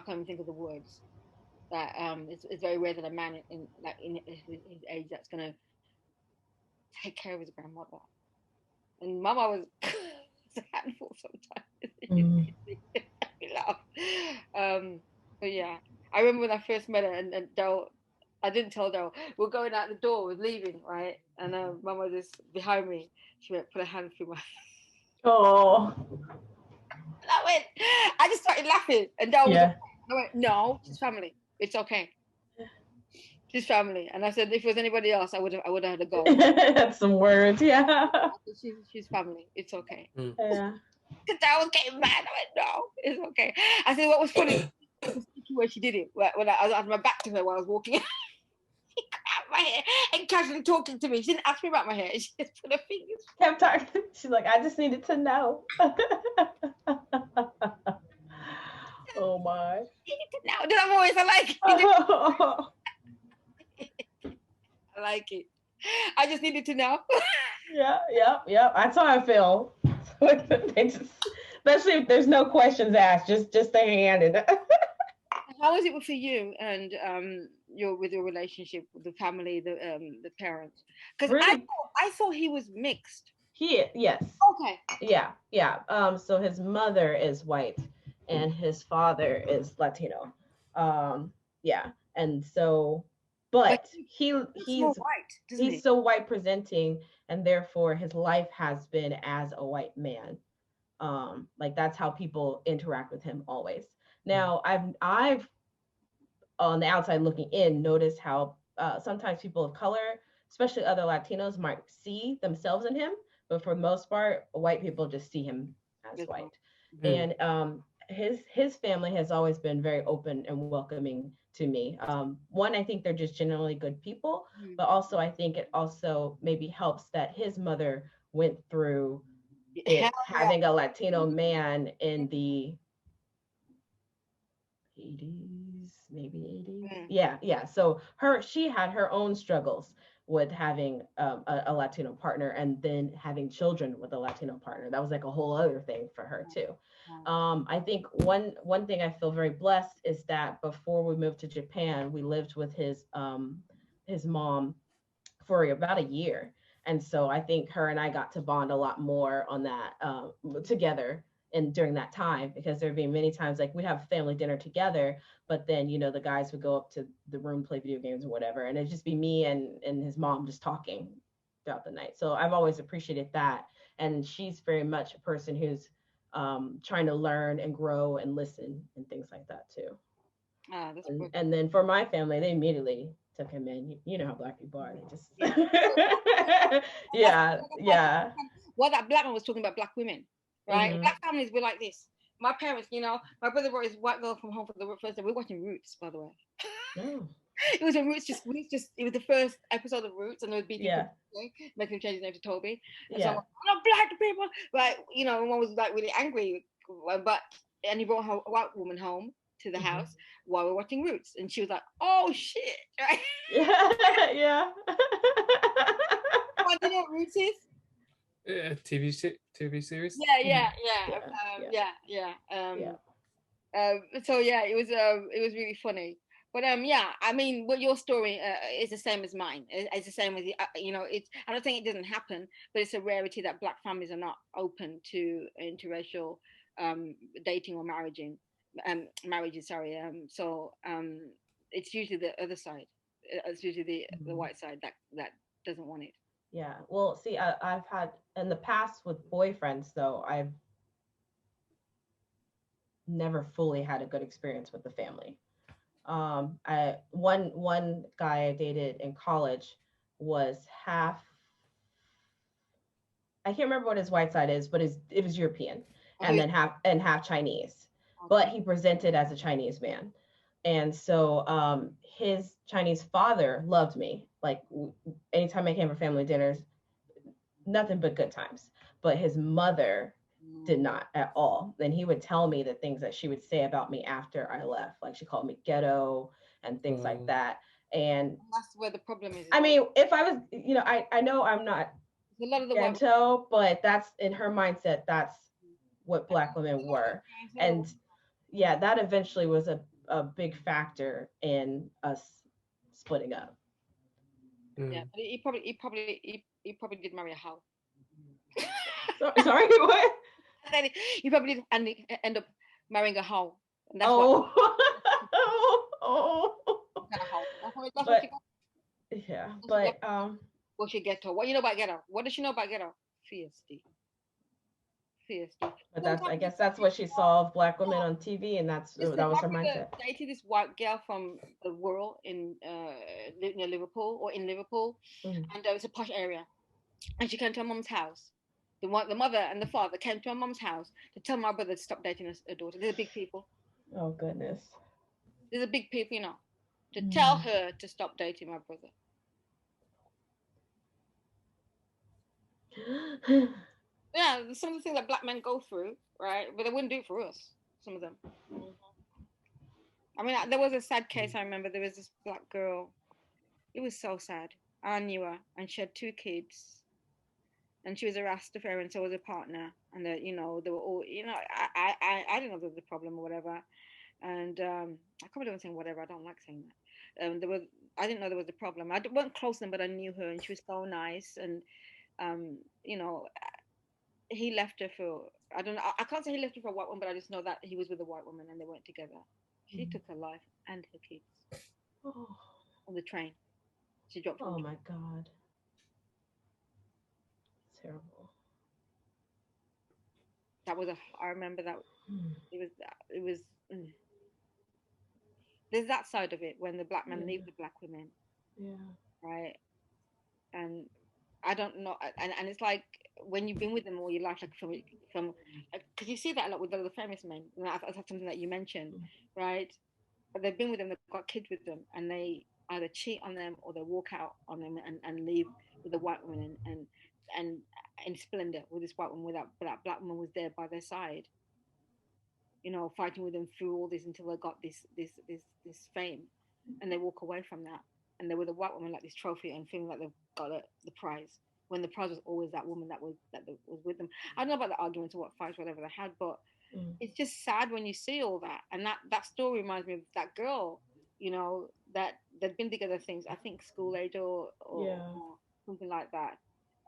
can't even think of the words. That it's very rare that a man in his age that's gonna take care of his grandmother. And Mama was a handful sometimes. But yeah, I remember when I first met her, and Daryl, I didn't tell Daryl, we're going out the door, we're leaving, right? And Mama was just behind me. She went, put her hand through my. Oh. And I just started laughing, and Daryl was like, I went, no, she's family. It's okay. She's family. And I said, if it was anybody else, I would have had to go. That's some words, yeah. She's family. It's okay. Yeah. I was getting mad. I went, no, it's okay. I said, what was funny where she did it, when I had my back to her while I was walking. She grabbed my hair and casually talking to me. She didn't ask me about my hair. She just put her fingers. Kept talking. She's like, I just needed to know. Oh my. Now do that voice. I like it. I like it. I just needed to know. Yeah. That's how I feel. Especially if there's no questions asked, just a hand. And how was it for you and with your relationship with the family, the parents? Because really? I thought he was mixed. Yes. Okay. Yeah. So his mother is white and his father is Latino. Yeah. And so, but he's so white presenting, and therefore his life has been as a white man. Like that's how people interact with him always. Now I've on the outside looking in noticed how sometimes people of color, especially other Latinos, might see themselves in him, but for the most part, white people just see him as white. And his family has always been very open and welcoming to me. One, I think they're just generally good people, but also I think it also maybe helps that his mother went through having a Latino man in the 80s, maybe 80s. Yeah. So she had her own struggles with having a Latino partner and then having children with a Latino partner. That was like a whole other thing for her too. I think one thing I feel very blessed is that before we moved to Japan, we lived with his mom for about a year. And so I think her and I got to bond a lot more on that together and during that time, because there'd be many times like we'd have family dinner together, but then, the guys would go up to the room, play video games or whatever. And it'd just be me and his mom just talking throughout the night. So I've always appreciated that. And she's very much a person who's trying to learn and grow and listen and things like that too. And then for my family, they immediately took him in. You know how Black people are. They just yeah. Well, that black man was talking about Black women, right? Black families were like this. My parents, my brother brought his white girl from home for the first day. We're watching Roots, by the way. It was a Roots, it was the first episode of Roots, and there would be people making him change his name to Toby. And so I'm not Black people, like one was like really angry, and he brought her a white woman home to the house while we're watching Roots, and she was like, "Oh shit!" Right? Yeah. Do you know what Roots is? TV series. Yeah. So it was really funny. But yeah, I mean, what your story is the same as mine. It's the same as you know. It's, I don't think it doesn't happen, but it's a rarity that Black families are not open to interracial dating or marriages. Sorry. It's usually the other side. It's usually the white side that doesn't want it. Yeah. Well, see, I've had in the past with boyfriends, though, I've never fully had a good experience with the family. One guy I dated in college was half, I can't remember what his white side is, but it was European, and then half Chinese. But he presented as a Chinese man. And so his Chinese father loved me. Like anytime I came for family dinners, nothing but good times. But his mother did not at all. Then he would tell me the things that she would say about me after I left. Like she called me ghetto and things like that. And that's where the problem is. I mean, if I was, you know, I know I'm not a lot of the ghetto, but that's in her mindset, that's what Black women were. And yeah, that eventually was a big factor in us splitting up. Yeah, but he probably did marry a hoe. Sorry, what? You probably did end up marrying a hoe. And that's what's your ghetto? What you know about ghetto? What does she know about ghetto? Fiercely. But I guess that's what she saw of Black women on TV, and that was her mindset. I dated this white girl from the world in near Liverpool or in Liverpool, and it was a posh area, and she came to her mom's house. The mother and the father came to her mom's house to tell my brother to stop dating her daughter. They're big people. Oh goodness. These are big people, you know, to tell her to stop dating my brother. Yeah, some of the things that Black men go through, right? But they wouldn't do it for us, some of them. I mean, there was a sad case, I remember. There was this Black girl. It was so sad. I knew her, and she had 2 kids. And she was a Rastafarian, so was a partner. And, you know, they were all, you know, I didn't know there was a problem or whatever. And I can't believe I'm saying whatever. I don't like saying that. I didn't know there was a problem. I wasn't close to them, but I knew her, and she was so nice. And, you know, he left her for, I don't know, I can't say he left her for a white woman, but I just know that he was with a white woman and they weren't together. She took her life and her kids on the train. She dropped. Oh my God. Terrible. That was I remember that it was there's that side of it when the Black men leave the Black women. Yeah. Right. And I don't know, and it's like when you've been with them all your life, like from because you see that a lot with the famous men. That's something that you mentioned, right? But they've been with them, they've got kids with them, and they either cheat on them or they walk out on them and leave with the white woman and in splendor with this white woman, without that Black woman was there by their side, you know, fighting with them through all this until they got this fame, and they walk away from that. And they were the white woman like this trophy and feeling like they've got the prize, when the prize was always that woman that was with them. I don't know about the arguments or what fights, whatever they had, but it's just sad when you see all that. And that story reminds me of that girl, you know, that they'd been together things, I think school age or something like that.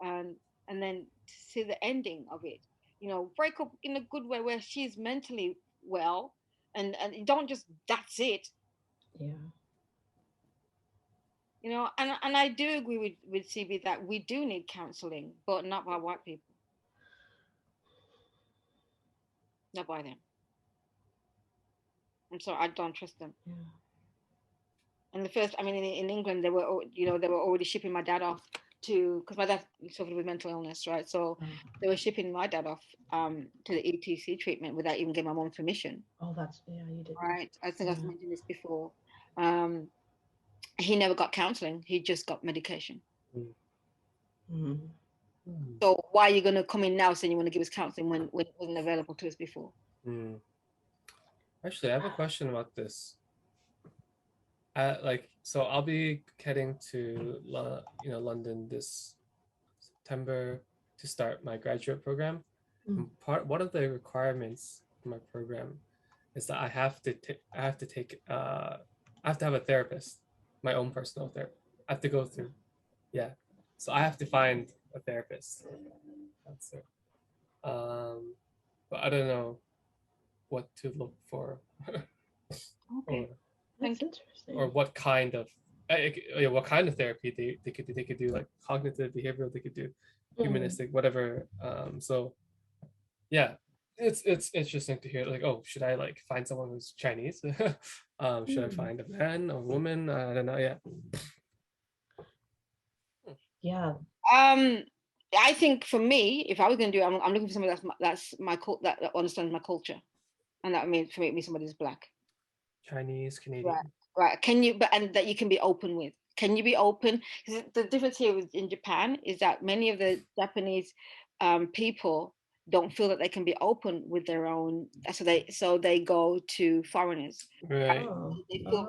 And then to see the ending of it, you know, break up in a good way where she's mentally well and you don't just, that's it. Yeah. You know, and I do agree with CB that we do need counselling, but not by white people. Not by them. I'm sorry, I don't trust them. Yeah. And the first, I mean, in England, they were already shipping my dad off because my dad suffered with mental illness, right? So they were shipping my dad off to the ETC treatment without even getting my mom's permission. Oh, you did. Right. I think I've mentioned this before. He never got counseling. He just got medication. So why are you going to come in now saying you want to give us counseling when it wasn't available to us before? Actually, I have a question about this. So I'll be heading to London this September to start my graduate program. One of the requirements for my program is that I have to take I have to have a therapist, my own personal therapist. I have to go through, yeah. So I have to find a therapist. That's it. But I don't know what to look for. Okay. That's interesting. Or what kind of therapy they could do, like cognitive, behavioral, they could do humanistic, whatever. So yeah, it's interesting to hear, like, oh, should I like find someone who's Chinese? Should I find a man or woman? I don't know. Yeah. Yeah. I think for me, if I was going to do it, I'm looking for somebody that's my that understands my culture, and that means for me somebody who's black, Chinese, Canadian. Right. Can you? But and that you can be open with. Can you be open? Because the difference here in Japan is that many of the Japanese people don't feel that they can be open with their own, so they go to foreigners. Right. They feel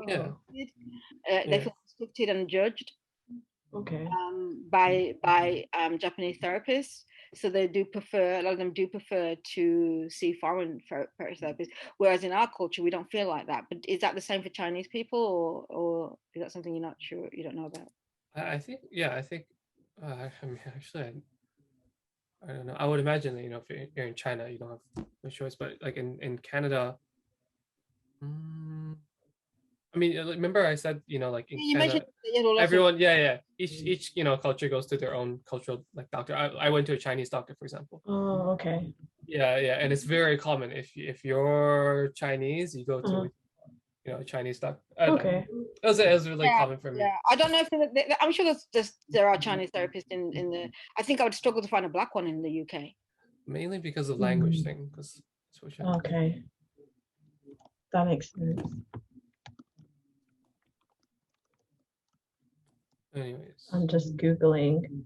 they feel restricted and judged. Okay. By Japanese therapists, so they do prefer. A lot of them do prefer to see foreign therapists. Whereas in our culture, we don't feel like that. But is that the same for Chinese people, or is that something you're not sure, you don't know about? I think, yeah. I think. I mean, actually, I don't know. I would imagine that, if you're in China, you don't have no choice. But like in Canada. I mean, remember I said, like in Canada, everyone, each culture goes to their own cultural like doctor. I went to a Chinese doctor, for example. Oh, okay. Yeah, and it's very common. If you're Chinese, you go to a Chinese doctor. Okay. It was really common for me. Yeah, I don't know if I'm sure there are Chinese therapists in the. I think I would struggle to find a black one in the UK. Mainly because of language thing. Okay. That makes sense. Anyways, I'm just Googling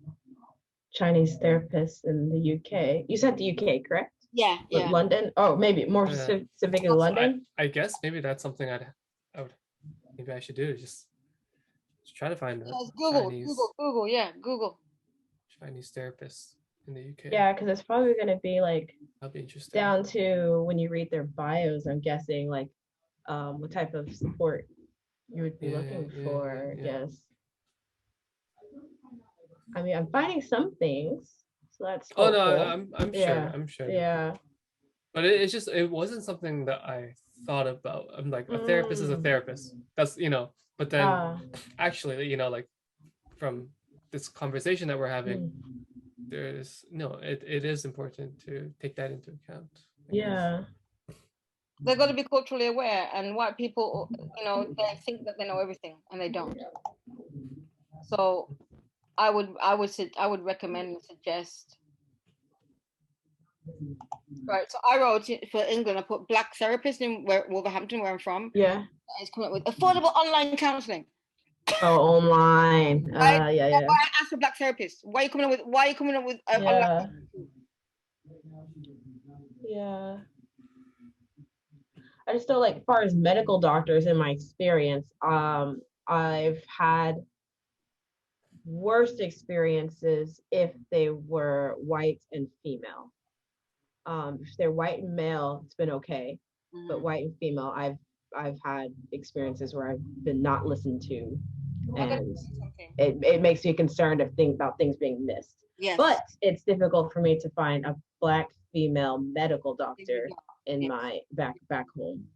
Chinese therapists in the UK. You said the UK, correct? Yeah. London? Oh, maybe more specifically London? I guess maybe that's something maybe I should do, just try to find Google, Chinese, Google. Chinese therapist in the UK. Yeah, because it's probably going to be like that'd be interesting. Down to when you read their bios, I'm guessing like what type of support you would be looking for. Yes. I mean, I'm finding some things, so that's hopeful. Oh no, I'm sure. Yeah. But it wasn't something that I thought about. I'm like, a therapist is a therapist. That's But then actually, like from this conversation that we're having, there's it is important to take that into account. Yeah. They've got to be culturally aware, and white people, they think that they know everything, and they don't. So, I would recommend and suggest. Right. So I wrote for England. I put black therapist in Wolverhampton, where I'm from. Yeah. It's coming up with affordable online counselling. Oh, online. Yeah. Why ask for black therapists? Why are you coming up with online? Yeah. I just feel like, as far as medical doctors, in my experience, I've had worst experiences if they were white and female. If they're white and male, it's been okay, but white and female, I've had experiences where I've been not listened to, and it makes me concerned about things being missed. Yes. But it's difficult for me to find a black female medical doctor in my back home.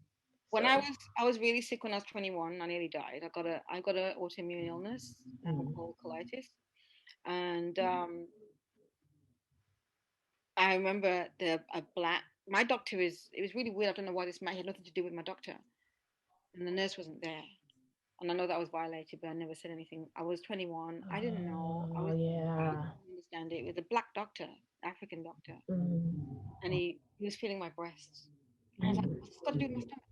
When I was really sick when I was 21, I nearly died. I got a autoimmune illness called colitis, and I remember my doctor it was really weird. I don't know why this had nothing to do with my doctor, and the nurse wasn't there, and I know that was violated, but I never said anything. I was 21. I didn't know. I didn't understand it. It was a black doctor, African doctor, and he was feeling my breasts. And I was like, what's this got to do with my stomach?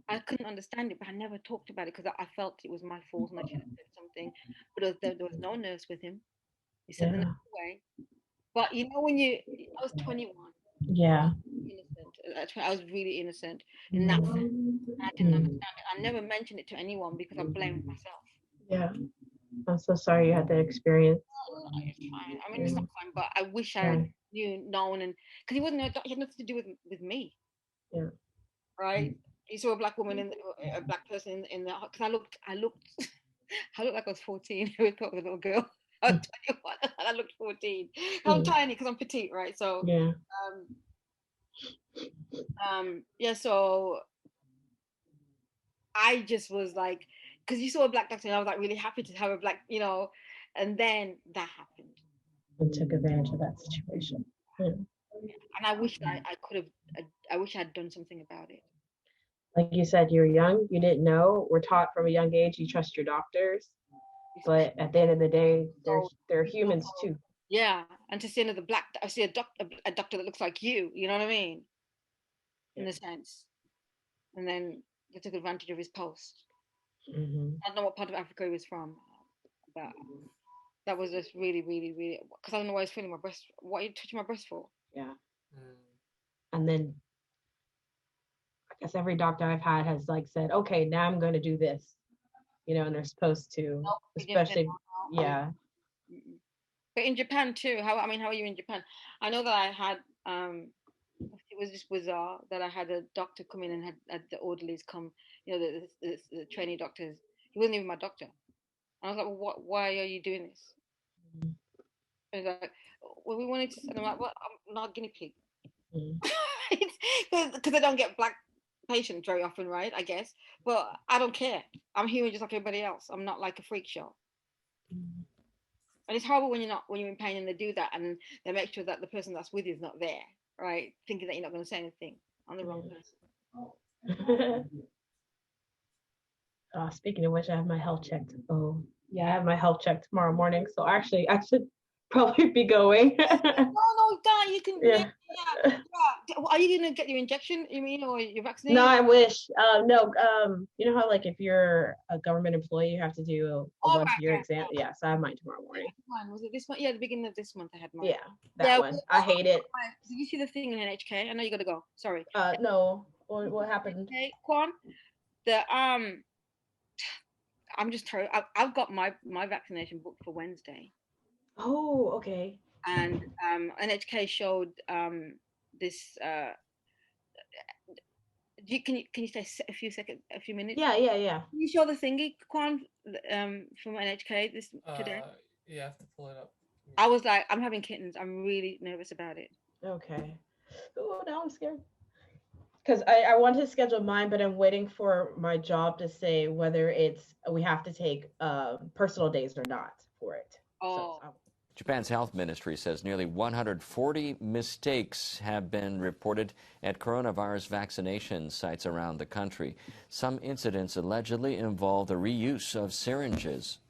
I couldn't understand it, but I never talked about it because I felt it was my fault and I should have said something. But there was no nurse with him. He said the next way. But I was 21. Yeah. Innocent. I was really innocent in that sense. I didn't understand it. I never mentioned it to anyone because I blamed myself. Yeah. I'm so sorry you had that experience. It's fine. I mean, it's not fine, but I wish I had known, and because he had nothing to do with me. Yeah. Right. You saw a black woman a black person in the, because I looked I looked like I was 14. I thought I was a little girl. I was 21 and I looked 14. I'm tiny because I'm petite, right? So yeah. Yeah, so I just was like, because you saw a black doctor and I was like really happy to have a black, and then that happened. And took advantage of that situation. Yeah. And I wish I could have, I wish I had done something about it. Like you said, you're young, you didn't know. We're taught from a young age, you trust your doctors. But at the end of the day, they're humans too. Yeah, and to see another I see a doctor that looks like you know what I mean? In a sense. And then they took advantage of his post. Mm-hmm. I don't know what part of Africa he was from, but that was just really, really, really, because I don't know why I was feeling my breast. What are you touching my breast for? Yeah. And then I guess every doctor I've had has like said, okay, now I'm going to do this, and they're supposed to, especially, yeah. But in Japan too, how are you in Japan? I know that I had, it was just bizarre that I had a doctor come in and had the orderlies come, the trainee doctors. He wasn't even my doctor. I was like, well, why are you doing this? And he's like, well, we wanted to, and I'm like, well, I'm not a guinea pig. Because I don't get black patients very often, right? I guess. But I don't care. I'm human just like everybody else. I'm not like a freak show. And it's horrible when you're in pain and they do that and they make sure that the person that's with you is not there, right? Thinking that you're not going to say anything. I'm the wrong person. Speaking of which, I have my health checked. Oh, yeah, I have my health check tomorrow morning. So actually, I should probably be going. No, don't. You can. Yeah. Are you gonna get your injection? You mean, or your vaccine? No, I wish. No. You know how like if you're a government employee, you have to do a once-a-year exam. Yeah, so I have mine tomorrow morning. Was it this month? Yeah, the beginning of this month I had mine. Yeah, that one. I hate it. Did you see the thing in NHK? I know you gotta go. Sorry. No. What happened? Okay, Kwan. I'm just tired. I've got my vaccination booked for Wednesday. Oh, okay. And NHK showed this. Can you stay a few minutes? Yeah. Can you show the thingy, Kwan, from NHK today? You have to pull it up. I was like, I'm having kittens. I'm really nervous about it. Okay. Oh, now I'm scared. Because I want to schedule mine, but I'm waiting for my job to say whether we have to take personal days or not for it. Oh. So, Japan's health ministry says nearly 140 mistakes have been reported at coronavirus vaccination sites around the country. Some incidents allegedly involve the reuse of syringes.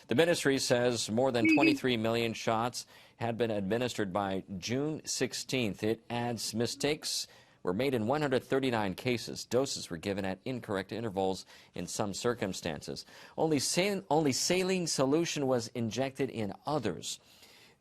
The ministry says more than 23 million shots had been administered by June 16th. It adds mistakes were made in 139 cases. Doses were given at incorrect intervals in some circumstances. Only saline solution was injected in others.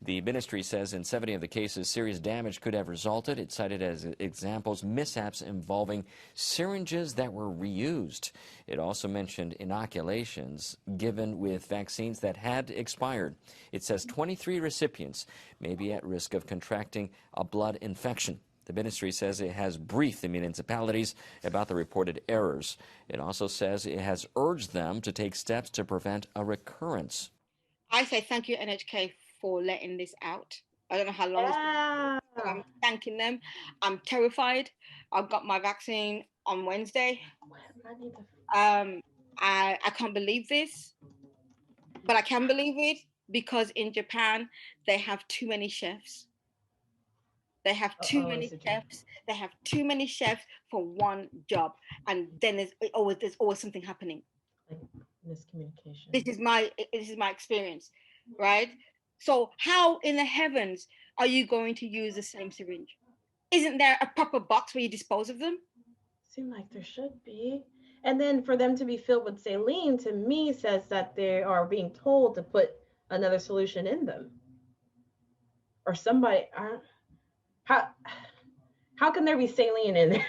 The ministry says in 70 of the cases, serious damage could have resulted. It cited as examples mishaps involving syringes that were reused. It also mentioned inoculations given with vaccines that had expired. It says 23 recipients may be at risk of contracting a blood infection. The ministry says it has briefed the municipalities about the reported errors. It also says it has urged them to take steps to prevent a recurrence. I say thank you, NHK, for letting this out. I don't know how long it's been, but I'm thanking them. I'm terrified. I've got my vaccine on Wednesday. I can't believe this, but I can believe it because in Japan, they have too many chefs. They have too many chefs. They have too many chefs for one job, and then there's always something happening. Like miscommunication. This is my experience, right? So how in the heavens are you going to use the same syringe? Isn't there a proper box where you dispose of them? Seem like there should be. And then for them to be filled with saline, to me, says that they are being told to put another solution in them, or somebody. How can there be saline in there?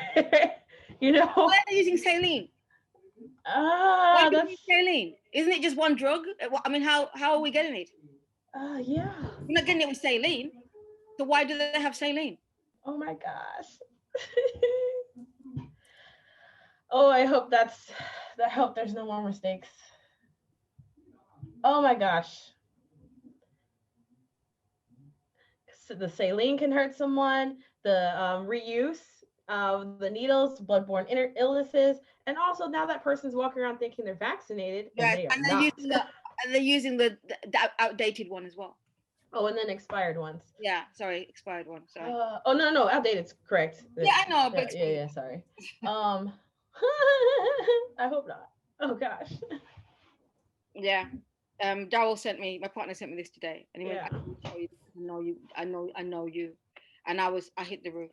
Why are they using saline? Why do you use saline? Isn't it just one drug? I mean, how are we getting it? Yeah. We're not getting it with saline. So why do they have saline? Oh my gosh. Oh, I hope there's no more mistakes. Oh my gosh. So the saline can hurt someone, the reuse of the needles, bloodborne illnesses, and also now that person's walking around thinking they're vaccinated and they are not. They're using the outdated one as well. Oh, and then expired ones. Yeah, sorry, expired one. Sorry. No, outdated's correct. Yeah, I know, but yeah, sorry. I hope not. Oh gosh. Yeah. Daryl sent me, my partner sent me this today, and he went, Yeah. I know you, and I hit the roof.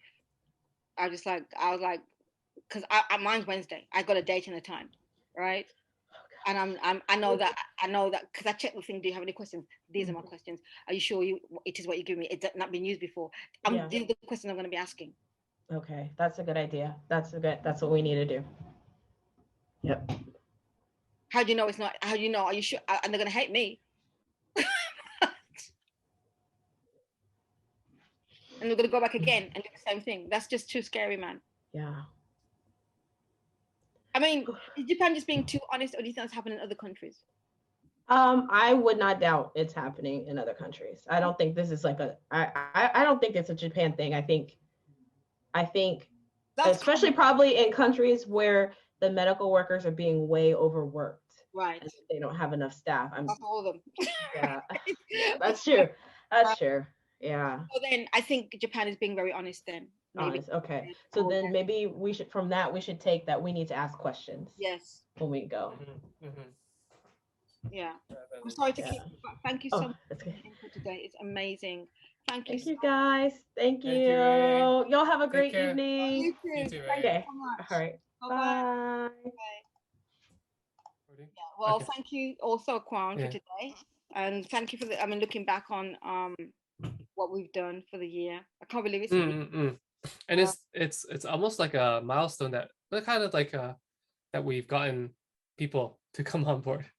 I was like, because mine's Wednesday. I got a date and a time, right? And I know that because I checked the thing. Do you have any questions? These are my questions. Are you sure it is what you give me? It's not been used before. These are the questions I'm going to be asking. Okay, that's a good idea. That's what we need to do. Yep. How do you know it's not? How do you know? Are you sure? And they're going to hate me. And we're going to go back again and do the same thing. That's just too scary, man. Yeah. I mean, is Japan just being too honest, or do you think that's happening in other countries? I would not doubt it's happening in other countries. I don't think this is like I don't think it's a Japan thing. I think that's especially probably in countries where the medical workers are being way overworked. Right. And they don't have enough staff. That's all of them. Yeah. That's true. That's true. Yeah. So then I think Japan is being very honest then. Maybe. Honest. Okay. So then maybe we should take that we need to ask questions. Yes. When we go. Yeah. I'm sorry to keep, but thank you so much for today. It's amazing. Thank you guys. Thank you. Y'all have a great evening. You too. You too, Thank Ray. you so much. All right. Bye. Yeah, well, thank you also, Kwan, for today. And thank you for looking back on what we've done for the year. I can't believe it's and it's almost like a milestone that kind of like that we've gotten people to come on board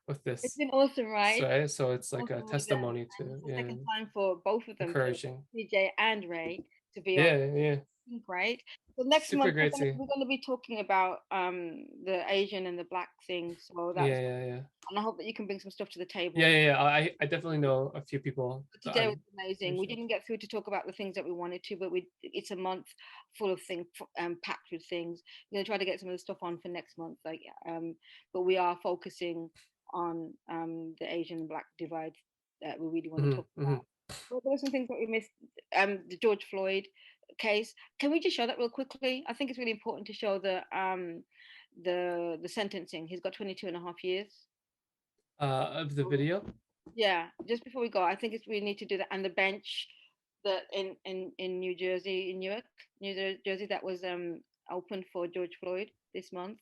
with this. It's been awesome, right? So it's like a testimony to second time for both of them, encouraging CJ and Ray, to be on. Great. So next Super month great we're going to be talking about the Asian and the Black thing. So that's yeah. And I hope that you can bring some stuff to the table. Yeah. I definitely know a few people. Today was amazing. We didn't get through to talk about the things that we wanted to, but it's a month full of things, packed with things. We're going to try to get some of the stuff on for next month. But we are focusing on the Asian and Black divide that we really want to talk about. But there were some things that we missed. The George Floyd case. Can we just show that real quickly? I think it's really important to show the sentencing. He's got 22 and a half years. Of the video? Yeah, just before we go, I think we need to do that. And the bench that in New Jersey, in Newark, New Jersey, that was opened for George Floyd this month.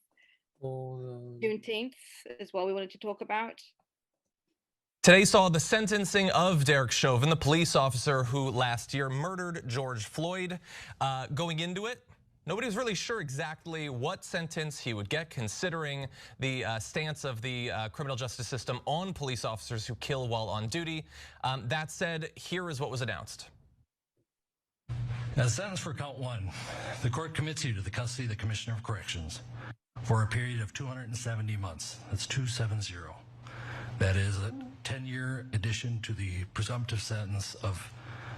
Juneteenth as well, we wanted to talk about. Today saw the sentencing of Derek Chauvin, the police officer who last year murdered George Floyd. Going into it, nobody was really sure exactly what sentence he would get, considering the stance of the criminal justice system on police officers who kill while on duty. That said, here is what was announced. As sentence for count 1, the court commits you to the custody of the Commissioner of Corrections for a period of 270 months. That's 270. That is a 10-year addition to the presumptive sentence of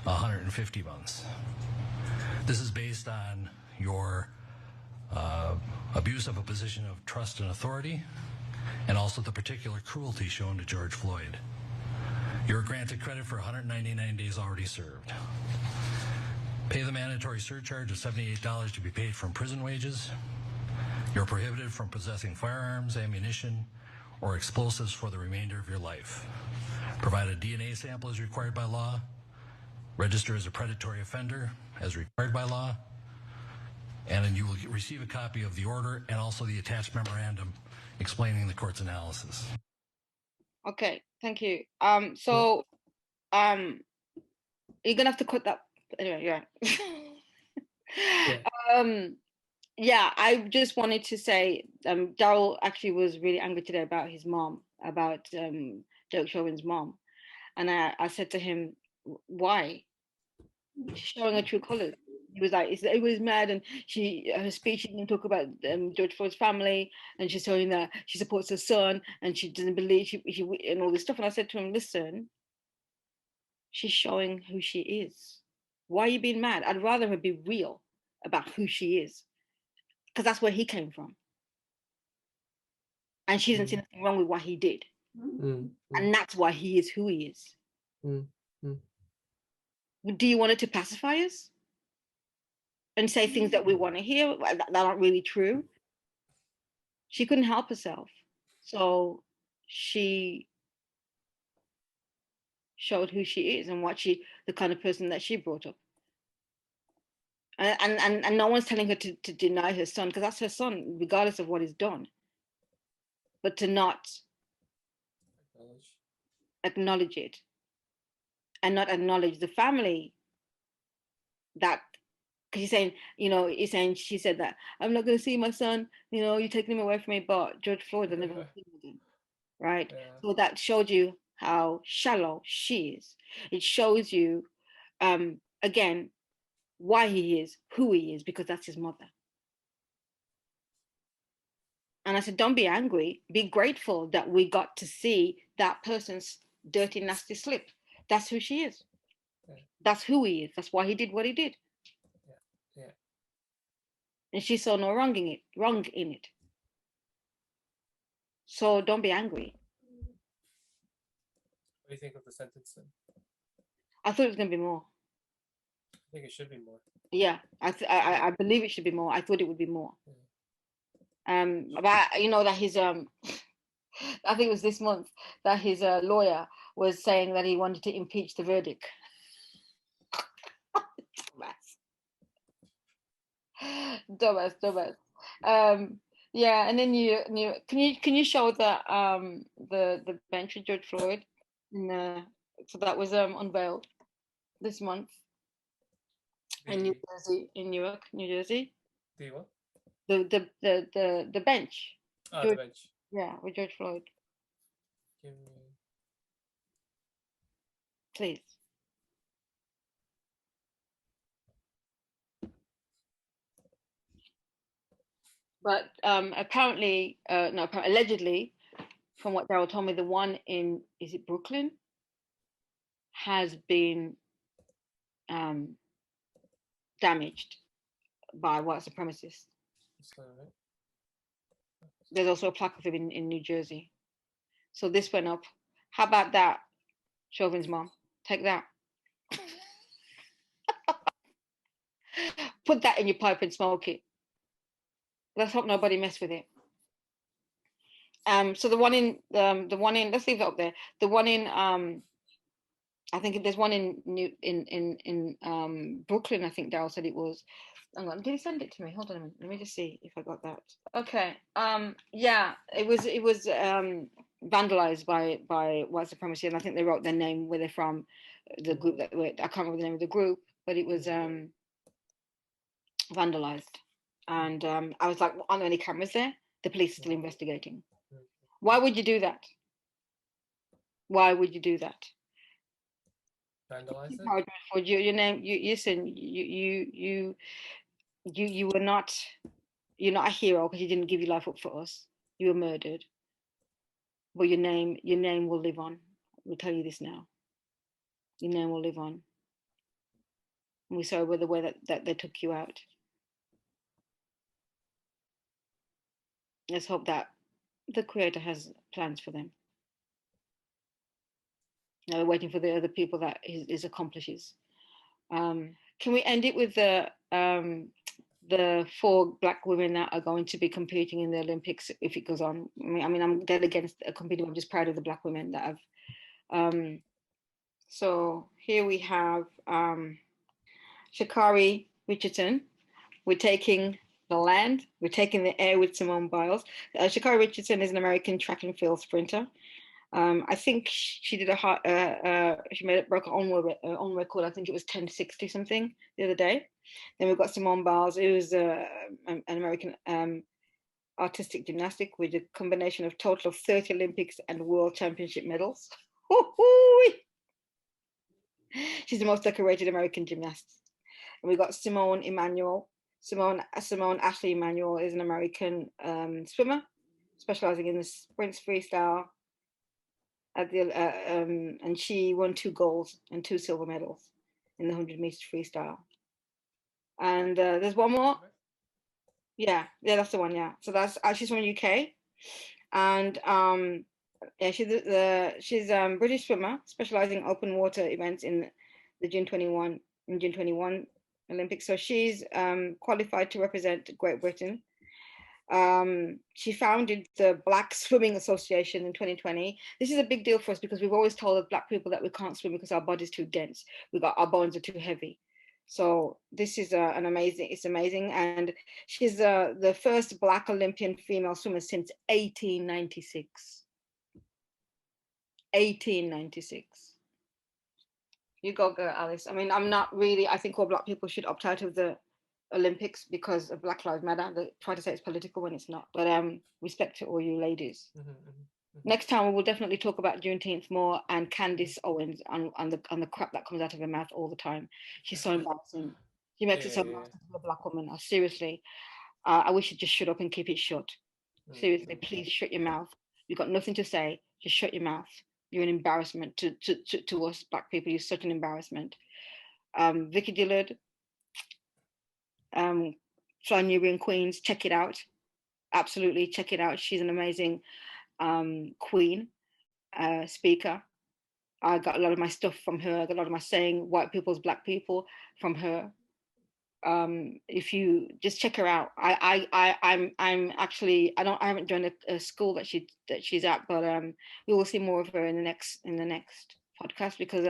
150 months. This is based on your abuse of a position of trust and authority, and also the particular cruelty shown to George Floyd. You're granted credit for 199 days already served. Pay the mandatory surcharge of $78 to be paid from prison wages. You're prohibited from possessing firearms, ammunition, or explosives for the remainder of your life. Provide a DNA sample as required by law. Register as a predatory offender as required by law. And then you will receive a copy of the order and also the attached memorandum explaining the court's analysis. Okay, thank you. You're gonna have to cut that anyway, yeah. I just wanted to say Daryl actually was really angry today about his mom, about Derek Chauvin's mom. And I said to him, why? She's showing her true colors. He was like, it was mad, and her speech, she didn't talk about George Floyd's family, and she's saying that she supports her son, and she doesn't believe she and all this stuff. And I said to him, listen, she's showing who she is. Why are you being mad? I'd rather her be real about who she is, because that's where he came from, and she doesn't see nothing wrong with what he did, and that's why he is who he is. Do you want it to pacify us and say things that we want to hear that aren't really true? She couldn't help herself, so she showed who she is and the kind of person that she brought up. And no one's telling her to deny her son, because that's her son, regardless of what is done. But to not acknowledge it, and not acknowledge the family that, because he's saying, she said that, I'm not going to see my son, you're taking him away from me, but George Floyd, I never going to see him again, right? Yeah. So that showed you how shallow she is. It shows you, again, why he is who he is, because that's his mother. And I said, don't be angry, be grateful that we got to see that person's dirty, nasty slip. That's who she is. That's who he is. That's why he did what he did. Yeah. And she saw no wrong in it. So don't be angry. What do you think of the sentencing? I thought it was going to be more. I think it should be more. Yeah, I believe it should be more. I thought it would be more. But that his I think it was this month that his lawyer was saying that he wanted to impeach the verdict. Dumbass. Yeah, and then can you show the bench with George Floyd? So that was unveiled this month in New Jersey. The what? The bench. Oh, the bench. Yeah, with George Floyd. Give me... Please. But allegedly, from what Daryl told me, the one in, is it Brooklyn, has been damaged by white supremacists. There's also a plaque of him in New Jersey. So this went up. How about that, Chauvin's mom? Take that. Put that in your pipe and smoke it. Let's hope nobody mess with it. So the one in, let's leave it up there. The one in, I think there's one in Brooklyn. I think Daryl said it was. Hang on, did he send it to me? Hold on a minute. Let me just see if I got that. Okay. Yeah, it was vandalized by white supremacy, and I think they wrote their name, where they're from, the group that I can't remember the name of the group, but it was vandalized. And I was like, aren't there any cameras there? The police are still investigating. Why would you do that? Why would you do that? Vandalize it? For your name, you were not, you're not a hero because you didn't give your life up for us. You were murdered. But your name will live on. We'll tell you this now. Your name will live on. And we're sorry with the way that they took you out. Let's hope that the Creator has plans for them. Now we're waiting for the other people that his accomplishes. Can we end it with the 4 Black women that are going to be competing in the Olympics if it goes on? I mean, I'm dead against competing. I'm just proud of the Black women that have. So here we have Sha'Carri Richardson. We're taking the land. We're taking the air with Simone Biles. Sha'Carri Richardson is an American track and field sprinter. I think she did broke her own record. I think it was 10:60 something the other day. Then we've got Simone Biles, who is an American artistic gymnastic with a combination of total of 30 Olympics and World Championship medals. She's the most decorated American gymnast. And we got Simone Emanuel. Simone Ashley Emanuel is an American swimmer, specializing in the sprints freestyle. And she won 2 golds and 2 silver medals in the 100-meter freestyle. And there's one more. Yeah, that's the one. Yeah, so that's she's from the UK, and yeah, she's a British swimmer specializing in open water events in the June 21 Olympics. So she's qualified to represent Great Britain. She founded the Black Swimming Association in 2020. This is a big deal for us because we've always told Black people that we can't swim because our body's too dense. Our bones are too heavy. So this is it's amazing. And she's the first Black Olympian female swimmer since 1896. 1896. You go, girl, Alice. I mean, I think all Black people should opt out of the Olympics because of Black Lives Matter. They try to say it's political when it's not. But respect to all you ladies. Next time we will definitely talk about Juneteenth more and Candace Owens on the crap that comes out of her mouth all the time. She's so embarrassing. She makes it so embarrassing for a Black woman. Seriously, I wish you'd just shut up and keep it shut. Seriously, please shut your mouth. You've got nothing to say. Just shut your mouth. You're an embarrassment to us Black people. You're such an embarrassment. Vicky Dillard, Fly Nubian Queens, check it out. Absolutely, check it out. She's an amazing queen, speaker. I got a lot of my stuff from her. I got a lot of my saying white people's Black people from her. If you just check her out, I'm actually I haven't joined a school that she's at, but we will see more of her in the next podcast because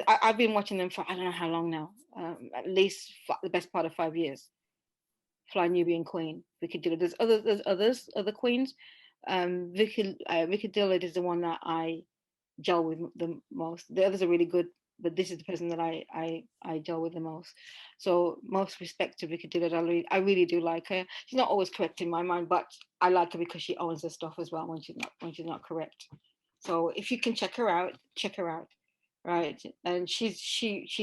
I've been watching them for I don't know how long now, at least the best part of 5 years. Fly Nubian Queen, Vicky Dillard. There's other queens. Vicky Dillard is the one that I gel with the most. The others are really good, but this is the person that I gel with the most. So most respect to Vicky Dillard. I really do like her. She's not always correct in my mind, but I like her because she owns her stuff as well when she's not correct. So if you can check her out, right? And she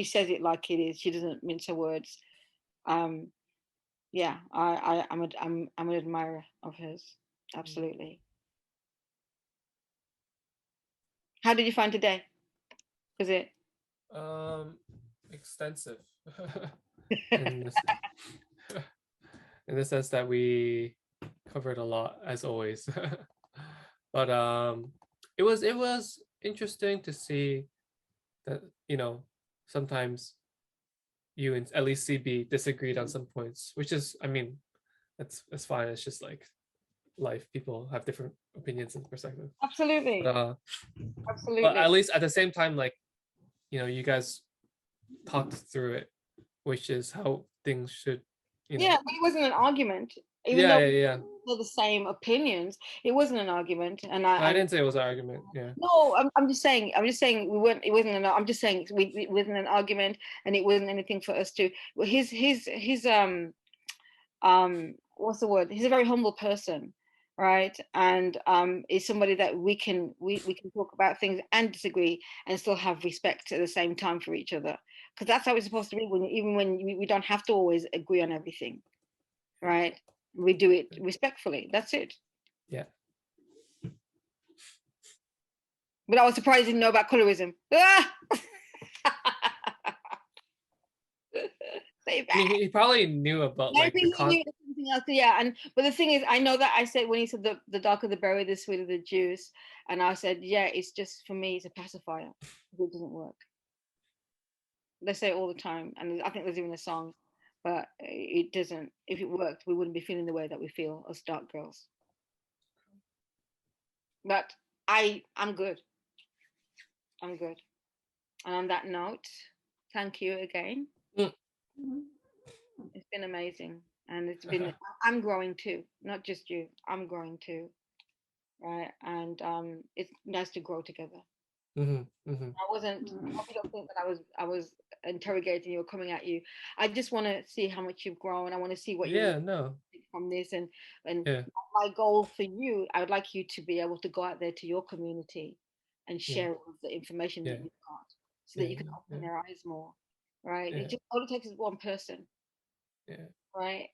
says it like it is. She doesn't mince her words. Yeah, I'm an admirer of hers. Absolutely. How did you find today? Was it extensive in the sense that we covered a lot as always. But it was interesting to see that, you know, sometimes you and at least CB disagreed on some points, which is, I mean, that's fine. It's just like life. People have different opinions and perspectives. Absolutely. Absolutely. But at least at the same time, like, you know, you guys talked through it, which is how things should, you know. Yeah, but it wasn't an argument. Even though we had the same opinions, it wasn't an argument. And I didn't say it was an argument. Yeah. No, I'm just saying we weren't. It wasn't. I'm just saying it wasn't an argument, and it wasn't anything for us to. His what's the word? He's a very humble person, right? And is somebody that we can talk about things and disagree and still have respect at the same time for each other, because that's how it's supposed to be. Even when we don't have to always agree on everything, right? We do it respectfully. That's it. Yeah. But I was surprised you didn't know about colorism. Ah! I mean, he probably knew about like the something else. Yeah, but the thing is, I know that I said when he said the darker the berry, the sweeter the juice, and I said, yeah, it's just for me, it's a pacifier. It doesn't work. They say it all the time, and I think there's even a song, but it doesn't. If it worked, we wouldn't be feeling the way that we feel as dark girls. But I'm good. I'm good. And on that note, thank you again. It's been amazing, and it's been. I'm growing too, not just you. I'm growing too, right? And it's nice to grow together. I wasn't. I hope you don't think that I was interrogating you or coming at you. I just want to see how much you've grown. I want to see what you from this, and my goal for you. I would like you to be able to go out there to your community and share all of the information that you've got, so that you can open their eyes more. right? Yeah. It just all it takes is one person, Yeah. right?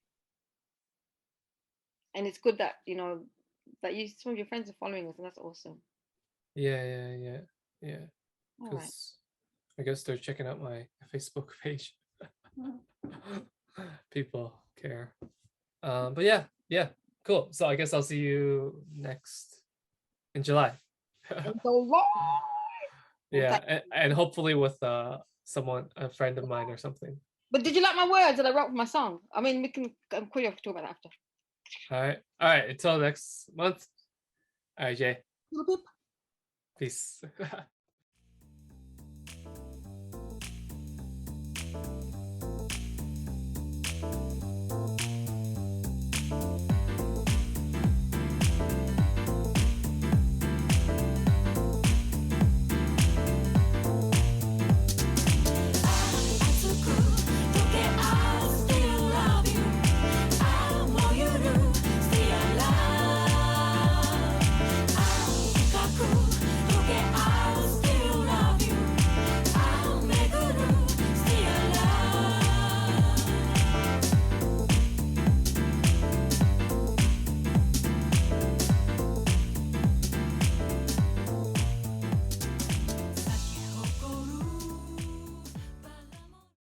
And it's good that that some of your friends are following us, and that's awesome. Yeah. All right. Because I guess they're checking out my Facebook page. People care. But yeah, cool. So I guess I'll see you in July. Yeah, and hopefully with a friend of mine or something. But did you like my words that I wrote for my song? I mean, we can quickly talk about that after. All right. Until next month. All right, Jay. Peace.